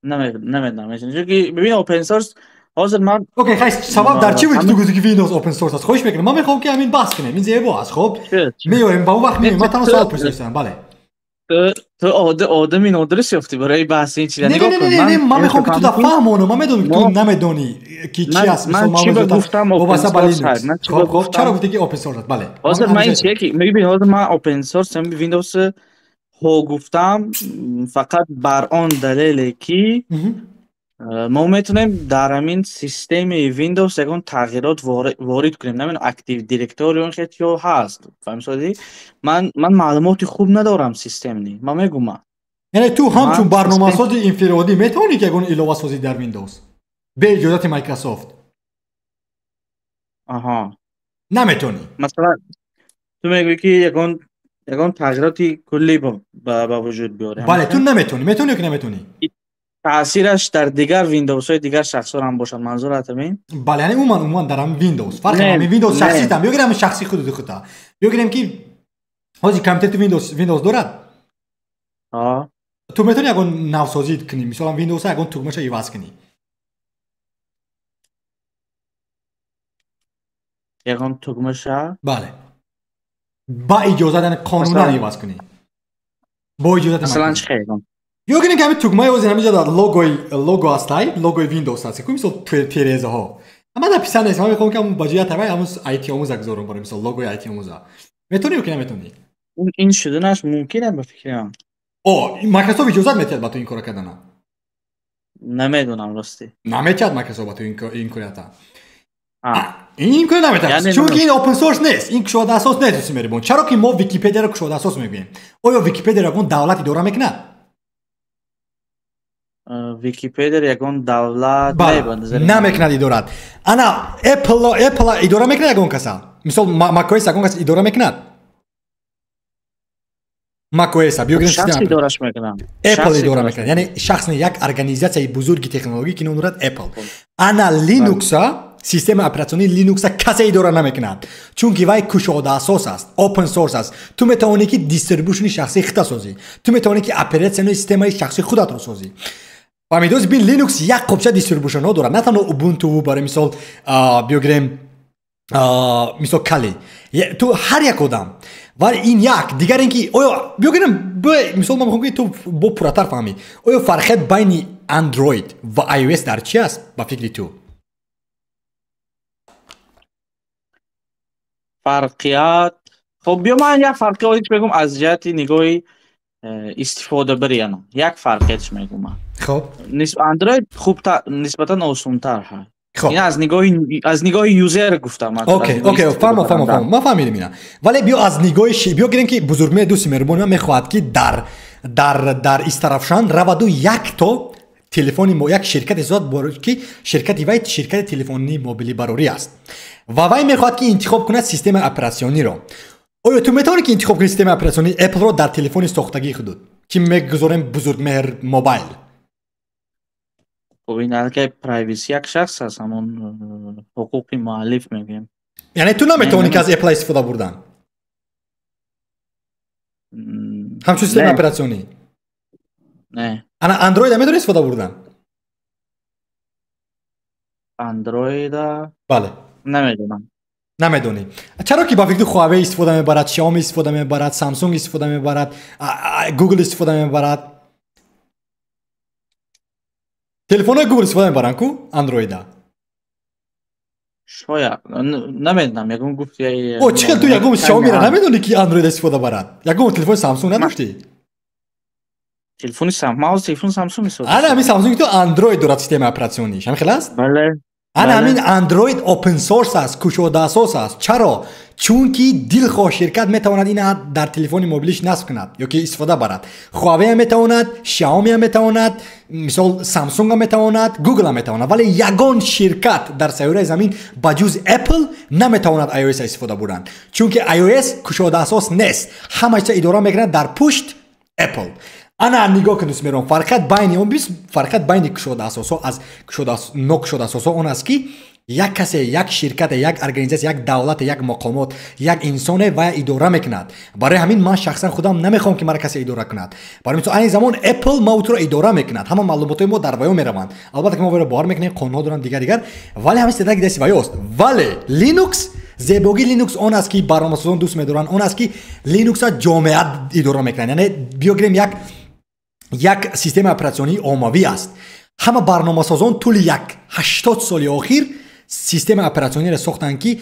نمیدونم چون که ببین اوپن سورس حاضر من
اوکی خیلی سبب در چی بود تو گفتی که ویندوز اوپن سورس است؟ خوش میکنم من میخوام که همین بحث کنیم این زیبا است. خب میایم با وقت میایم من تمام سوال پرسیدم. بله
تو آدمی نادرست یافتی برای بحث این چیزا نگاه کن.
من میخوام که تو فهمونم من میدونم که تو نمیدونی کی چی است.
من چی گفتم اوپن سورس هست.
خب چرا گفتی که اوپن سورس است؟ بله
حاضر من این چیه که میبینی حاضر من اوپن سورس هم ویندوز گفتم فقط بر آن دلیل که ما میتونیم در همین سیستم ویندوز یکون تغییرات وارد کنیم. نمیدونم اکتیو دیرکتوری اون خیلی هست فهمیدی؟ من معلوماتی خوب ندارم سیستم نی من میگم
یعنی تو همچون برنامه‌ساز انفرادی میتونی که یکون الوه سازی در ویندوز به اجازه مایکروسافت؟ نمیتونی.
مثلا تو میگی که یکون تغییراتی کلی با وجود بیاره.
بله تو میتونی که نمیتونی.
تاثیرش در دیگر ویندوزهای دیگر شخصا هم باشد منظورت همین؟
بله یعنی عموما در هم ویندوز فرق همین ویندوز شخصی تام بگیرم شخصی خودت بگیرم که حاجی کامپیوتر ویندوز دارد. تو میتونی اگه نوسازی کنی مثلا ویندوز اگه تکمه‌اش عوض کنی
یگان تکمه‌اش
بله با اجازه دادن قانونا عوض کنی با اجازه
مثلا چه خیلی
یا که همین تکمه از همینجا در لوگو هستای لوگوی ویندوز هست که مثلا تیرزه ها اما در پیسان نیست من میخوام که همون باجیه تبعی همون آیتی آموز اگذارم برای مثلا لوگوی آیتی آموزا میتونی یا که نمیتونی؟
این شدنش ممکنه به فکرم
مایکروسافت اجازه میتید با تو این کارو کردن؟
نمیدونم راستی.
نمی‌کرد مایکروسافت این کارتا. این کار نمی‌کنه. چون این اوپن سورس نیست. این کشوده اساس نیست می‌ریم. چرا که ما ویکی‌پدیا رو کشوده اساس می‌گیم؟ آیا ویکی‌پدیا رو دولت اداره میکنه؟
ویکی‌پدیا یگان دولت
نمیکنه اداره. انا اپل اداره میکنه یگان کسا. مثلا ماکوس یگان کس اداره میکنه. ماکوس بیوگرام
شخص ادارهش میکنه.
اپل اداره میکنه. یعنی شخص یک ارگانیزاسیون بزرگی تکنولوژی که نام اپل. انا لینوکس سیستم اپراتیونی لینوکس کسی اداره نمیکنه. چون که وای کشوده اساس است، اوپن سورس است. تو میتونی که دیستریبیوشن شخصی خودت سازی. تو میتونی که اپراتیون سیستم شخصی خودت رو سازی. و میدونی بین لینوکس یک قبچه دیستریبیوشن ها داره. نه تنها اوبونتو برای مثال بیوگرام مثال کلی. تو هر یک کدام. ولی این یک دیگر اینکه آیا بیوگرام مثال من میگم که تو با پراتر فهمی. آیا فرقت بین اندروید و آی او اس در چی است با فکری تو؟
فرقیات خب بیا من یک فرقیاتش بگم از جهت نگاه استفاده بریانه. یک فرقیاتش میگم من.
خب
اندروید خوب نسبتا آسان‌تر هست.
خب
این از نگاه یوزر گفتم.
اوکی فهم ما فهمیدیم اینا. ولی بیا از نگاه بیا گریم که بزرگمی دوست مهربان میخواد که در استرافشان رودو یک تا تلفنی یک شرکت زاد برای که شرکت تلفنی موبیلی براری است و وای میخواد که انتخاب کنه سیستم اپراتیونی رو. آیا تو میتونی که انتخاب کنی سیستم اپراتیونی اپل رو در تلفن ساختگی خودت که میگذاریم بزرگ مهر موبایل؟
خب این البته پرایوسی یک شخص هست، همون حقوق مؤلف میگیم.
یعنی تو نمیتونی که از اپل استفاده بردن همچون سیستم اپراتیونی؟
نه
انا اندروید نمیتونی استفاده بردن؟
اندروید
بله نمیدونی. چرا که با فکر خواوی استفاده میبرد، شامی استفاده میبرد، سامسونگ استفاده میبرد، گوگل استفاده میبرد؟ تلفن گوگل استفاده میبرن کو اندروید؟
شاید نمیدونم. یکم گفت
او چه تو یکم شامی را نمیدونی که اندروید استفاده برد؟ یکم تلفن سامسونگ نداشتی؟
تلفن سامسونگ استفاده.
همین سامسونگ تو اندروید دارد سیستم اپراتیونیش. همین خلاص؟
بله.
همین اندروید اوپن سورس است، کشوده اساس است. چرا؟ چون که دلخواه شرکت میتواند این در تلفن موبیلش نصب کند یا که استفاده برد. خواوی هم میتواند، شامی هم میتواند، مثال سامسونگ هم میتواند، گوگل هم میتواند. ولی یگان شرکت در سیاره زمین بجز اپل نمیتواند آی او اس استفاده بردن. چون که آی او اس کشوده اساس نیست. همه چیز اداره میکنه در پشت اپل. انا نگاه کنید میرم فرقت بین کشوده اساس ها از کشوده اساس ها اون است که یک کسی، یک شرکت، یک ارگانیزاسیون، یک دولت، یک مقامات، یک انسان و اداره میکند. برای همین من شخصا خودم نمیخوام که مرا کسی اداره کند. برای مثلا این زمان اپل ما رو اداره میکند. همه معلومات ما در ویو میروند. البته که ما رو بار میکنیم، قانونها دارن دیگر ولی همین استفاده دست ویو است. ولی لینوکس زیبایی لینوکس اون است که برنامه‌سازان دوست می‌دارن. اون است که لینوکس جامعه اداره میکنه. یعنی بیاگریم یک سیستم اپراتیونی عمومی است. همه برنامه‌سازان طول 80 سال اخیر سیستم اپراتیونی را ساختن که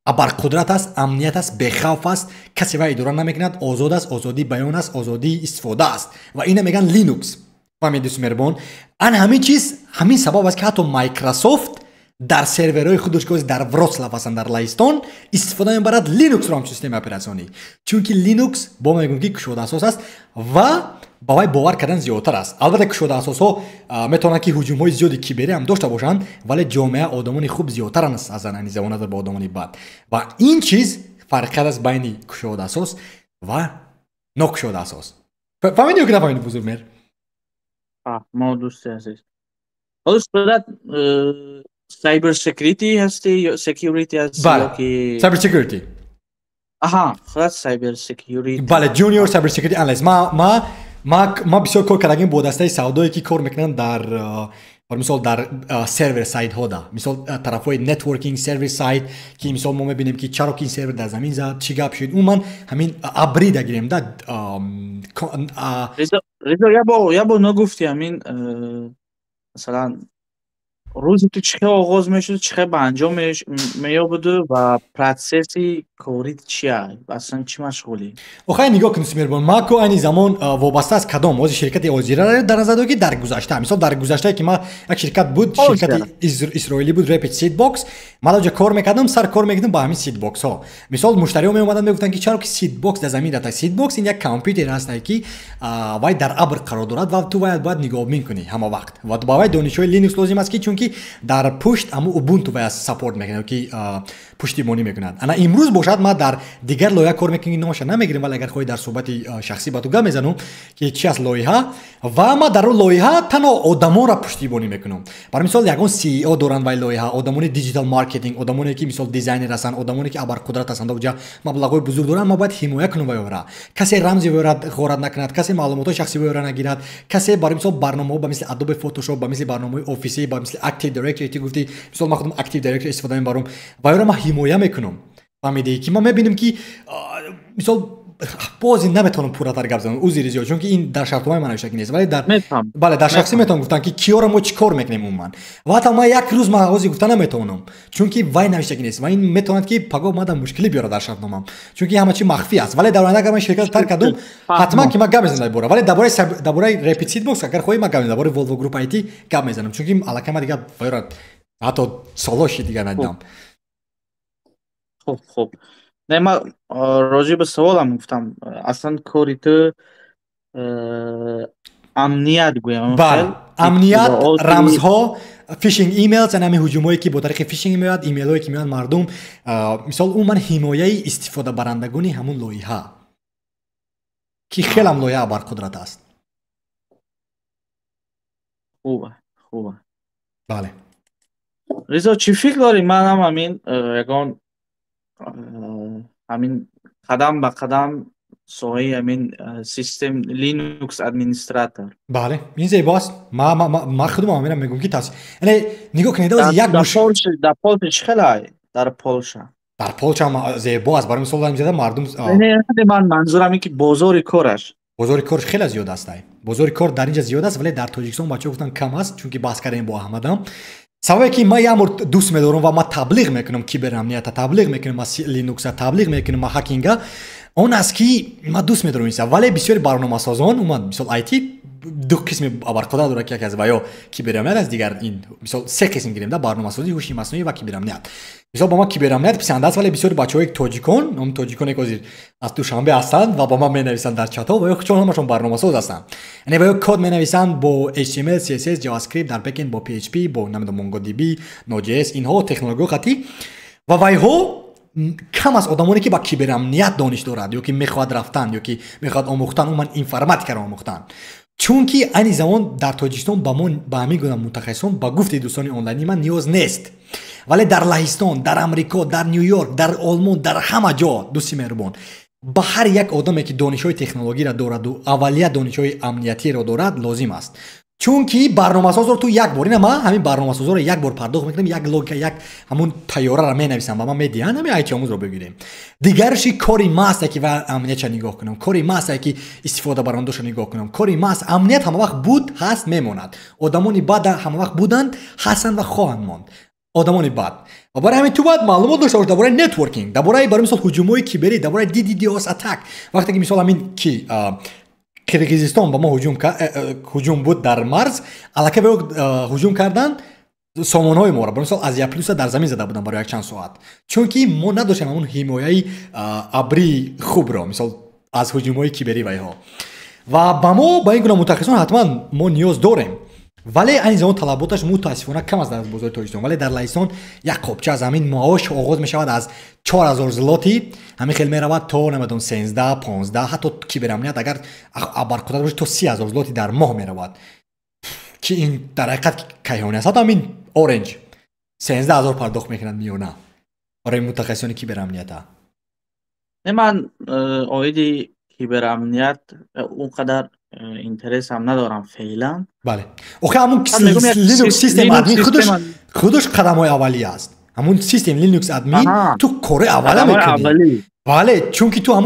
ابرقدرت است، امنیت است، بخوف است، کسی وای اداره نمیکند، آزاد است، آزادی بیان است، آزادی استفاده است و اینا میگن لینوکس. فهمید دوست مهربان؟ همین چیز همین سبب است که حتی مایکروسافت در سرورهای خودش که در وراتسلاو هستن در لهستان استفاده میبرد لینوکس رو هم سیستم اپراتیونی. چون که لینوکس با میگم که کشوده اساس است و با وای باور کردن زیادتر است. البته کشوده اساس ها میتونن که هجوم های زیادی کیبری هم داشته باشند ولی جامعه آدمان خوب زیادتر است از این زبان در با آدمان بد و این چیز فرق است بین کشوده اساس و نکشوده اساس. فهمیدی که نفهمیدی بزرگ مهر؟
ما دوست عزیز. حالا صورت سایبر سکیوریتی هستی یا سکیوریتی هستی؟
بله سایبر سکیوریتی.
آها خلاص سایبر سکیوریتی.
بله جونیور سایبر سکیوریتی انالیست. ما بسیار کار کردیم با دسته سودایی که کار میکنن در مثال در سرور سایت ها دا مثال طرفای نتورکینگ سرور سایت که مثال ما میبینیم که چرا که این سرور در زمین زد چی گپ شد اون من همین ابری دگیریم دا
رضا یا با نگفتی همین مثلا روزی تو چه آغاز میشد چه به انجام میابود و پروسسی корид чия? Аслан чӣ машғулӣ?
охай нигоҳ кунед меҳрубон, ма ку айни замон вобаста аст кадом ози ширкати озираро дар назар доред ки дар гузашта, мисол дар гузаштае ки ма як ширкат буд, ширкати исроилӣ буд, Rapid Seedbox, ма дар ҷо кор мекардам, сар кор мекардам ба ҳамин Seedboxҳо. Мисол муштариҳо меомаданд мегуфтанд ки чаро ки Seedbox дар замин ратад. Seedbox ин як компютер ҳастае ки вай дар абр қарор дорад ва ту вай бояд нигоҳубин кунӣ ҳама вақт. Ва ба вай донишҳои Linux лозим аст ки чунки дар пушт ҳамун Ubuntu вай саппорт мекунад ки пуштибонӣ мекунад. Ана имрӯз бошад ма дар дигар лоиҳа кор мекунем, номаша намегирем, вале агар хоҳед дар суҳбати шахсӣ ба ту гап мезанам ки чи аст лоиҳа ва ма дар лоиҳа танҳо одамонро пуштибонӣ мекунам. Бар мисол ягон CEO доранд вай лоиҳа, одамони диджитал маркетинг, одамоне ки мисол дизайнер ҳастанд, одамоне ки абарқудрат ҳастанд, оҷа маблағҳои бузург доранд, ма бояд ҳимоя кунам вайора. Касе рамзи вайора ғорат накунад, касе маълумотҳои шахсии вайора нагирад, касе бар мисол барномаҳо ба мисли Adobe Photoshop, ба мисли барномаҳои офисӣ, ба мисли Active Directory ти гуфти, мисол ма худам Active Directory истифода мебарам, вайора ма ҳимоя мекунам. фаҳмидӣ ки ма мебинем ки мисол бози наметавонам пурратар гап занам, узри зиёд, чунки ин дар шартномаи ман навишта нест, вале дар шахсӣ метавонам гуфтан ки киёро мо чӣ кор мекунем умуман. ва ҳатто ма як рӯз ма ози гуфта наметавонам, чунки вай навишта нест ва ин метавонад ки пагоҳ ма дар мушкилӣ биёрад дар шартномам, чунки ҳама чӣ махфӣ аст. вале дар оянда агар ман ширкат тар кардам, ҳатман ки ма гап мезанам дар бора, вале дар бораи Rapid Seedbox агар хоҳӣ ма гап мезанам, дар бораи Volvo Group IT гап мезанам, чунки аллакай ма дигар вайро ҳатто солоши дигар надидам.
Хуб. Не, ма роҷи ба саволам гуфтам, аслан кори ту амният гӯям.
Бале, амният, рамзҳо, фишинг emails, ана ҳамин ҳуҷумҳое ки бо тариқи фишинг меояд, имейлҳое ки меояд мардум, мисол умуман ҳимояи истифодабарандагони ҳамун лоиҳа ки хелам лоиҳа барқудрат аст.
Хуба.
Бале.
Ризо, чӣ фикр дорӣ? Манам ҳамин ягон ҳамин қадам ба қадам соҳаи ҳамин систем Linux администратор.
Бале, ин зебо аст. ма худам ҳаминам мегӯям ки тавсия. Яъне нигоҳ кунед ози як
дар Полша чӣ хелай? Дар Полша.
Дар Полша зебо аст. Барои мисол дорем зада мардум.
Ман манзурам ин ки бозори кораш.
бозори корш хеле зиёд аст. Бозори кор дар инҷа зиёд аст, вале дар Тоҷикистон бачаҳо гуфтан кам аст, чунки баҳс кардем бо Аҳмадам. сабабе ки ма ямар дӯст медорам ва ма таблиғ мекунам киберамнията, таблиғ мекунам ма Linux-а, таблиғ мекунам ма ҳакинга, он аст ки ма дӯст медорам инса. вале бисёри барномасозон умуман мисол IT ду қисми абарқудрат дорад ки яке аз ваё киберамният аст, дигар ин мисол се қисм гирем да, барномасозӣ, ҳуши маснуӣ ва киберамният. мисол ба ма киберамният писанда аст, вале бисёри бачаҳои тоҷикон, ҳамун тоҷиконе ки ҳозир аз Душанбе ҳастанд ва ба ман менависанд дар чатҳо, ва чон ҳамашон барномасоз ҳастанд. яъне ваё код менависанд бо HTML, CSS, JavaScript, дар backend бо PHP, бо намедонам MongoDB, Node.js, инҳо технологияҳои хатӣ ва вайҳо кам аст одамоне ки ба киберамният дониш дорад, ё ки мехоҳад рафтан, ё ки мехоҳад омӯхтан, умуман информатикаро омӯхтан. чунки айни замон дар Тоҷикистон ба ҳамин гуна мутахассисон ба гуфти дӯстони онлайни ман ниёз нест. вале дар Лаҳистон, дар Амрико, дар Нью-Йорк, дар Олмон, дар ҳама ҷо дӯсти меҳрубон, ба ҳар як одаме ки донишҳои технологиро дораду аввалият донишҳои амниятиро дорад лозим аст. чунки барномасозро ту як бор, ина ма ҳамин барномасозро як бор пардохт мекунам, як логика, як ҳамун тайёраро менависам, ба ман медиҳанд, ҳамин IT омӯзро бигирем. дигарши кори ма аст ки ва амниятша нигоҳ кунам, кори ма аст ки истифодабарандоша нигоҳ кунам, кори ма аст. амният ҳама вақт буд, ҳаст, мемонад. одамони бад ҳама вақт буданд, ҳастанд ва хоҳанд монд. одамони бад. ва барои ҳамин ту бояд маълумот дошта бошӣ дар бораи нетворкинг, дар бораи барои мисол ҳуҷумҳои киберӣ, дар бораи DDoS attack. вақте ки мисол ҳамин ки Қирғизистон ба мо ҳуҷум буд дар марз, аллакай ҳуҷум кардан сомонҳои моро, барои мисол Азия Плюса дар замин зада буданд барои як чанд соат, чунки мо надоштем ҳамун ҳимояи абри хубро, мисол аз ҳуҷумҳои киберӣ вайҳо. ва ба мо ба ин гуна мутахассисон ҳатман мо ниёз дорем, вале айни замон талаботаш мутаассифона кам аст дар бозори Тоҷикистон. вале дар Лаҳистон як қопча аз ҳамин маош оғоз мешавад аз 4000 злоти, ҳамин хел меравад то намедонам 13, 15, ҳатто киберамният агар абарқудрат бошад то 30000 злоти дар моҳ меравад, ки ин дар ҳақиқат кайҳонӣ аст. ҳатто ҳамин Orange 13000 пардохт мекунад миёна барои мутахассисони киберамнията.
не, ман оиди киберамният он қадар интересам надорам феълан.
бале, охе ҳамун Linux систем админ худаш қадамҳои аввалия аст. ҳамун систем Linux админ ту кори аввала мекунӣ. بله چون که تو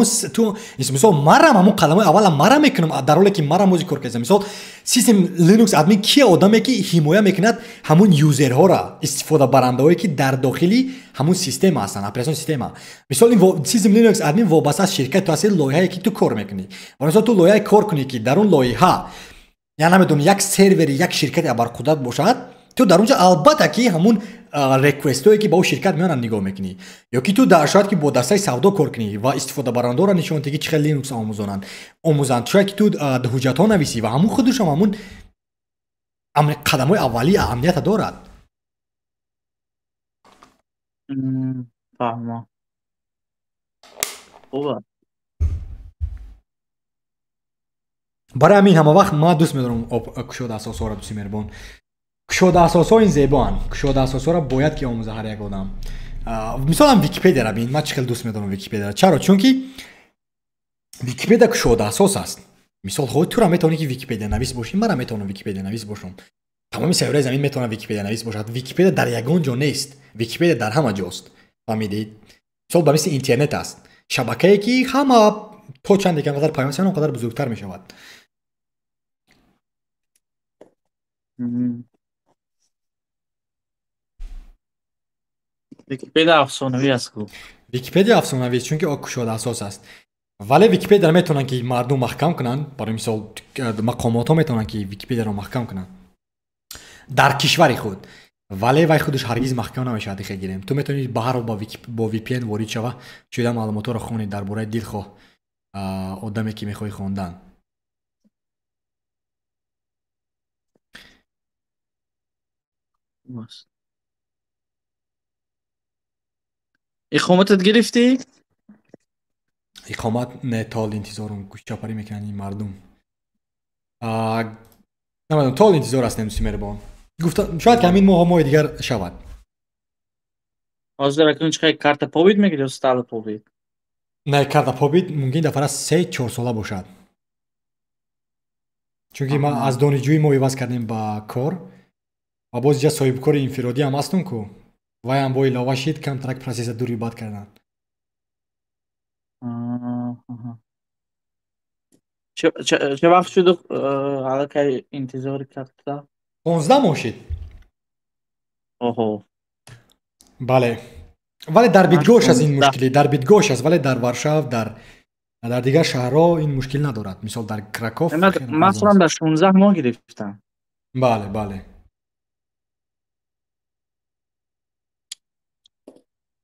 مثلا مرام همون قدم اول مرام میکنم در حالی که مرام موزیک کار کردم مثلا سیستم لینوکس ادمین کی آدمی که حمایت میکند همون یوزرها را استفاده برنده‌هایی که در داخلی همون سیستم هستن اپلیکیشن سیستم مثلا این سیستم لینوکس ادمین وابسته از شرکت تو اصل لایحه‌ای که تو کار میکنی و مثلا تو لایحه کار کنی که در اون لایحه یعنی نمیدونم یک سرور یک شرکت ابرقدرت باشد تو در اونجا البته که همون ریکوستایی که با اون شرکت میانن نگاه میکنی یا که تو در شاید که با دسته سودا کار کنی و استفاده برنده را نشون دهی که چقدر لینوکس آموزن شاید که تو حجت ها نویسی و همون خودش هم همون قدم های اولی اهمیت دارد.
فهمم خوبه.
برای همین همه وقت ما دوست می‌دارم کشاد اساسا را دوست می‌ربون. کشاد اساسا این زیبان. کشاد اساسا را باید که آموزه هر یک آدم. مثلا ویکی‌پدیا را ببین. من چقدر دوست می‌دارم ویکی‌پدیا. چرا؟ چون که ویکی‌پدیا کشاد اساس است. مثال خود تو را می‌تونی که ویکی‌پدیا نویس باشی، من را می‌تونم ویکی‌پدیا نویس باشم. تمام سیاره زمین می‌تونن ویکی‌پدیا نویس باشد. ویکی‌پدیا در یگان جا نیست. ویکی‌پدیا در همه جاست. فهمیدید؟ مثال با مثل اینترنت است. شبکه‌ای که همه تو چند یک قدر پیام سن اونقدر بزرگتر می‌شود.
ویکی‌پدیا افسانه‌ای است کو.
ویکی‌پدیا افسانه‌ای است چون که کشاد اساس است. ولی ویکی‌پدیا میتونن که مردم محکم کنن. برای مثال مقامات ها میتونن که ویکی‌پدیا رو محکم کنن در کشور خود. ولی وای خودش هرگز محکم نمیشه دیگه گیریم. تو میتونی بهر با وی پی ان وارد شوی چیزا معلومات رو خونی درباره دلخواه آدمی که میخوای خوندن.
اقامتت گرفتی؟
اقامت نه تال انتظارم گوش چاپاری میکنن این مردم. نمیدونم تال انتظار است نمیسی میربان. گفتم شاید که همین ماه دیگر شود.
حاضر اکنون چقدر کارت پوبید میگیری یا استال پوبید؟
نه کارت پوبید ممکن دفعه 3-4 ساله باشد. چون که ما از دانشجوی ما عوض کردیم با کار و باز جا صاحب کار انفرادی هم هستم کو وای هم با علاوه شید کانترکت پروسس دوری باد کردن.
چه وقت شد حالا که انتظار کرده؟
15 ماه شد.
اوه
بله ولی در بیدگوش از این مشکلی در بیدگوش است ولی در وارشاو در دیگر شهرها این مشکل ندارد. مثال در کراکوف
مثلا در 16 ماه گرفتم.
بله بله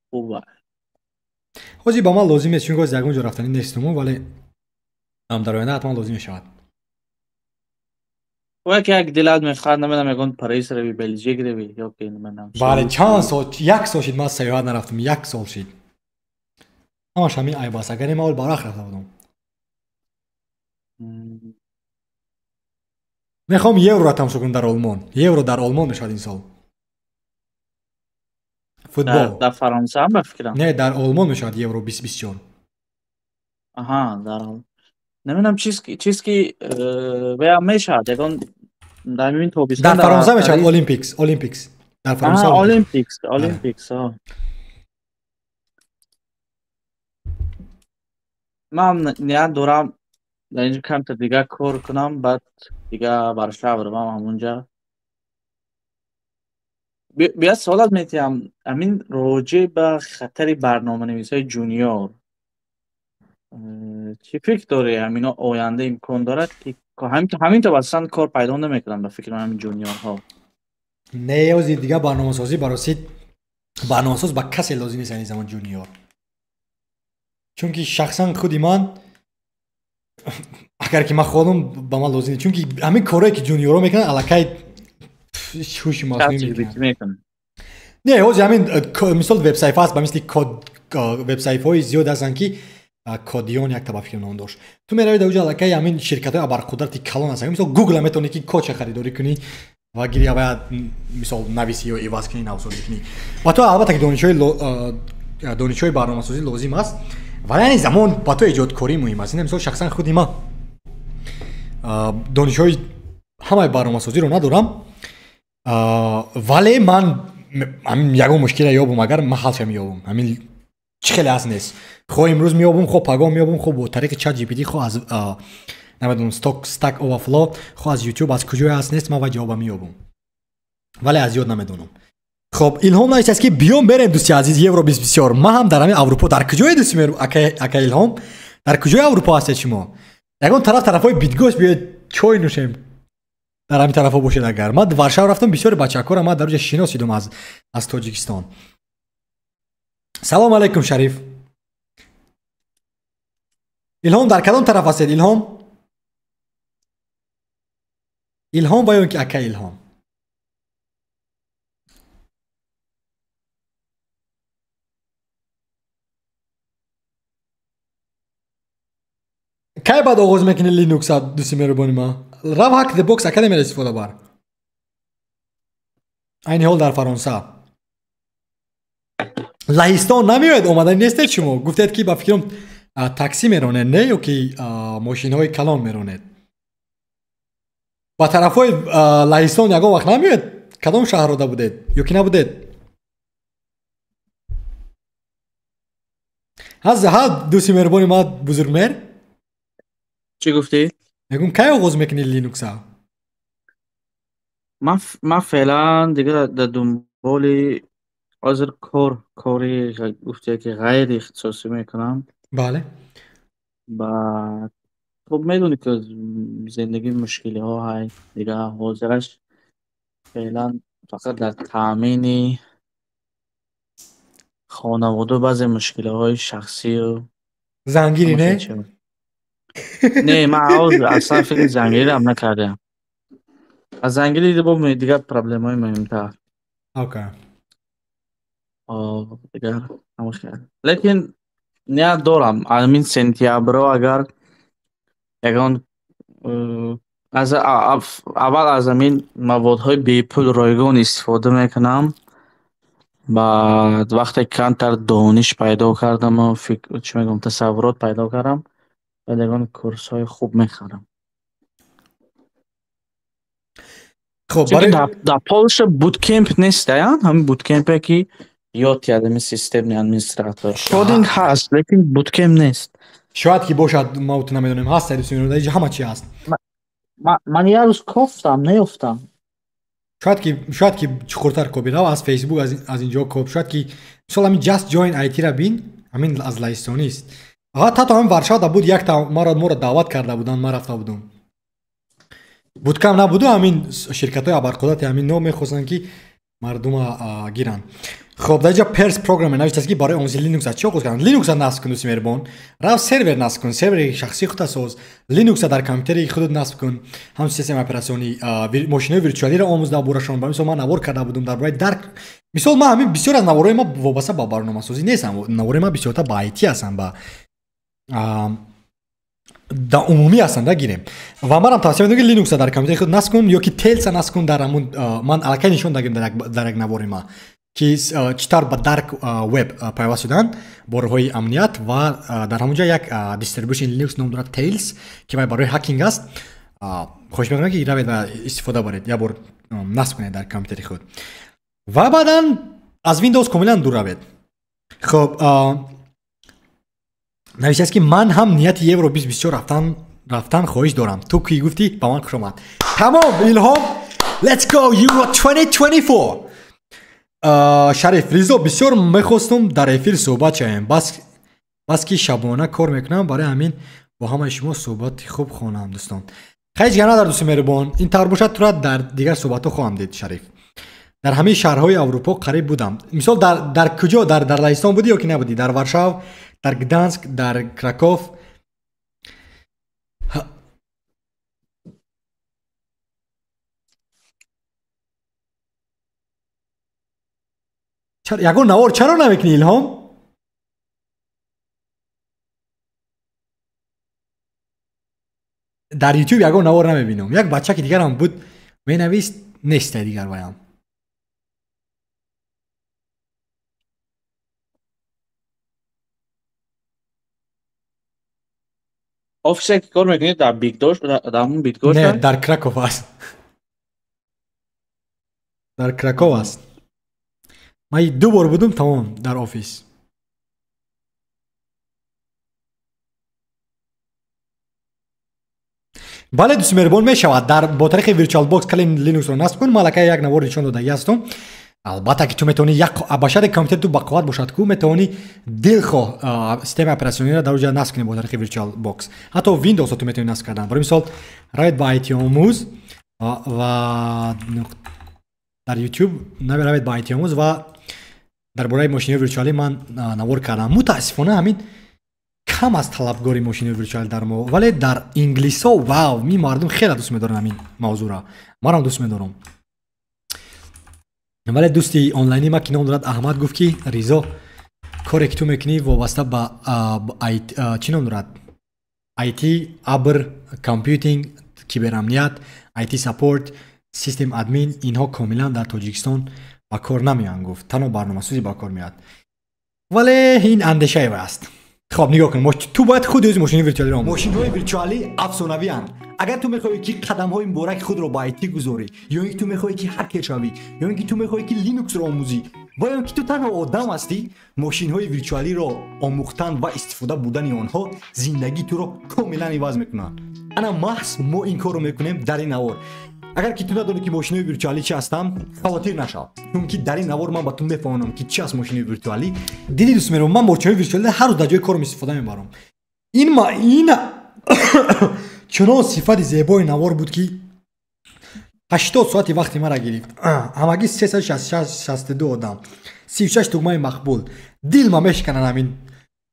خوبه.
خوزی با ما لازم است چون که از یکونجا رفتنی نیستم ولی هم در آینده حتما لازم شود.
و که یک دلت میخواد نمیدونم یکون پاریس روی بلژیک روی یا که نمیدونم.
بله چند سال 1 سال شد ما سیاحت نرفتم 1 سال شد. همش همین ای باس اگر ما اول باراخ رفته بودم. میخوام یورو را تماشا کنم در آلمان. یورو در آلمان میشد این سال. فوتبال
در فرانسه هم بفکرم.
نه در آلمان میشد یورو 2024.
آها در آلمان. نمیدونم چیز که بیا میشد یکون در همین تابستان
در فرانسه میشد اولیمپیکس در فرانسه
اولیمپیکس ها. من نیت دارم در اینجا کم تا دیگه کار کنم بعد دیگه وارشاو رو همونجا بیا سوالات میتیم همین راجع به خطر برنامه نویس های جونیور چی فکر داری؟ همینا آینده امکان دارد که همین تا بستن کار پیدا نمیکنن به فکر همین جونیور ها؟
نه یوزی دیگه برنامه سازی براسید برنامه ساز با کسی لازم نیست این زمان جونیور. چون که شخصا خودی من اگر که من خودم با من لازم نیست چون که همین کارهایی که جونیور ها میکنن علاقه هوش مصنوعی میکنن. نه یوزی همین مثال وب سایت هست با مثل وب سایت های زیاد هستن که کادیون یک تبع فکر نام داشت. تو میروی در اونجا علاقه همین شرکت های ابرقدرتی کلان هستن. مثلا گوگل هم میتونی که کد خریداری کنی و گیری باید مثال نویسی یا ایواز کنی نوسازی کنی. و تو البته که دانشجوی برنامه‌سازی لازم است ولی این زمان با تو ایجاد کاری مهم است. مثلا شخصا خودی ما دانشجوی همه برنامه‌سازی رو ندارم ولی من همین یگان مشکل یابم اگر من حلش میابم همین خیلی از نیست خب امروز میابم خب پگاه میابم خب با طریق چت جی پی تی خب از نمیدونم استک اوورفلو خب از یوتیوب از کجای هست نیست ما جواب میابم ولی از یاد نمیدونم. خب الهام نیست که بیام بریم دوستی عزیز یورو 2024 ما هم در همین اروپا در کجای دوستی میرم اکا الهام در کجای اروپا هست شما یگان طرفای بیتگوش بیاید چای نوشیم در همین طرفا باشید. اگر من ورشاو رفتم بسیار بچه‌کار ما در اونجا شناسیدم از تاجیکستان. سلام علیکم شریف. الهام در کدام طرف هستید الهام و یا که اکا الهام کی بعد آغاز میکنی لینوکس دوستی مهربانی ما رو هک دی باکس اکادمی استفاده بر این حال در فرانسه لهستان نمیاد اومدن نیستید شما گفتید که با فکرم تاکسی میرونه نه یا که ماشین های کلان میرونه با طرف های لهستان یکا وقت نمیاد کدام شهر رو بودید یا که نبودید ها دوستی مهربانی ما بزرگ مهر
چی گفتی؟
میگم کی آغاز میکنی لینوکس ها؟
من فعلا دیگه در دنبال حاضر کاری گفته که غیر اختصاصی میکنم.
بله.
بعد خب میدونی که زندگی مشکلی ها های دیگه حاضرش فعلا فقط در تأمین خانواده بعضی مشکل های شخصی و
زنگیری نه؟
نه من اصلا فکر زنگیری هم نکردم. از زنگیری دیگه پرابلم های مهمتر.
اوکی.
دیگه نمشکل. لیکن نه دارم همین سنتیابر اگر یکان از اول از همین موادهای بی پول رایگان استفاده میکنم. بعد وقتی کمتر دانش پیدا کردم و چی میگم تصورات پیدا کردم و دیگه کورس های خوب میخرم.
خب
برای در پولش بوتکمپ نیست همین بوتکمپی که یاد کردم سیستم ادمنستراتور کدینگ هست لیکن بوتکمپ نیست.
شاید که باشد ما تو نمیدونیم هست اینجا همه چی هست.
من یه روز کفتم نیفتم.
شاید که چقدر کوبیده و از فیسبوک از اینجا کوب شاید که مثلا همین جست جوین آیتی را بین همین از لهستانی است. حتی همین ورشا بود یک تا ما را دعوت کرده بودن ما رفته بودم. بودکم نبودو همین شرکت های ابرقدرت همین نو میخواستن که مردم گیرن. خب در اینجا پرس پروگرام نوشته است که برای آموزش لینوکس چی آغاز کردن. لینوکس نصب کن دوست مهربان. رفت سرور نصب کن سرور شخصی خودت ساز. لینوکس در کامپیوتر خودت نصب کن. هم سیستم اپراتیونی ماشین ویرچوالی را آموز براشون. مثلا من نوار کرده بودم در برای درک مثلا ما همین بسیار از نوارای ما وابسته با برنامه سازی نیستن. نوارای ما بسیار تا با آیتی هستن با در عمومی هستن گیریم و من هم توصیه میکنم که لینوکس در کامپیوتر خود نصب کن یا که تیلز نصب کن در همون من الکی نشون دادم در یک نوار ما که چطور با درک وب پیوست شدن با راههای امنیت و در همونجا یک دیستریبیوشن لینوکس نام دارد تیلز که برای هکینگ است. خوش میکنم که روید و استفاده برید یا بار نصب کنید در کامپیوتر خود و بعدا از ویندوز کاملا دور روید. خب نوشته است که من هم نیت یورو 2024 رفتن خواهش دارم. تو کی گفتی با من خوش آمد. تمام الهام let's go یورو 2024. شریف ریزو بسیار میخواستم در افیر صحبت شویم بس که شبانه کار میکنم برای همین با همه شما صحبت خوب خوانم دوستان. خیلی جناب در دوست مهربان این طور باشد تو را در دیگر صحبت خواهم دید. شریف در همه شهرهای اروپا قریب بودم. مثال در کجا در لهستان بودی یا که نبودی؟ در ورشاو، در گدانسک، در کراکوف. یکو نوار چرا نمیکنی الهام؟ در یوتیوب یکو نوار نمیبینم. یک بچه که دیگر هم بود مینویست نیست دیگر بایم.
آفیس که کار میکنید در بیگداش در همون بیگداش
نه در کراکوف است. در کراکوف است. من 2 بار بودم تمام در آفیس. бале дӯстони меҳрубон мешавад дар бо тариқи virtual box калим linux-ро насб кун малака як навор нишон додагӣ ҳастум албатта ки ту метавонӣ ба шарти компютери ту бақувват бошад ку метавонӣ дилхоҳ системаи оператсиониро дар оҷа насб кунӣ бо тариқи virtual box ҳатто windows-ро ту метавонӣ насб кардан барои мисол равед ба IT омӯз ва дар YouTube равед ба IT омӯз ва дар бораи мошиниҳои виртуалӣ ман навор кардам мутаассифона ҳамин кам аст талабгори мошиниҳои виртуалӣ дар мо вале дар инглисо вау ми мардум хеле дӯст медоранд ҳамин мавзӯъро манам дӯст медорам вале дӯсти онлайни ма ки ном дорад аҳмад гуфт ки ризо коре ки ту мекунӣ вобаста ба чӣ ном дорад IT абр компютинг киберамният IT support систем админ инҳо комилан дар тоҷикистон ба кор намеоянд гуфт танҳо барномасӯзӣ ба кор меояд вале ин андешаи вай аст хоб нигоҳ кун ту бояд худ ӯзи мошини виртуалиро мошинҳои виртуалӣ афсонавианд агар ту мехоҳӣ ки қадамҳои мубораки худро ба IT гузорӣ ё ин ки ту мехоҳӣ ки ҳакер шавӣ ё ин ки ту мехоҳӣ ки Linux-ро омӯзӣ ва ё ин ки ту танҳо одам ҳастӣ мошинҳои виртуалиро омӯхтан ва истифода бурдани онҳо зиндагии туро комилан иваз мекунанд ана маҳз мо ин корро мекунем дар ин навор агар ки ту надонӣ ки мошинои виртуалӣ чи ҳастанд хавотир нашав чунки дар ин навор ман ба ту мефаҳмонам ки чи аст мошинои виртуалӣ диди дӯст мерам ман мошинои виртуалӣ ҳар рӯз дар ҷои корам истифода мебарам ин чунон сифати зебои навор буд ки 80 соати вақти мара гирифт ҳамагӣ 362 одам 36 тугмаи мақбул дил ма мешикананд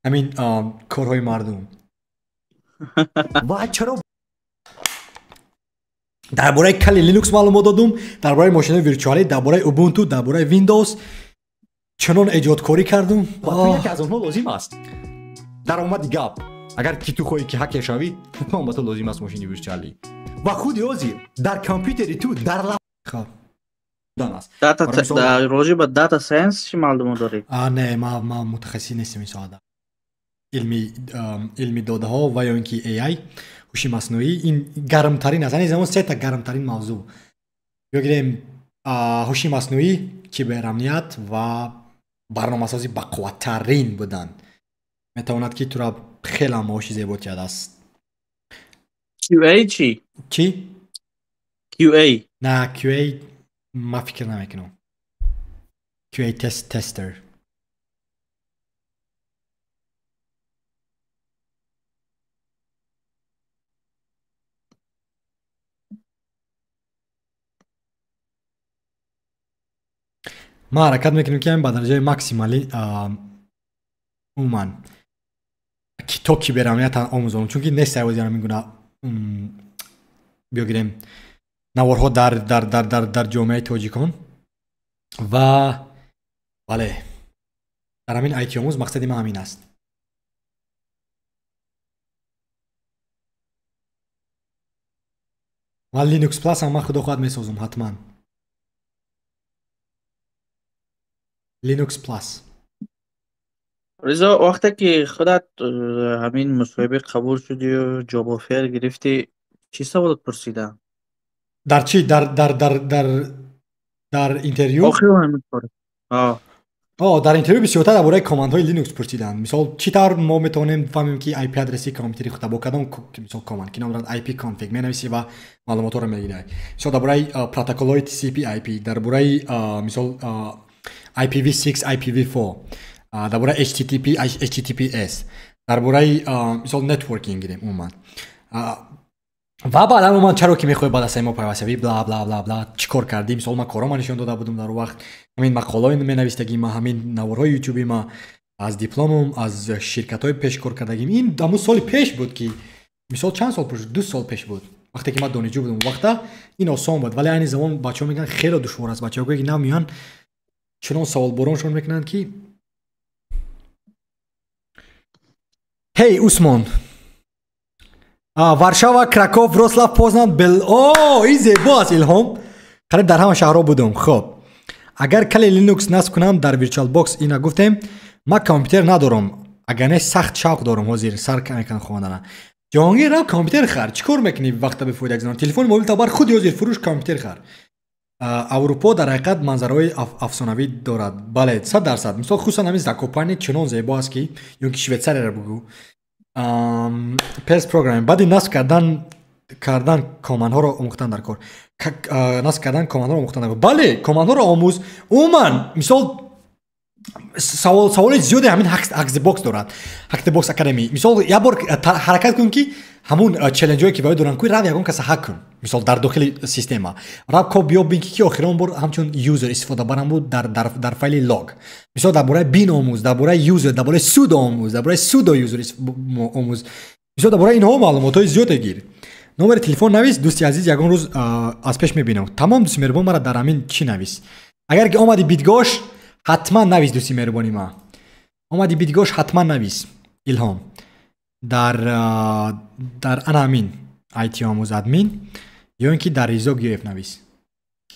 ҳамин корҳои мардум ва чаро дар бораи кали Linux маълумот додум дар бораи мошинаи виртуалӣ дар бораи Ubuntu дар бораи Windows чунон эҷодкорӣ кардум ва ту яке аз онҳо лозим аст даромади гап агар ки ту хоҳӣ ки ҳакер шавӣ ҳатман ба ту лозим аст мошини виртуалӣ ва худи ҳозир дар компютери ту дар
роҷи ба data science чӣ маълумот дорӣ
не ман мутахассис нестам ин соҳада илми додаҳо ва ё ин ки AI ҳуши маснуӣ ин гармтарин аст ани замон сета гармтарин мавзӯъ бигирем ҳуши маснуӣ киберамният ва барномасозӣ бақувваттарин буданд метавонад ки тура хеле маоши зебо кардааст
QA чӣ QA
на QA ман фикр намекунам QA tester ма ҳаракат мекунем ки ҳамин ба дараҷаи максималӣ умуман то киберамният омӯзонам чунки нест айвози ҳамин гуна биёгирем наворҳо дар ҷомеаи тоҷикон ва бале дар ҳамин IT омӯз мақсади ман ҳамин аст ва Linux Plus ам ман худо хоҳад месозам ҳатман Linux Plus
ризо вақте ки худат ҳамин мусоҳибаи қабул шудию ҷоб офер гирифтӣ чӣ саволот пурсида
дар чӣ дар интервю дар интервю бисёртар дар бораи командҳои Linux пурсиданд мисол чӣ тавр мо метавонем фаҳмем ки IP адреси компютери худ бо кадом мисол команд ки ном дорад IP config менависӣ ва маълумотҳоро мегирад мисол дар бораи протоколҳои TCP/IP дар бораи мисол IPv6 IPv4 дар бораи HTTP HTTPS дар бораи мисол networking гирем умуман ва баъдан умуман чаро ки мехоҳӣ баъд аз мо пайвастшавӣ бла бла бла бла чӣ кор кардӣ мисол ман корома нишон дода будам дар вақт ҳамин мақолаҳои менавистагӣ ма ҳамин наворҳои ютуби ма аз дипломам аз ширкатҳои пеш кор кардагим ин даму соли пеш буд ки мисол чанд сол пеш 2 сол пеш буд вақте ки ман донишҷӯ будам вақта ин осон буд вале айни замон бачаҳо мегӯянд хеле душвор аст бачаҳое ки намеоянд чунон саволбороншон мекунанд ки ҳей усмон Варшава, Краков, Вроцлав, Познан, ин зебо аст Илҳом. Қариб дар ҳама шаҳрҳо будам. Хуб. Агар кали Linux насб кунам дар VirtualBox ина гуфтем, ман компютер надорам. Агар не сахт шавқ дорам ҳозир сар мекунам хонадана. Ҷоҳонгир рав компютер хар. Чӣ кор мекунӣ вақта бифоида гузарон? Телефони мобил табар худи ҳозир фурӯш компютер хар. Аврупо дар ҳақиқат манзараҳои афсонавӣ дорад. Бале, 100%. Мисол хусусан ҳамин Закопане чунон зебо аст ки ё ки Швейтсарияро бигӯ. Пес програм баъди насб кардан кардан командҳоро омӯхтан дар кор. Насб кардан командҳоро омӯхтан дар кор. Бале, командҳоро омӯз умуман мисол саволи зиёде ҳамин Hackthebox дорад. Hackthebox Academy. Мисол як бор ҳаракат кун ки ҳамун челленҷҳое ки ваё доранд ки рав ягон каса ҳак кун. Мисол дар дохили система. Рав ко биёбин ки охирон бор ҳамчун юзер истифода барам буд дар файли лог. Мисол дар бораи бин омӯз, дар бораи юзер, дар бораи судо омӯз, дар бораи судо юзер омӯз. Мисол дар бораи инҳо маълумотҳои зиёде гир. номери телефон навис. Дӯсти азиз, ягон рӯз аз пеш мебинам. Тамом дӯсти меҳрубон мара дар ҳамин чӣ навис. Агар ки омади бидгош ҳатман навис. Дӯсти меҳрубони ма омади бидгош ҳатман навис. Илҳом дар ана ҳамин IT омӯз админ ё ин ки дар Ризо Гиёев навис.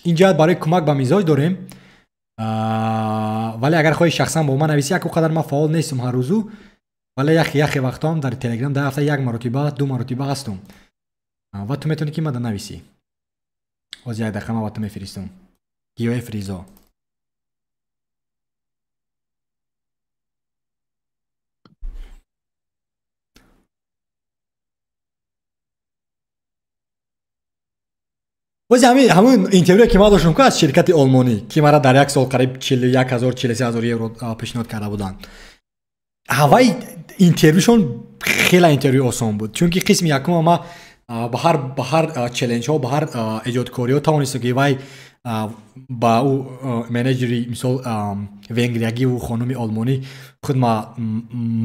ин ҷаҳат барои кӯмак ба мизоҷ дорем. вале агар хоҳӣ шахсан бо ман нависӣ, як қадар ман фаъол нестам ҳар рӯзу, вале яхе вақтам дар Telegram дар ҳафта як маротиба, ду маротиба ҳастам. ва ту метавонӣ ки мада нависӣ. ҳозир як дақиқа ман ба ту мефиристам. Гиёев Ризо. бози ҳамун интервюе ки ман доштам аз ширкати олмонӣ ки мара дар як сол қариб 41,000-43,000 евро пешниҳод карда буданд. ҳаваи интервюшон хеле интервю осон буд, чунки қисми якума ма ба ҳар челленҷҳо, ба ҳар эҷодкориҳо тавонистам ки вай ба ӯ менеҷери мисол венгриягиву хонуми олмонӣ худ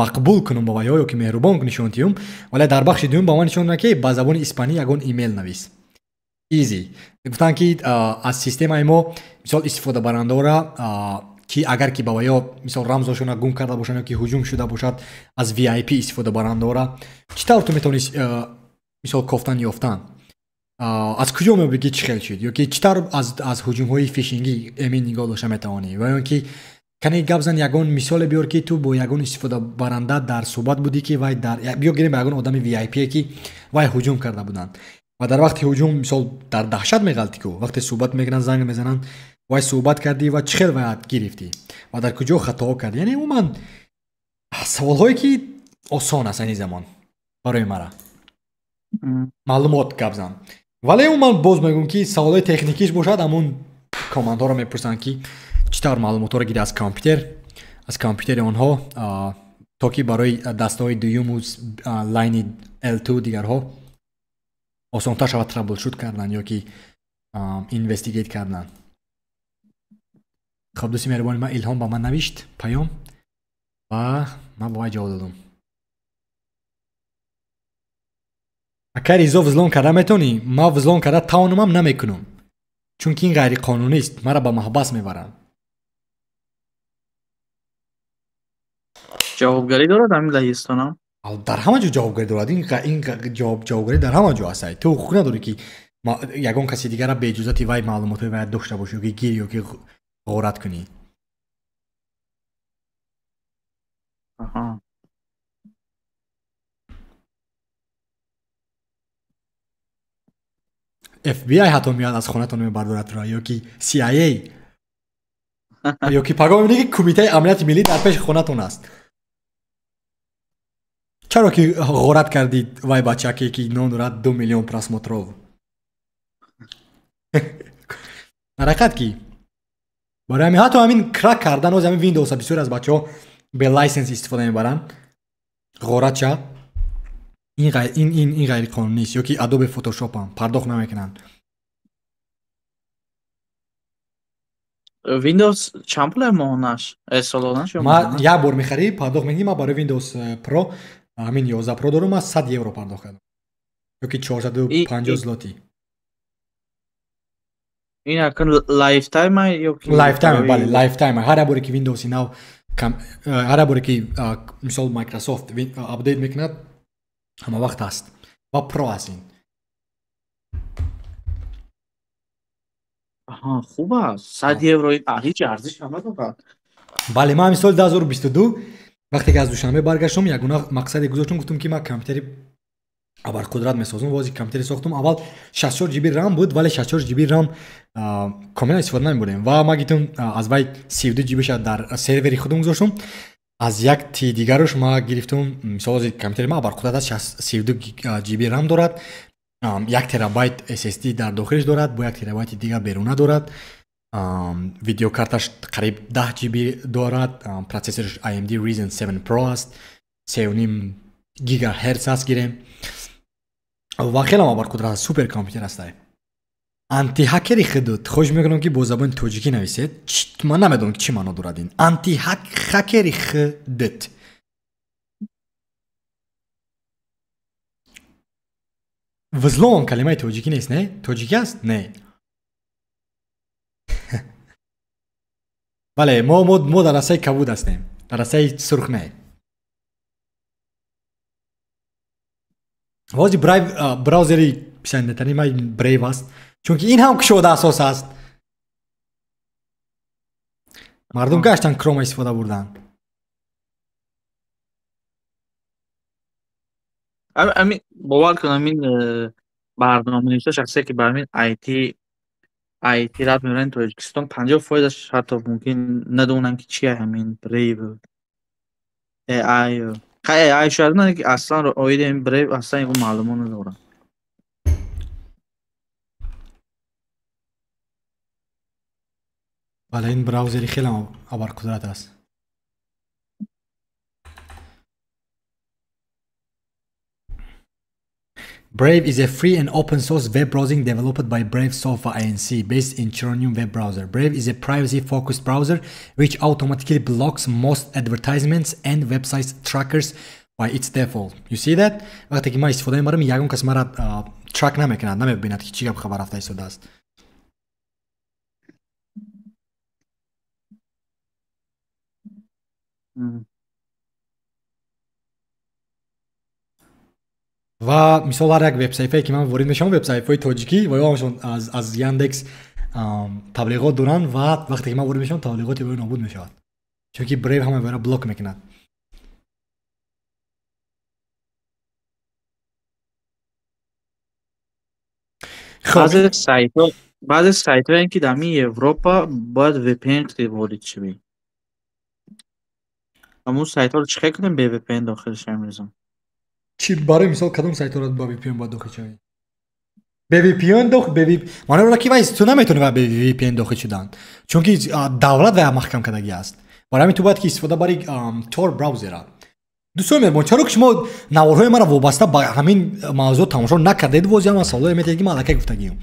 мақбул кунам ба вайҳо ё ки меҳрубон нишон диҳум, вале дар бахши дуюм ба ман нишон доданд ки ба забони испанӣ ягон имейл навис. Easy. Гуфтанд ки аз системаи мо мисол истифодабарандора ки агар ки ба ваё мисол рамзошона гум карда бошанд ё ки ҳуҷум шуда бошад аз VIP истифодабарандора чӣ тавр ту метавонӣ мисол кофтан ёфтан? аз куҷо мебинӣ ки чӣ хел шуд ё ки чӣ тавр аз ҳуҷумҳои фишингӣ эмин нигоҳ дошта метавонӣ ва ё ки кане гап зан ягон мисоле биёр ки ту бо ягон истифодабаранда дар суҳбат будӣ ки вай дар биё гирем ба ягон одами VIP ки вай ҳуҷум карда буданд ва дар вақти ҳуҷум мисол дар таҳшат меғалти ку вақте суҳбат мекунанд занг мезананд вай суҳбат кардӣ ва чӣ хел вай гирифтӣ ва дар куҷо хатоҳо кардӣ. Яъне умуман саволҳое ки осон аст айни замон барои мара маълумот гап зан. Вале умуман боз мегӯям ки саволҳои техникиш бошад ҳамун командҳоро мепурсанд ки чӣ тавр маълумотҳоро гирӣ аз компютери онҳо то ки барои дастаҳои дуюму лайни L2 дигарҳо осонтар шавад траблшут кардан ё ки инвестигейт кардан. хоб дӯсти меҳрубони ман Илҳом ба ман навишт паём ва ман ба вай ҷавоб додам. акай Ризо взлом карда метавонӣ? ман взлом карда тавонамам намекунам, чунки ин ғайриқонунист, мара ба маҳбас мебаранд.
ҷавобгарӣ дорад ҳамин Лаҳистонам?
дар ҳама ҷо ҷавобгарӣ дорад. ин ҷавобгарӣ дар ҳама ҷо ҳаст. ту ҳуқуқ надорӣ ки ягон каси дигара бе иҷозати вай маълумотҳои вай дошта бошӣ ё ки гирӣ ё ки ғорат кунӣ. FBI ҳатто меяд аз хонатон мебардорадро ё ки CIA ё ки пагом мебинӣ ки кумитаи амнияти миллӣ дар пеши хонатон аст. чаро ки ғорат кардид вай бачаке ки нон дорад 2 миллион просмотров? ҳаракат ки барои ҳамин ҳатто ҳамин крак кардан оз ҳамин Windows бисёре аз бачаҳо бе лайсенс истифода мебаранд. ғорат ша ин ғайриқонунист ё ки Adobe Photoshop ам пардохт намекунанд.
Windows чанд пул моҳонаш солонаш ё
ма як бор мехарӣ пардохт мекунӣ. ма барои Windows Pro ҳамин 11 Pro дорам, аз 100 евро пардохт кардам ё ки 450 злоти.
ин акн лайфтайм ё ки
лайфтайм? бале лайфтайм. ҳар як боре ки Windows нав ҳар як боре ки мисол Microsoft апдейт мекунад ҳама вақт ҳаст ва Pro аст. ин
хуб аст. 100 евро ҳеҷ арзиш ҳам надорад.
бале ман мисоли 2022 вақте ки аз Душанбе баргаштам ягона мақсаде гузоштам, гуфтам ки ман компютери абарқудрат месозам. вози компютери сохтам. аввал 64 GB RAM буд, вале 64 GB RAM комилан истифода намебурдем ва ман гирифтам аз вай 32 GB ша дар сервери худам гузоштам. аз як ти дигарош ман гирифтам мисол компютери ман абарқудрат аст 32 GB RAM дорад. 1 терабайт SSD дар дохилиш дорад, бо 1 терабайти дигар беруна дорад. Видеокарташ қариб 10 GB дорад, процессориш AMD Ryzen 7 Pro аст, 3.5 ГГц аст гирем. ва хеле абарқудрат супер компютер аст. Антихакери худуд, хош мекунам ки бо забони тоҷикӣ нависед. Ман намедонам ки чӣ маъно дорад ин. Антихакери худуд. Взлом калимаи тоҷикӣ нест, не? Тоҷикӣ аст? Не. бале, мо дар расаи кабуд ҳастем. Дар расаи сурх не. вози браузери писандатари ман Brave аст. чунки ин ҳам кушода асос аст. мардум гаштан Chrome истифода бурдан.
амин бовар кун, амин барноманивиса шахсе ки ба амин IT рад мебаранд Тоҷикистон 50% ҳатто мумкин надонанд ки чия амин Brave AI AI шояд не ки аслан оиди амин Brave аслан ягон маълумот надоранд.
бале, ин браузери хеле абарқудрат аст. Brave is a free and open source web browsing developed by Brave Software Inc. based in Chromium web browser. Brave is a privacy focused browser which automatically blocks most advertisements and website trackers by its default. You see that? вақте ки ман истифода мебарам, ягон кас мара трак намекунад, намебинад ки чӣ гап хабар рафта истодааст. ва мисол ҳар як вебсайтае ки ман ворид мешавам, вебсайтҳои тоҷикӣ ва ёмашон аз Яндекс таблиғот доранд ва вақте ки ман ворид мешавам, таблиғоти ӯ нобуд мешавад, чунки Brave ҳама бара блок мекунад.
баъзе сайтҳоян ки дар амин Европа бояд VPN ворид шавӣ. ҳамун сайтҳоро чӣ хел кунем бе VPN дохил шавем мезам?
чӣ барои мисол кадом сайтҳоро ба VPN бояд дохил шавӣ? Бе VPN манро ки вайс ту наметонӣ ба VPN дохил шудан, чунки давлат ва маҳкам кардагӣ аст. барои ҳамин ту бояд ки истифода бari Tor браузера. дӯстон меҳрубон, чаро ки шумо наворҳои маро вобаста ба ҳамин мавзӯъ тамошо накардед, вози ҳама саволое метаҳед ки ман аллакай гуфтагиам.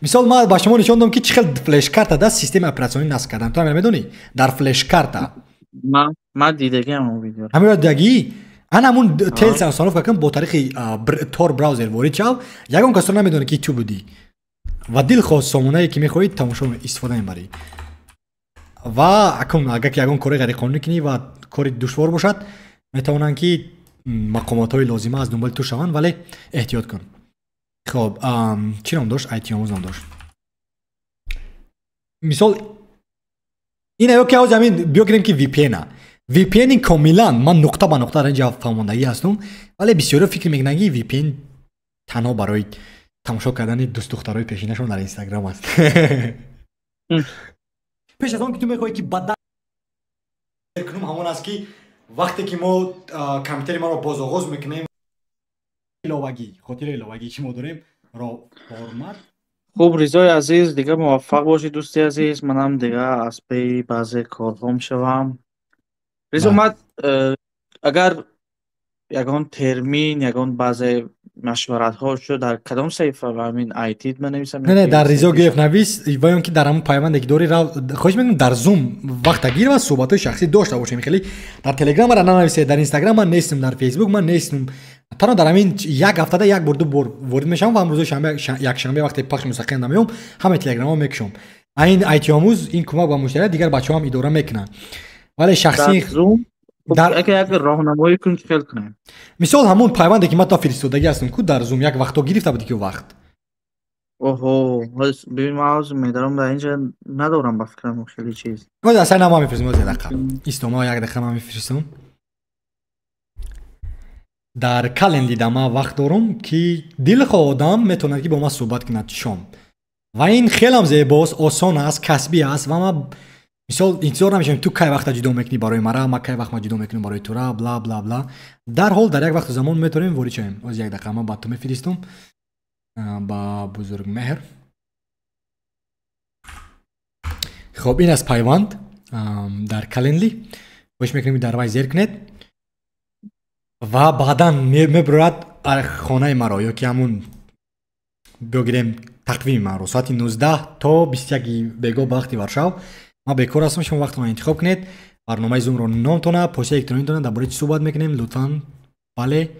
мисол ман ба шумо нишон додам ки чӣ хел флеш-карта дар системаи оператсионӣ насб кардан. ту ҳам медонӣ? дар флеш-карта
ман дидагиам он видео.
ҳамин дидагӣ? ан ҳамун Tales установка кун бо тариқи Tor браузер ворид шав, ягон касро намедонад ки ту будӣ ва дилхоҳ сомонае ки мехоҳӣ тамошо истифода мебарӣ. ва акун агар ки ягон кори ғайриқонунӣ кунӣ ва кори душвор бошад, метавонанд ки мақомотҳои лозима аз дунболи ту шаванд, вале эҳтиёт кун. хоб, чӣ ном дошт? IT омӯз ном дошт. мисол ин аё ки ҳоз ҳамин биёгирем ки VPN-а. VPN комилан ман нуқта ба нуқта дар ҷавоб фаҳмондагӣ ҳастум, вале бисёро фикр мекунанд ки VPN танҳо барои тамошо кардани дӯст-духтарои пешинашон дар Instagram аст. пеш аз он ки ту мехоҳӣ ки бадан кунум ҳамон аст ки вақте ки мо компютери маро бозоғоз мекунем, иловагӣ, хотири иловагӣ ки мо дорем ҳормат.
хуб, Ризои азиз, дига муваффақ бошӣ дӯсти азиз. манам дига аз пеи баъзе корҳо мешавам. Ризо, ман агар ягон термин, ягон баъзе машваратҳо шуд дар кадом саҳифа ва ҳамин IT менависам?
Не, дар Ризо геф навис ва ён ки дар ҳамун пайванде ки дори хоҳиш мекунам дар Zoom вақта гир ва суҳбатҳои шахсӣ дошта бошем. хеле дар Telegram мара нанависед, дар Instagram ман нестам, дар Facebook ман нестам. танҳо дар ҳамин як ҳафтада як бор ду бор ворид мешавам ва рӯзи якшанбе вақте пахши мустақил намеём, ҳама Telegram-ҳо мекушам. ин IT омӯз ин кӯмак ба муштарият дигар бачаҳо ҳам идора мекунанд. вале шахсӣ дар як роҳнамоӣ кун ки хел кунем. мисол ҳамун пайванде ки ман то фиристодагӣ ҳастам ку дар Zoom як вақто гирифта буди ки вақт.
оҳо, бибин ман ҳозир медарам дар инҷа надорам ба фикрам хеле чиз.
ҳозир асай нама мефиристам, ҳозир дақа истома як дақиқа ман мефиристам. дар календари ман вақт дорам ки дилхоҳ одам метавонад ки бо ман суҳбат кунад шом. ва ин хелам зебост, осон аст, касбӣ аст ва ман мисол интизор намешавам ту кай вақта ҷудо мекунӣ барои мара, ман кай вақт ҷудо мекунам барои тура, бла бла бла. дарҳол дар як вақту замон метавонем ворид шавем. ҳозир як дақиқа ман ба ту мефиристам. با بزرگ مهر. خب این از پیوند در کلندلی خوش میکنیم در وای زیر کنید و بعدا میبرد خانه مرا یا که همون بگیریم تقویم مرا ساعت 19 تا 21 بگو به وقتی ورشاو. ما بیکار هستم، شما وقت رو انتخاب کنید. برنامه زوم رو نامتونه پست الکترونیتونه درباره چی صحبت میکنیم لطفاً بله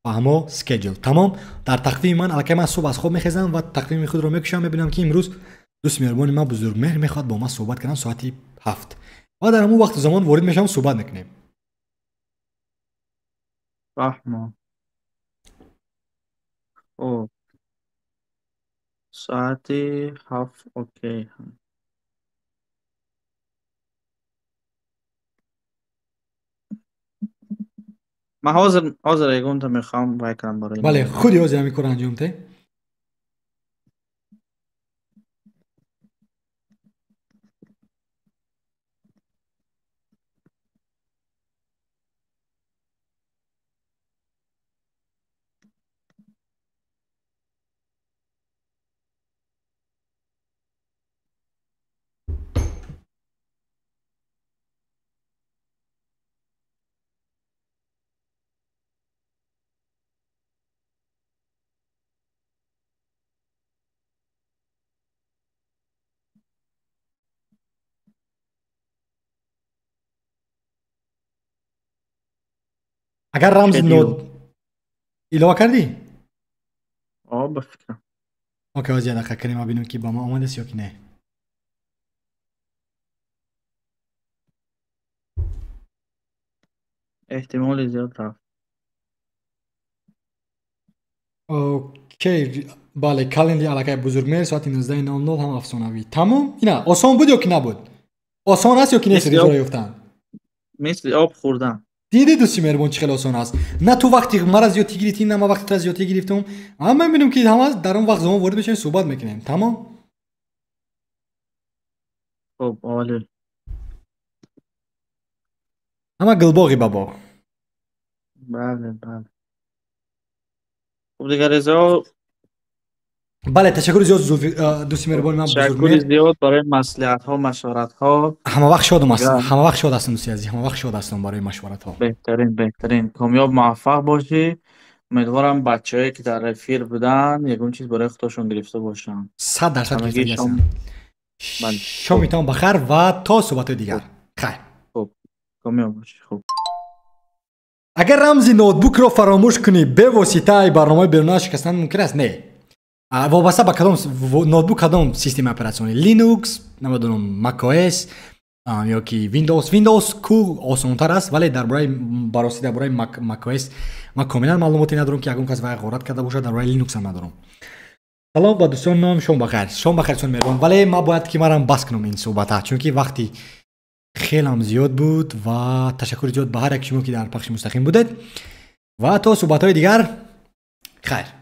و همه سکیجول تمام. در تقویم من الکی من صبح از خواب میخیزم و تقویم خود رو میکشم میبینم که امروز دوست مهربان ما بزرگ مهر میخواد با ما صحبت کنم ساعتی 7 و در همون وقت زمان وارد میشم صحبت میکنیم.
فهمم. خب ساعت 7 اوکی. من حاضر یکم تا میخوام وای کنم برای
بله خودی حاضر میکنه انجام ته. اگر رمز نود ایلوا کردی؟
بفکرم.
اوکی از یه دقیقه کنیم ببینیم که با ما آمده است یا که نه.
احتمال زیاد رفت.
اوکی بله کلندی علاقه بزرگ مهر ساعت 19:00 هم افسانوی تمام. اینا آسان بود یا که نبود؟ آسان است یا که نیست ریزا یافتن؟
مثل آب خوردن.
دیدی دوستی مهربان چه خیلی آسان است. نه تو وقتی مرا زیادی گرفتی نه ما وقتی زیادی گرفتم. اما میبینم که همه در اون وقت زمان وارد بشین صحبت میکنیم. تمام.
خب عالی.
اما گلباغی بابا.
بله. خب دیگه رضا
بله تشکر زیاد دوستی مهربان من بزرگ
مهر. تشکر زیاد برای مصلحت ها مشورت ها.
همه وقت شادم هستم. همه وقت شاد هستم دوستی عزیز. همه وقت شاد هستم برای مشورت ها.
بهترین کامیاب موفق باشی. امیدوارم بچه‌ای که در رفیر بودن یکون چیز برای خودشون گرفته باشن.
100% گرفته هستن. شامتان بخیر و تا صحبت دیگر. خیر.
خب کامیاب باشی. خب
اگر رمز نوتبوک رو فراموش کنی به واسطه برنامه بیرون شکستن ممکن است نه. وابسته به کدام نوتبوک کدام سیستم اپراتیونی لینوکس نمیدونم مک او اس یا کی ویندوز کو آسان‌تر است ولی درباره مک او اس من کاملا معلوماتی ندارم که اگه کسی غلط کرده باشه درباره لینوکس هم ندارم. سلام با دوستان نام شما بخیر. شما بخیر چون مهربان ولی ما باید که مرام بس کنم این صحبت چون که وقتی خیلی هم زیاد بود و تشکر زیاد به هر یک شما که در پخش مستقیم بودید و تا صحبت های دیگر خیر.